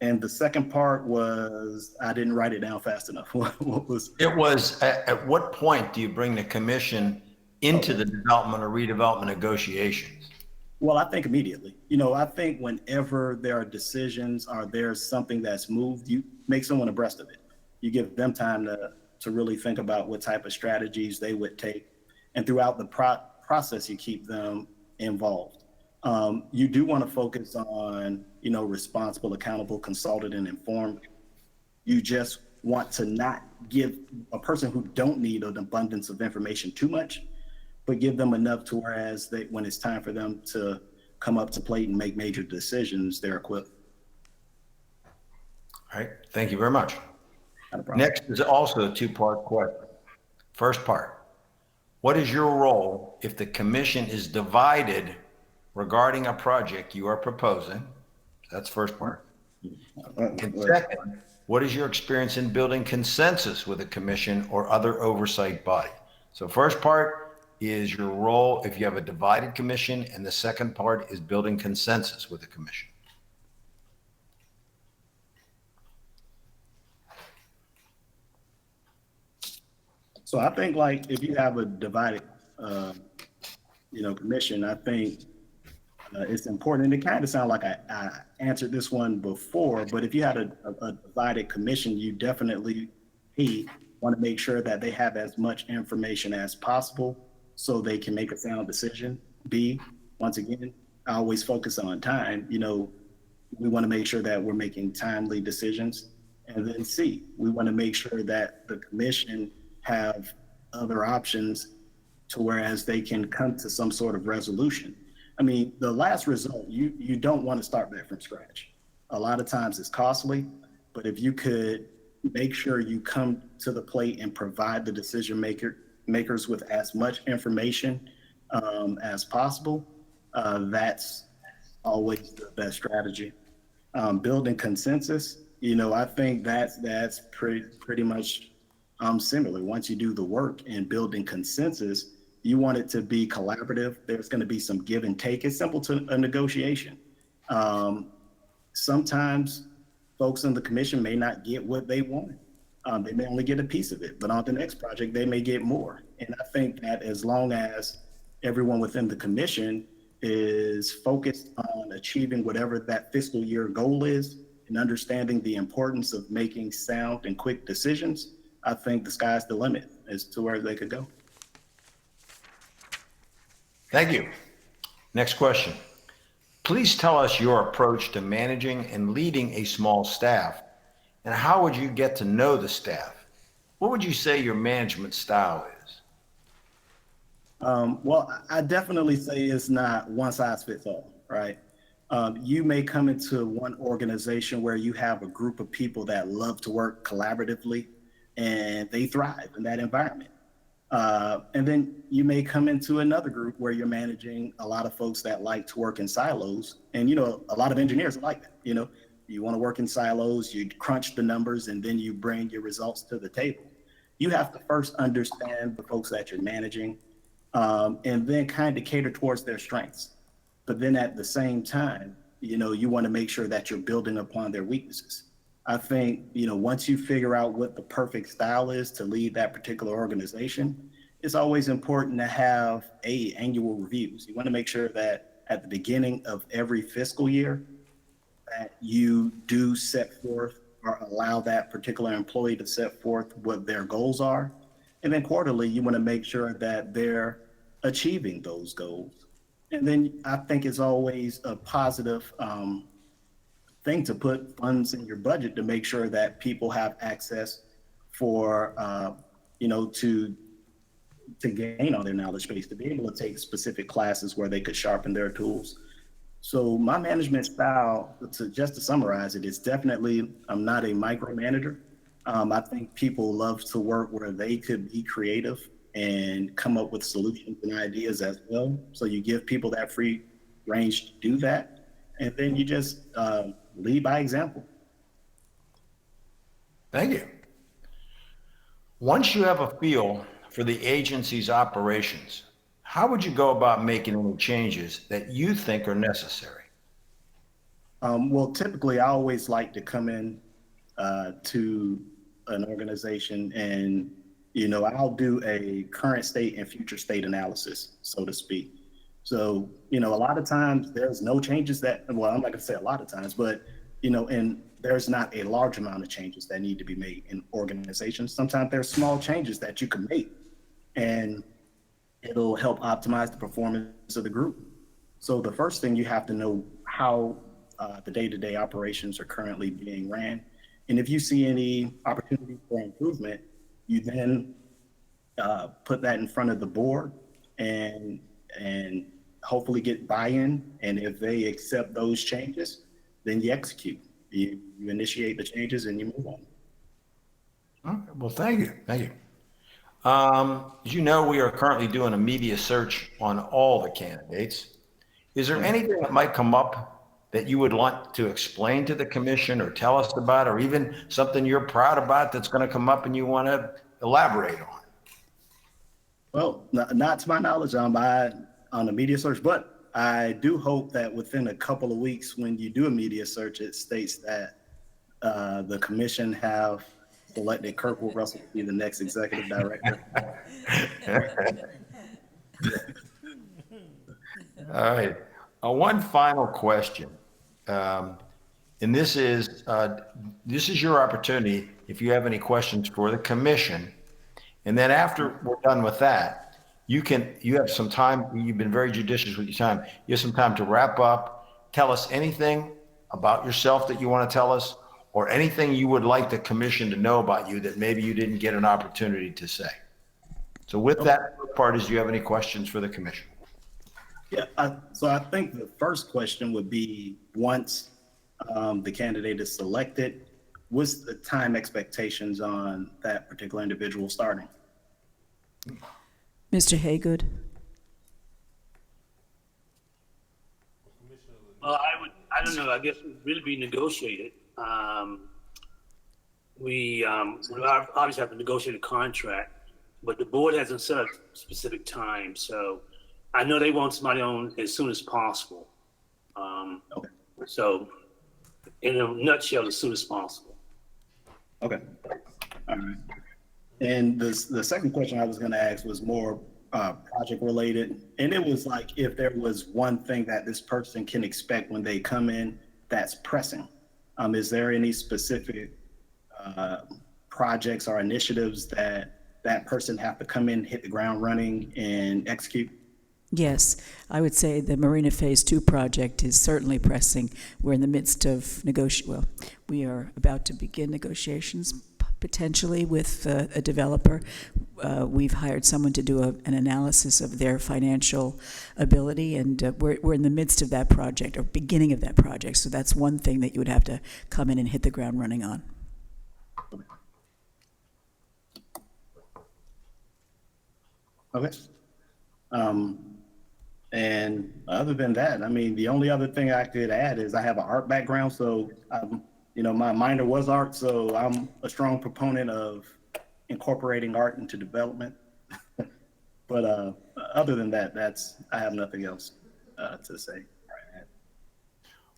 And the second part was, I didn't write it down fast enough. What was? It was, at what point do you bring the commission into the development or redevelopment negotiations? Well, I think immediately. You know, I think whenever there are decisions or there's something that's moved, you make someone abreast of it. You give them time to really think about what type of strategies they would take. And throughout the process, you keep them involved. You do want to focus on, you know, responsible, accountable, consulted, and informed. You just want to not give a person who don't need an abundance of information too much, but give them enough to whereas they, when it's time for them to come up to plate and make major decisions, they're equipped. All right, thank you very much. Next is also a two-part question. First part, what is your role if the commission is divided regarding a project you are proposing? That's first part. And second, what is your experience in building consensus with a commission or other oversight body? So first part is your role if you have a divided commission, and the second part is building consensus with the commission. So I think, like, if you have a divided, you know, commission, I think it's important, and it kind of sounds like I answered this one before, but if you had a divided commission, you definitely, want to make sure that they have as much information as possible so they can make a sound decision. B, once again, I always focus on time. You know, we want to make sure that we're making timely decisions. And then C, we want to make sure that the commission have other options to whereas they can come to some sort of resolution. I mean, the last result, you don't want to start back from scratch. A lot of times it's costly, but if you could make sure you come to the plate and provide the makers with as much information as possible, that's always the best strategy. Building consensus, I think that's pretty much similar. Once you do the work in building consensus, you want it to be collaborative. There's going to be some give and take. It's simple to a negotiation. Sometimes folks in the commission may not get what they want. They may only get a piece of it, but on the next project, they may get more. And I think that as long as everyone within the commission is focused on achieving whatever that fiscal year goal is and understanding the importance of making sound and quick decisions, I think the sky's the limit as to where they could go. Thank you. Next question. Please tell us your approach to managing and leading a small staff, and how would you get to know the staff? What would you say your management style is? Well, I definitely say it's not one size fits all, right? You may come into one organization where you have a group of people that love to work collaboratively and they thrive in that environment. And then you may come into another group where you're managing a lot of folks that like to work in silos. And, a lot of engineers are like that. You want to work in silos, you crunch the numbers, and then you bring your results to the table. You have to first understand the folks that you're managing, and then kind of cater towards their strengths. But then at the same time, you want to make sure that you're building upon their weaknesses. I think, once you figure out what the perfect style is to lead that particular organization, it's always important to have annual reviews. You want to make sure that at the beginning of every fiscal year, that you do set forth or allow that particular employee to set forth what their goals are. And then quarterly, you want to make sure that they're achieving those goals. And then I think it's always a positive thing to put funds in your budget to make sure that people have access for, to gain on their knowledge base, to be able to take specific classes where they could sharpen their tools. So my management style, just to summarize it, is definitely, I'm not a micromanager. I think people love to work where they could be creative and come up with solutions and ideas as well. So you give people that free range to do that. And then you just lead by example. Thank you. Once you have a feel for the agency's operations, how would you go about making any changes that you think are necessary? Well, typically, I always like to come in to an organization and, I'll do a current state and future state analysis, so to speak. So, a lot of times there's no changes I'm not going to say a lot of times, but, and there's not a large amount of changes that need to be made in organizations. Sometimes there's small changes that you can make, and it'll help optimize the performance of the group. So the first thing, you have to know how the day-to-day operations are currently being ran. And if you see any opportunity for improvement, you then put that in front of the board and hopefully get buy-in. And if they accept those changes, then you execute. You initiate the changes and you move on. Okay, well, thank you. Thank you. As you know, we are currently doing a media search on all the candidates. Is there anything that might come up that you would like to explain to the commission or tell us about, or even something you're proud about that's going to come up and you want to elaborate on? Well, not to my knowledge on the media search, but I do hope that within a couple of weeks, when you do a media search, it states that the commission have selected Kirkwood Russell to be the next executive director. All right. One final question. And this is your opportunity if you have any questions for the commission. And then after we're done with that, you have some time. You've been very judicious with your time. You have some time to wrap up, tell us anything about yourself that you want to tell us, or anything you would like the commission to know about you that maybe you didn't get an opportunity to say. So with that part, do you have any questions for the commission? Yeah, so I think the first question would be once the candidate is selected, what's the time expectations on that particular individual starting? Mr. Haygood? I don't know, I guess it would really be negotiated. We obviously have to negotiate a contract, but the board hasn't set a specific time, so I know they want somebody on as soon as possible. Okay. So, in a nutshell, as soon as possible. Okay. All right. And the second question I was going to ask was more project related. And it was like, if there was one thing that this person can expect when they come in that's pressing, is there any specific projects or initiatives that that person have to come in, hit the ground running and execute? Yes, I would say the Marina Phase 2 project is certainly pressing. We're in the midst of we are about to begin negotiations potentially with a developer. We've hired someone to do an analysis of their financial ability, and we're in the midst of that project, or beginning of that project. So that's one thing that you would have to come in and hit the ground running on. Okay. And other than that, I mean, the only other thing I could add is I have an art background, so my minor was art, so I'm a strong proponent of incorporating art into development. But other than that, I have nothing else to say.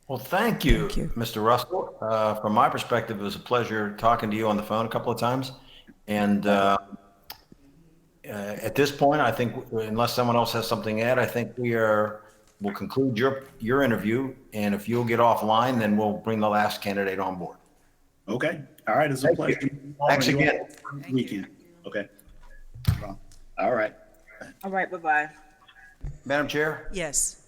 Well, thank you, Mr. Russell. From my perspective, it was a pleasure talking to you on the phone a couple of times. And at this point, I think, unless someone else has something to add, I think we'll conclude your interview. And if you'll get offline, then we'll bring the last candidate on board. Okay. All right. It's a pleasure. Thanks again. Weekend. Okay. All right. All right, bye-bye. Madam Chair? Yes.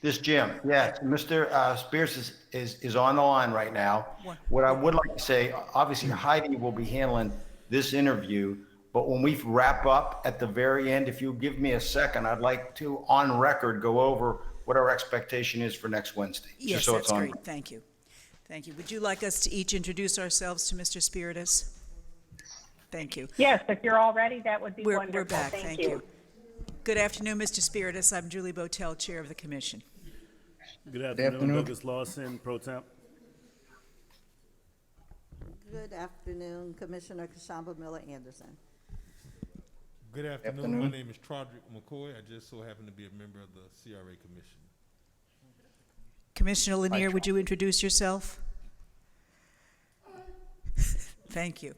This Jim. Yes, Mr. Spears is on the line right now. What I would like to say, obviously Heidi will be handling this interview, but when we wrap up at the very end, if you give me a second, I'd like to, on record, go over what our expectation is for next Wednesday. Yes, just so that's it's on. great. Thank you. Thank you. Would you like us to each introduce ourselves to Mr. Spiritus? Thank you. Yes, if you're all ready, that would be wonderful. We're back. Thank you. Good afternoon, Mr. Spiritus. I'm Julie Botel, Chair of the Commission. Good afternoon, Douglas Lawson, Pro Temp. Good afternoon, Commissioner Kashamba Miller Anderson. Good afternoon. My name is Trodrick McCoy. I just so happen to be a member of the CRA Commission. Commissioner Lanier, would you introduce yourself? Thank you.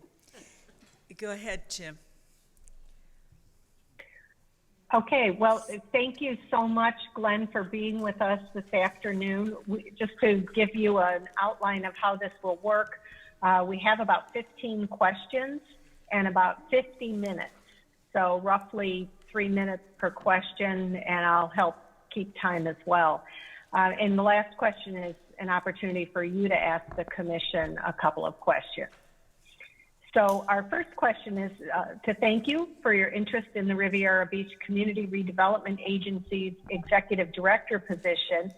Go ahead, Jim. Okay, well, thank you so much, Glenn, for being with us this afternoon. Just to give you an outline of how this will work, we have about 15 questions and about 50 minutes. So roughly 3 minutes per question, and I'll help keep time as well. And the last question is an opportunity for you to ask the Commission a couple of questions. So our first question is to thank you for your interest in the Riviera Beach Community Redevelopment Agency's Executive Director position.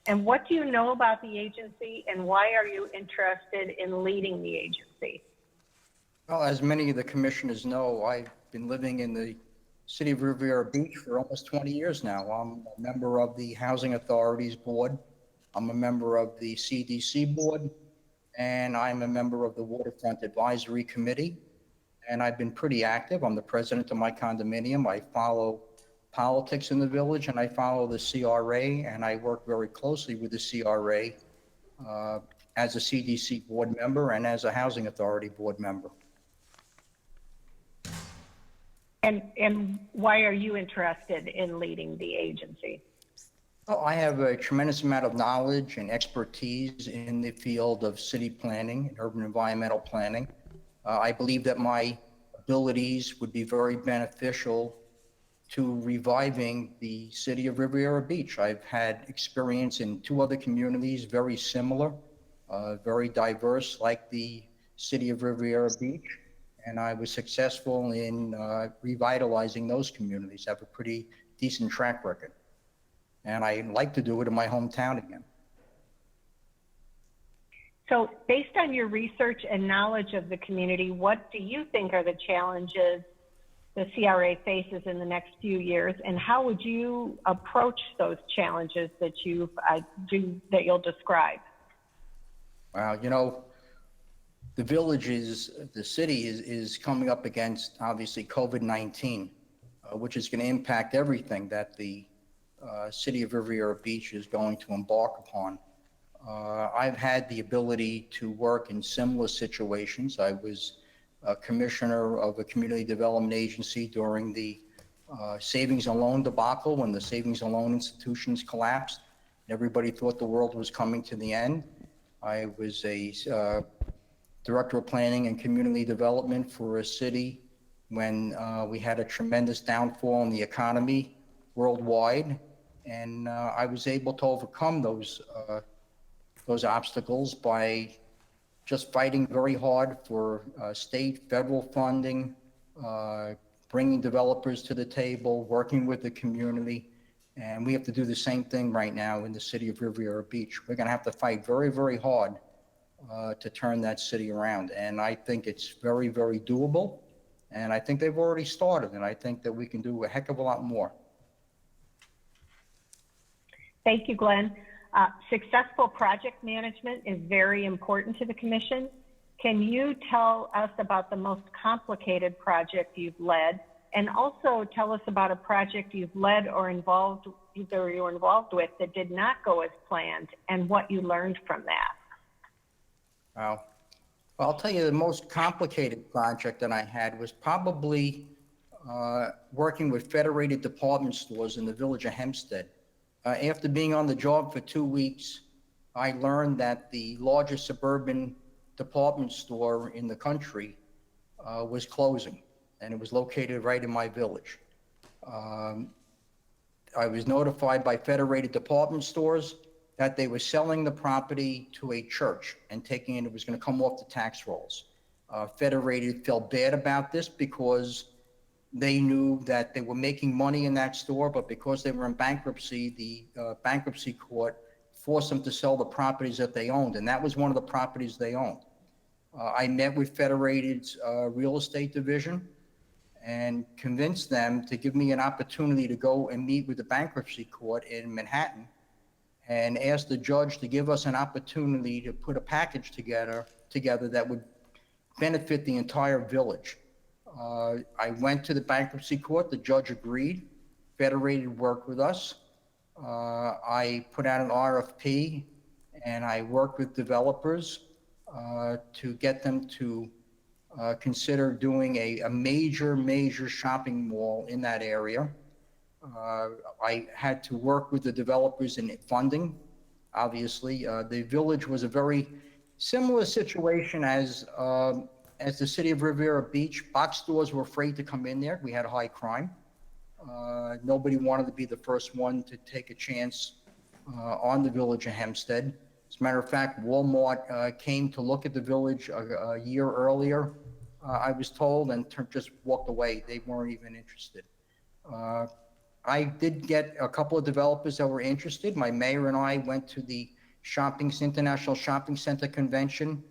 And what do you know about the agency, and why are you interested in leading the agency? Well, as many of the commissioners know, I've been living in the city of Riviera Beach for almost 20 years now. I'm a member of the Housing Authorities Board. I'm a member of the CDC Board, and I'm a member of the Waterfront Advisory Committee. And I've been pretty active. I'm the president of my condominium. I follow politics in the village, and I follow the CRA, and I work very closely with the CRA as a CDC board member and as a Housing Authority board member. And why are you interested in leading the agency? Oh, I have a tremendous amount of knowledge and expertise in the field of city planning and urban environmental planning. I believe that my abilities would be very beneficial to reviving the city of Riviera Beach. I've had experience in 2 other communities, very similar, very diverse, like the city of Riviera Beach. And I was successful in revitalizing those communities. I have a pretty decent track record. and I'd like to do it in my hometown again. So based on your research and knowledge of the community, what do you think are the challenges the CRA faces in the next few years, and how would you approach those challenges that you'll describe? Well, you know, the city is coming up against, obviously, COVID-19, which is going to impact everything that the city of Riviera Beach is going to embark upon. I've had the ability to work in similar situations. I was a commissioner of a community development agency during the savings and loan debacle, when the savings and loan institutions collapsed. Everybody thought the world was coming to the end. I was a director of planning and community development for a city when we had a tremendous downfall in the economy worldwide, and I was able to overcome those obstacles by just fighting very hard for state, federal funding, bringing developers to the table, working with the community. And we have to do the same thing right now in the city of Riviera Beach. We're going to have to fight very, very hard to turn that city around. And I think it's very, very doable. And I think they've already started. And I think that we can do a heck of a lot more. Thank you, Glenn. Successful project management is very important to the commission. Can you tell us about the most complicated project you've led, and also tell us about a project you've led or either you were involved with that did not go as planned, and what you learned from that? Well, I'll tell you, the most complicated project that I had was probably working with Federated Department Stores in the village of Hempstead. After being on the job for 2 weeks, I learned that the largest suburban department store in the country was closing, and it was located right in my village. I was notified by Federated Department Stores that they were selling the property to a church and taking it was going to come off the tax rolls. Federated felt bad about this because they knew that they were making money in that store, but because they were in bankruptcy, the bankruptcy court forced them to sell the properties that they owned, and that was one of the properties they owned. I met with Federated's real estate division and convinced them to give me an opportunity to go and meet with the bankruptcy court in Manhattan and ask the judge to give us an opportunity to put a package together that would benefit the entire village. I went to the bankruptcy court. The judge agreed. Federated worked with us. I put out an RFP, and I worked with developers to get them to consider doing a major shopping mall in that area. I had to work with the developers in funding. Obviously, the village was a very similar situation as the city of Riviera Beach. Box stores were afraid to come in there. We had high crime. Nobody wanted to be the first one to take a chance on the village of Hempstead. As a matter of fact, Walmart came to look at the village a year earlier, I was told, and just walked away. They weren't even interested. I did get a couple of developers that were interested. My mayor and I went to the International Shopping Center Convention,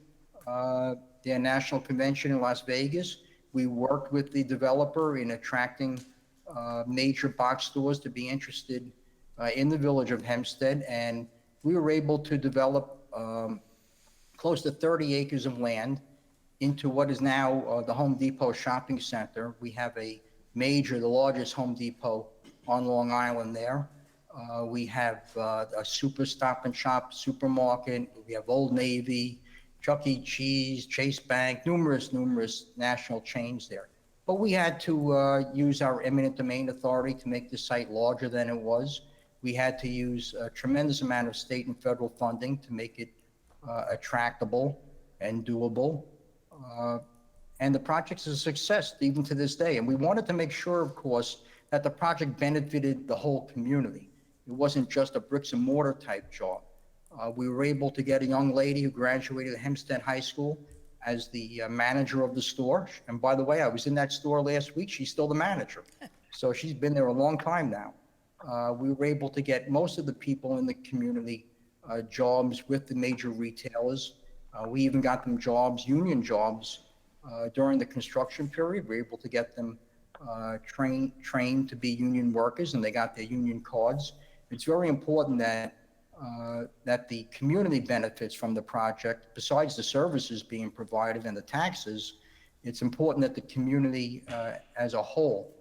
their national convention in Las Vegas. We worked with the developer in attracting major box stores to be interested in the village of Hempstead, and we were able to develop close to 30 acres of land into what is now the Home Depot shopping center. We have the largest Home Depot on Long Island there. We have a super Stop and Shop supermarket. We have Old Navy, Chuck E. Cheese, Chase Bank, numerous national chains there. But we had to use our eminent domain authority to make the site larger than it was. We had to use a tremendous amount of state and federal funding to make it attractable and doable. And the project's a success even to this day. And we wanted to make sure, of course, that the project benefited the whole community. It wasn't just a bricks and mortar type job. We were able to get a young lady who graduated at Hempstead High School as the manager of the store. And by the way, I was in that store last week. She's still the manager. So she's been there a long time now. We were able to get most of the people in the community jobs with the major retailers. We even got them jobs, union jobs, during the construction period. We were able to get them trained to be union workers, and they got their union cards. It's very important that the community benefits from the project, besides the services being provided and the taxes. It's important that the community as a whole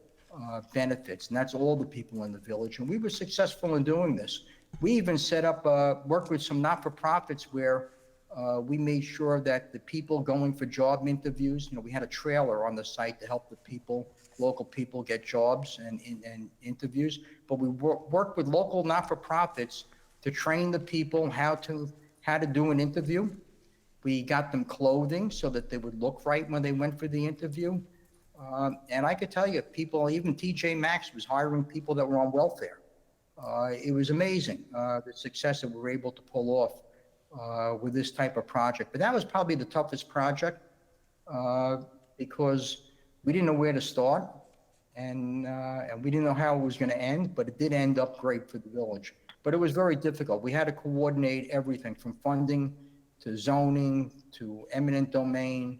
benefits, and that's all the people in the village. And we were successful in doing this. We even set up, worked with some not-for-profits where we made sure that the people going for job interviews, we had a trailer on the site to help the people, local people, get jobs and interviews. But we worked with local not-for-profits to train the people how to do an interview. We got them clothing so that they would look right when they went for the interview. And I could tell you, people, even TJ Maxx was hiring people that were on welfare. It was amazing, the success that we were able to pull off with this type of project. But that was probably the toughest project because we didn't know where to start, and we didn't know how it was going to end, but it did end up great for the village. But it was very difficult. We had to coordinate everything from funding to zoning to eminent domain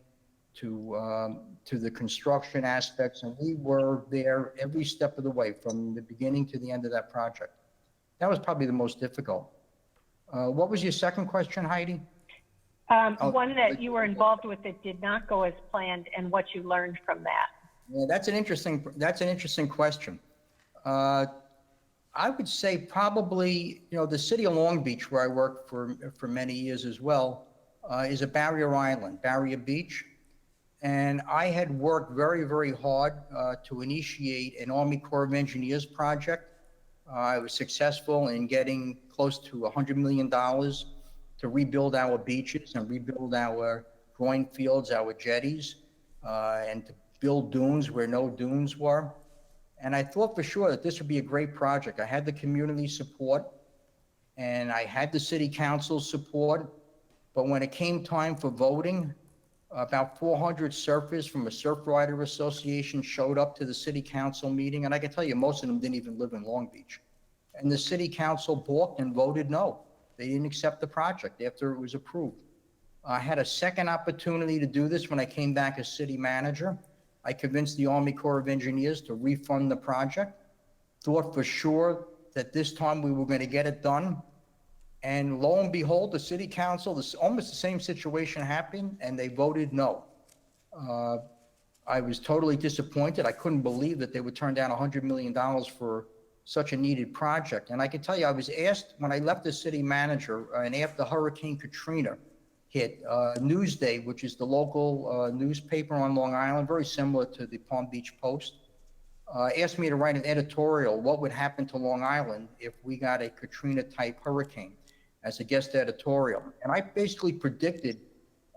to the construction aspects, and we were there every step of the way from the beginning to the end of that project. That was probably the most difficult. What was your second question, Heidi? One that you were involved with that did not go as planned, and what you learned from that. Yeah, that's an interesting question. I would say probably, the city of Long Beach, where I worked for many years as well, is a barrier island, Barrier Beach. And I had worked very, very hard to initiate an Army Corps of Engineers project. I was successful in getting close to $100 million to rebuild our beaches and rebuild our groin fields, our jetties, and to build dunes where no dunes were. And I thought for sure that this would be a great project. I had the community support and I had the city council support. But when it came time for voting, about 400 surfers from a surf rider association showed up to the city council meeting. And I can tell you, most of them didn't even live in Long Beach. And the city council balked and voted no. They didn't accept the project after it was approved. I had a second opportunity to do this when I came back as city manager. I convinced the Army Corps of Engineers to refund the project. Thought for sure that this time we were going to get it done. And lo and behold, the city council, almost the same situation happened, and they voted no. I was totally disappointed. I couldn't believe that they would turn down $100 million for such a needed project. And I can tell you, I was asked when I left as city manager, and after Hurricane Katrina hit, Newsday, which is the local newspaper on Long Island, very similar to the Palm Beach Post, asked me to write an editorial, what would happen to Long Island if we got a Katrina-type hurricane, as a guest editorial. And I basically predicted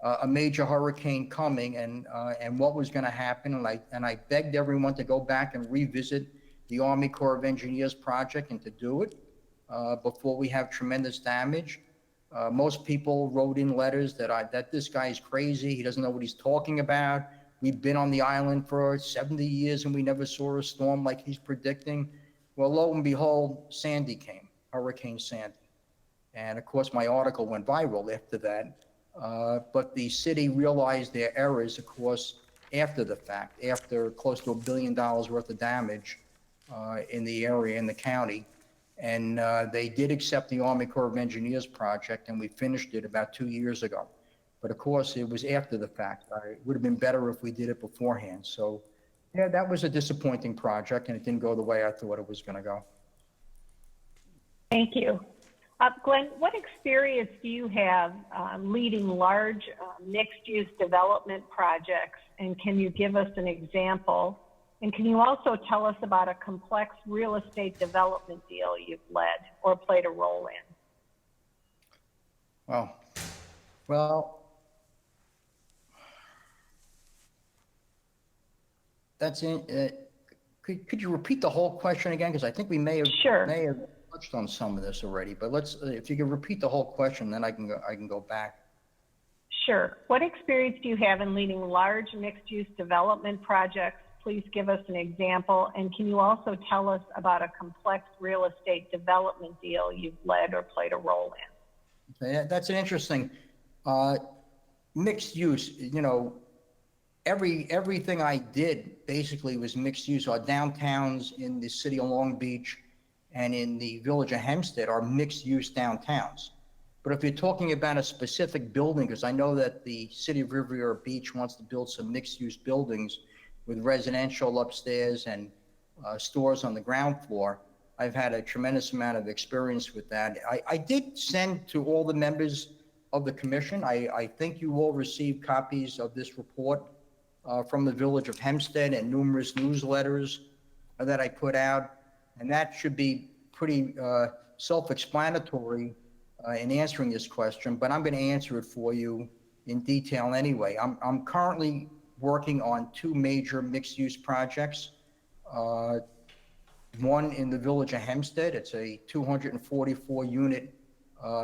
a major hurricane coming and what was going to happen. And I begged everyone to go back and revisit the Army Corps of Engineers project and to do it before we have tremendous damage. Most people wrote in letters that this guy is crazy. He doesn't know what he's talking about. We've been on the island for 70 years and we never saw a storm like he's predicting. Well, lo and behold, Sandy came, Hurricane Sandy. And of course, my article went viral after that. But the city realized their errors, of course, after the fact, after close to $1 billion worth of damage in the area, in the county. And they did accept the Army Corps of Engineers project, and we finished it about 2 years ago. But of course, it was after the fact. It would have been better if we did it beforehand. So, yeah, that was a disappointing project, and it didn't go the way I thought it was going to go. Thank you. Glenn, what experience do you have leading large mixed-use development projects, and can you give us an example? And can you also tell us about a complex real estate development deal you've led or played a role in? Well, that's it. Could you repeat the whole question again? Because I think we may have touched on some of this already. But let's, if you could repeat the whole question, then I can go back. Sure. What experience do you have in leading large mixed-use development projects? please give us an example? And can you also tell us about a complex real estate development deal you've led or played a role in? Yeah, that's an interesting mixed use. You know, everything I did basically was mixed use. Our downtowns in the city of Long Beach and in the village of Hempstead are mixed use downtowns. But if you're talking about a specific building, because I know that the city of Riviera Beach wants to build some mixed use buildings with residential upstairs and stores on the ground floor, I've had a tremendous amount of experience with that. I did send to all the members of the commission. I think you all received copies of this report from the village of Hempstead and numerous newsletters that I put out. And that should be pretty self-explanatory in answering this question, but I'm going to answer it for you in detail anyway. I'm currently working on two major mixed-use projects. One in the village of Hempstead. It's a 244-unit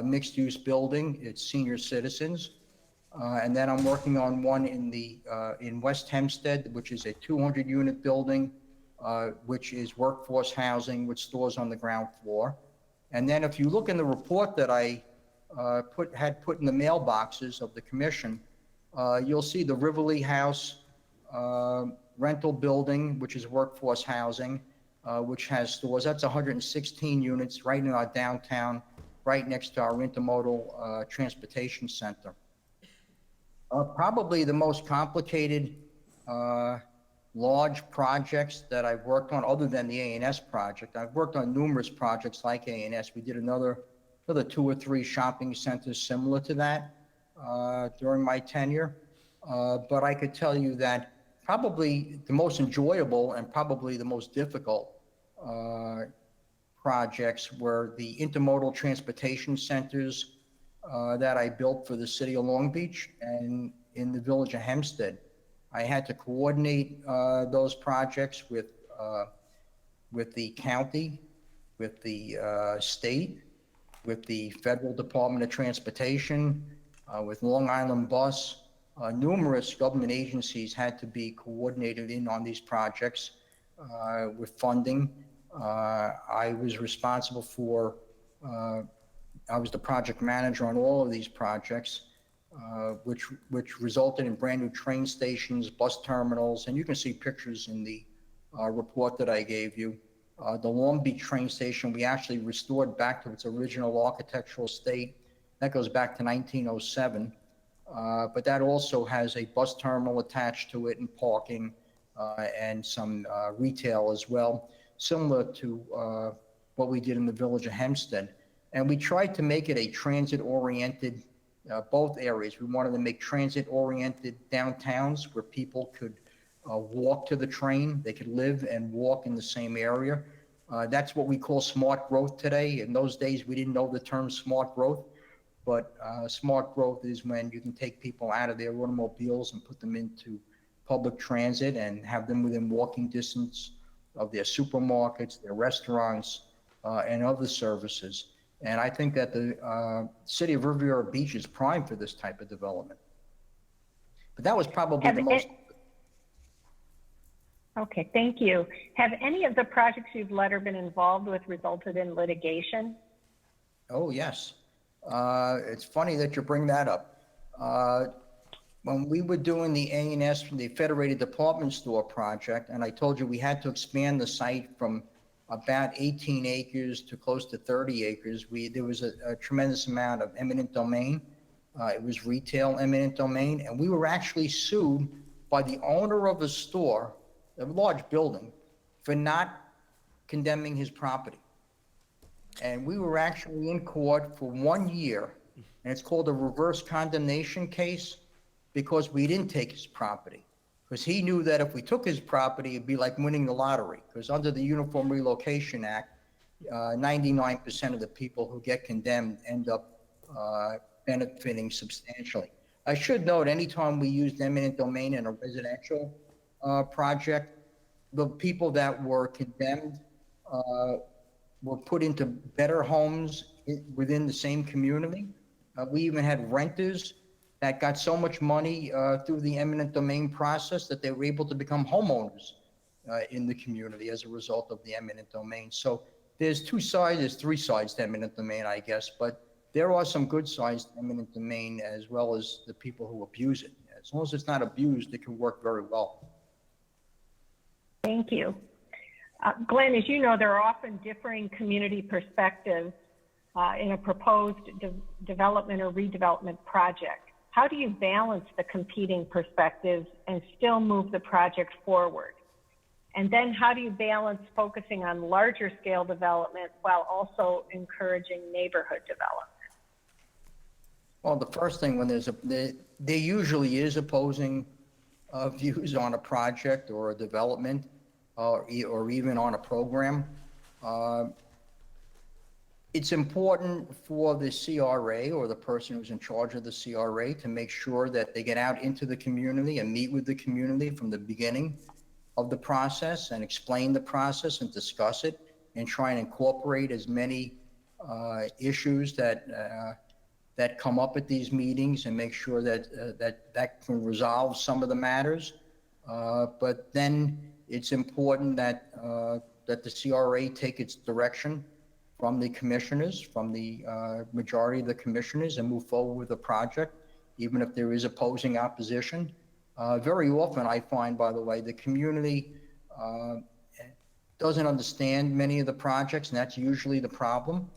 mixed-use building. It's senior citizens. And then I'm working on one in West Hempstead, which is a 200-unit building, which is workforce housing with stores on the ground floor. And then if you look in the report that I had put in the mailboxes of the commission, you'll see the Riverly House rental building, which is workforce housing, which has stores. That's 116 units right in our downtown, right next to our intermodal transportation center. Probably the most complicated large projects that I've worked on, other than the A&S project. I've worked on numerous projects like A&S. We did another 2 or 3 shopping centers similar to that during my tenure. But I could tell you that probably the most enjoyable and probably the most difficult projects were the intermodal transportation centers that I built for the city of Long Beach and in the village of Hempstead. I had to coordinate those projects with the county, with the state, with the Federal Department of Transportation, with Long Island Bus. Numerous government agencies had to be coordinated in on these projects with funding. I was responsible for, I was the project manager on all of these projects. Which resulted in brand new train stations, bus terminals, and you can see pictures in the report that I gave you. The Long Beach train station, we actually restored back to its original architectural state. That goes back to 1907. But that also has a bus terminal attached to it and parking and some retail as well, similar to what we did in the village of Hempstead. And we tried to make it a transit-oriented both areas. We wanted to make transit-oriented downtowns where people could walk to the train. They could live and walk in the same area. That's what we call smart growth today. In those days, we didn't know the term smart growth, but smart growth is when you can take people out of their automobiles and put them into public transit and have them within walking distance of their supermarkets, their restaurants, and other services. And I think that the city of Riviera Beach is prime for this type of development. But that was probably the most... Okay, thank you. Have any of the projects you've led or been involved with resulted in litigation? Oh, yes. It's funny that you bring that up. When we were doing the A&S from the Federated Department Store project, and I told you we had to expand the site from about 18 acres to close to 30 acres. There was a tremendous amount of eminent domain. It was retail eminent domain, and we were actually sued by the owner of a store, a large building, for not condemning his property. And we were actually in court for 1 year, and it's called a reverse condemnation case because we didn't take his property. Because he knew that if we took his property, it'd be like winning the lottery. Because under the Uniform Relocation Act, 99% of the people who get condemned end up benefiting substantially. I should note, anytime we used eminent domain in a residential project, the people that were condemned were put into better homes within the same community. We even had renters that got so much money through the eminent domain process that they were able to become homeowners in the community as a result of the eminent domain. So there's two sides, there's three sides to eminent domain, I guess, but there are some good sides to eminent domain as well as the people who abuse it. As long as it's not abused, it can work very well. Thank you. Glenn, as you know, there are often differing community perspectives in a proposed development or redevelopment project. How do you balance the competing perspectives and still move the project forward? And then how do you balance focusing on larger scale development while also encouraging neighborhood development? Well, the first thing, when there usually is opposing views on a project or a development or even on a program. It's important for the CRA or the person who's in charge of the CRA to make sure that they get out into the community and meet with the community from the beginning of the process and explain the process and discuss it and try and incorporate as many issues that come up at these meetings and make sure that can resolve some of the matters. But then it's important that the CRA take its direction from the commissioners, from the majority of the commissioners, and move forward with the project, even if there is opposing opposition. Very often I find, by the way, the community doesn't understand many of the projects, and that's usually the problem.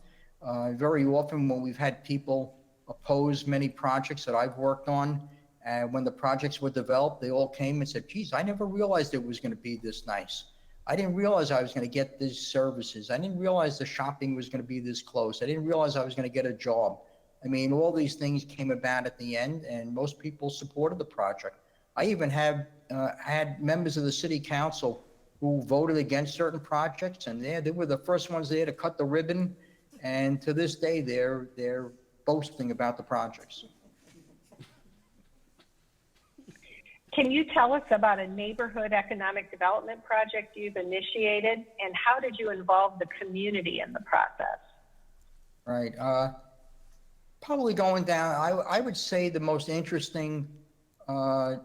Very often when we've had people oppose many projects that I've worked on, and when the projects were developed, they all came and said, geez, I never realized it was going to be this nice. I didn't realize I was going to get these services. I didn't realize the shopping was going to be this close. I didn't realize I was going to get a job. I mean, all these things came about at the end, and most people supported the project. I even have had members of the city council who voted against certain projects, and they were the first ones there to cut the ribbon. And to this day, they're boasting about the projects. Can you tell us about a neighborhood economic development project you've initiated, and how did you involve the community in the process? Right. Probably going down, I would say the most interesting, well,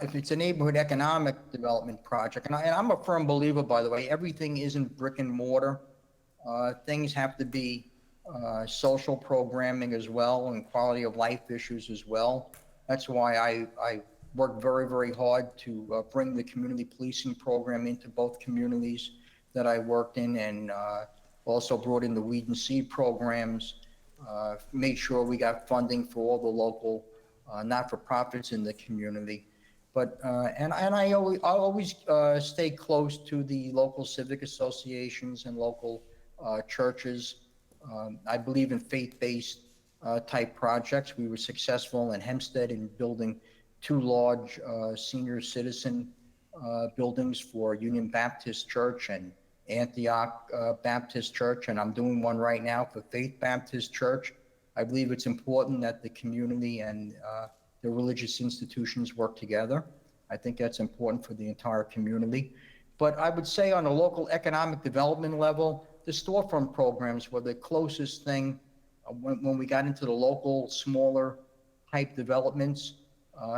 if it's a neighborhood economic development project, and I'm a firm believer, by the way, everything isn't brick and mortar. Things have to be social programming as well, and quality of life issues as well. That's why I worked very, very hard to bring the community policing program into both communities that I worked in, and also brought in the weed and seed programs, made sure we got funding for all the local not-for-profits in the community. But, and I always stay close to the local civic associations and local churches. I believe in faith-based type projects. We were successful in Hempstead in building 2 large senior citizen buildings for Union Baptist Church and Antioch Baptist Church, and I'm doing one right now for Faith Baptist Church. I believe it's important that the community and the religious institutions work together. I think that's important for the entire community. But I would say on a local economic development level, the storefront programs were the closest thing when we got into the local, smaller type developments,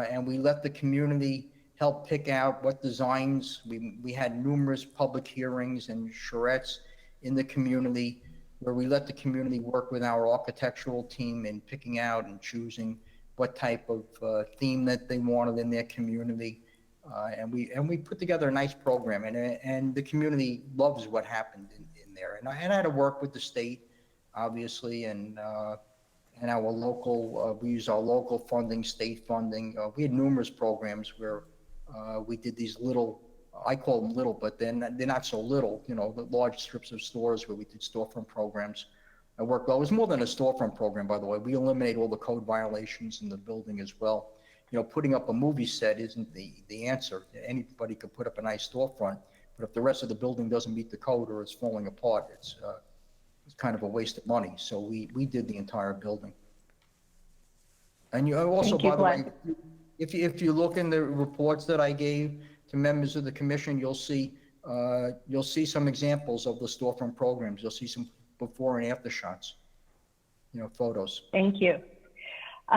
and we let the community help pick out what designs. We had numerous public hearings and charrettes in the community where we let the community work with our architectural team in picking out and choosing what type of theme that they wanted in their community. And we put together a nice program, and the community loves what happened in there. And I had to work with the state, obviously, and our local, we use our local funding, state funding. We had numerous programs where we did these little, I call them little, but they're not so little, you know, the large strips of stores where we did storefront programs. I worked well. It was more than a storefront program, by the way. We eliminate all the code violations in the building as well. You know, putting up a movie set isn't the answer. Anybody could put up a nice storefront, but if the rest of the building doesn't meet the code or it's falling apart, it's kind of a waste of money. So we did the entire building. And you also, by the way, if you look in the reports that I gave to members of the commission, you'll see some examples of the storefront programs. You'll see some before and after shots, you know, photos. Thank you.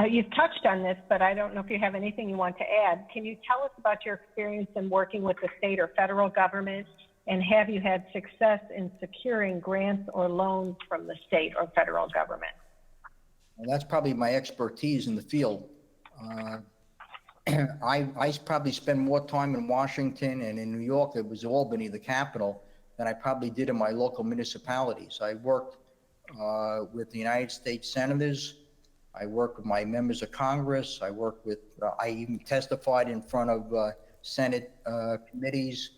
You've touched on this, but I don't know if you have anything you want to add. Can you tell us about your experience in working with the state or federal government? And have you had success in securing grants or loans from the state or federal government? Well, that's probably my expertise in the field. I probably spend more time in Washington and in New York, it was Albany, the capital, than I probably did in my local municipalities. I worked with the United States senators. I worked with my members of Congress. I worked with, I even testified in front of Senate committees,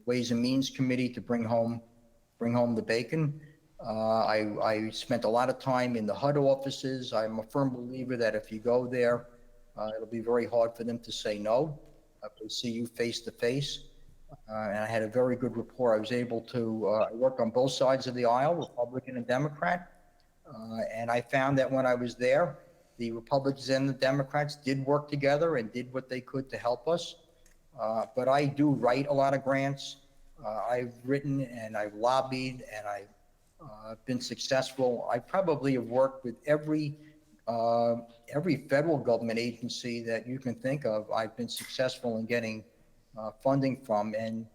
Ways and Means Committee to bring home the bacon. I spent a lot of time in the HUD offices. I'm a firm believer that if you go there, it'll be very hard for them to say no. They see you face to face. And I had a very good rapport. I was able to work on both sides of the aisle, Republican and Democrat. And I found that when I was there, the Republicans and the Democrats did work together and did what they could to help us. But I do write a lot of grants. I've written and I've lobbied and I've been successful. I probably have worked with every federal government agency that you can think of. I've been successful in getting funding from, and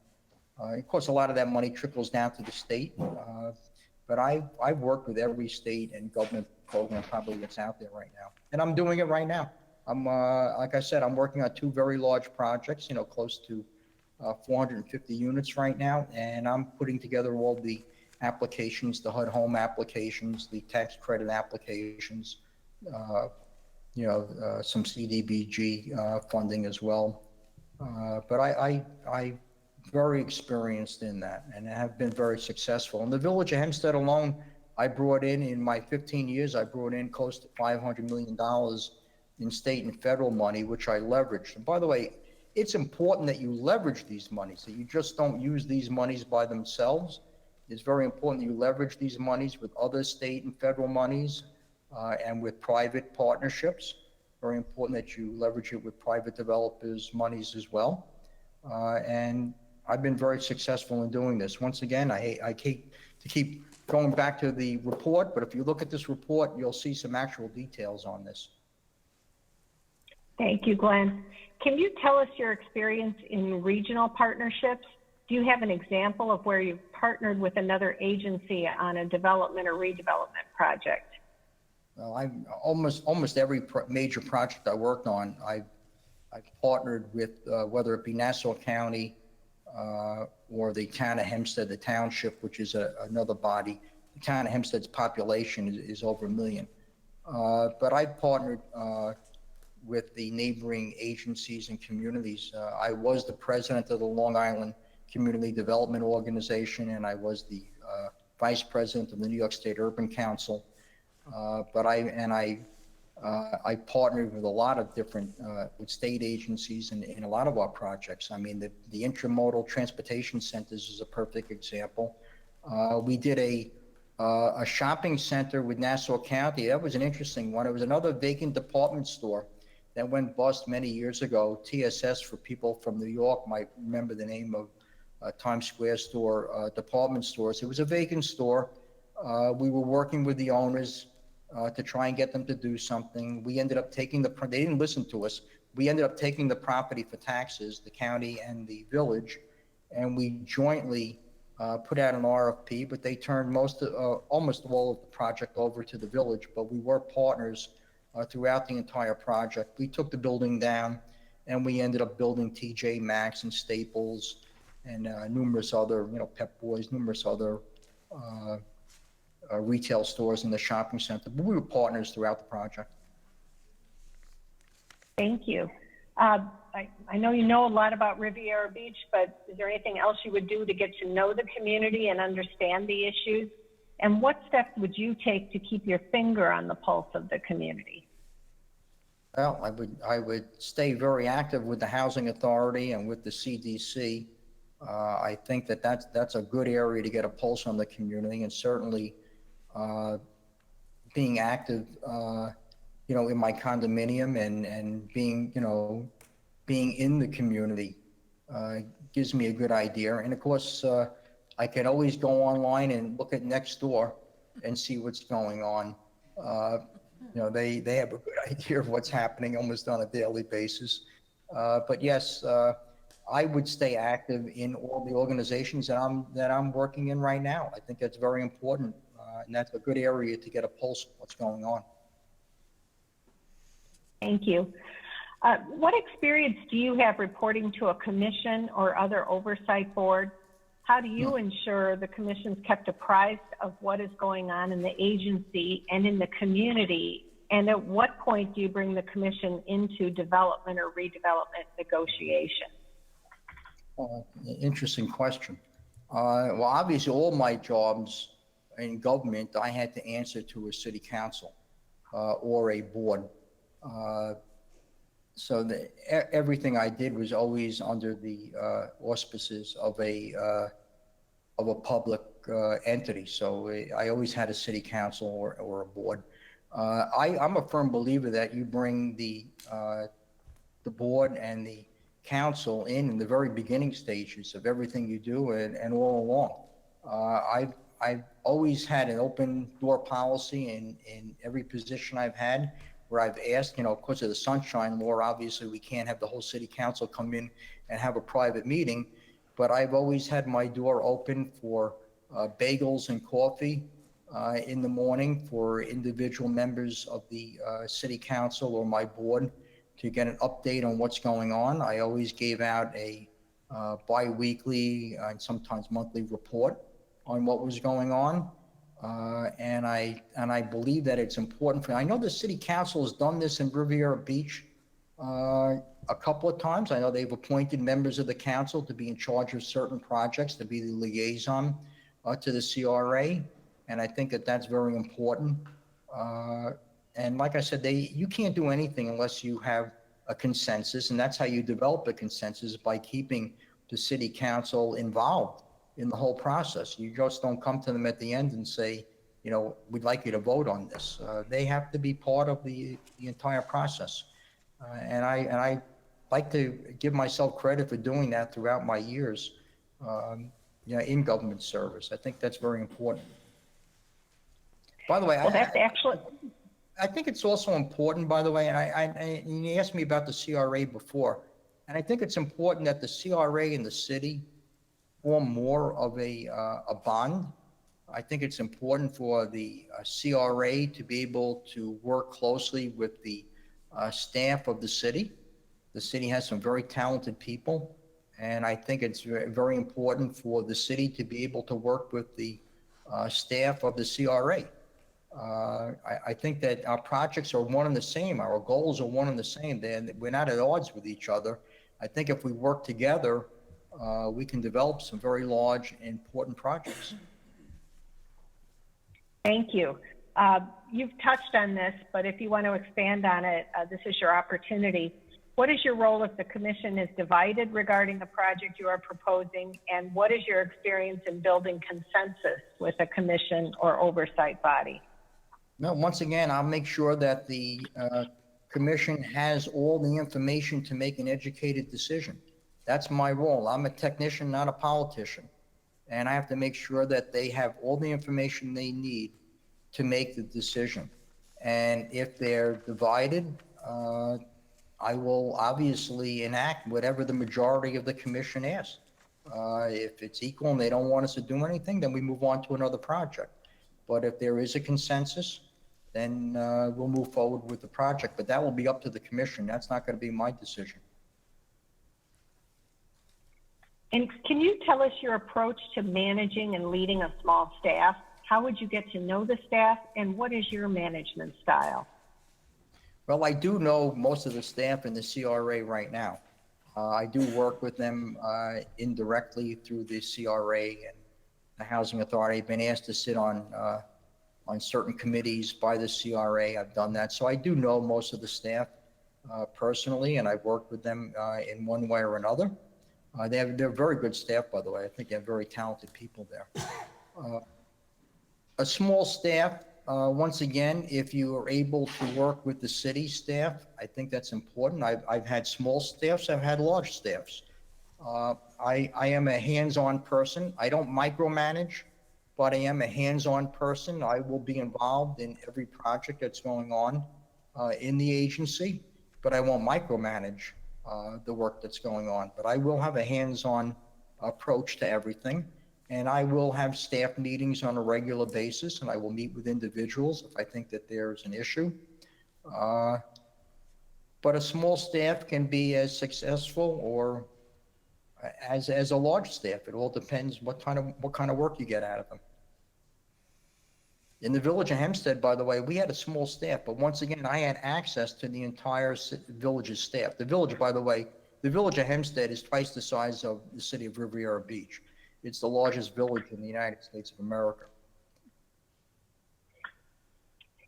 of course, a lot of that money trickles down to the state. But I've worked with every state and government program probably that's out there right now, and I'm doing it right now. I'm like I said, I'm working on two very large projects, close to 450 units right now, and I'm putting together all the applications, the HUD home applications, the tax credit applications, some CDBG funding as well. But I very experienced in that and have been very successful. In the village of Hempstead alone, I brought in my 15 years, I brought in close to $500 million in state and federal money, which I leveraged. And by the way, it's important that you leverage these monies, that you just don't use these monies by themselves. It's very important that you leverage these monies with other state and federal monies and with private partnerships. Very important that you leverage it with private developers' monies as well. And I've been very successful in doing this. Once again, I hate to keep going back to the report, but if you look at this report, you'll see some actual details on this. Thank you, Glenn. Can you tell us your experience in regional partnerships? Do you have an example of where you've partnered with another agency on a development or redevelopment project? Well, I've almost every major project I worked on, I've partnered with, whether it be Nassau County or the town of Hempstead, the township, which is another body. The town of Hempstead's population is over 1 million. But I've partnered with the neighboring agencies and communities. I was the president of the Long Island Community Development Organization, and I was the vice president of the New York State Urban Council. But I partnered with a lot of different with state agencies in a lot of our projects. I mean, the intermodal transportation centers is a perfect example. We did a shopping center with Nassau County. That was an interesting one. It was another vacant department store that went bust many years ago. TSS, for people from New York, might remember the name of Times Square store, department stores. It was a vacant store. We were working with the owners to try and get them to do something. We ended up taking they didn't listen to us. We ended up taking the property for taxes, the county and the village, and we jointly put out an RFP, but they turned almost all of the project over to the village, but we were partners throughout the entire project. We took the building down and we ended up building TJ Maxx and Staples and numerous other, Pep Boys, numerous other retail stores in the shopping center, but we were partners throughout the project. Thank you. I know you know a lot about Riviera Beach, but is there anything else you would do to get to know the community and understand the issues? And what steps would you take to keep your finger on the pulse of the community? Well, I would stay very active with the Housing Authority and with the CDC. I think that's a good area to get a pulse on the community, and certainly being active, in my condominium and being in the community gives me a good idea. And of course, I can always go online and look at Nextdoor and see what's going on. They have a good idea of what's happening almost on a daily basis. But yes, I would stay active in all the organizations that I'm working in right now. I think that's very important, and that's a good area to get a pulse of what's going on. Thank you. What experience do you have reporting to a commission or other oversight board? How do you ensure the commission's kept apprised of what is going on in the agency and in the community? And at what point do you bring the commission into development or redevelopment negotiation? Interesting question. Well, obviously, all my jobs in government, I had to answer to a city council or a board. So everything I did was always under the auspices of a public entity. So I always had a city council or a board. I'm a firm believer that you bring the board and the council in the very beginning stages of everything you do and all along. I've always had an open door policy in every position I've had, where I've asked, because of the sunshine law, obviously we can't have the whole city council come in and have a private meeting, but I've always had my door open for bagels and coffee in the morning for individual members of the city council or my board to get an update on what's going on. I always gave out a bi-weekly and sometimes monthly report on what was going on. And I believe that it's important I know the city council has done this in Riviera Beach a couple of times. I know they've appointed members of the council to be in charge of certain projects, to be the liaison to the CRA. And I think that that's very important. And like I said, you can't do anything unless you have a consensus, and that's how you develop a consensus, by keeping the city council involved in the whole process. You just don't come to them at the end and say, we'd like you to vote on this. They have to be part of the entire process. And I like to give myself credit for doing that throughout my years in government service. I think that's very important. By the way, well, that's actually... I think it's also important, by the way, and you asked me about the CRA before, and I think it's important that the CRA and the city form more of a bond. I think it's important for the CRA to be able to work closely with the staff of the city. The city has some very talented people, and I think it's very important for the city to be able to work with the staff of the CRA. I think that our projects are one and the same. Our goals are one and the same. We're not at odds with each other. I think if we work together, we can develop some very large and important projects. Thank you. You've touched on this, but if you want to expand on it, this is your opportunity. What is your role if the commission is divided regarding a project you are proposing, and what is your experience in building consensus with a commission or oversight body? No, once again, I'll make sure that the commission has all the information to make an educated decision. That's my role. I'm a technician, not a politician. And I have to make sure that they have all the information they need to make the decision. And if they're divided, I will obviously enact whatever the majority of the commission asks. If it's equal and they don't want us to do anything, then we move on to another project. But if there is a consensus, then we'll move forward with the project. But that will be up to the commission. That's not going to be my decision. And can you tell us your approach to managing and leading a small staff? How would you get to know the staff, and what is your management style? Well, I do know most of the staff in the CRA right now. I do work with them indirectly through the CRA and the Housing Authority. I've been asked to sit on certain committees by the CRA. I've done that. So I do know most of the staff personally, and I've worked with them in one way or another. They're very good staff, by the way. I think they have very talented people there. A small staff, once again, if you are able to work with the city staff, I think that's important. I've had small staffs, I've had large staffs. I am a hands-on person. I don't micromanage. but I am a hands-on person. I will be involved in every project that's going on in the agency, but I won't micromanage the work that's going on. But I will have a hands-on approach to everything, and I will have staff meetings on a regular basis, and I will meet with individuals if I think that there's an issue. But a small staff can be as successful or as a large staff. It all depends what kind of work you get out of them. In the village of Hempstead, by the way, we had a small staff, but once again, I had access to the entire village's staff. The village, by the way, the village of Hempstead is twice the size of the city of Riviera Beach. It's the largest village in the United States of America.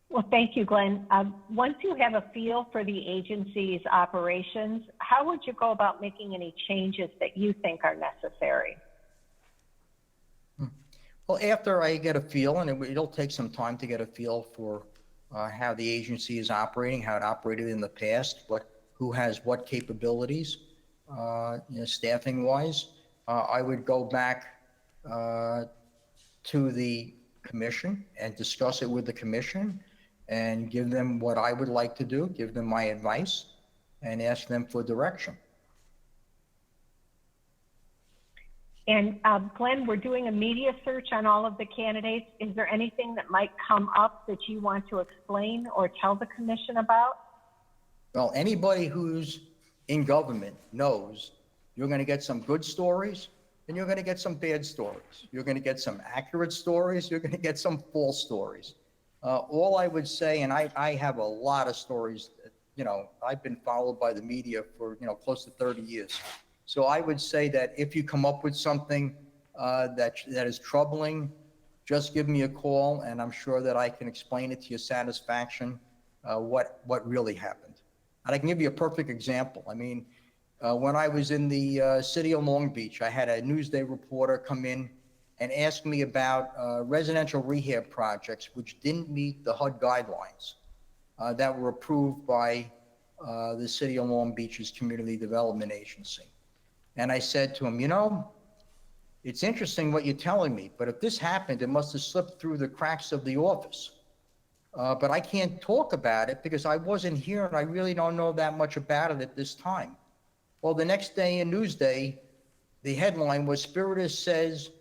Well, thank you, Glenn. Once you have a feel for the agency's operations, how would you go about making any changes that you think are necessary? Well, after I get a feel, and it'll take some time to get a feel for how the agency is operating, how it operated in the past, who has what capabilities, staffing-wise, I would go back to the commission and discuss it with the commission and give them what I would like to do, give them my advice, and ask them for direction. And Glenn, we're doing a media search on all of the candidates. Is there anything that might come up that you want to explain or tell the commission about? Well, anybody who's in government knows you're going to get some good stories and you're going to get some bad stories. You're going to get some accurate stories. You're going to get some false stories. All I would say, and I have a lot of stories, I've been followed by the media for, close to 30 years. So I would say that if you come up with something that is troubling, just give me a call, and I'm sure that I can explain it to your satisfaction, what really happened. And I can give you a perfect example. I mean, when I was in the city of Long Beach, I had a Newsday reporter come in and ask me about residential rehab projects which didn't meet the HUD guidelines that were approved by the city of Long Beach's Community Development Agency. And I said to him, it's interesting what you're telling me, but if this happened, it must have slipped through the cracks of the office. But I can't talk about it because I wasn't here and I really don't know that much about it at this time. Well, the next day in Newsday, the headline was Spiritus says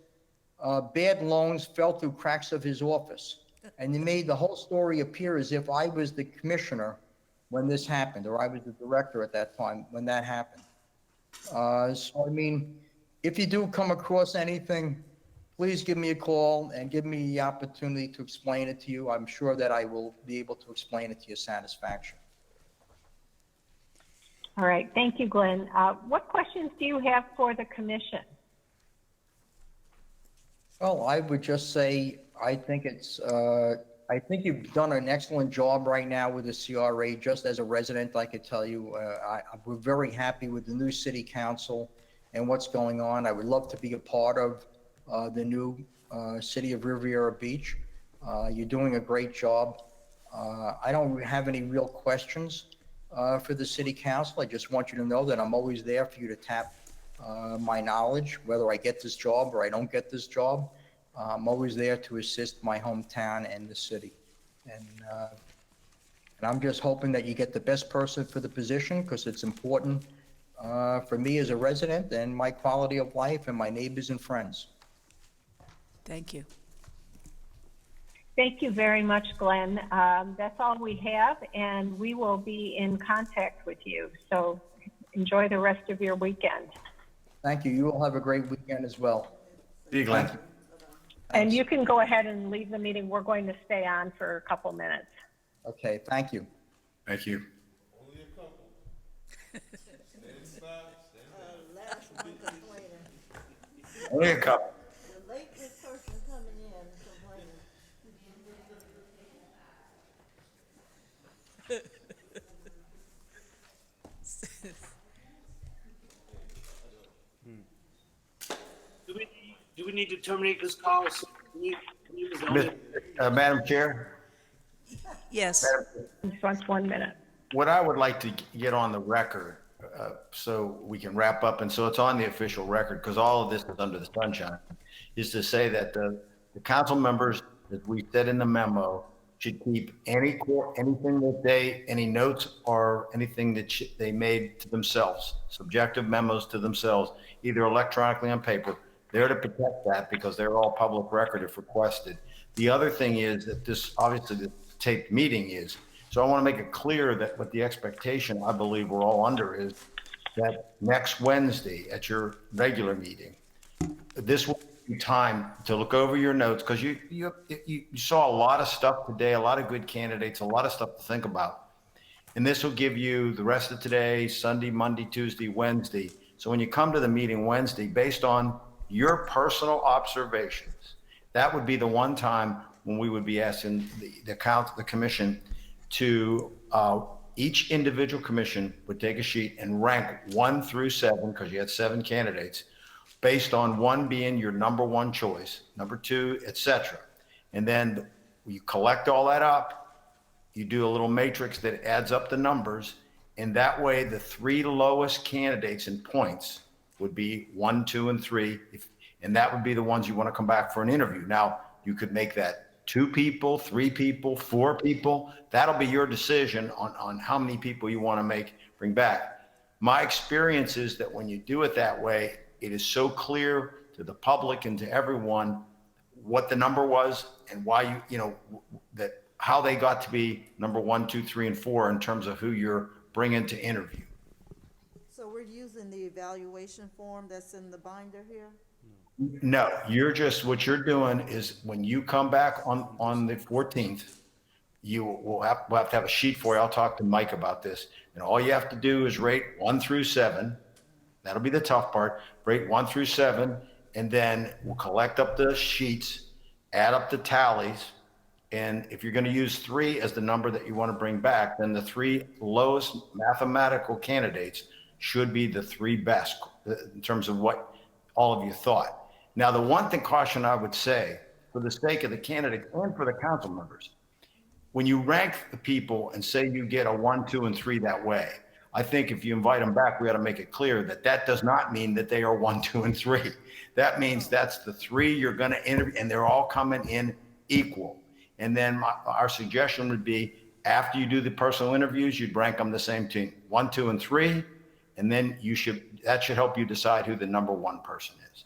bad loans fell through cracks of his office. And they made the whole story appear as if I was the commissioner when this happened, or I was the director at that time when that happened. So, I mean, if you do come across anything, please give me a call and give me the opportunity to explain it to you. I'm sure that I will be able to explain it to your satisfaction. All right. Thank you, Glenn. What questions do you have for the commission? Well, I would just say, I think you've done an excellent job right now with the CRA. Just as a resident, I could tell you, we're very happy with the new city council and what's going on. I would love to be a part of the new city of Riviera Beach. You're doing a great job. I don't have any real questions for the city council. I just want you to know that I'm always there for you to tap my knowledge, whether I get this job or I don't get this job. I'm always there to assist my hometown and the city. And I'm just hoping that you get the best person for the position because it's important for me as a resident and my quality of life and my neighbors and friends. Thank you. Thank you very much, Glenn. That's all we have, and we will be in contact with you. So enjoy the rest of your weekend. Thank you. You all have a great weekend as well. See you, Glenn. And you can go ahead and leave the meeting. We're going to stay on for a couple minutes. Okay, thank you. Thank you. Only a couple. Stand inside, stand back. Only a couple. The latest person coming in complaining. Do we need to terminate this call? Madam Chair? Yes. Just wants 1 minute. What I would like to get on the record, so we can wrap up, and so it's on the official record, because all of this is under the sunshine, is to say that the council members, as we said in the memo, should keep anything that any notes or anything that they made to themselves, subjective memos to themselves, either electronically on paper. They're to protect that because they're all public record if requested. The other thing is that obviously the taped meeting is, so I want to make it clear that what the expectation I believe we're all under is that next Wednesday at your regular meeting, this will be time to look over your notes, because you saw a lot of stuff today, a lot of good candidates, a lot of stuff to think about. And this will give you the rest of today, Sunday, Monday, Tuesday, Wednesday. So when you come to the meeting Wednesday, based on your personal observations, that would be the one time when we would be asking the commission to, each individual commission would take a sheet and rank 1 through 7, because you had 7 candidates, based on 1 being your number 1 choice, number 2, etc. And then you collect all that up, you do a little matrix that adds up the numbers, and that way the 3 lowest candidates in points would be 1, 2, and 3, and that would be the ones you want to come back for an interview. Now, you could make that 2 people, 3 people, 4 people. That'll be your decision on how many people you want to bring back. My experience is that when you do it that way, it is so clear to the public and to everyone what the number was and why how they got to be number 1, 2, 3, and 4 in terms of who you're bringing to interview. So we're using the evaluation form that's in the binder here? No, what you're doing is when you come back on the 14th, we'll have to have a sheet for you. I'll talk to Mike about this. And all you have to do is rate 1 through 7. That'll be the tough part. Rate 1 through 7, and then we'll collect up the sheets, add up the tallies. And if you're going to use 3 as the number that you want to bring back, then the 3 lowest mathematical candidates should be the 3 best in terms of what all of you thought. Now, the one caution I would say, for the sake of the candidates and for the council members, when you rank the people and say you get a 1, 2, and 3 that way, I think if you invite them back, we ought to make it clear that does not mean that they are 1, 2, and 3. That means that's the 3 you're going to interview, and they're all coming in equal. And then our suggestion would be, after you do the personal interviews, you'd rank them the same team, 1, 2, and 3, and then that should help you decide who the number 1 person is.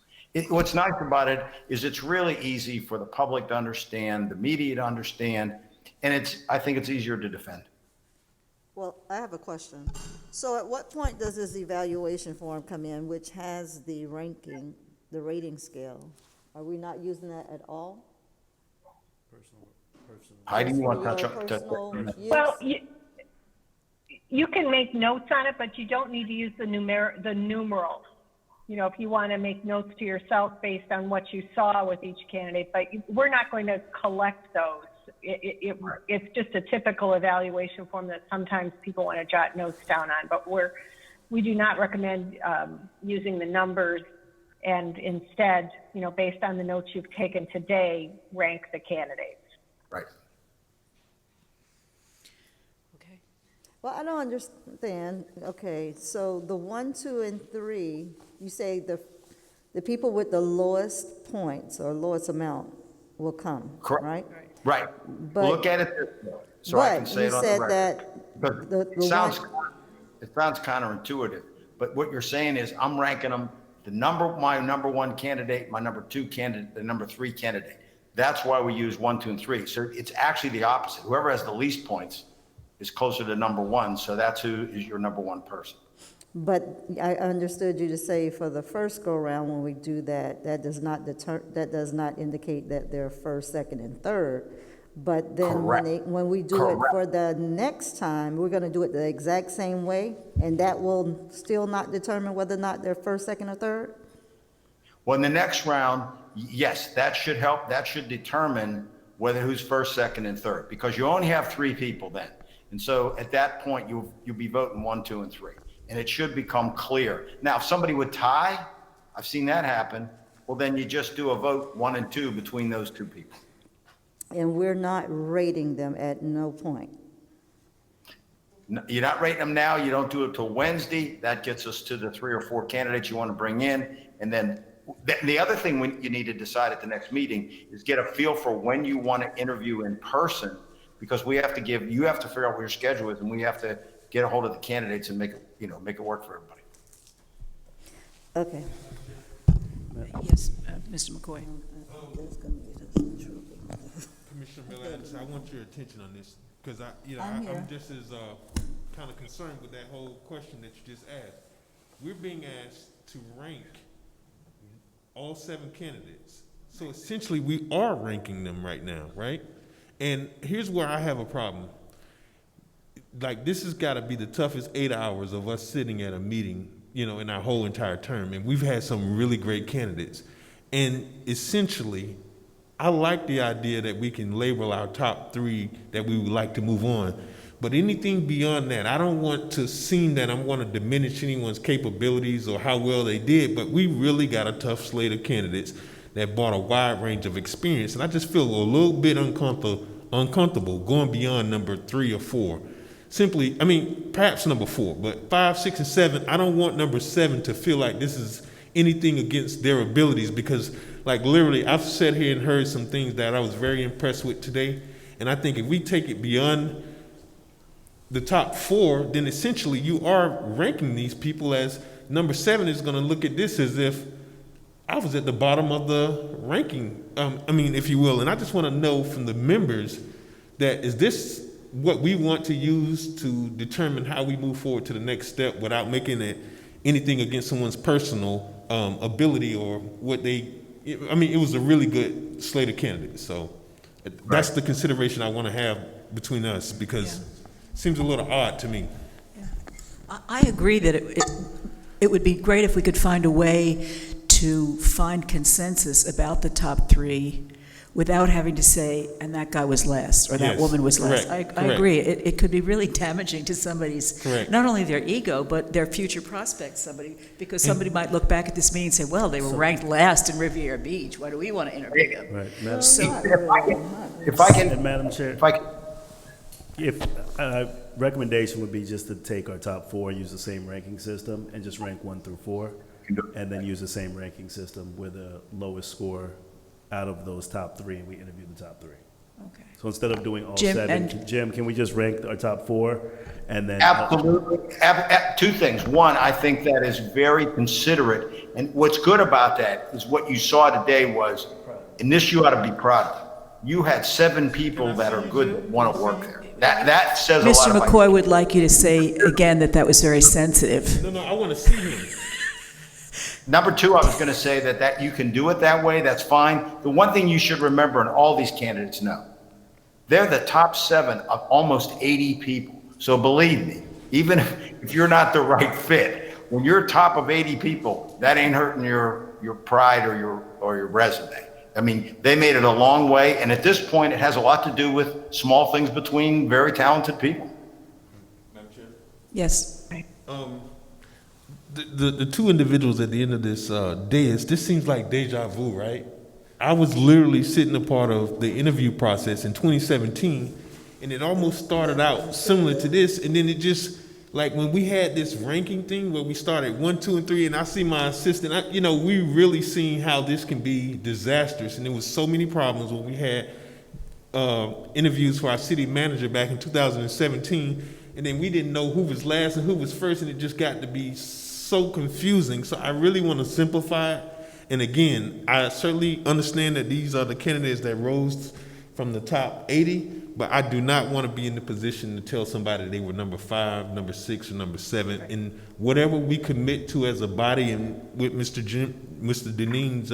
What's nice about it is it's really easy for the public to understand, the media to understand, and I think it's easier to defend. Well, I have a question. So at what point does this evaluation form come in, which has the ranking, the rating scale? Are we not using that at all? Heidi, you want to touch on? Well, you can make notes on it, but you don't need to use the numerals. If you want to make notes to yourself based on what you saw with each candidate, but we're not going to collect those. It's just a typical evaluation form that sometimes people want to jot notes down on, but we do not recommend using the numbers, and instead, based on the notes you've taken today, rank the candidates. Right. Okay. Well, I don't understand. Okay, so the 1, 2, and 3, you say the people with the lowest points or lowest amount will come, correct, right? Right. But, look at it this way, so I can say it on the record. That It sounds counterintuitive, but what you're saying is I'm ranking them my number 1 candidate, my number 2 candidate, the number 3 candidate. That's why we use 1, 2, and 3. So it's actually the opposite. Whoever has the least points is closer to number 1. So that's who is your number 1 person. But I understood you to say for the first go around when we do that, that does not indicate that they're first, second, and third. But then when we do it for the next time, we're going to do it the exact same way, and that will still not determine whether or not they're first, second, or third? Well, in the next round, yes, that should help. That should determine whether who's first, second, and third, because you only have 3 people then. And so at that point, you'll be voting 1, 2, and 3. And it should become clear. Now, if somebody would tie, I've seen that happen, well, then you just do a vote 1 and 2 between those 2 people. And we're not rating them at no point. No, you're not rating them now. You don't do it till Wednesday. That gets us to the 3 or 4 candidates you want to bring in. And then The other thing you need to decide at the next meeting is get a feel for when you want to interview in person, because you have to figure out what your schedule is, and we have to get a hold of the candidates and make it work for everybody. Okay. Yes, Mr. McCoy. Commissioner Miller, I want your attention on this, because I'm here. I'm just as kind of concerned with that whole question that you just asked. We're being asked to rank all 7 candidates. So essentially, we are ranking them right now, right? And here's where I have a problem. Like, this has got to be the toughest 8 hours of us sitting at a meeting, in our whole entire term. And we've had some really great candidates. And essentially, I like the idea that we can label our top 3 that we would like to move on. But anything beyond that, I don't want to seem that I'm going to diminish anyone's capabilities or how well they did, but we really got a tough slate of candidates that brought a wide range of experience. And I just feel a little bit uncomfortable going beyond number 3 or 4. Simply, perhaps number 4, but 5, 6, and 7, I don't want number 7 to feel like this is anything against their abilities, because like literally I've sat here and heard some things that I was very impressed with today. And I think if we take it beyond the top 4, then essentially you are ranking these people as number 7 is going to look at this as if I was at the bottom of the ranking, if you will. And I just want to know from the members that is this what we want to use to determine how we move forward to the next step without making it anything against someone's personal ability or what they, it was a really good slate of candidates. So that's the consideration I want to have between us, because seems a little odd to me. I agree that it would be great if we could find a way to find consensus about the top 3 without having to say, and that guy was last, or that woman was last. I agree. It could be really damaging to somebody's, not only their ego, but their future prospects, because somebody might look back at this meeting and say, well, they were ranked last in Riviera Beach. Why do we want to interview them? Right. Madam Chair, recommendation would be just to take our top 4 and use the same ranking system and just rank 1 through 4, and then use the same ranking system with the lowest score out of those top 3, and we interview the top 3. Okay. So instead of doing all Jim, 7, Jim, can we just rank our top 4 and then? Absolutely. 2 things. One, I think that is very considerate. And what's good about that is what you saw today was, and this you ought to be proud of. You had 7 people that are good that want to work there. That says a lot. Mr. McCoy would like you to say again that was very sensitive. No, I want to see him. Number 2, I was going to say that you can do it that way. That's fine. The one thing you should remember, and all these candidates know, they're the top 7 of almost 80 people. So believe me, even if you're not the right fit, when you're top of 80 people, that ain't hurting your pride or your resume. They made it a long way, and at this point, it has a lot to do with small things between very talented people. Madam Chair? Yes. The 2 individuals at the end of this this seems like deja vu, right? I was literally sitting a part of the interview process in 2017, and it almost started out similar to this, and then it just, like when we had this ranking thing where we started 1, 2, and 3, and I see my assistant, we really seen how this can be disastrous, and there was so many problems when we had interviews for our city manager back in 2017, and then we didn't know who was last and who was first, and it just got to be so confusing. So I really want to simplify it. And again, I certainly understand that these are the candidates that rose from the top 80, but I do not want to be in the position to tell somebody they were number 5, number 6, or number 7. And whatever we commit to as a body, and with Mr. Deneen's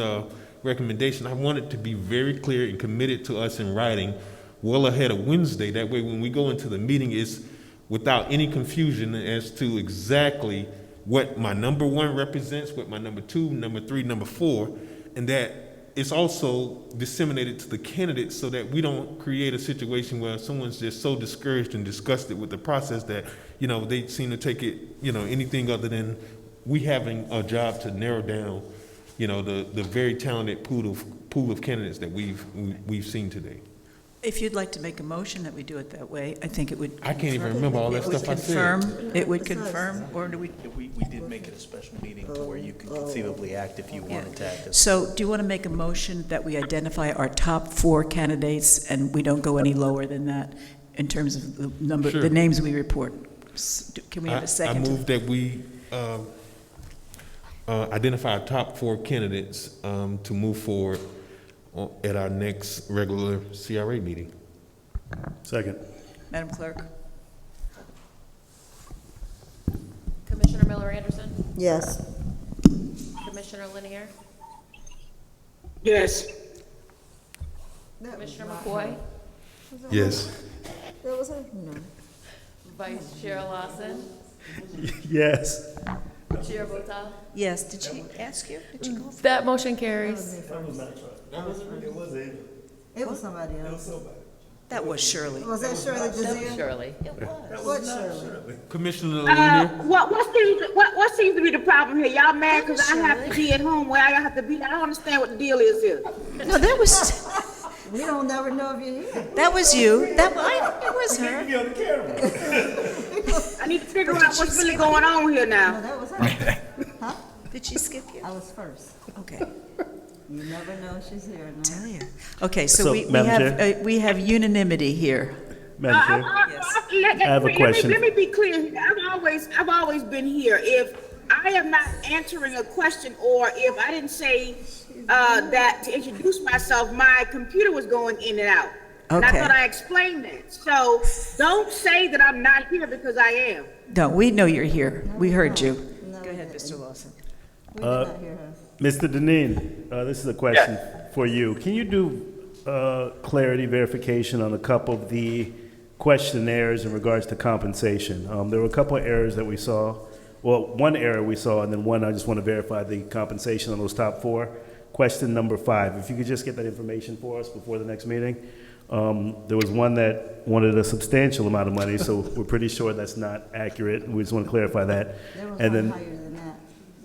recommendation, I want it to be very clear and committed to us in writing well ahead of Wednesday. That way, when we go into the meeting, it's without any confusion as to exactly what my number 1 represents, what my number 2, number 3, number 4, and that it's also disseminated to the candidates so that we don't create a situation where someone's just so discouraged and disgusted with the process that, they seem to take it, anything other than we having a job to narrow down, the very talented pool of candidates that we've seen today. If you'd like to make a motion that we do it that way, I think it would. I can't even remember all that It would stuff I said. confirm, it would confirm, or do we? We did make it a special meeting to where you could conceivably act if you wanted to act. So do you want to make a motion that we identify our top 4 candidates and we don't go any lower than that in terms of the number, Sure. the names we report? Can we have a I second? move that we identify our top 4 candidates to move forward at our next regular CRA meeting. Second. Madam Clerk? Commissioner Miller Anderson? Yes. Commissioner Lanier? Yes. Commissioner McCoy? Yes. That was a, no. Vice Chair Lawson? Yes. Chair Votel? Yes, did she ask you? Did you go? That motion carries. It was somebody else. That was Shirley. Was that Shirley Desir? Shirley. What Shirley? Commissioner Lanier? What seems to be the problem here? Y'all mad because I have to be at home where I have to be? I don't understand what the deal is here. No, that was, We don't never know if you're here. that was you. That was her. I need to figure out what's really going on here No, now. that was her. Huh? Did she skip you? I was first. Okay. You never know she's here. No. Tell you. Okay, so So, we Madam we have unanimity here. Madam Chair? Yes. I have a question. Let me be clear here. I've always been here. If I am not answering a question, or if I didn't say that to introduce myself, my computer was going in and out. And I Okay. thought I explained that. So don't say that I'm not here because I am. No, we know you're here. We heard you. Go ahead, Mr. Lawson. We did not hear her. Mr. Deneen, this is a question for you. Can you do clarity verification on a couple of the questionnaires in regards to compensation? There were a couple of errors that we saw. Well, one error we saw, and then one I just want to verify the compensation on those top 4. Question number 5, if you could just get that information for us before the next meeting. There was one that wanted a substantial amount of money, so we're pretty sure that's not accurate. We just want to clarify that. There was And one then, higher than that.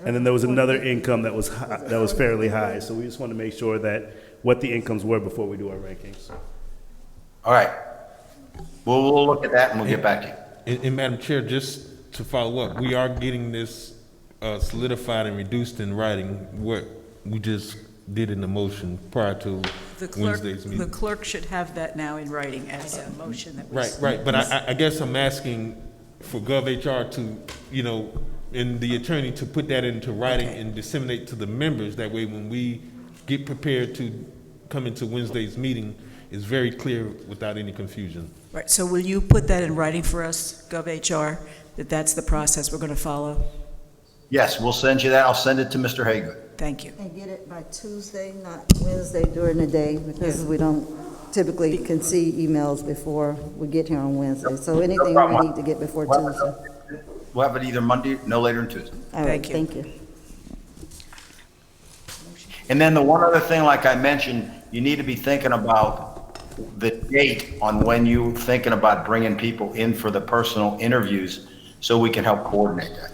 and then there was another income that was that was fairly high. So we just want to make sure that what the incomes were before we do our rankings. All right. We'll look at that and we'll get back to you. And Madam Chair, just to follow up, we are getting this solidified and reduced in writing, what we just did in the motion prior to The clerk, Wednesday's the meeting. clerk should have that now in writing as a motion that was. Right, but I guess I'm asking for GovHR to, and the attorney to put that into writing and disseminate to the members. That way, when we get prepared to come into Wednesday's meeting, it's very clear without any confusion. Right, so will you put that in writing for us, GovHR, that that's the process we're going to follow? Yes, we'll send you that. I'll send it to Mr. Haygood. Thank you. And get it by Tuesday, not Wednesday during the day, because we don't typically can see emails before we get here on Wednesday. So anything we need to get before Tuesday. We'll have it either Monday, no later than Tuesday. All right, thank you. And then the one other thing, like I mentioned, you need to be thinking about the date on when you're thinking about bringing people in for the personal interviews so we can help coordinate that.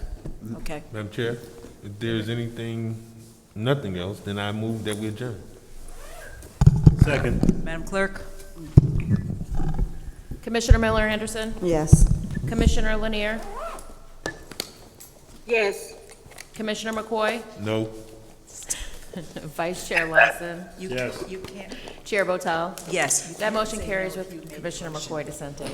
Okay. Madam Chair, if there's nothing else, then I move that we adjourn. Second. Madam Clerk? Commissioner Miller Anderson? Yes. Commissioner Lanier? Yes. Commissioner McCoy? No. Vice Chair Lawson? You can't. Chair Votel? Yes. That motion carries with Commissioner McCoy dissenting.